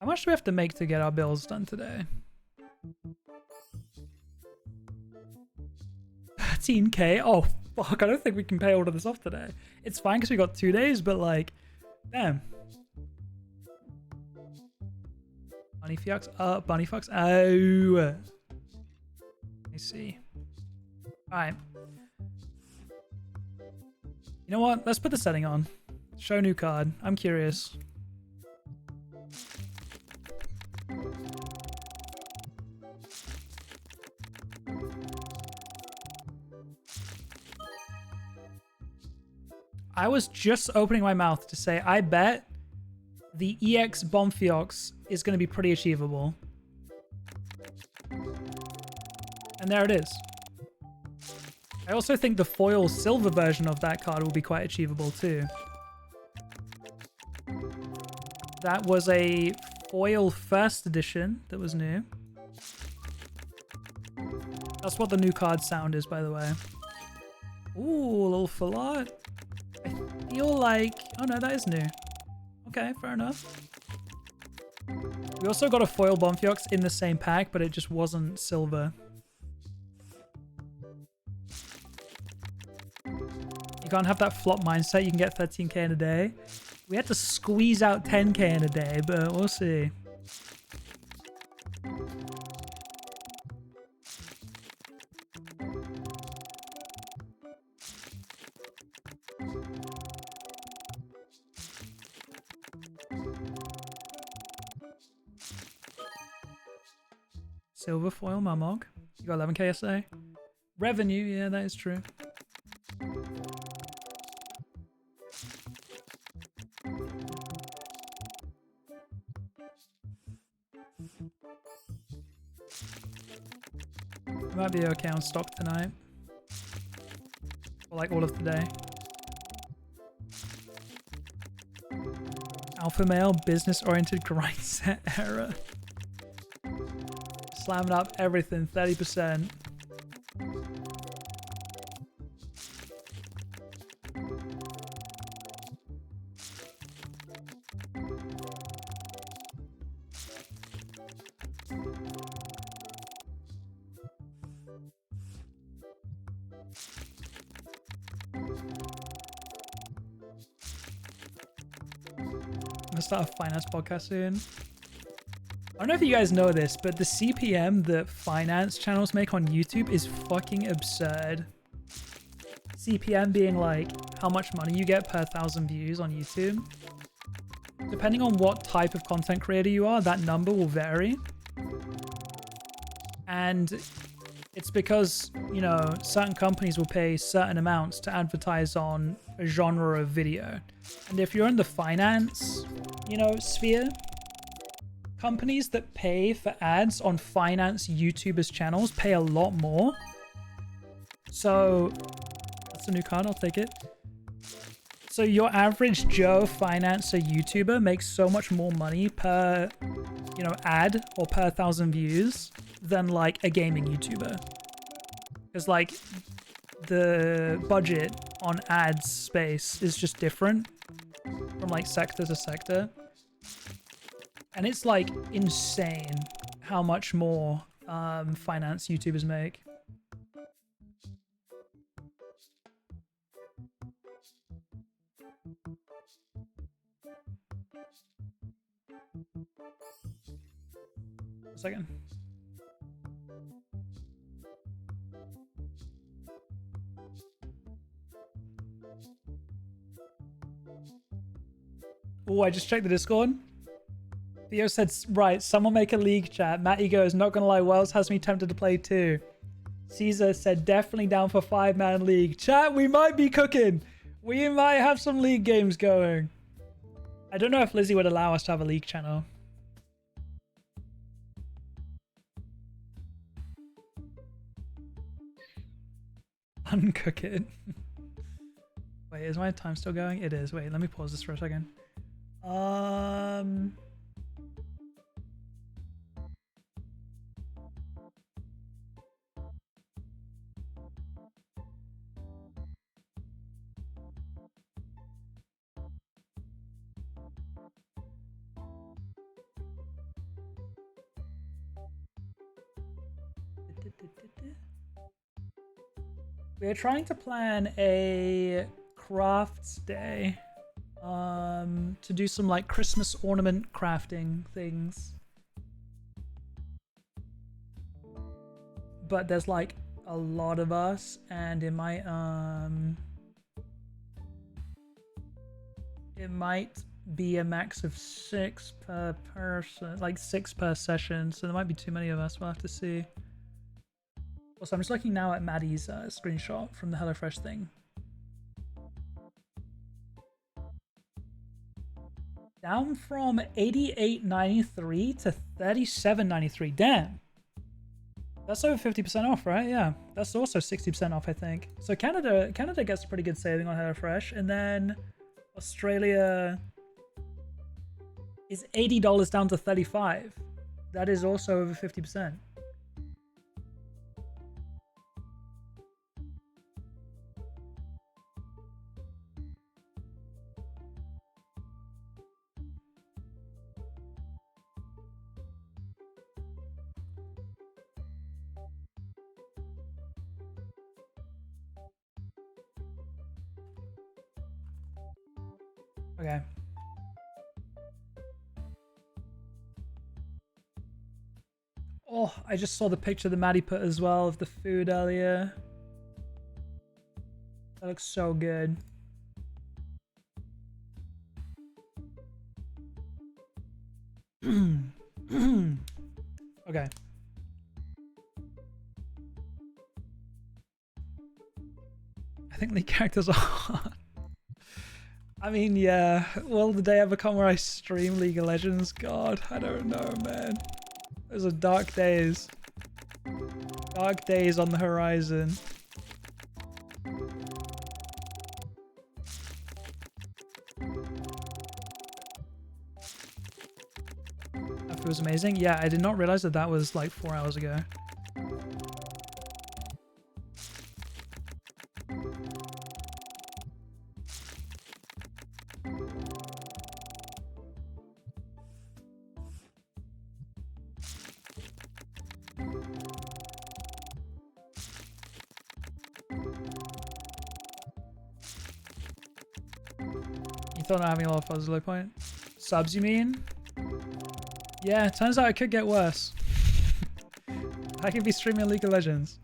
How much do we have to make to get our bills done today? 13k? Oh, fuck. I don't think we can pay all of this off today. It's fine because we got 2 days, but like, damn. Bunny Fox? Bunny Fox? Oh. Let me see. Alright. You know what? Let's put the setting on. Show new card. I'm curious. I was just opening my mouth to say, I bet the EX Bonfiox is going to be pretty achievable. And there it is. I also think the foil silver version of that card will be quite achievable too. That was a foil first edition that was new. That's what the new card sound is, by the way. Ooh, a little fillet. I feel like... Oh no, that is new. Okay, fair enough. We also got a foil Bonfiox in the same pack, but it just wasn't silver. You can't have that flop mindset. You can get 13k in a day. We had to squeeze out 10k in a day, but we'll see. Silver foil Mumog. You got 11k yesterday. Revenue, yeah, that is true. I might be okay on stock tonight. Or like all of today. Alpha male, business-oriented grind set error. Slamming up everything, 30%. I'm gonna start a finance podcast soon. I don't know if you guys know this, but the CPM that finance channels make on YouTube is fucking absurd. CPM being like how much money you get per 1,000 views on YouTube. Depending on what type of content creator you are, that number will vary. And it's because, you know, certain companies will pay certain amounts to advertise on a genre of video. And if you're in the finance, you know, sphere, companies that pay for ads on finance YouTubers' channels pay a lot more. So that's a new card, I'll take it. So your average Joe financer YouTuber makes so much more money per, you know, ad or per 1,000 views than like a gaming YouTuber. Because like the budget on ads space is just different from like sector to sector. And it's like insane how much more finance YouTubers make. A second. Oh, I just checked the Discord. Theo said, right, someone make a league chat. Matty goes, not gonna lie, Wells has me tempted to play too. Caesar said, definitely down for 5-man league. Chat, we might be cooking. We might have some league games going. I don't know if Lizzie would allow us to have a league channel. Uncook it. Wait, is my time still going? It is. Wait, let me pause this for a second. We are trying to plan a crafts day to do some like Christmas ornament crafting things. But there's like a lot of us and it might be a max of 6 per person, like 6 per session, so there might be too many of us. We'll have to see. Also, I'm just looking now at Maddie's screenshot from the HelloFresh thing. Down from 88.93 to 37.93. Damn. That's over 50% off, right? Yeah. That's also 60% off, I think. So Canada gets a pretty good saving on HelloFresh, and then Australia is $80 down to 35. That is also over 50%. Okay. Oh, I just saw the picture that Maddie put as well of the food earlier. That looks so good. Okay. I think the characters are hard. I mean, yeah. Will the day ever come where I stream League of Legends? God, I don't know, man. Those are dark days. Dark days on the horizon. That was amazing. Yeah, I did not realize that that was like 4 hours ago. You thought not having a lot of fun was a low point? Subs, you mean? Yeah, turns out it could get worse. I could be streaming League of Legends.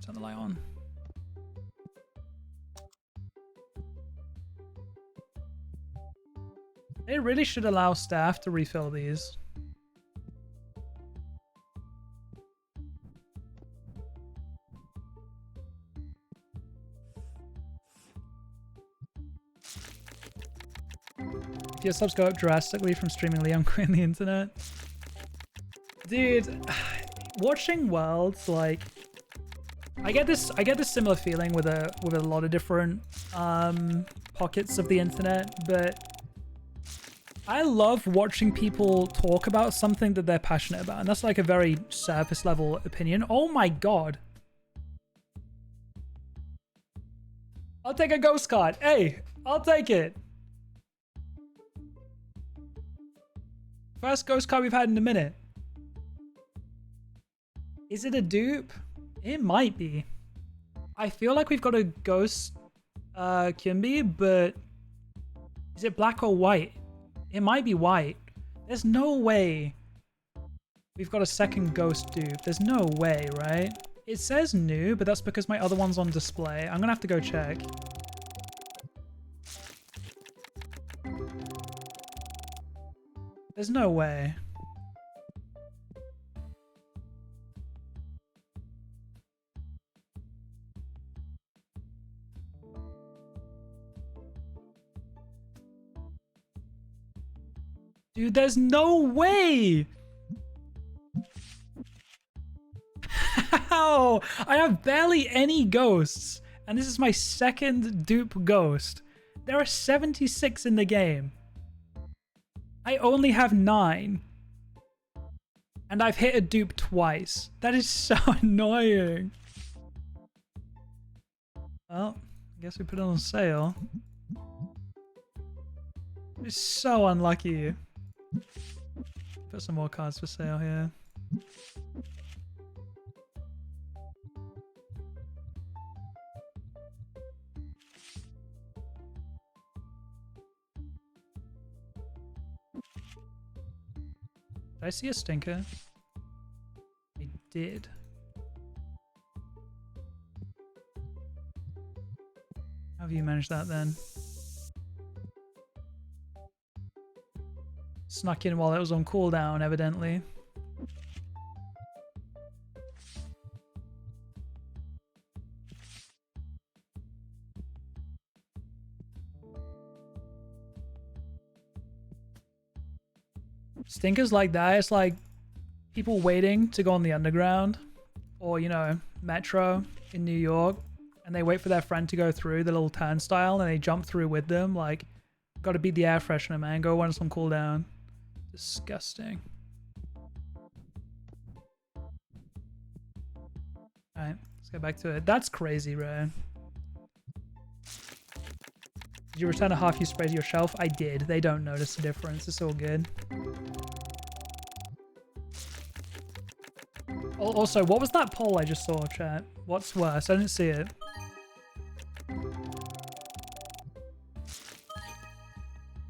Turn the light on. They really should allow staff to refill these. If your subs go up drastically from streaming Leon quitting the internet. Dude, watching Worlds, like, I get this similar feeling with a lot of different pockets of the internet, but I love watching people talk about something that they're passionate about, and that's like a very surface level opinion. Oh my god. I'll take a ghost card. Hey, I'll take it. First ghost card we've had in a minute. Is it a dupe? It might be. I feel like we've got a ghost Kimby, but is it black or white? It might be white. There's no way we've got a second ghost dupe. There's no way, right? It says new, but that's because my other one's on display. I'm gonna have to go check. There's no way. Dude, there's no way! How? I have barely any ghosts, and this is my second dupe ghost. There are 76 in the game. I only have 9. And I've hit a dupe twice. That is so annoying. Well, I guess we put it on sale. It's so unlucky. Put some more cards for sale here. Did I see a stinker? I did. How have you managed that then? Snuck in while it was on cooldown, evidently. Stinkers like that, it's like people waiting to go on the underground or, you know, metro in New York, and they wait for their friend to go through the little turnstile and they jump through with them. Like, gotta beat the air freshener, man. Go when it's on cooldown. Disgusting. Alright, let's get back to it. That's crazy, bro. Did you return a half you spray to your shelf? I did. They don't notice the difference. It's all good. Also, what was that poll I just saw, chat? What's worse? I didn't see it.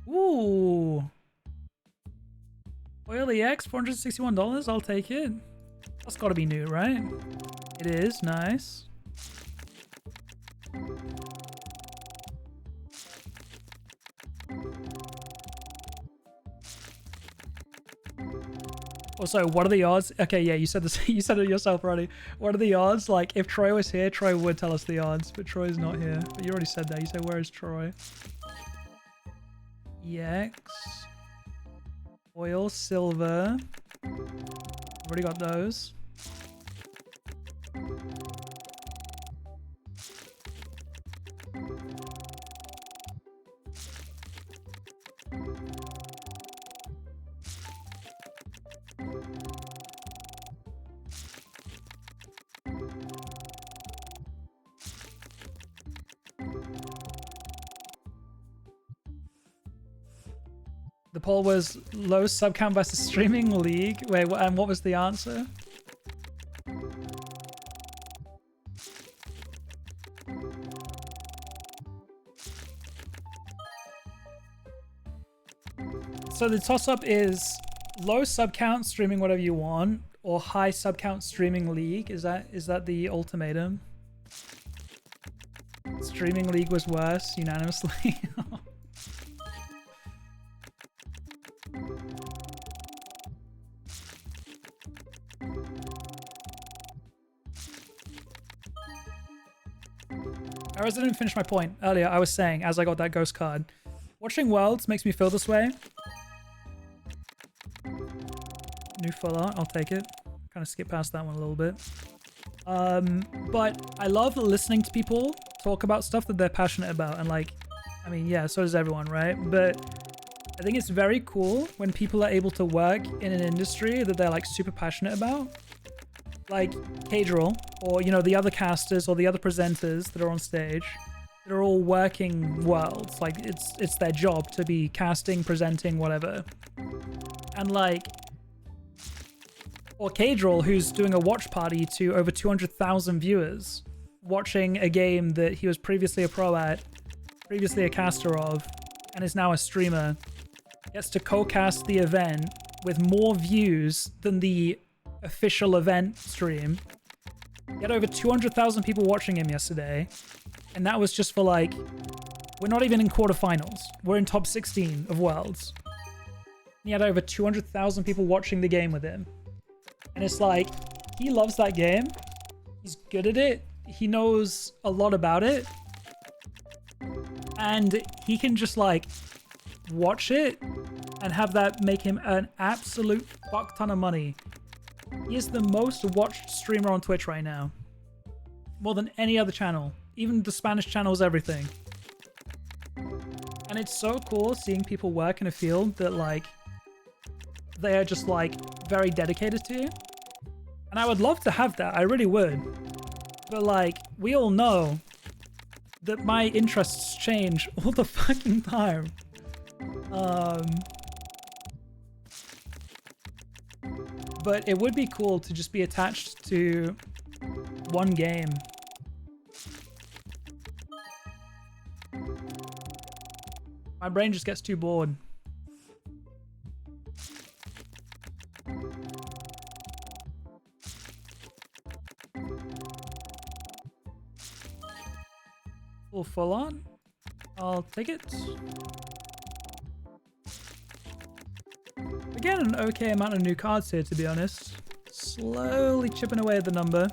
Ooh. Oil EX, $461. I'll take it. That's got to be new, right? It is. Nice. Also, what are the odds? Okay, yeah, you said this. You said it yourself already. What are the odds? Like, if Troy was here, Troy would tell us the odds, but Troy's not here. But you already said that. You said, where is Troy? EX. Oil, silver. Already got those. The poll was low sub count versus streaming league. Wait, and what was the answer? So the toss-up is low sub count streaming whatever you want, or high sub count streaming league. Is that the ultimatum? Streaming league was worse unanimously. I didn't finish my point earlier. I was saying, as I got that ghost card, watching Worlds makes me feel this way. New full art, I'll take it. Kind of skip past that one a little bit. But I love listening to people talk about stuff that they're passionate about. And like, I mean, yeah, so does everyone, right? But I think it's very cool when people are able to work in an industry that they're like super passionate about. Like Cadril, or you know, the other casters or the other presenters that are on stage, that are all working Worlds. Like it's their job to be casting, presenting, whatever. And like, or Cadril, who's doing a watch party to over 200,000 viewers, watching a game that he was previously a pro at, previously a caster of, and is now a streamer, gets to co-cast the event with more views than the official event stream. He had over 200,000 people watching him yesterday, and that was just for like, we're not even in quarterfinals, we're in top 16 of Worlds. He had over 200,000 people watching the game with him, and it's like, he loves that game, he's good at it, he knows a lot about it, and he can just like watch it and have that make him an absolute fuck ton of money. He is the most watched streamer on Twitch right now. More than any other channel. Even the Spanish channels, everything. And it's so cool seeing people work in a field that, like, they are just, like, very dedicated to. And I would love to have that. I really would. But, like, we all know that my interests change all the fucking time. But it would be cool to just be attached to one game. My brain just gets too bored. Full on? I'll take it. Again, an okay amount of new cards here, to be honest. Slowly chipping away at the number.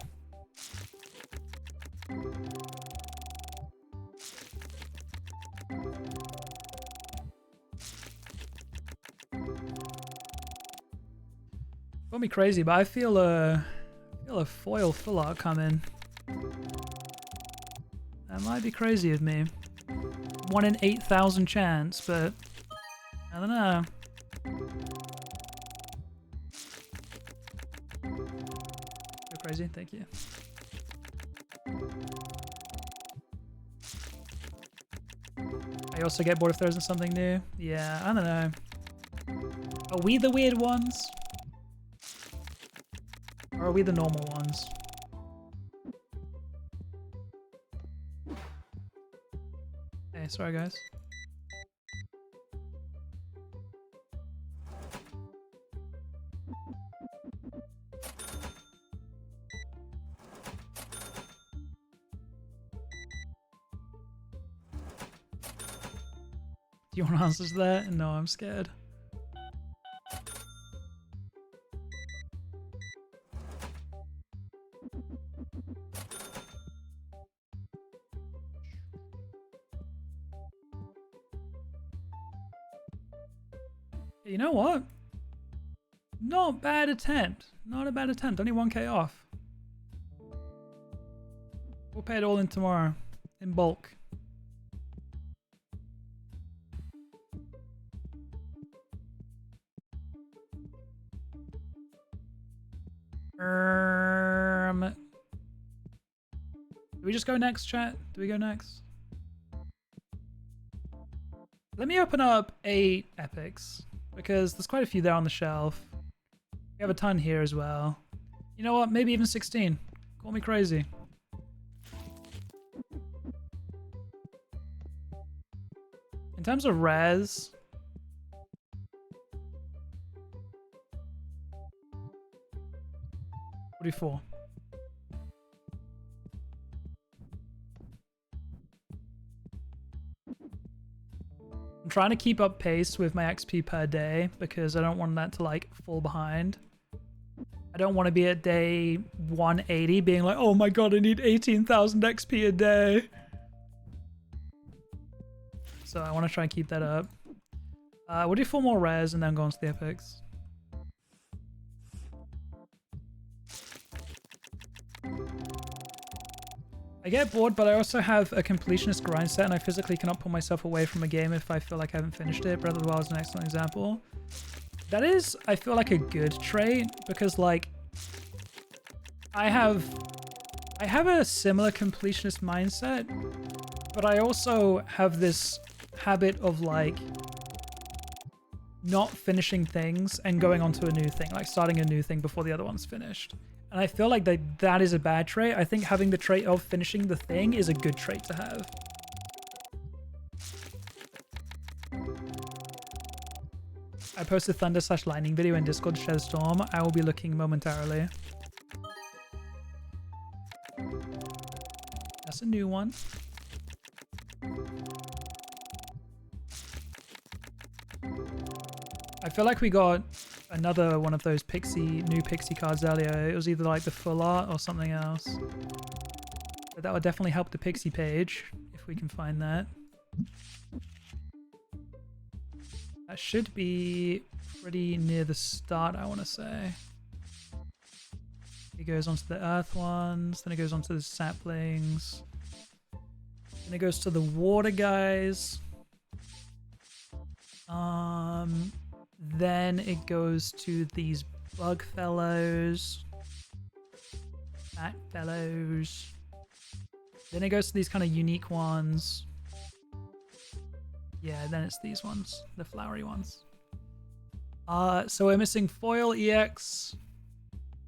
Got me crazy, but I feel a foil full art coming. That might be crazy of me. 1 in 8,000 chance, but I don't know. Go crazy, thank you. I also get bored if there isn't something new. Yeah, I don't know. Are we the weird ones? Or are we the normal ones? Hey, sorry guys. Do you want answers to that? No, I'm scared. You know what? Not bad attempt. Not a bad attempt. Only 1k off. We'll pay it all in tomorrow. In bulk. Do we just go next, chat? Do we go next? Let me open up 8 epics, because there's quite a few there on the shelf. We have a ton here as well. You know what? Maybe even 16. Call me crazy. In terms of res, what do you for? I'm trying to keep up pace with my XP per day because I don't want that to like fall behind. I don't want to be at day 180 being like, oh my god, I need 18,000 XP a day. So I want to try and keep that up. We'll do 4 more res and then go on to the epics. I get bored, but I also have a completionist grind set and I physically cannot pull myself away from a game if I feel like I haven't finished it. Breath of the Wild is an excellent example. That is, I feel like, a good trait because, like, I have a similar completionist mindset, but I also have this habit of, like, not finishing things and going on to a new thing, like starting a new thing before the other one's finished. And I feel like that is a bad trait. I think having the trait of finishing the thing is a good trait to have. I posted thunder/lightning video in Discord to share the storm. I will be looking momentarily. That's a new one. I feel like we got another one of those new pixie cards earlier. It was either like the full art or something else. But that would definitely help the pixie page if we can find that. That should be pretty near the start, I want to say. It goes onto the earth ones, then it goes onto the saplings. Then it goes to the water guys. Then it goes to these bug fellows. Fat fellows. Then it goes to these kind of unique ones. Yeah, then it's these ones, the flowery ones. So we're missing foil EX,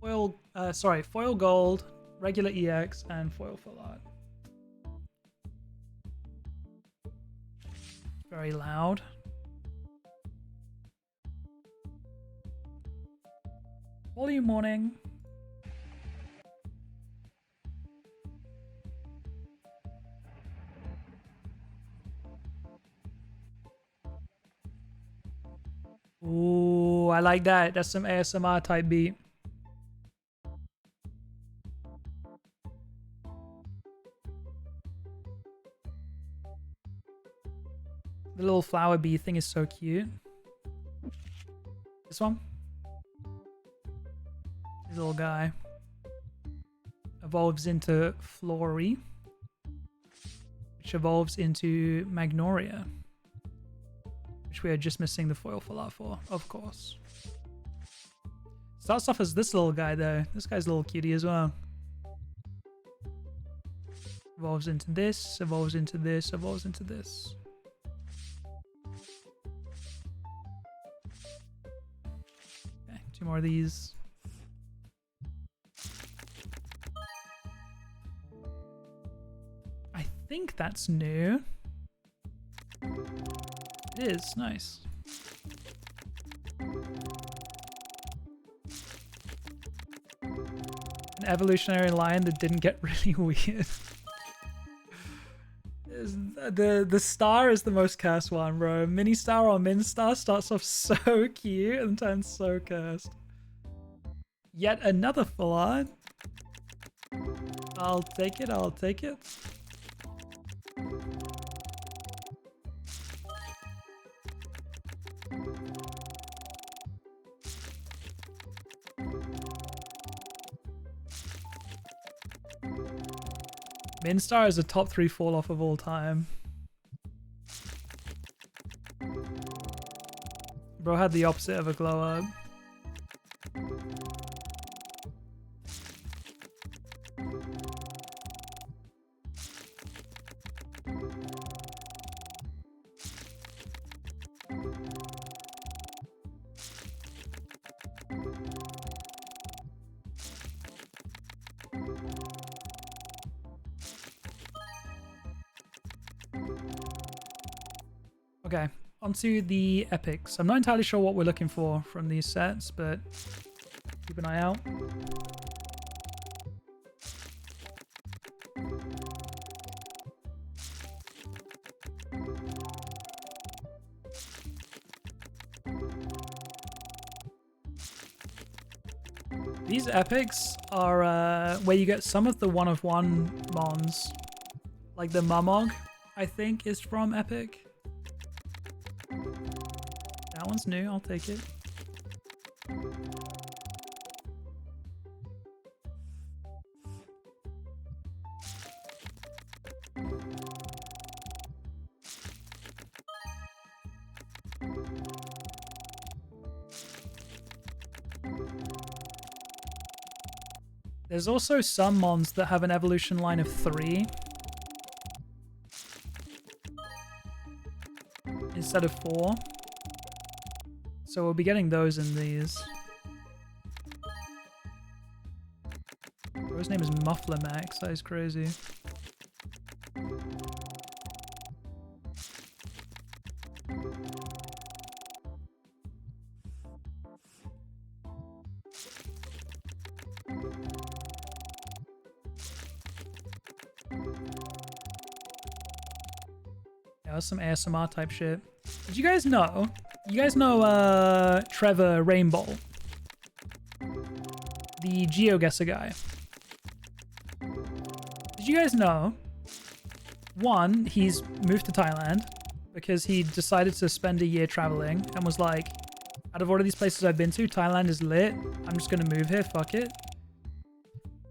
foil gold, regular EX, and foil full art. Very loud. Volume morning. Ooh, I like that. That's some ASMR type beat. The little flower bee thing is so cute. This one? This little guy evolves into Flory, which evolves into Magnoria, which we are just missing the foil full art for, of course. Starts off as this little guy though. This guy's a little cutie as well. Evolves into this, evolves into this, evolves into this. Okay, 2 more of these. think that's new. It is, nice. An evolutionary line that didn't get really weird. The star is the most cursed one, bro. Mini star or min star starts off so cute and turns so cursed. Yet another full art. I'll take it, I'll take it. Minstar is a top 3 fall off of all time. Bro had the opposite of a glow up. Okay, onto the epics. I'm not entirely sure what we're looking for from these sets, but keep an eye out. These epics are where you get some of the one-of-one mons. Like the Mumog, I think, is from Epic. That one's new, I'll take it. There's also some mons that have an evolution line of 3 instead of 4. So we'll be getting those in these. His name is Muffler Max, that is crazy. Yeah, that's some ASMR type shit. Did you guys know? You guys know Trevor Rainbow? The GeoGuessr guy. Did you guys know? One, he's moved to Thailand because he decided to spend a year traveling and was like, out of all of these places I've been to, Thailand is lit. I'm just gonna move here, fuck it.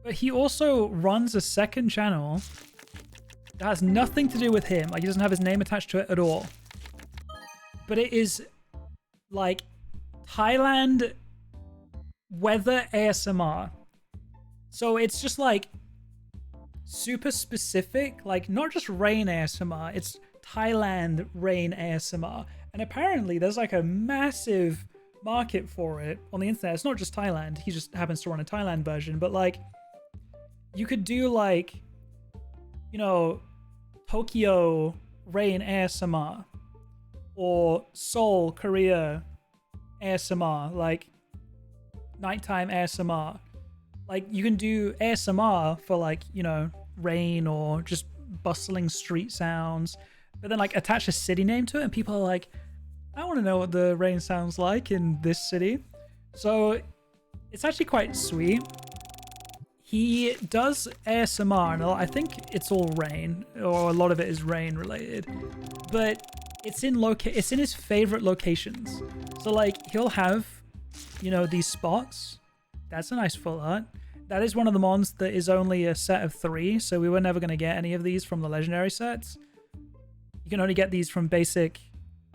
But he also runs a second channel that has nothing to do with him. Like, he doesn't have his name attached to it at all. But it is like Thailand weather ASMR. So it's just like super specific, like not just rain ASMR, it's Thailand rain ASMR. And apparently there's like a massive market for it on the internet. It's not just Thailand, he just happens to run a Thailand version, but like you could do like, you know, Tokyo rain ASMR or Seoul, Korea ASMR, like nighttime ASMR. Like you can do ASMR for like, you know, rain or just bustling street sounds, but then like attach a city name to it and people are like, I want to know what the rain sounds like in this city. So it's actually quite sweet. He does ASMR and I think it's all rain, or a lot of it is rain related, but it's in his favorite locations. So like he'll have, you know, these spots. That's a nice full art. That is one of the mons that is only a set of 3, so we were never going to get any of these from the legendary sets. You can only get these from basic,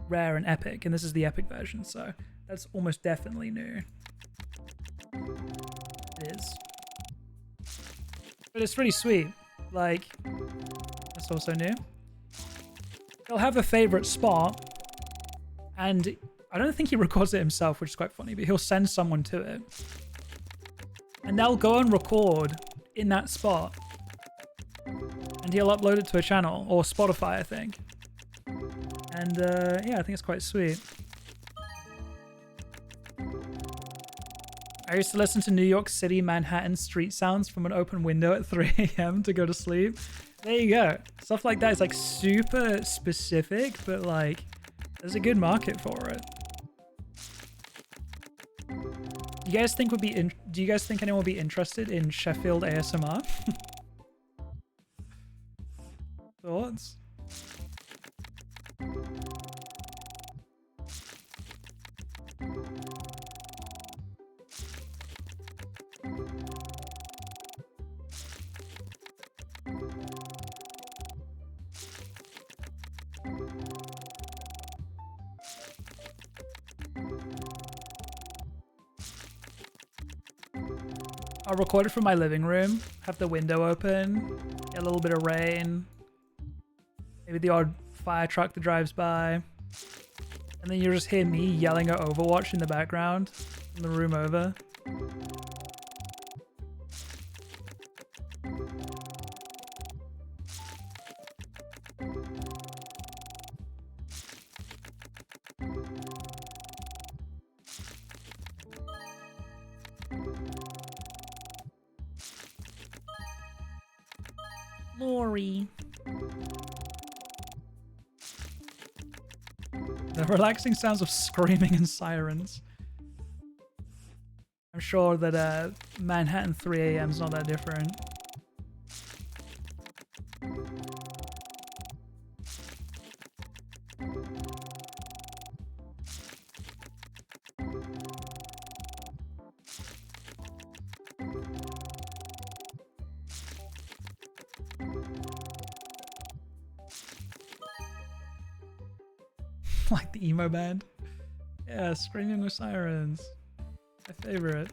rare, and epic, and this is the epic version, so that's almost definitely new. It is. But it's pretty sweet. Like, that's also new. He'll have a favorite spot, and I don't think he records it himself, which is quite funny, but he'll send someone to it. And they'll go and record in that spot and and he'll upload it to a channel, or Spotify, I think. And yeah, I think it's quite sweet. I used to listen to New York City, Manhattan street sounds from an open window at 3 a.m. to go to sleep. There you go. Stuff like that is like super specific, but like there's a good market for it. Do you guys think anyone would be interested in Sheffield ASMR? Thoughts? I'll record it from my living room, have the window open, get a little bit of rain, maybe the odd fire truck that drives by, and then you'll just hear me yelling at Overwatch in the background from the room over. Lori. The relaxing sounds of screaming and sirens. I'm sure that Manhattan 3 a.m. is not that different. Like the emo band. Yeah, Screaming with Sirens. My favorite.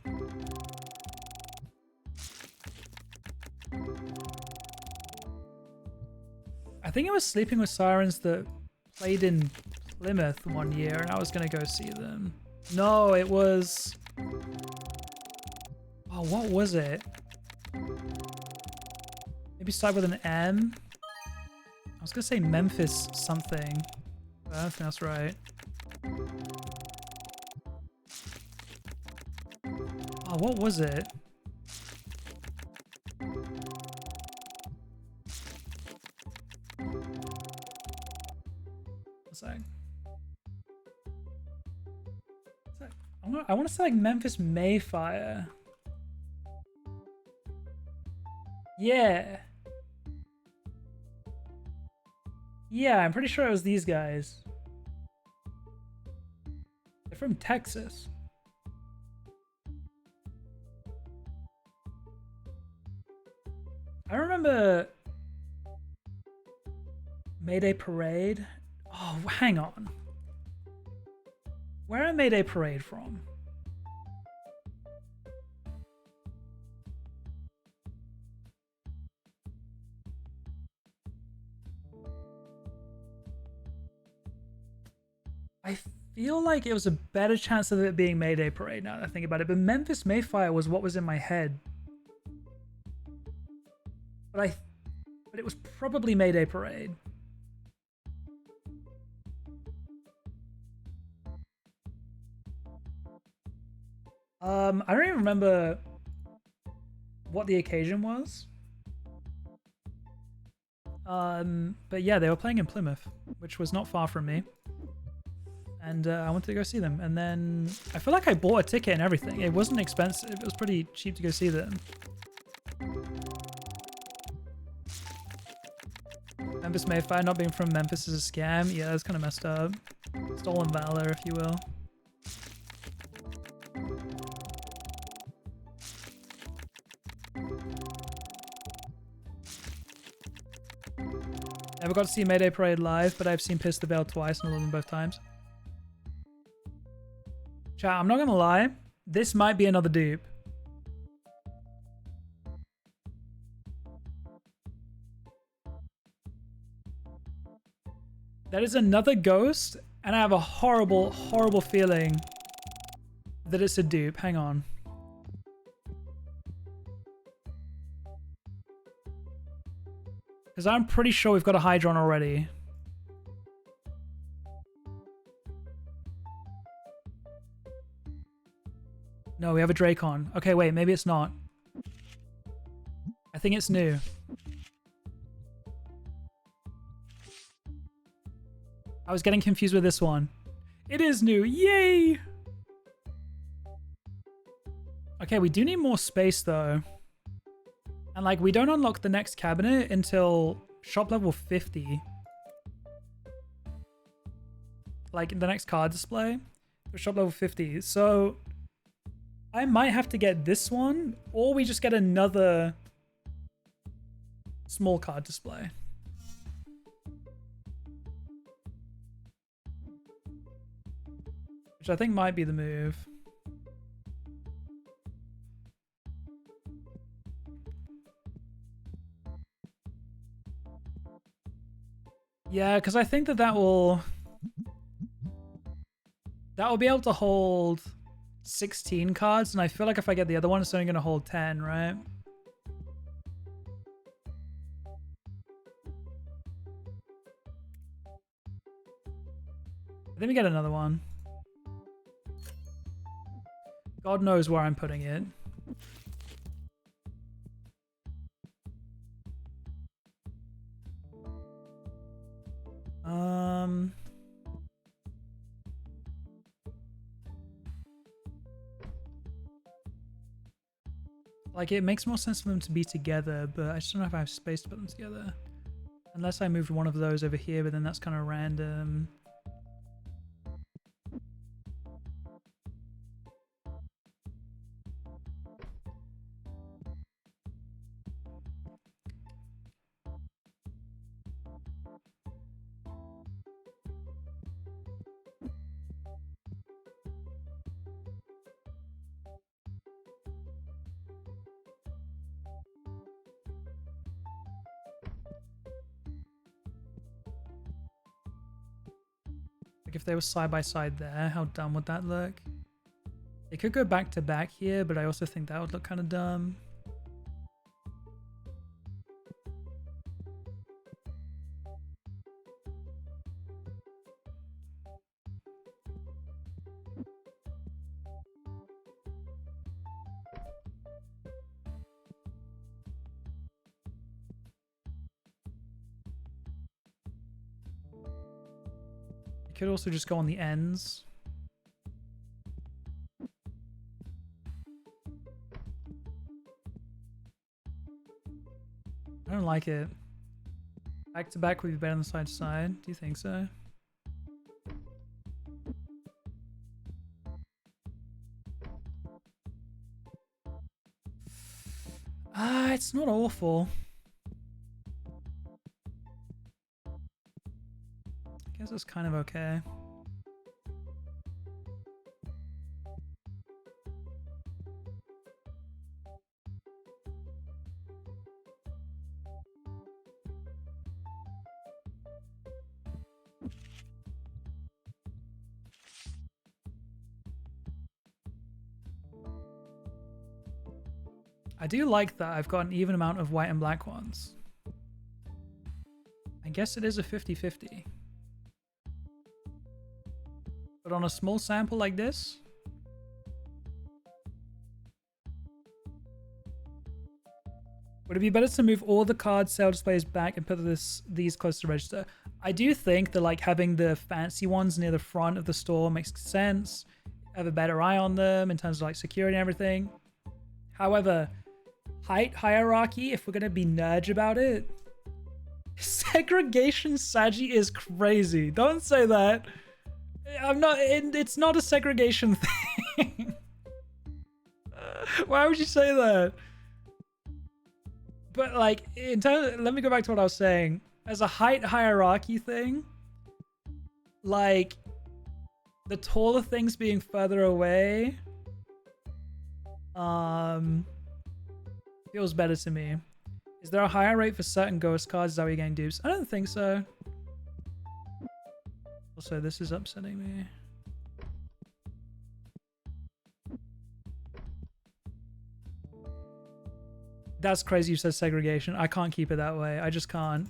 I think it was Sleeping with Sirens that played in Plymouth one year and I was gonna go see them. No, it was... Oh, what was it? Maybe start with an M? I was gonna say Memphis something. I don't think that's right. Oh, what was it? What's that? I want to say like Memphis Mayfire. Yeah. Yeah, I'm pretty sure it was these guys. They're from Texas. I remember Mayday Parade. Oh, hang on. Where are Mayday Parade from? I feel like it was a better chance of it being Mayday Parade now that I think about it, but Memphis Mayfire was what was in my head. But it was probably Mayday Parade. I don't even remember what the occasion was. But yeah, they were playing in Plymouth, which was not far from me. And I wanted to go see them. And then I feel like I bought a ticket and everything. It wasn't expensive. It was pretty cheap to go see them. Memphis Mayfire not being from Memphis is a scam. Yeah, that's kind of messed up. Stolen valor, if you will. Never got to see Mayday Parade live, but I've seen Piss the Veil twice and I love them both times. Chat, I'm not gonna lie. This might be another dupe. That is another ghost, and I have a horrible, horrible feeling that it's a dupe. Hang on. Because I'm pretty sure we've got a Hydron already. No, we have a Dracon. Okay, wait, maybe it's not. I think it's new. I was getting confused with this one. It is new. Yay! Okay, we do need more space though. And like, we don't unlock the next cabinet until shop level 50. Like the next card display for shop level 50. So I might have to get this one, or we just get another small card display. Which I think might be the move. Yeah, because I think that will be able to hold 16 cards, and I feel like if I get the other one, it's only going to hold 10, right? Let me get another one. God knows where I'm putting it. Like, it makes more sense for them to be together, but I just don't know if I have space to put them together. Unless I moved one of those over here, but then that's kind of random. Like if they were side by side there, how dumb would that look? They could go back to back here, but I also think that would look kind of dumb. Could also just go on the ends. I don't like it. Back to back would be better than side to side. Do you think so? It's not awful. I guess it's kind of okay. I do like that I've got an even amount of white and black ones. I guess it is a 50-50. But on a small sample like this, would it be better to move all the card sale displays back and put these close to register? I do think that like having the fancy ones near the front of the store makes sense. Have a better eye on them in terms of like security and everything. However, height hierarchy, if we're gonna be nudge about it, segregation Saji is crazy. Don't say that. I'm not. It's not a segregation thing. Why would you say that? But like, in terms, let me go back to what I was saying. As a height hierarchy thing, like the taller things being further away, feels better to me. Is there a higher rate for certain ghost cards? Is that what you're getting dupes? I don't think so. Also, this is upsetting me. That's crazy you said segregation. I can't keep it that way. I just can't.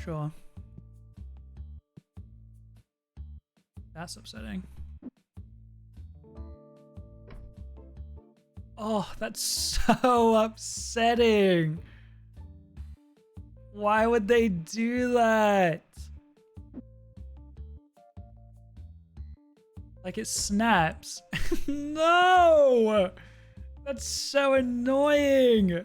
Sure. That's upsetting. Oh, that's so upsetting. Why would they do that? Like it snaps. No! That's so annoying.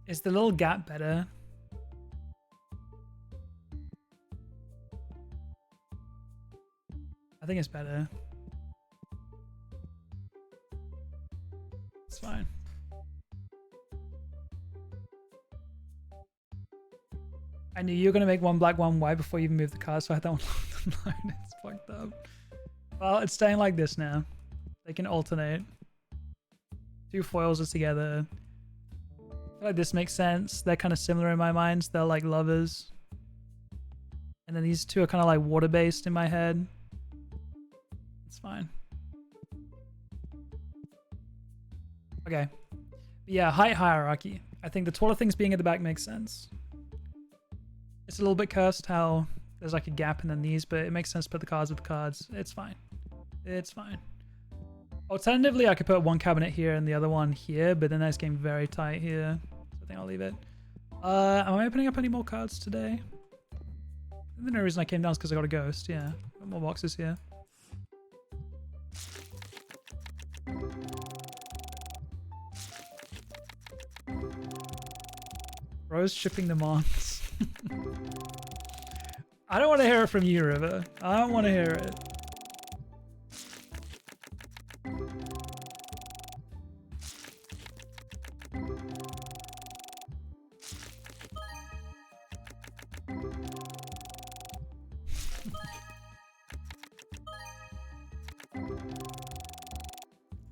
Is the little gap better? I think it's better. It's fine. I knew you were gonna make one black, one white before you even moved the card, so I had that one locked and it's fucked up. Well, it's staying like this now. They can alternate. Two foils are together. I feel like this makes sense. They're kind of similar in my mind. They're like lovers. And then these two are kind of like water-based in my head. It's fine. Okay. But yeah, height hierarchy. I think the taller things being at the back makes sense. It's a little bit cursed how there's like a gap in then these, but it makes sense to put the cards with the cards. It's fine. It's fine. Alternatively, I could put one cabinet here and the other one here, but then that's getting very tight here. So I think I'll leave it. Am I opening up any more cards today? The only reason I came down is because I got a ghost. Yeah, got more boxes here. Bro's shipping the mons. I don't want to hear it from you, River. I don't want to hear it.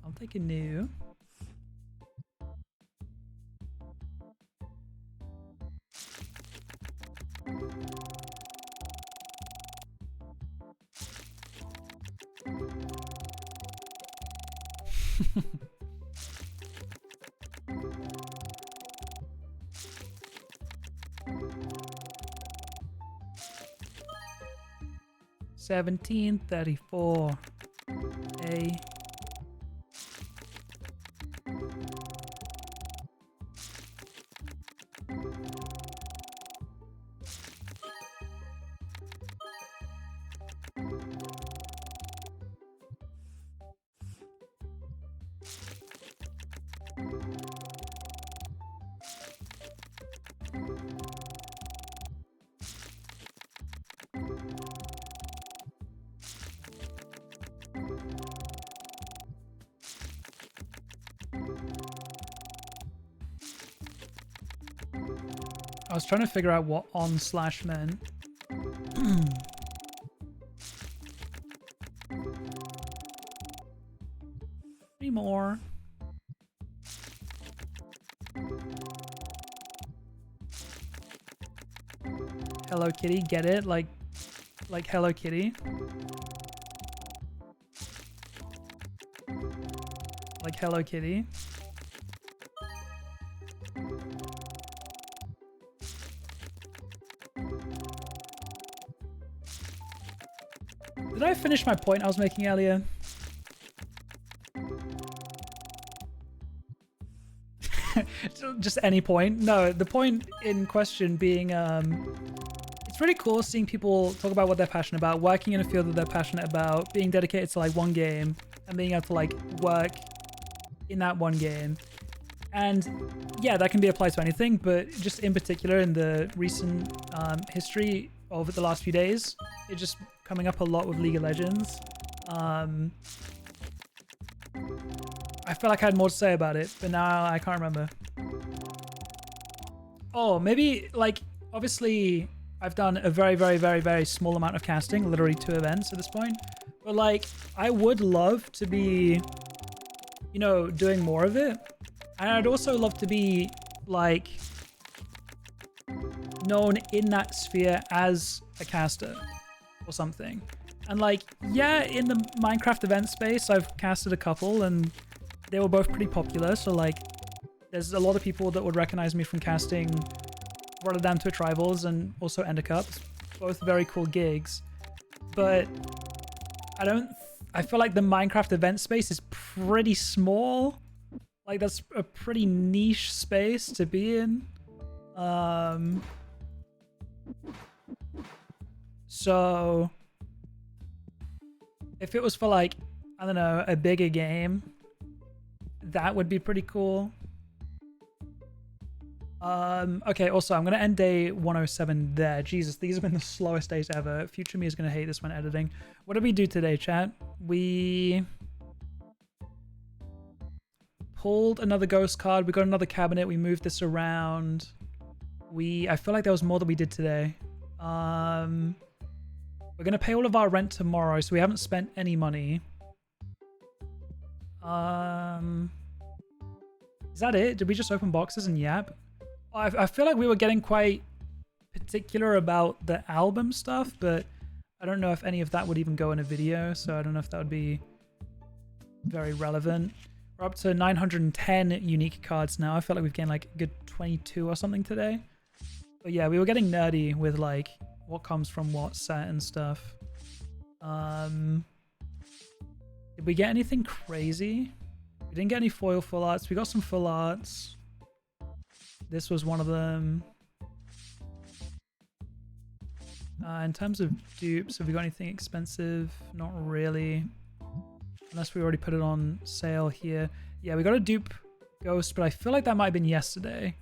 I'll take a new. $17.34. A. I was trying to figure out what on slash meant. Any more? Hello Kitty, get it? Like Hello Kitty? Like Hello Kitty? Did Did I finish my point I was making earlier? Just any point? No, the point in question being, it's really cool seeing people talk about what they're passionate about, working in a field that they're passionate about, being dedicated to like one game, and being able to like work in that one game. And yeah, that can be applied to anything, but just in particular in the recent history of the last few days, it's just coming up a lot with League of Legends. I feel like I had more to say about it, but now I can't remember. Oh, maybe like, obviously I've done a very, very, very, very small amount of casting, literally 2 events at this point. But like, I would love to be, you know, doing more of it. And I'd also love to be like known in that sphere as a caster or something. And like, yeah, in the Minecraft event space, I've casted a couple and they were both pretty popular. So like, there's a lot of people that would recognize me from casting Rotterdam Twitch Rivals and also Ender Cups, both very cool gigs. But I feel like the Minecraft event space is pretty small. Like that's a pretty niche space to be in. So if it was for like, I don't know, a bigger game, that would be pretty cool. Okay, also, I'm going to end day 107 there. Jesus, these have been the slowest days ever. Future me is going to hate this when editing. What did we do today, chat? We pulled another ghost card. We got another cabinet. We moved this around. I feel like there was more that we did today. We're going to pay all of our rent tomorrow, so we haven't spent any money. Is that it? Did we just open boxes and yap? I feel like we were getting quite particular about the album stuff, but I don't know if any of that would even go in a video, so I don't know if that would be very relevant. We're up to 910 unique cards now. I feel like we've gained like a good 22 or something today. But yeah, we were getting nerdy with like what comes from what set and stuff. Did we get anything crazy? We didn't get any foil full arts. We got some full arts. This was one of them. In terms of dupes, have we got anything expensive? Not really. Unless we already put it on sale here. Yeah, we got a dupe ghost, but I feel like that might have been yesterday.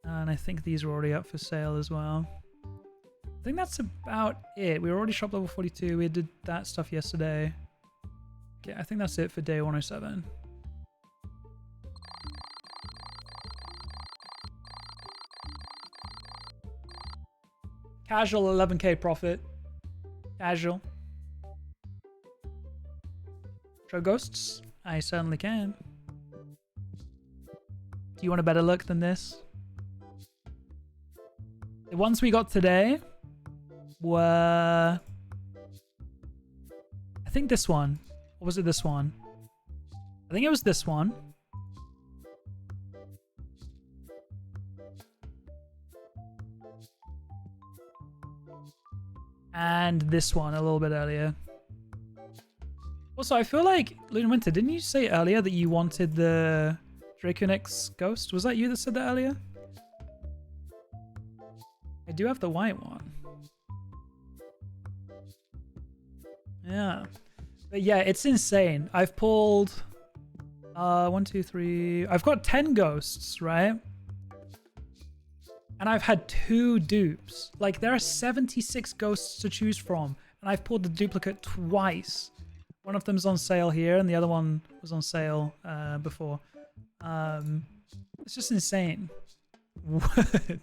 And I think these are already up for sale as well. I think that's about it. We were already shop level 42. We did that stuff yesterday. Okay, I think that's it for day 107. Casual 11k profit. Casual. Show ghosts? I certainly can. Do you want a better look than this? The ones we got today were... I think this one. Or was it this one? I think it was this one. And this one a little bit earlier. Also, I feel like, Luna Winter, didn't you say earlier that you wanted the Draconix Ghost? Was that you that said that earlier? I do have the white one. Yeah. But yeah, it's insane. I've pulled... 1, 2, 3... I've got 10 ghosts, right? And I've had 2 dupes. Like, there are 76 ghosts to choose from. And I've pulled the duplicate twice. One of them's on sale here, and the other one was on sale before. It's just insane. What?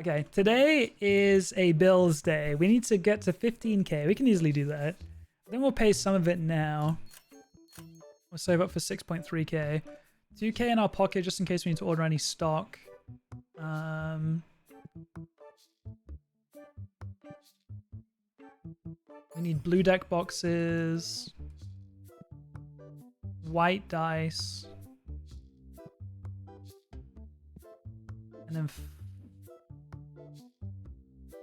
Okay, today is a bills day. We need to get to 15k. We can easily do that. Then we'll pay some of it now. We'll save up for 6.3k. 2k in our pocket just in case we need to order any stock. We need blue deck boxes, white dice, and then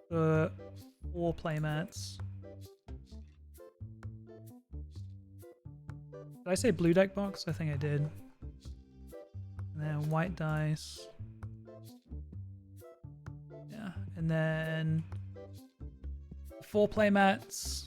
4 playmats. Did I say blue deck box? I think I did. And then white dice. Yeah, and then 4 play mats.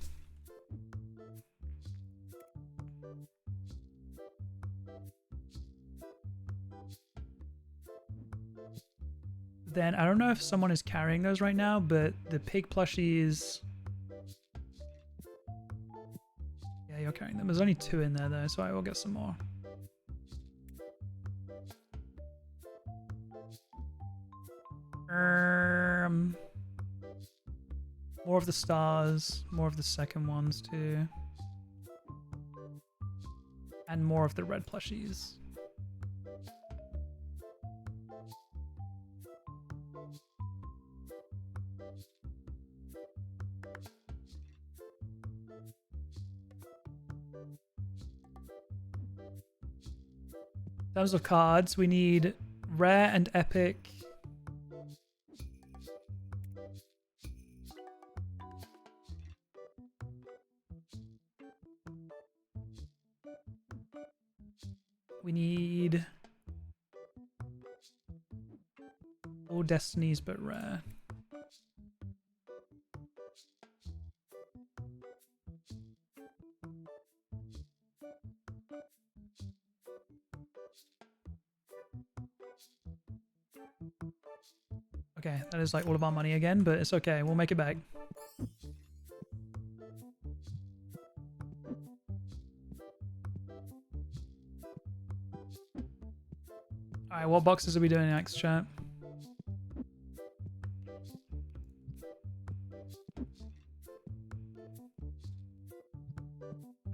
Then I don't know if someone is carrying those right now, but the pig plushies. Yeah, you're carrying them. There's only 2 in there though, so I will get some more. More of the stars, more of the second ones too. And more of the red plushies. In terms of cards, we need rare and epic. We need all destinies but rare. Okay, that is like all of our money again, but it's okay. We'll make it back. Alright, what boxes are we doing next, chat?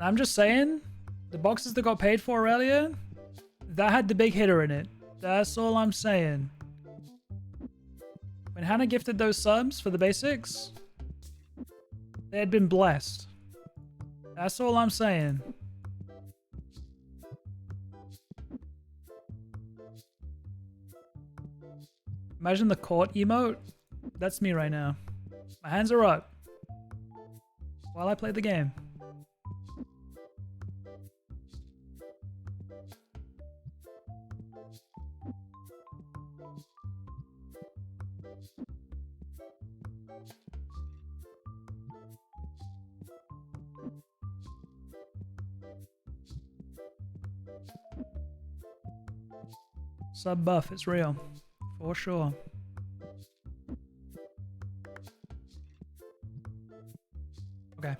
I'm just saying, the boxes that got paid for earlier, that had the big hitter in it. That's all I'm saying. When Hannah gifted those subs for the basics, they had been blessed. That's all I'm saying. Imagine the court emote. That's me right now. My hands are up while I play the game. Sub buff, it's real. For sure. Okay.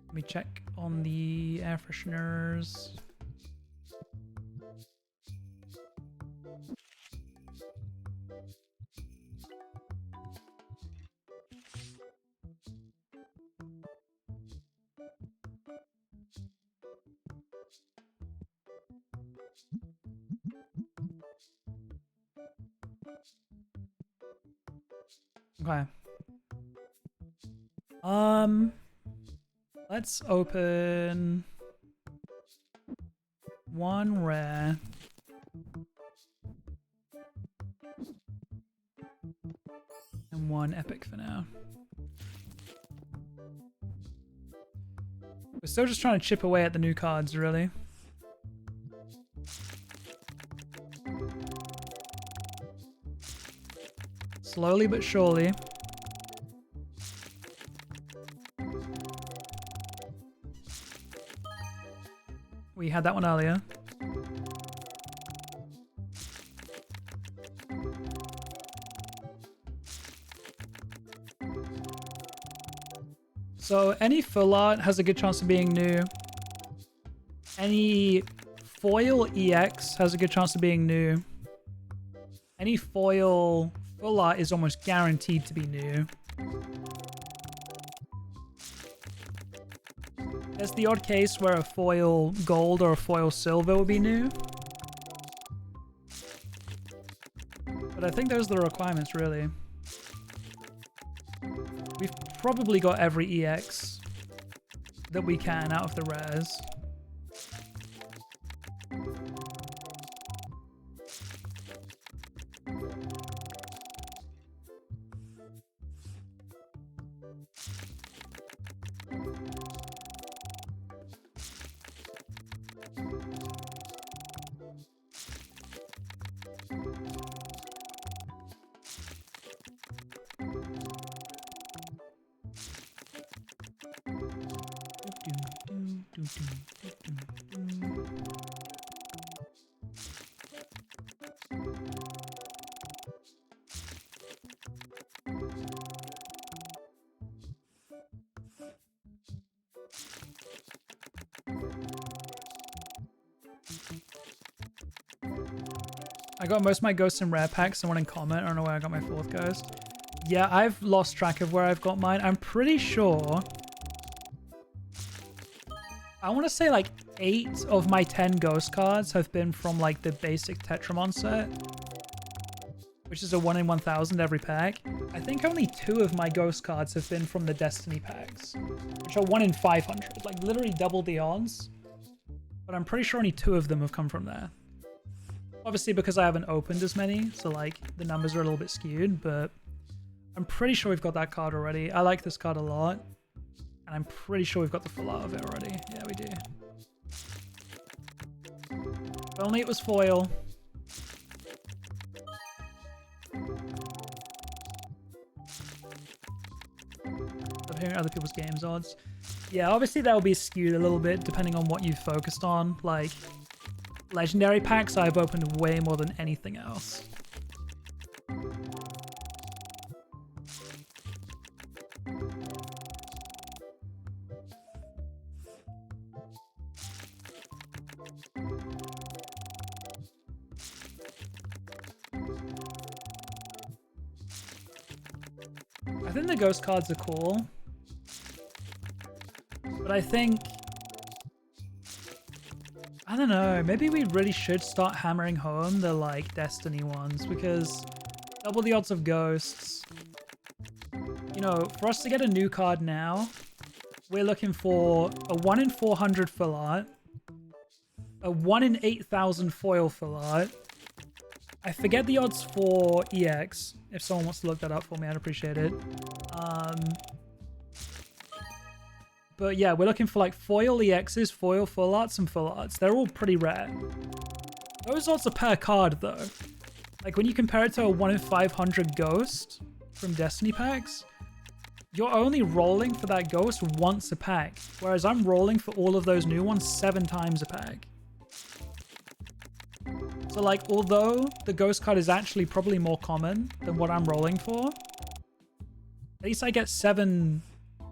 Let me check on the air fresheners. Okay. Let's open 1 rare. And 1 epic for now. We're still just trying to chip away at the new cards, really. Slowly but surely. We had that one earlier. So any full art has a good chance of being new. Any foil EX has a good chance of being new. Any foil full art is almost guaranteed to be new. There's the odd case where a foil gold or a foil silver will be new. But I think those are the requirements, really. We've probably got every EX that we can out of the rares. I got most of my ghosts in rare packs. Someone in comment. I don't know where I got my 4th ghost. Yeah, I've lost track of where I've got mine. I'm pretty sure. I want to say like 8 of my 10 ghost cards have been from like the basic Tetramon set, which is a 1 in 1,000 every pack. I think only 2 of my ghost cards have been from the Destiny packs, which are 1 in 500, like literally double the odds. But I'm pretty sure only 2 of them have come from there. Obviously because I haven't opened as many, so like the numbers are a little bit skewed, but I'm pretty sure we've got that card already. I like this card a lot, and I'm pretty sure we've got the full art of it already. Yeah, we do. If only it was foil. I'm hearing other people's games odds. Yeah, obviously that will be skewed a little bit depending on what you've focused on. Like, legendary packs I've opened way more than anything else. I think the ghost cards are cool, but I think, I don't know, maybe we really should start hammering home the like Destiny ones, because double the odds of ghosts. You know, for us to get a new card now, we're looking for a 1 in 400 full art, a 1 in 8,000 foil full art. I forget the odds for EX. If someone wants to look that up for me, I'd appreciate it. But yeah, we're looking for like foil EXs, foil full arts, and full arts. They're all pretty rare. Those odds are per card though. Like when you compare it to a 1 in 500 ghost from Destiny packs, you're only rolling for that ghost once a pack. Whereas I'm rolling for all of those new ones 7 times a pack. So like, although the ghost card is actually probably more common than what I'm rolling for, at least I get 7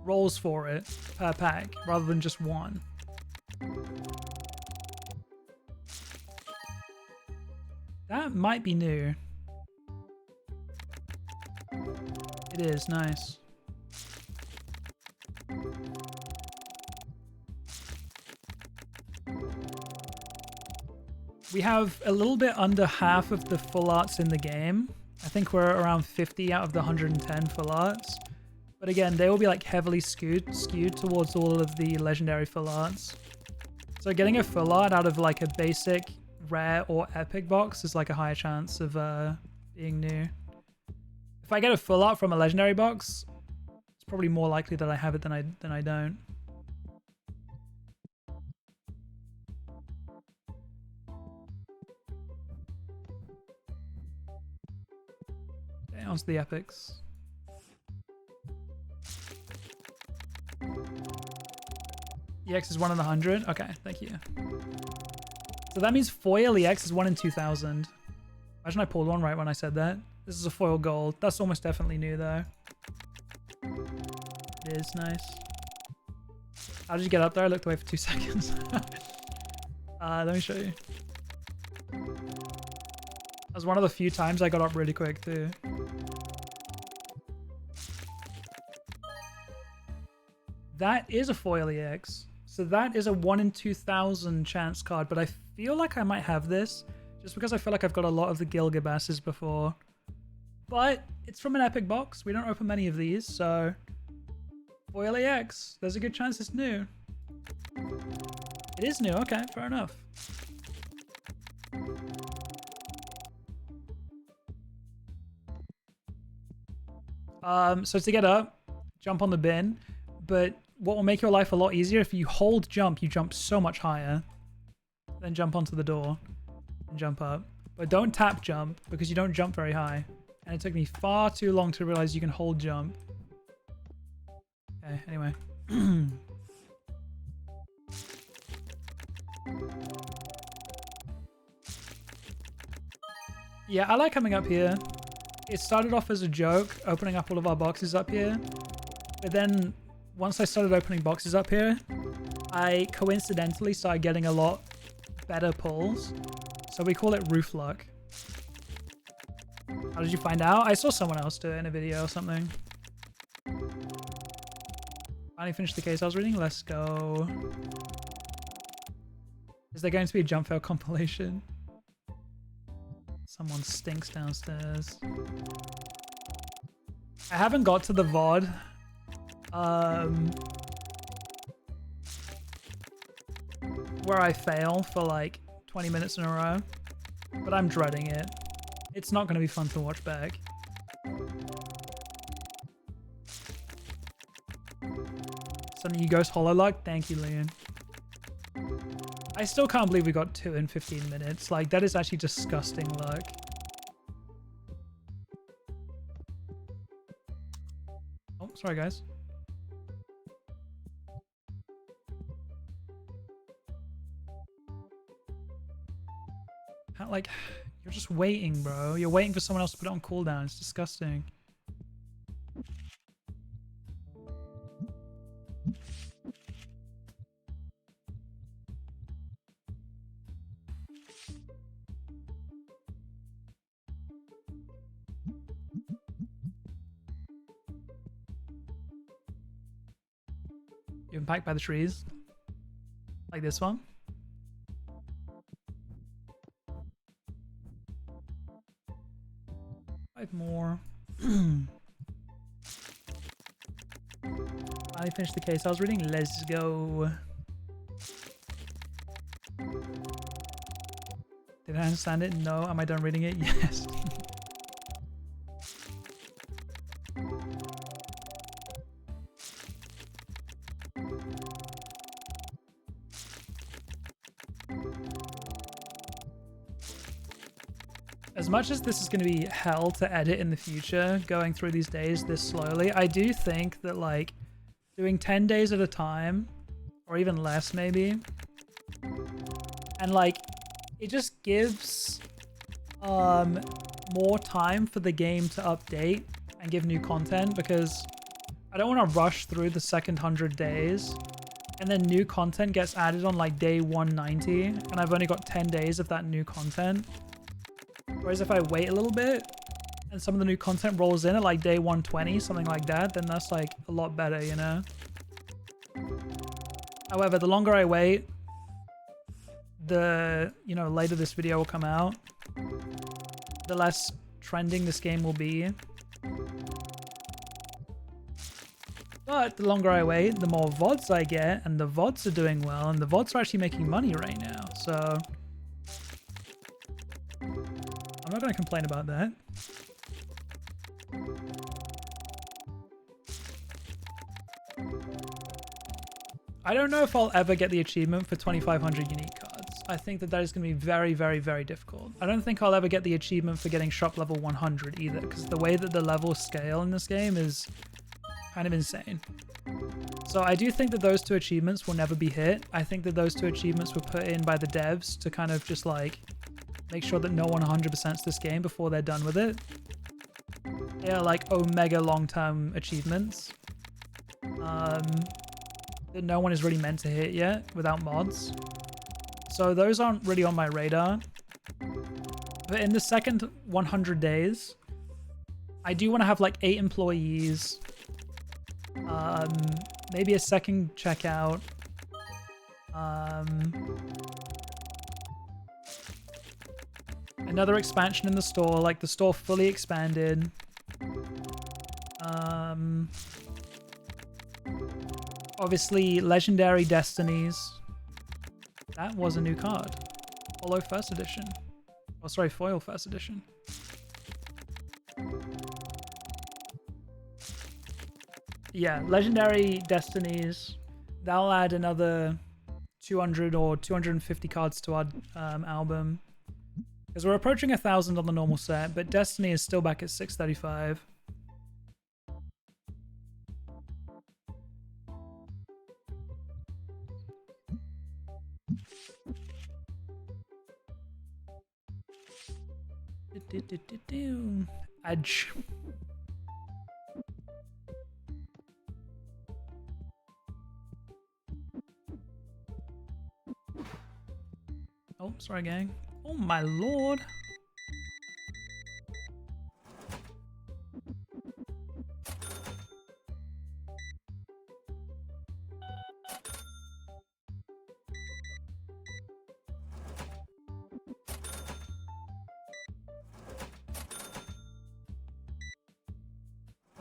rolls for it per pack rather than just 1. That might be new. It is, nice. We have a little bit under half of the full arts in the game. I think we're around 50 out of the 110 full arts. But again, they will be like heavily skewed towards all of the legendary full arts. So getting a full art out of like a basic, rare, or epic box is like a higher chance of being new. If I get a full art from a legendary box, it's probably more likely that I have it than I don't. Okay, on to the epics. EX is 1 in 100? Okay, thank you. So that means foil EX is 1 in 2,000. Imagine I pulled one right when I said that. This is a foil gold. That's almost definitely new though. It is nice. How did you get up there? I looked away for 2 seconds. Let me show you. That was one of the few times I got up really quick too. That is a foil EX. So that is a 1 in 2,000 chance card, but I feel like I might have this just because I feel like I've got a lot of the Gilgabasses before. But it's from an epic box. We don't open many of these, so foil EX. There's a good chance it's new. It is new. Okay, fair enough. So to get up, jump on the bin, but what will make your life a lot easier, if you hold jump, you jump so much higher. Then jump onto the door and jump up. But don't tap jump because you don't jump very high. And it took me far too long to realize you can hold jump. Okay, anyway. Yeah, I like coming up here. It started off as a joke, opening up all of our boxes up here. But then, once I started opening boxes up here, I coincidentally started getting a lot better pulls. So we call it roof luck. How did you find out? I saw someone else do it in a video or something. Finally finished the case I was reading. Let's go. Is there going to be a jump fail compilation? Someone stinks downstairs. I haven't got to the VOD. Where I fail for like 20 minutes in a row. But I'm dreading it. It's not going to be fun to watch back. Sending you Ghost Hollow Luck? Thank you, Leon. I still can't believe we got 2 in 15 minutes. Like, that is actually disgusting luck. Oh, sorry, guys. How, like, you're just waiting, bro. You're waiting for someone else to put it on cooldown. It's disgusting. You're impacted by the trees. Like this one. Five more. I finished the case I was reading. Let's go. Did I understand it? No. Am I done reading it? Yes. As much as this is going to be hell to edit in the future, going through these days this slowly, I do think that, like, doing 10 days at a time, or even less maybe, and, like, it just gives more time for the game to update and give new content, because I don't want to rush through the second 100 days, and then new content gets added on, like, day 190, and I've only got 10 days of that new content. Whereas if I wait a little bit and some of the new content rolls in at like day 120, something like that, then that's like a lot better, you know? However, the longer I wait, the, you know, later this video will come out, the less trending this game will be. But the longer I wait, the more VODs I get, and the VODs are doing well, and the VODs are actually making money right now, so I'm not going to complain about that. I don't know if I'll ever get the achievement for 2,500 unique cards. I think that is going to be very, very, very difficult. I don't think I'll ever get the achievement for getting shop level 100 either, because the way that the levels scale in this game is kind of insane. So I do think that those two achievements will never be hit. I think that those two achievements were put in by the devs to kind of just like make sure that no one 100%s this game before they're done with it. They are like omega long-term achievements that no one is really meant to hit yet without mods. So those aren't really on my radar. But in the second 100 days, I do want to have like 8 employees, maybe a second checkout, another expansion in the store, like the store fully expanded. Obviously, legendary destinies. That was a new card. Holo first edition. Oh, sorry, foil first edition. Yeah, legendary destinies. That'll add another 200 or 250 cards to our album. Because we're approaching 1,000 on the normal set, but Destiny is still back at 635. Edge. Oh, sorry, gang. Oh my lord.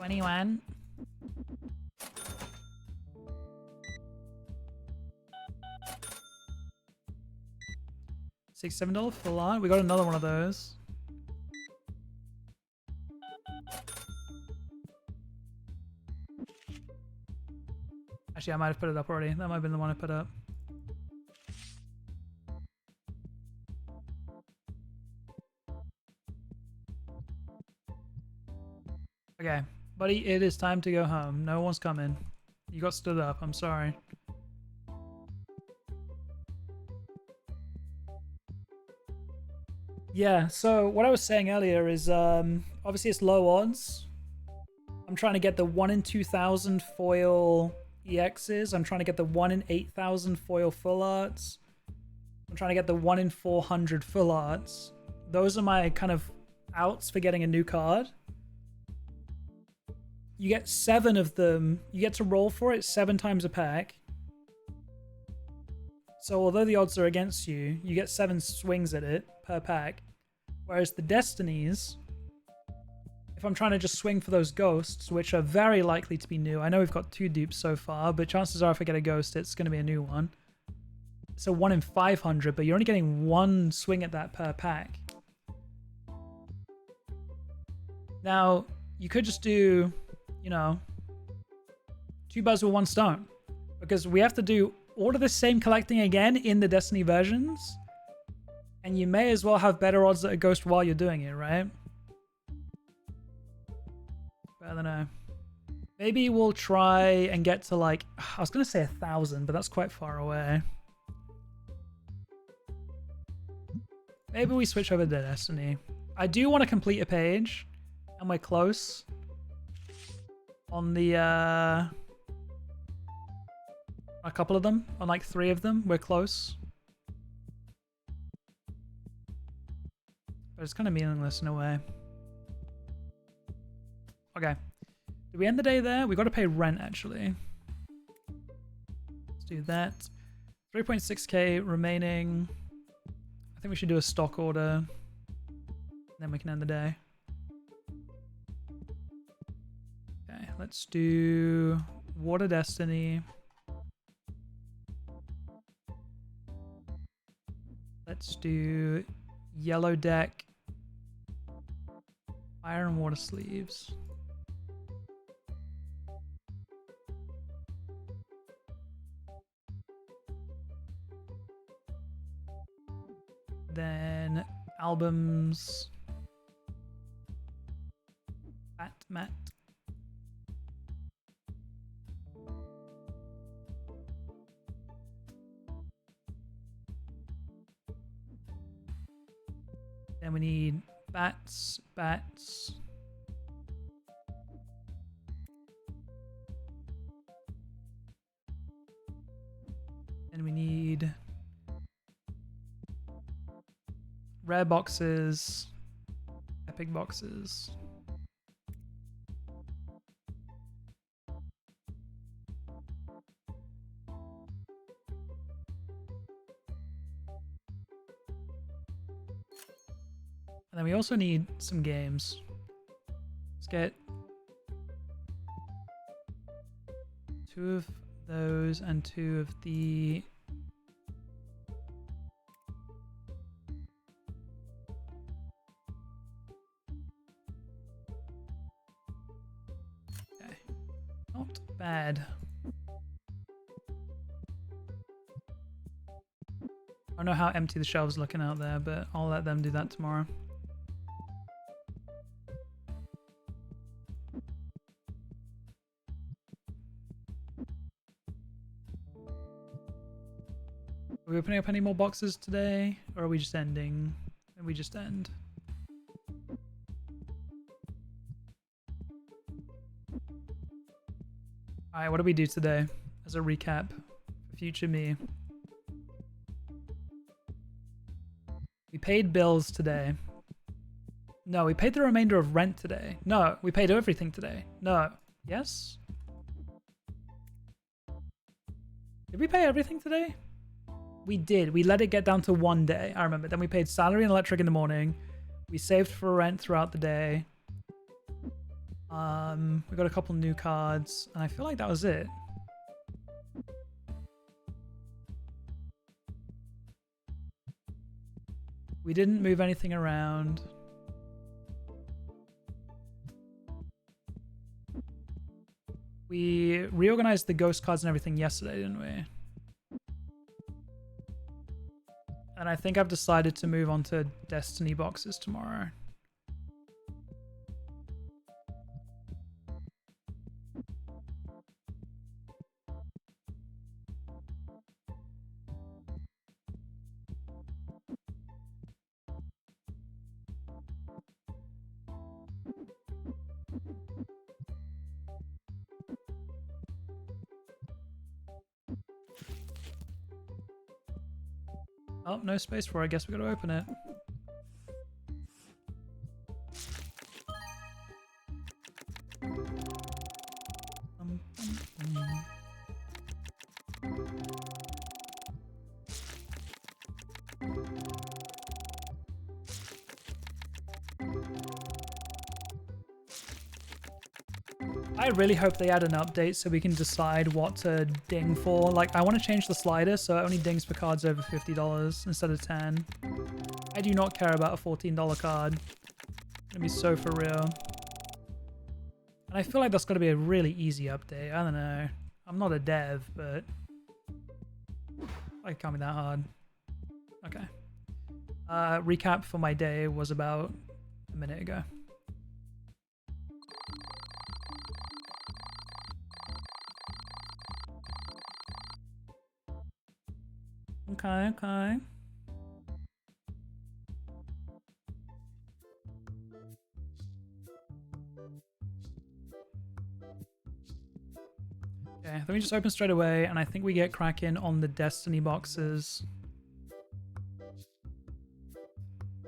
$21. $6, $7 full art. We got another one of those. Actually, I might have put it up already. That might have been the one I put up. Okay, buddy, it is time to go home. No one's coming. You got stood up. I'm sorry. Yeah, so what I was saying earlier is obviously it's low odds. I'm trying to get the 1 in 2,000 foil EXs. I'm trying to get the 1 in 8,000 foil full arts. I'm trying to get the 1 in 400 full arts. Those are my kind of outs for getting a new card. You get 7 of them. You get to roll for it 7 times a pack. So although the odds are against you, you get 7 swings at it per pack. Whereas the destinies, if I'm trying to just swing for those ghosts, which are very likely to be new. I know we've got 2 dupes so far, but chances are if I get a ghost, it's going to be a new one. So 1 in 500, but you're only getting 1 swing at that per pack. Now, you could just do, you know, 2 birds with 1 stone. Because we have to do all of the same collecting again in the Destiny versions. And you may as well have better odds at a ghost while you're doing it, right? But I don't know. Maybe we'll try and get to like, I was going to say 1,000, but that's quite far away. Maybe we switch over to Destiny. I do want to complete a page, and we're close. On the, a couple of them, on like 3 of them, we're close. But it's kind of meaningless in a way. Okay. Did we end the day there? We got to pay rent, actually. Let's do that. 3.6k remaining. I think we should do a stock order. Then we can end the day. Okay, let's do Water Destiny. Let's do Yellow Deck. Fire and Water Sleeves. Then albums. Matte. Then we need bats. And we need rare boxes, epic boxes. And then we also need some games. Let's get 2 of those and 2 of the... Okay. Not bad. I don't know how empty the shelves are looking out there, but I'll let them do that tomorrow. Are we opening up any more boxes today? Or are we just ending? And we just end. Alright, what do we do today as a recap for future me? We paid bills today. No, we paid the remainder of rent today. No, we paid everything today. No. Yes? Did we pay everything today? We did. We let it get down to 1 day. I remember. Then we paid salary and electric in the morning. We saved for rent throughout the day. We got a couple new cards. And I feel like that was it. We didn't move anything around. We reorganized the ghost cards and everything yesterday, didn't we? And I think I've decided to move on to Destiny boxes tomorrow. Oh, no space for it. I guess we gotta open it. I really hope they add an update so we can decide what to ding for. Like, I want to change the slider so it only dings for cards over $50 instead of 10. I do not care about a $14 card. It's gonna be so for real. And I feel like that's gonna be a really easy update. I don't know. I'm not a dev, but it can't be that hard. Okay. Recap for my day was about a minute ago. Okay, okay. Okay, let me just open straight away, and I think we get cracking on the Destiny boxes.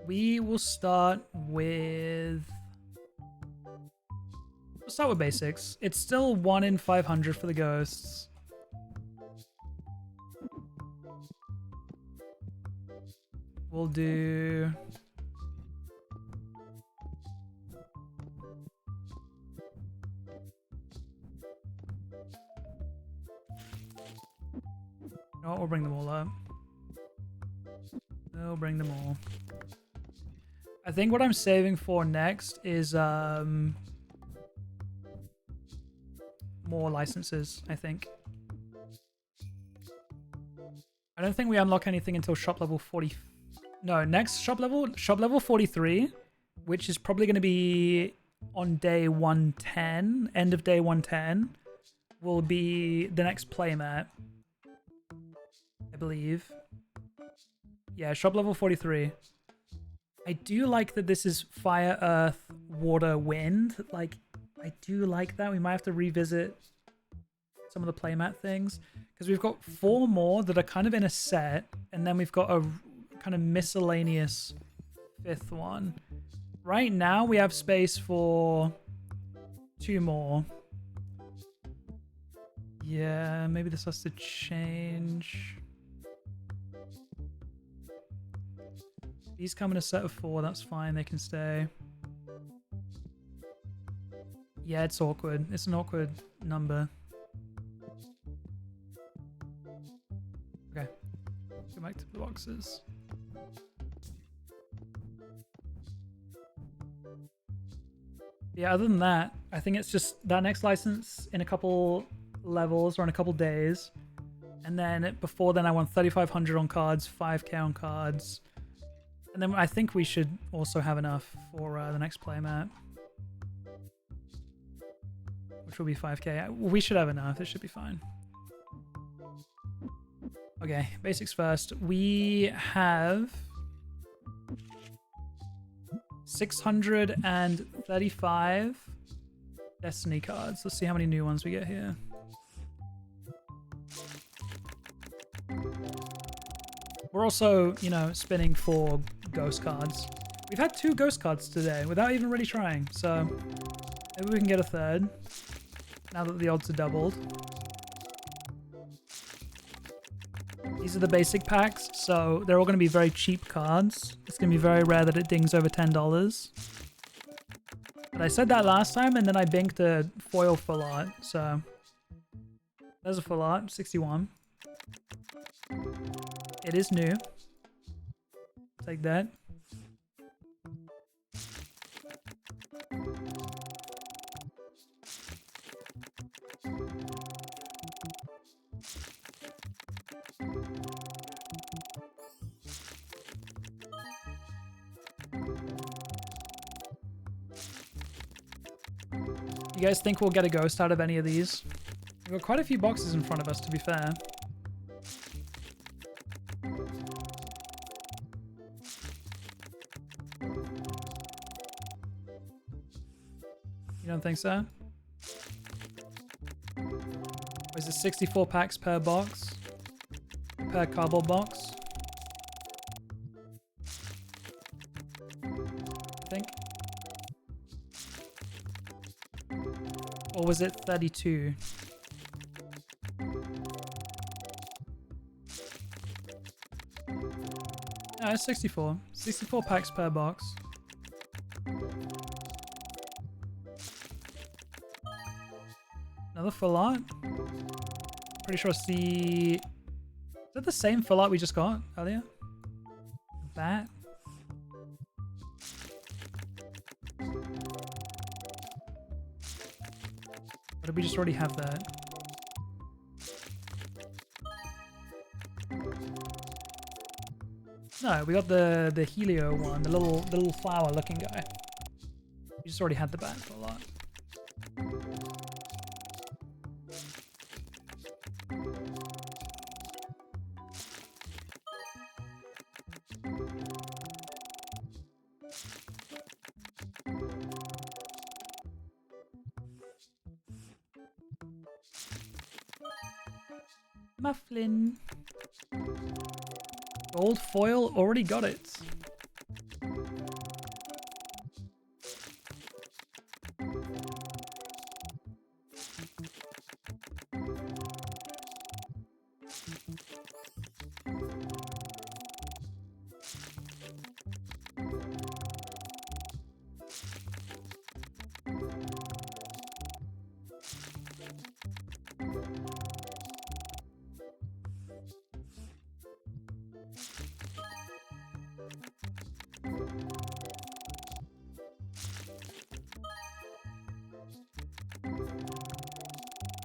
We will start with... We'll start with basics. It's still 1 in 500 for the ghosts. We'll do... No, we'll bring them all up. We'll bring them all. I think what I'm saving for next is more licenses, I think. I don't think we unlock anything until shop level 40. No, next shop level 43, which is probably going to be on day 110, end of day 110, will be the next playmat, I believe. Yeah, shop level 43. I do like that this is fire, earth, water, wind. Like, I do like that. We might have to revisit some of the playmat things, because we've got 4 more that are kind of in a set, and then we've got a kind of miscellaneous 5th one. Right now we have space for 2 more. Yeah, maybe this has to change. These come in a set of 4, that's fine, they can stay. Yeah, it's awkward. It's an awkward number. Okay, go back to the boxes. Yeah, other than that, I think it's just that next license in a couple levels or in a couple days. And then before then I want 3,500 on cards, 5k on cards. And then I think we should also have enough for the next playmat, which will be 5k. We should have enough. It should be fine. Okay, basics first. We have 635 Destiny cards. Let's see how many new ones we get here. We're also, you know, spinning 4 ghost cards. We've had 2 ghost cards today without even really trying, so maybe we can get a third now that the odds are doubled. These are the basic packs, so they're all going to be very cheap cards. It's going to be very rare that it dings over $10. But I said that last time, and then I binked a foil full art, so there's a full art, 61. It is new. Take that. You guys think we'll get a ghost out of any of these? We've got quite a few boxes in front of us, to be fair. You don't think so? Or is it 64 packs per box? Per cardboard box? I think. Or was it 32? No, it's 64. 64 packs per box. Another full art? Pretty sure C... Is that the same full art we just got earlier? Bat? Or did we just already have that? No, we got the Helio one, the little flower looking guy. We just already had the bat for a lot. Mufflin. Gold foil, already got it.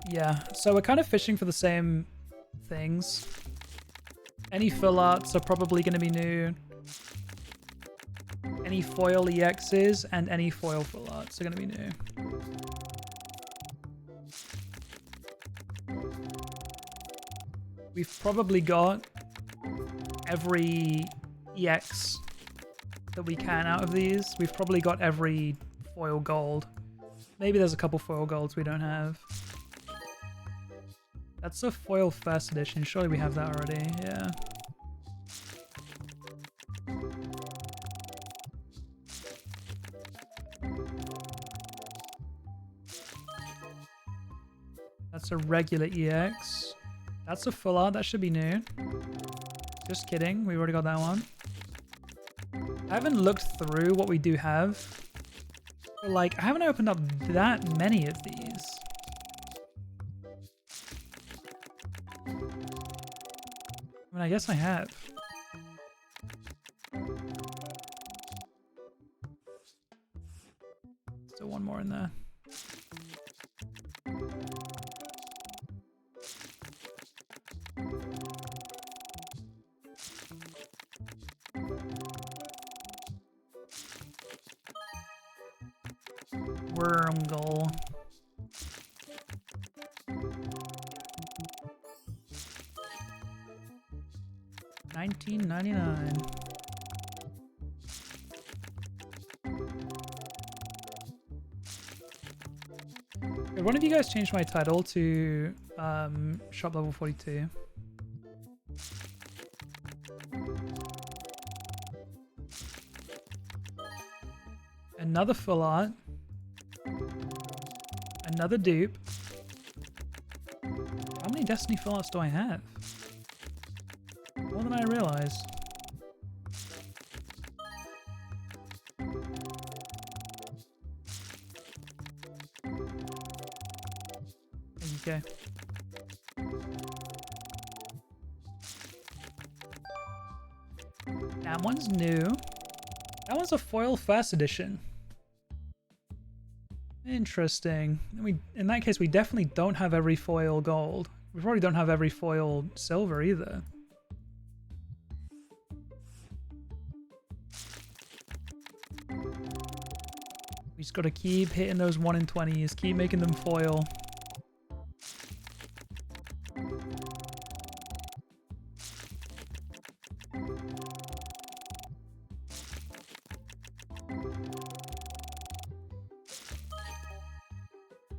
Yeah, so we're kind of fishing for the same things. Any full arts are probably going to be new. Any foil EXs and any foil full arts are going to be new. We've probably got every EX that we can out of these. We've probably got every foil gold. Maybe there's a couple foil golds we don't have. That's a foil first edition. Surely we have that already. Yeah. That's a regular EX. That's a full art. That should be new. Just kidding. We already got that one. I haven't looked through what we do have. But like, I haven't opened up that many of these. I mean, I guess I have. Still one more in there. Wormgle. $19.99. Could one of you guys change my title to shop level 42? Another full art. Another dupe. How many Destiny full arts do I have? More than I realize. Okay. That one's new. That one's a foil first edition. Interesting. In that case, we definitely don't have every foil gold. We probably don't have every foil silver either. We just gotta keep hitting those 1 in 20s, keep making them foil.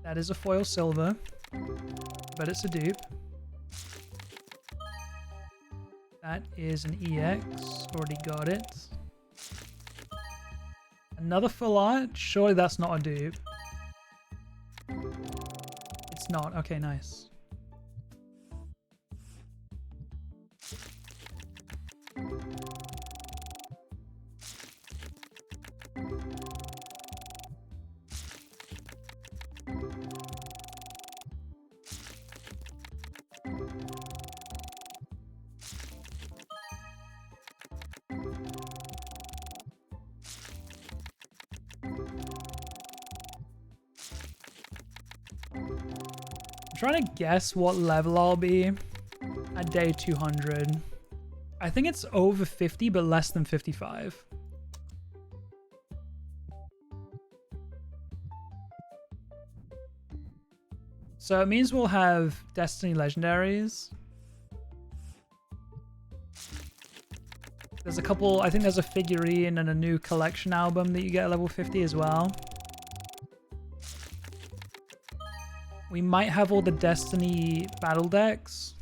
That is a foil silver, but it's a dupe. That is an EX, already got it. Another full art? Surely that's not a dupe. It's not. Okay, nice. I'm trying to guess what level I'll be at day 200. I think it's over 50, but less than 55. So it means we'll have Destiny legendaries. There's a couple, I think there's a figurine and a new collection album that you get at level 50 as well. We might have all the Destiny battle decks,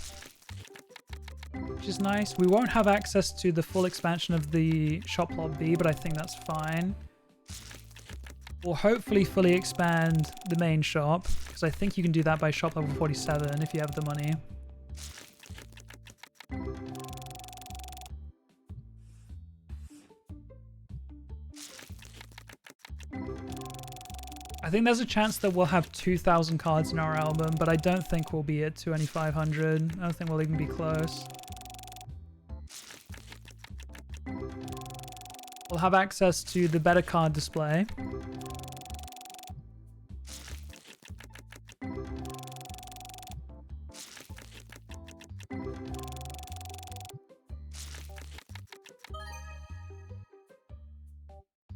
which is nice. We won't have access to the full expansion of the shop plot B, but I think that's fine. We'll hopefully fully expand the main shop, because I think you can do that by shop level 47 if you have the money. I think there's a chance that we'll have 2,000 cards in our album, but I don't think we'll be at 2,500. I don't think we'll even be close. We'll have access to the better card display.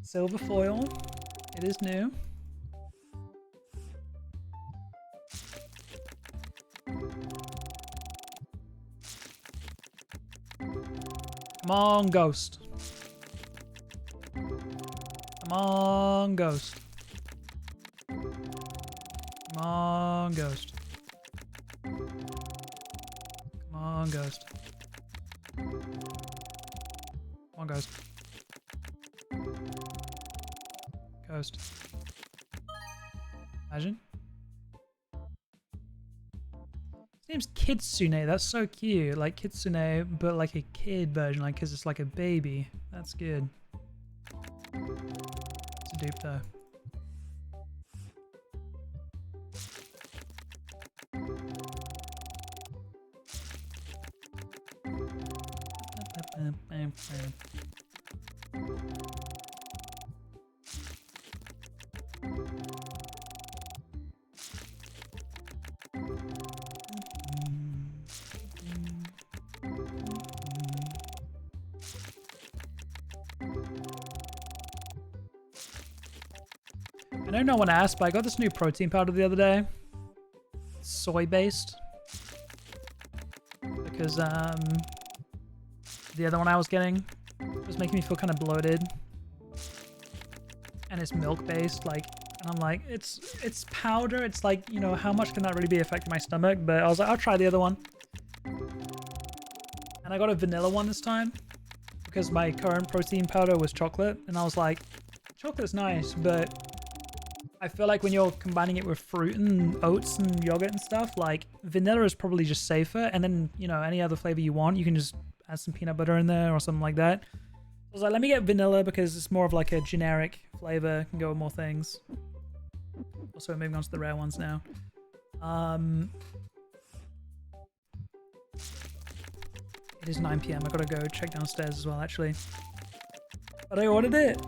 Silver foil. It is new. Come on, Ghost. Come on, Ghost. Come on, Ghost. Come on, Ghost. Come on, Ghost. Ghost. Imagine. His name's Kitsune. That's so cute. Like Kitsune, but like a kid version, like because it's like a baby. That's good. It's a dupe though. I know no one asked, but I got this new protein powder the other day. It's soy-based. Because, the other one I was getting was making me feel kind of bloated. And it's milk-based, like, and I'm like, it's powder, it's like, you know, how much can that really be affecting my stomach? But I was like, I'll try the other one. And And I got a vanilla one this time because my current protein powder was chocolate. And I was like, chocolate's nice, but I feel like when you're combining it with fruit and oats and yogurt and stuff, like vanilla is probably just safer. And then, you know, any other flavor you want, you can just add some peanut butter in there or something like that. I was like, let me get vanilla because it's more of like a generic flavor, can go with more things. Also, moving on to the rare ones now. It is 9 p.m. I gotta go check downstairs as well, actually. But I ordered it.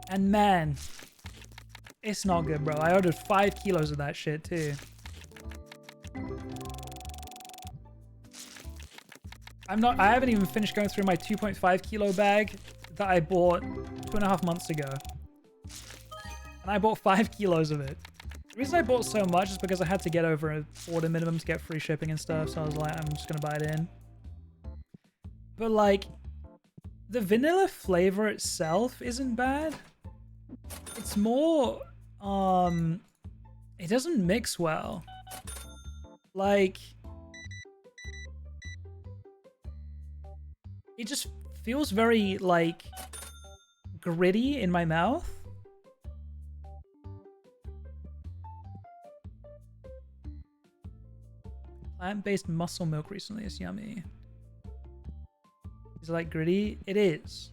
And man, it's not good, bro. I ordered 5 kilos of that shit, too. I haven't even finished going through my 2.5 kilo bag that I bought 2.5 months ago. And I bought 5 kilos of it. The reason I bought so much is because I had to get over an order minimum to get free shipping and stuff. So I was like, I'm just gonna buy it in. But like, the vanilla flavor itself isn't bad. It's more, it doesn't mix well. Like, it just feels very, like, gritty in my mouth. Plant-based muscle milk recently is yummy. Is it like gritty? It is.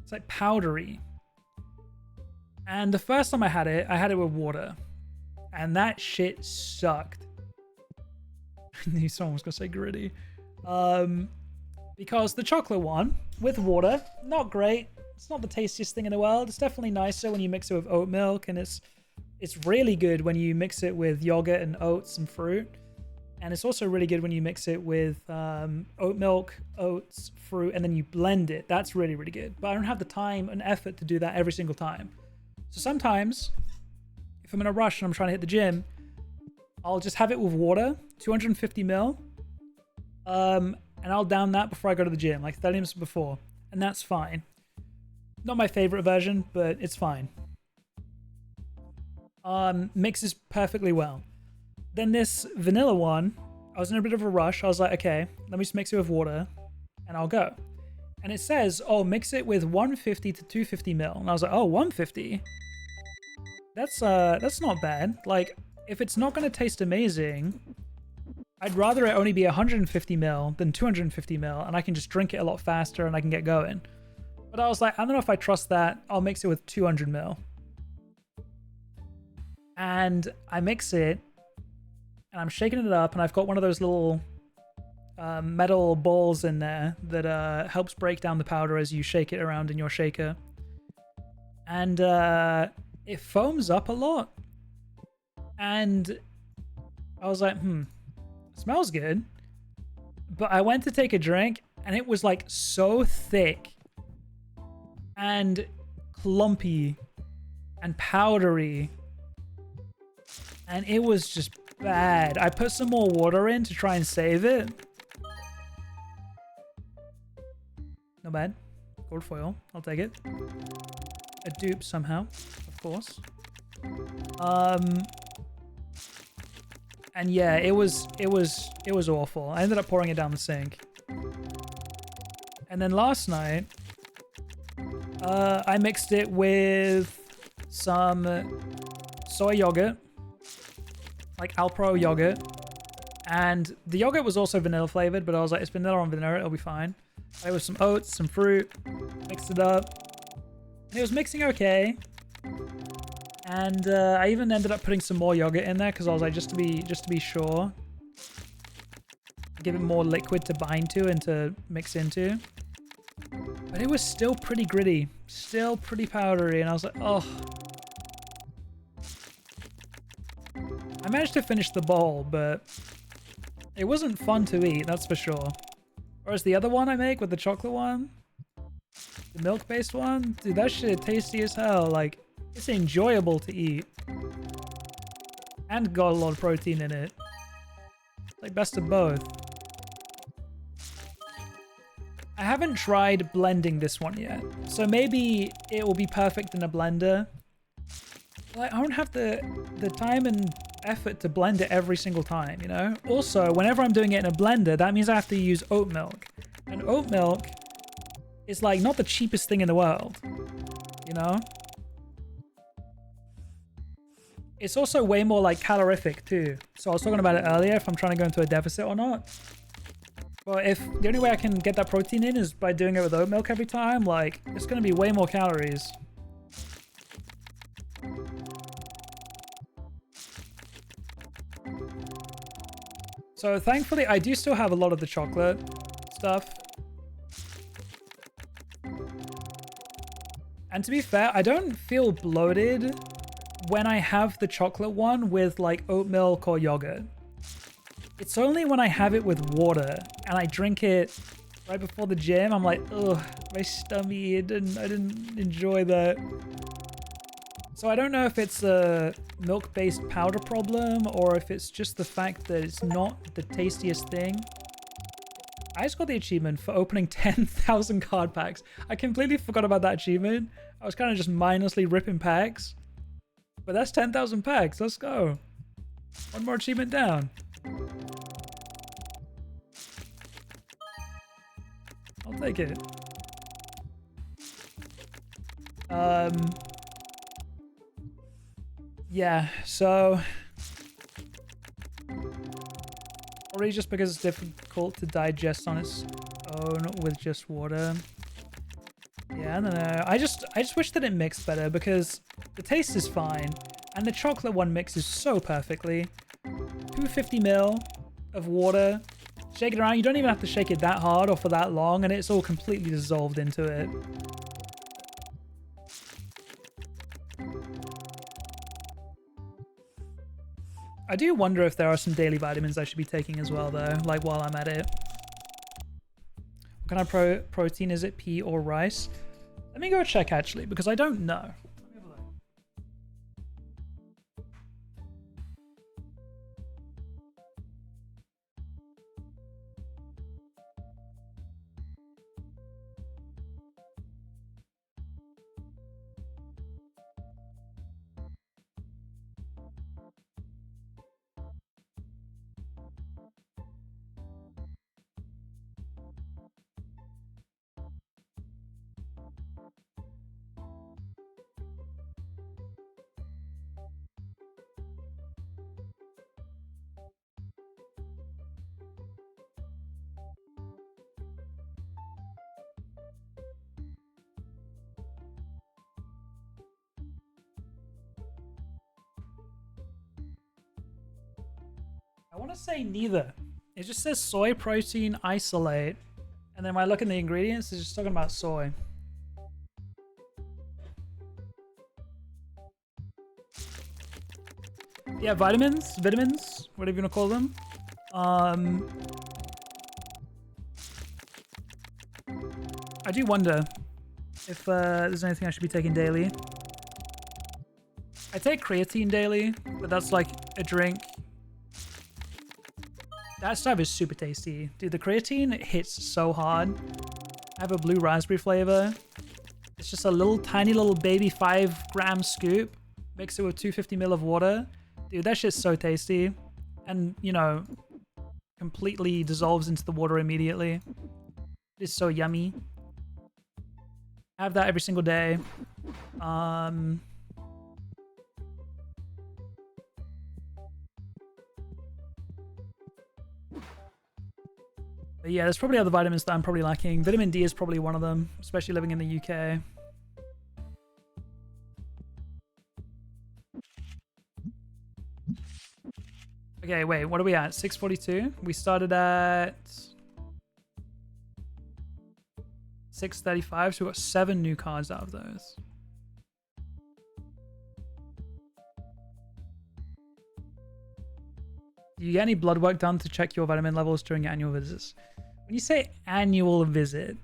It's like powdery. And the first time I had it with water. And that shit sucked. I knew someone was gonna say gritty. Because the chocolate one with water, not great. It's not the tastiest thing in the world. It's definitely nicer when you mix it with oat milk, and it's really good when you mix it with yogurt and oats and fruit. And it's also really good when you mix it with oat milk, oats, fruit, and then you blend it. That's really, really good. But I don't have the time and effort to do that every single time. So sometimes, if I'm in a rush and I'm trying to hit the gym, I'll just have it with water, 250 ml, and I'll down that before I go to the gym, like 30 minutes before. And that's fine. Not my favorite version, but it's fine. Mixes perfectly well. Then this vanilla one, I was in a bit of a rush. I was like, okay, let me just mix it with water and I'll go. And it says, oh, mix it with 150 to 250 ml. And I was like, oh, 150? That's not bad. Like, if it's not going to taste amazing, I'd rather it only be 150 ml than 250 ml, and I can just drink it a lot faster and I can get going. But I was like, I don't know if I trust that. I'll mix it with 200 ml. And I mix it, and I'm shaking it up, and I've got one of those little metal balls in there that helps break down the powder as you shake it around in your shaker. And it foams up a lot. And I was like, smells good. But I went to take a drink, and it was like so thick and clumpy and powdery. And it was just bad. I put some more water in to try and save it. Not bad. Gold foil. I'll take it. A dupe somehow, of course. And yeah, it was awful. I ended up pouring it down the sink. And then last night, I mixed it with some soy yogurt, like Alpro yogurt. And the yogurt was also vanilla flavored, but I was like, it's vanilla on vanilla, it'll be fine. I was some oats, some fruit, mixed it up. And it was mixing okay. And I even ended up putting some more yogurt in there because I was like, just to be sure, give it more liquid to bind to and to mix into. But it was still pretty gritty, still pretty powdery, and I was like, oh. I managed to finish the bowl, but it wasn't fun to eat, that's for sure. Whereas the other one I make with the chocolate one, the milk-based one, dude, that shit tasty as hell. Like, it's enjoyable to eat. And got a lot of protein in it. Like, best of both. I haven't tried blending this one yet. So maybe it will be perfect in a blender. Like, I don't have the time and effort to blend it every single time, you know? Also, whenever I'm doing it in a blender, that means I have to use oat milk. And oat milk is like not the cheapest thing in the world, you know? It's also way more like calorific too. So I was talking about it earlier, if I'm trying to go into a deficit or not. But if the only way I can get that protein in is by doing it with oat milk every time, like, it's going to be way more calories. So thankfully, I do still have a lot of the chocolate stuff. And to be fair, I don't feel bloated when I have the chocolate one with like oat milk or yogurt. It's only when I have it with water and I drink it right before the gym, I'm like, ugh, my stomach, I didn't enjoy that. So I don't know if it's a milk-based powder problem or if it's just the fact that it's not the tastiest thing. I just got the achievement for opening 10,000 card packs. I completely forgot about that achievement. I was kind of just mindlessly ripping packs. But that's 10,000 packs. Let's go. One more achievement down. I'll take it. Yeah, so probably just because it's difficult to digest on its own with just water. Yeah, I don't know. I just wish that it mixed better because the taste is fine and the chocolate one mixes so perfectly. 250 ml of water. Shake it around. You don't even have to shake it that hard or for that long and it's all completely dissolved into it. I do wonder if there are some daily vitamins I should be taking as well, though, like while I'm at it. What kind of protein is it, pea or rice? Let me go check, actually, because I don't know. I want to say neither. It just says soy protein isolate. And then when I look in the ingredients, it's just talking about soy. Yeah, vitamins, whatever you want to call them. I do wonder if there's anything I should be taking daily. I take creatine daily, but that's like a drink. That stuff is super tasty. Dude, the creatine hits so hard. I have a blue raspberry flavor. It's just a little tiny little baby 5-gram scoop. Mix it with 250 ml of water. Dude, that shit's so tasty. And, you know, completely dissolves into the water immediately. It is so yummy. I have that every single day. But yeah, there's probably other vitamins that I'm probably lacking. Vitamin D is probably one of them, especially living in the UK. Okay, wait, what are we at? 642? We started at 635, so we got 7 new cards out of those. Do you get any blood work done to check your vitamin levels during your annual visits? When you say annual visit,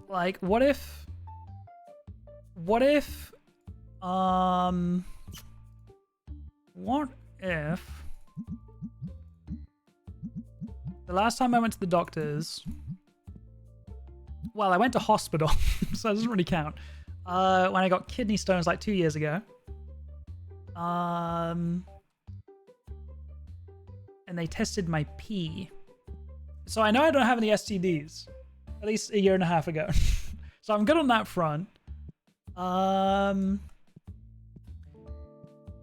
like, what if What if the last time I went to the doctors, well, I went to hospital, so that doesn't really count. When I got kidney stones like 2 years ago. And they tested my pee. So I know I don't have any STDs. At least a year and a half ago. So I'm good on that front.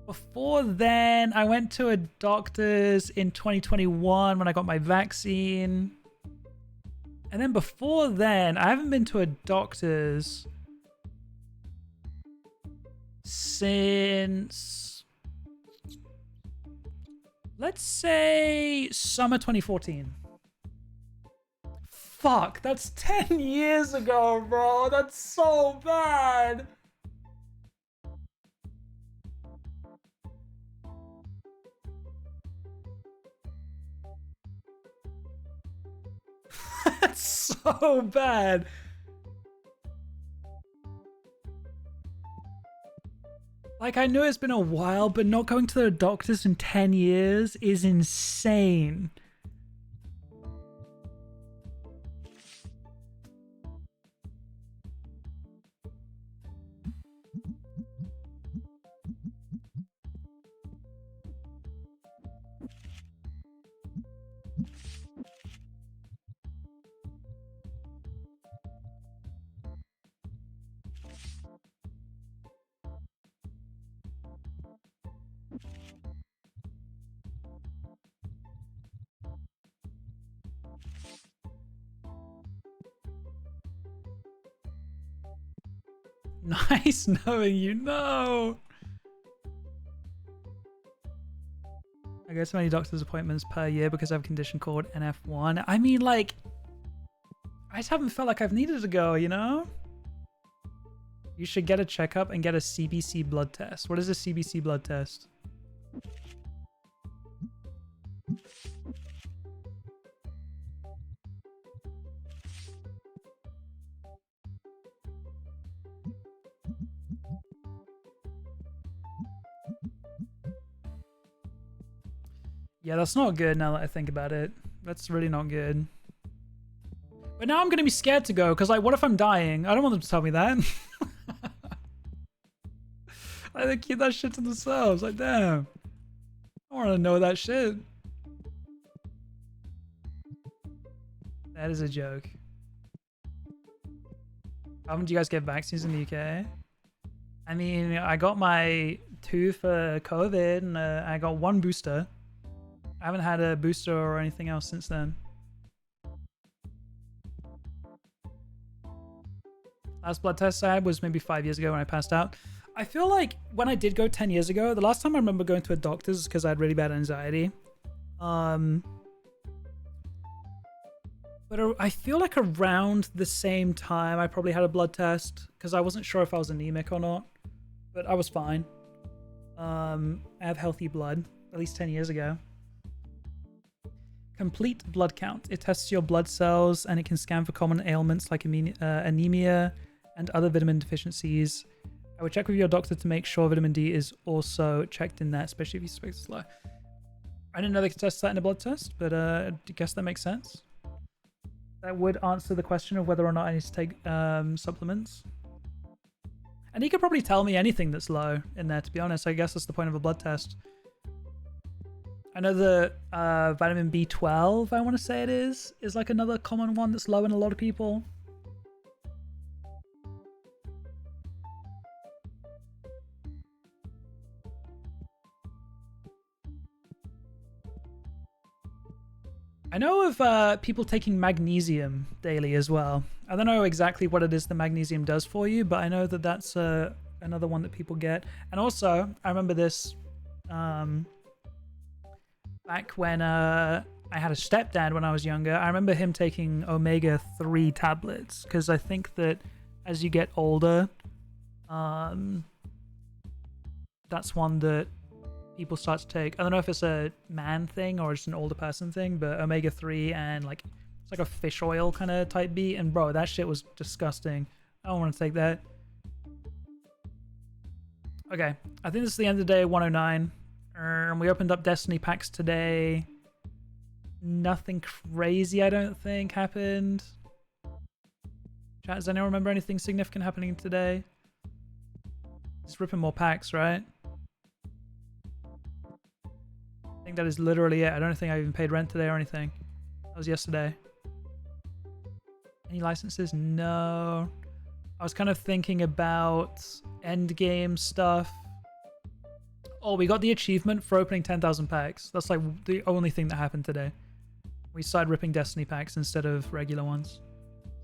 Before then, I went to a doctor's in 2021 when I got my vaccine. And then before then, I haven't been to a doctor's since, let's say, summer 2014. Fuck, that's 10 years ago, bro. That's so bad. That's so bad. Like, I know it's been a while, but not going to the doctors in 10 years is insane. Nice knowing you. No. I go to many doctor's appointments per year because I have a condition called NF1. I mean, like, I just haven't felt like I've needed to go, you know? You should get a checkup and get a CBC blood test. What is a CBC blood test? Yeah, that's not good now that I think about it. That's really not good. But now I'm gonna be scared to go, because like, what if I'm dying? I don't want them to tell me that. Like, they keep that shit to themselves. Like, damn. I want to know that shit. That is a joke. How often do you guys get vaccines in the UK? I mean, I got my 2 for COVID, and I got 1 booster. I haven't had a booster or anything else since then. Last blood test I had was maybe 5 years ago when I passed out. I feel like when I did go 10 years ago, the last time I remember going to a doctor's is because I had really bad anxiety. But I feel like around the same time I probably had a blood test because I wasn't sure if I was anemic or not, but I was fine. I have healthy blood, at least 10 years ago. Complete blood count. It tests your blood cells and it can scan for common ailments like anemia and other vitamin deficiencies. I would check with your doctor to make sure vitamin D is also checked in there, especially if you suspect it's low. I didn't know they could test that in a blood test, but I guess that makes sense. That would answer the question of whether or not I need to take supplements. And he could probably tell me anything that's low in there, to be honest. I guess that's the point of a blood test. I know the vitamin B12, I want to say it is like another common one that's low in a lot of people. I know of people taking magnesium daily as well. I don't know exactly what it is the magnesium does for you, but I know that that's another one that people get. And also, I remember this back when I had a stepdad when I was younger. I remember him taking omega-3 tablets because I think that as you get older, that's one that people start to take. I don't know if it's a man thing or just an older person thing, but omega-3 and like it's like a fish oil kind of type beat, and bro, that shit was disgusting. I don't want to take that. Okay, I think this is the end of day 109. We opened up Destiny packs today. Nothing crazy, I don't think, happened. Chat, does anyone remember anything significant happening today? Just ripping more packs, right? I think that is literally it. I don't think I even paid rent today or anything. That was yesterday. Any licenses? No. I was kind of thinking about endgame stuff. Oh, we got the achievement for opening 10,000 packs. That's like the only thing that happened today. We started ripping Destiny packs instead of regular ones.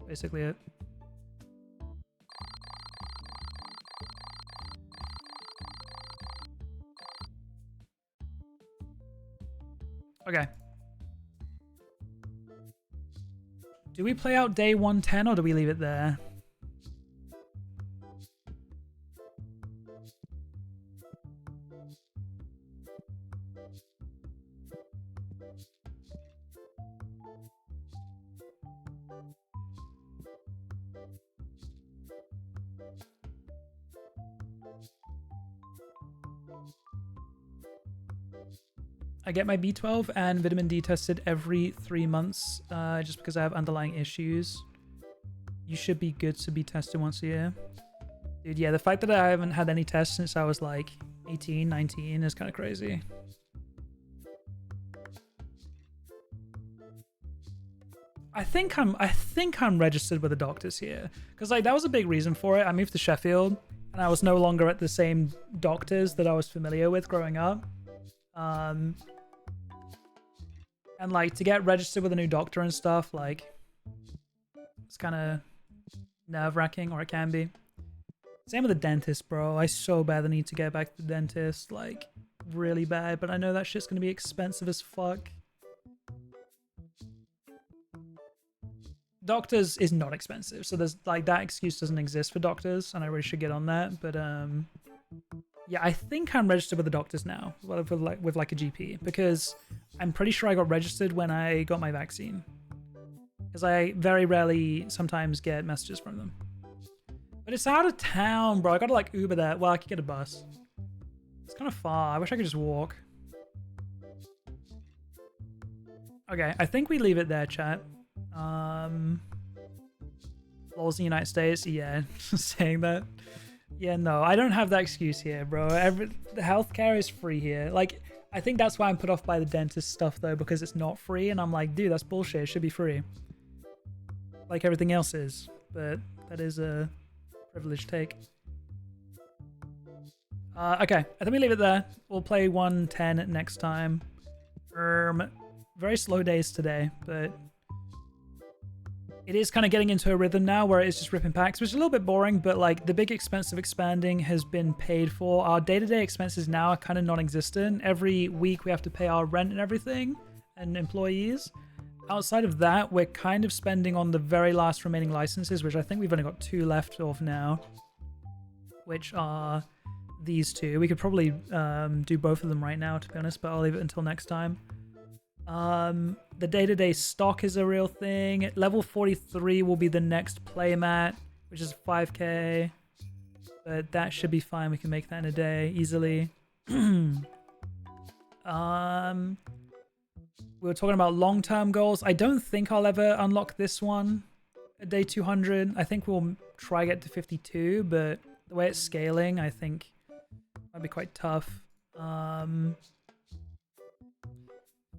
Basically it. Okay. Do we play out day 110 or do we leave it there? I get my B12 and vitamin D tested every 3 months just because I have underlying issues. You should be good to be tested once a year. Dude, yeah, the fact that I haven't had any tests since I was like 18, 19 is kind of crazy. I think I'm registered with the doctors here because like that was a big reason for it. I moved to Sheffield and I was no longer at the same doctors that I was familiar with growing up. And like to get registered with a new doctor and stuff, like it's kind of nerve-wracking, or it can be. Same with the dentist, bro. I so badly need to get back to the dentist, like really bad, but I know that shit's gonna be expensive as fuck. Doctors is not expensive, so there's like that excuse doesn't exist for doctors, and I really should get on that. But yeah, I think I'm registered with the doctors now, with like a GP, because I'm pretty sure I got registered when I got my vaccine. Because I very rarely sometimes get messages from them. But it's out of town, bro. I gotta like Uber there. Well, I could get a bus. It's kind of far. I wish I could just walk. Okay, I think we leave it there, chat. Laws in the United States, yeah, saying that. Yeah, no, I don't have that excuse here, bro. The healthcare is free here. Like, I think that's why I'm put off by the dentist stuff, though, because it's not free, and I'm like, dude, that's bullshit. It should be free. Like everything else is. But that is a privileged take. Okay, I think we leave it there. We'll play 110 next time. Very slow days today, but it is kind of getting into a rhythm now where it's just ripping packs, which is a little bit boring, but like the big expense of expanding has been paid for. Our day-to-day expenses now are kind of non-existent. Every week we have to pay our rent and everything and employees. Outside of that, we're kind of spending on the very last remaining licenses, which I think we've only got 2 left of now, which are these 2. We could probably do both of them right now, to be honest, but I'll leave it until next time. The day-to-day stock is a real thing. Level 43 will be the next playmat, which is 5k. But that should be fine. We can make that in a day easily. We were talking about long-term goals. I don't think I'll ever unlock this one at day 200. I think we'll try get to 52, but the way it's scaling, I think might be quite tough.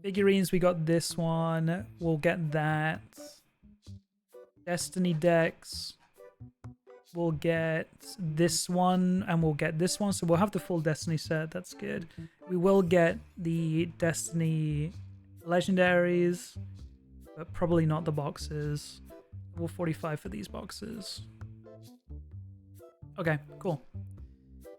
Figurines, we got this one. We'll get that. Destiny decks. We'll get this one, and we'll get this one. So we'll have the full Destiny set. That's good. We will get the Destiny legendaries, but probably not the boxes. Level 45 for these boxes. Okay, cool.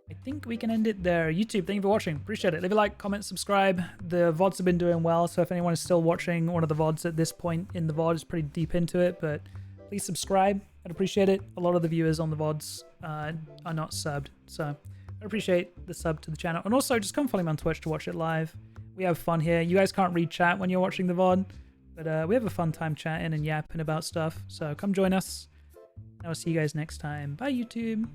I think we can end it there. YouTube, thank you for watching. Appreciate it. Leave a like, comment, subscribe. The VODs have been doing well, so if anyone is still watching one of the VODs at this point in the VOD, is pretty deep into it, but please subscribe. I'd appreciate it. A lot of the viewers on the VODs are not subbed, so I appreciate the sub to the channel. And also, just come follow me on Twitch to watch it live. We have fun here. You guys can't read chat when you're watching the VOD, but we have a fun time chatting and yapping about stuff, so come join us. I'll see you guys next time. Bye, YouTube.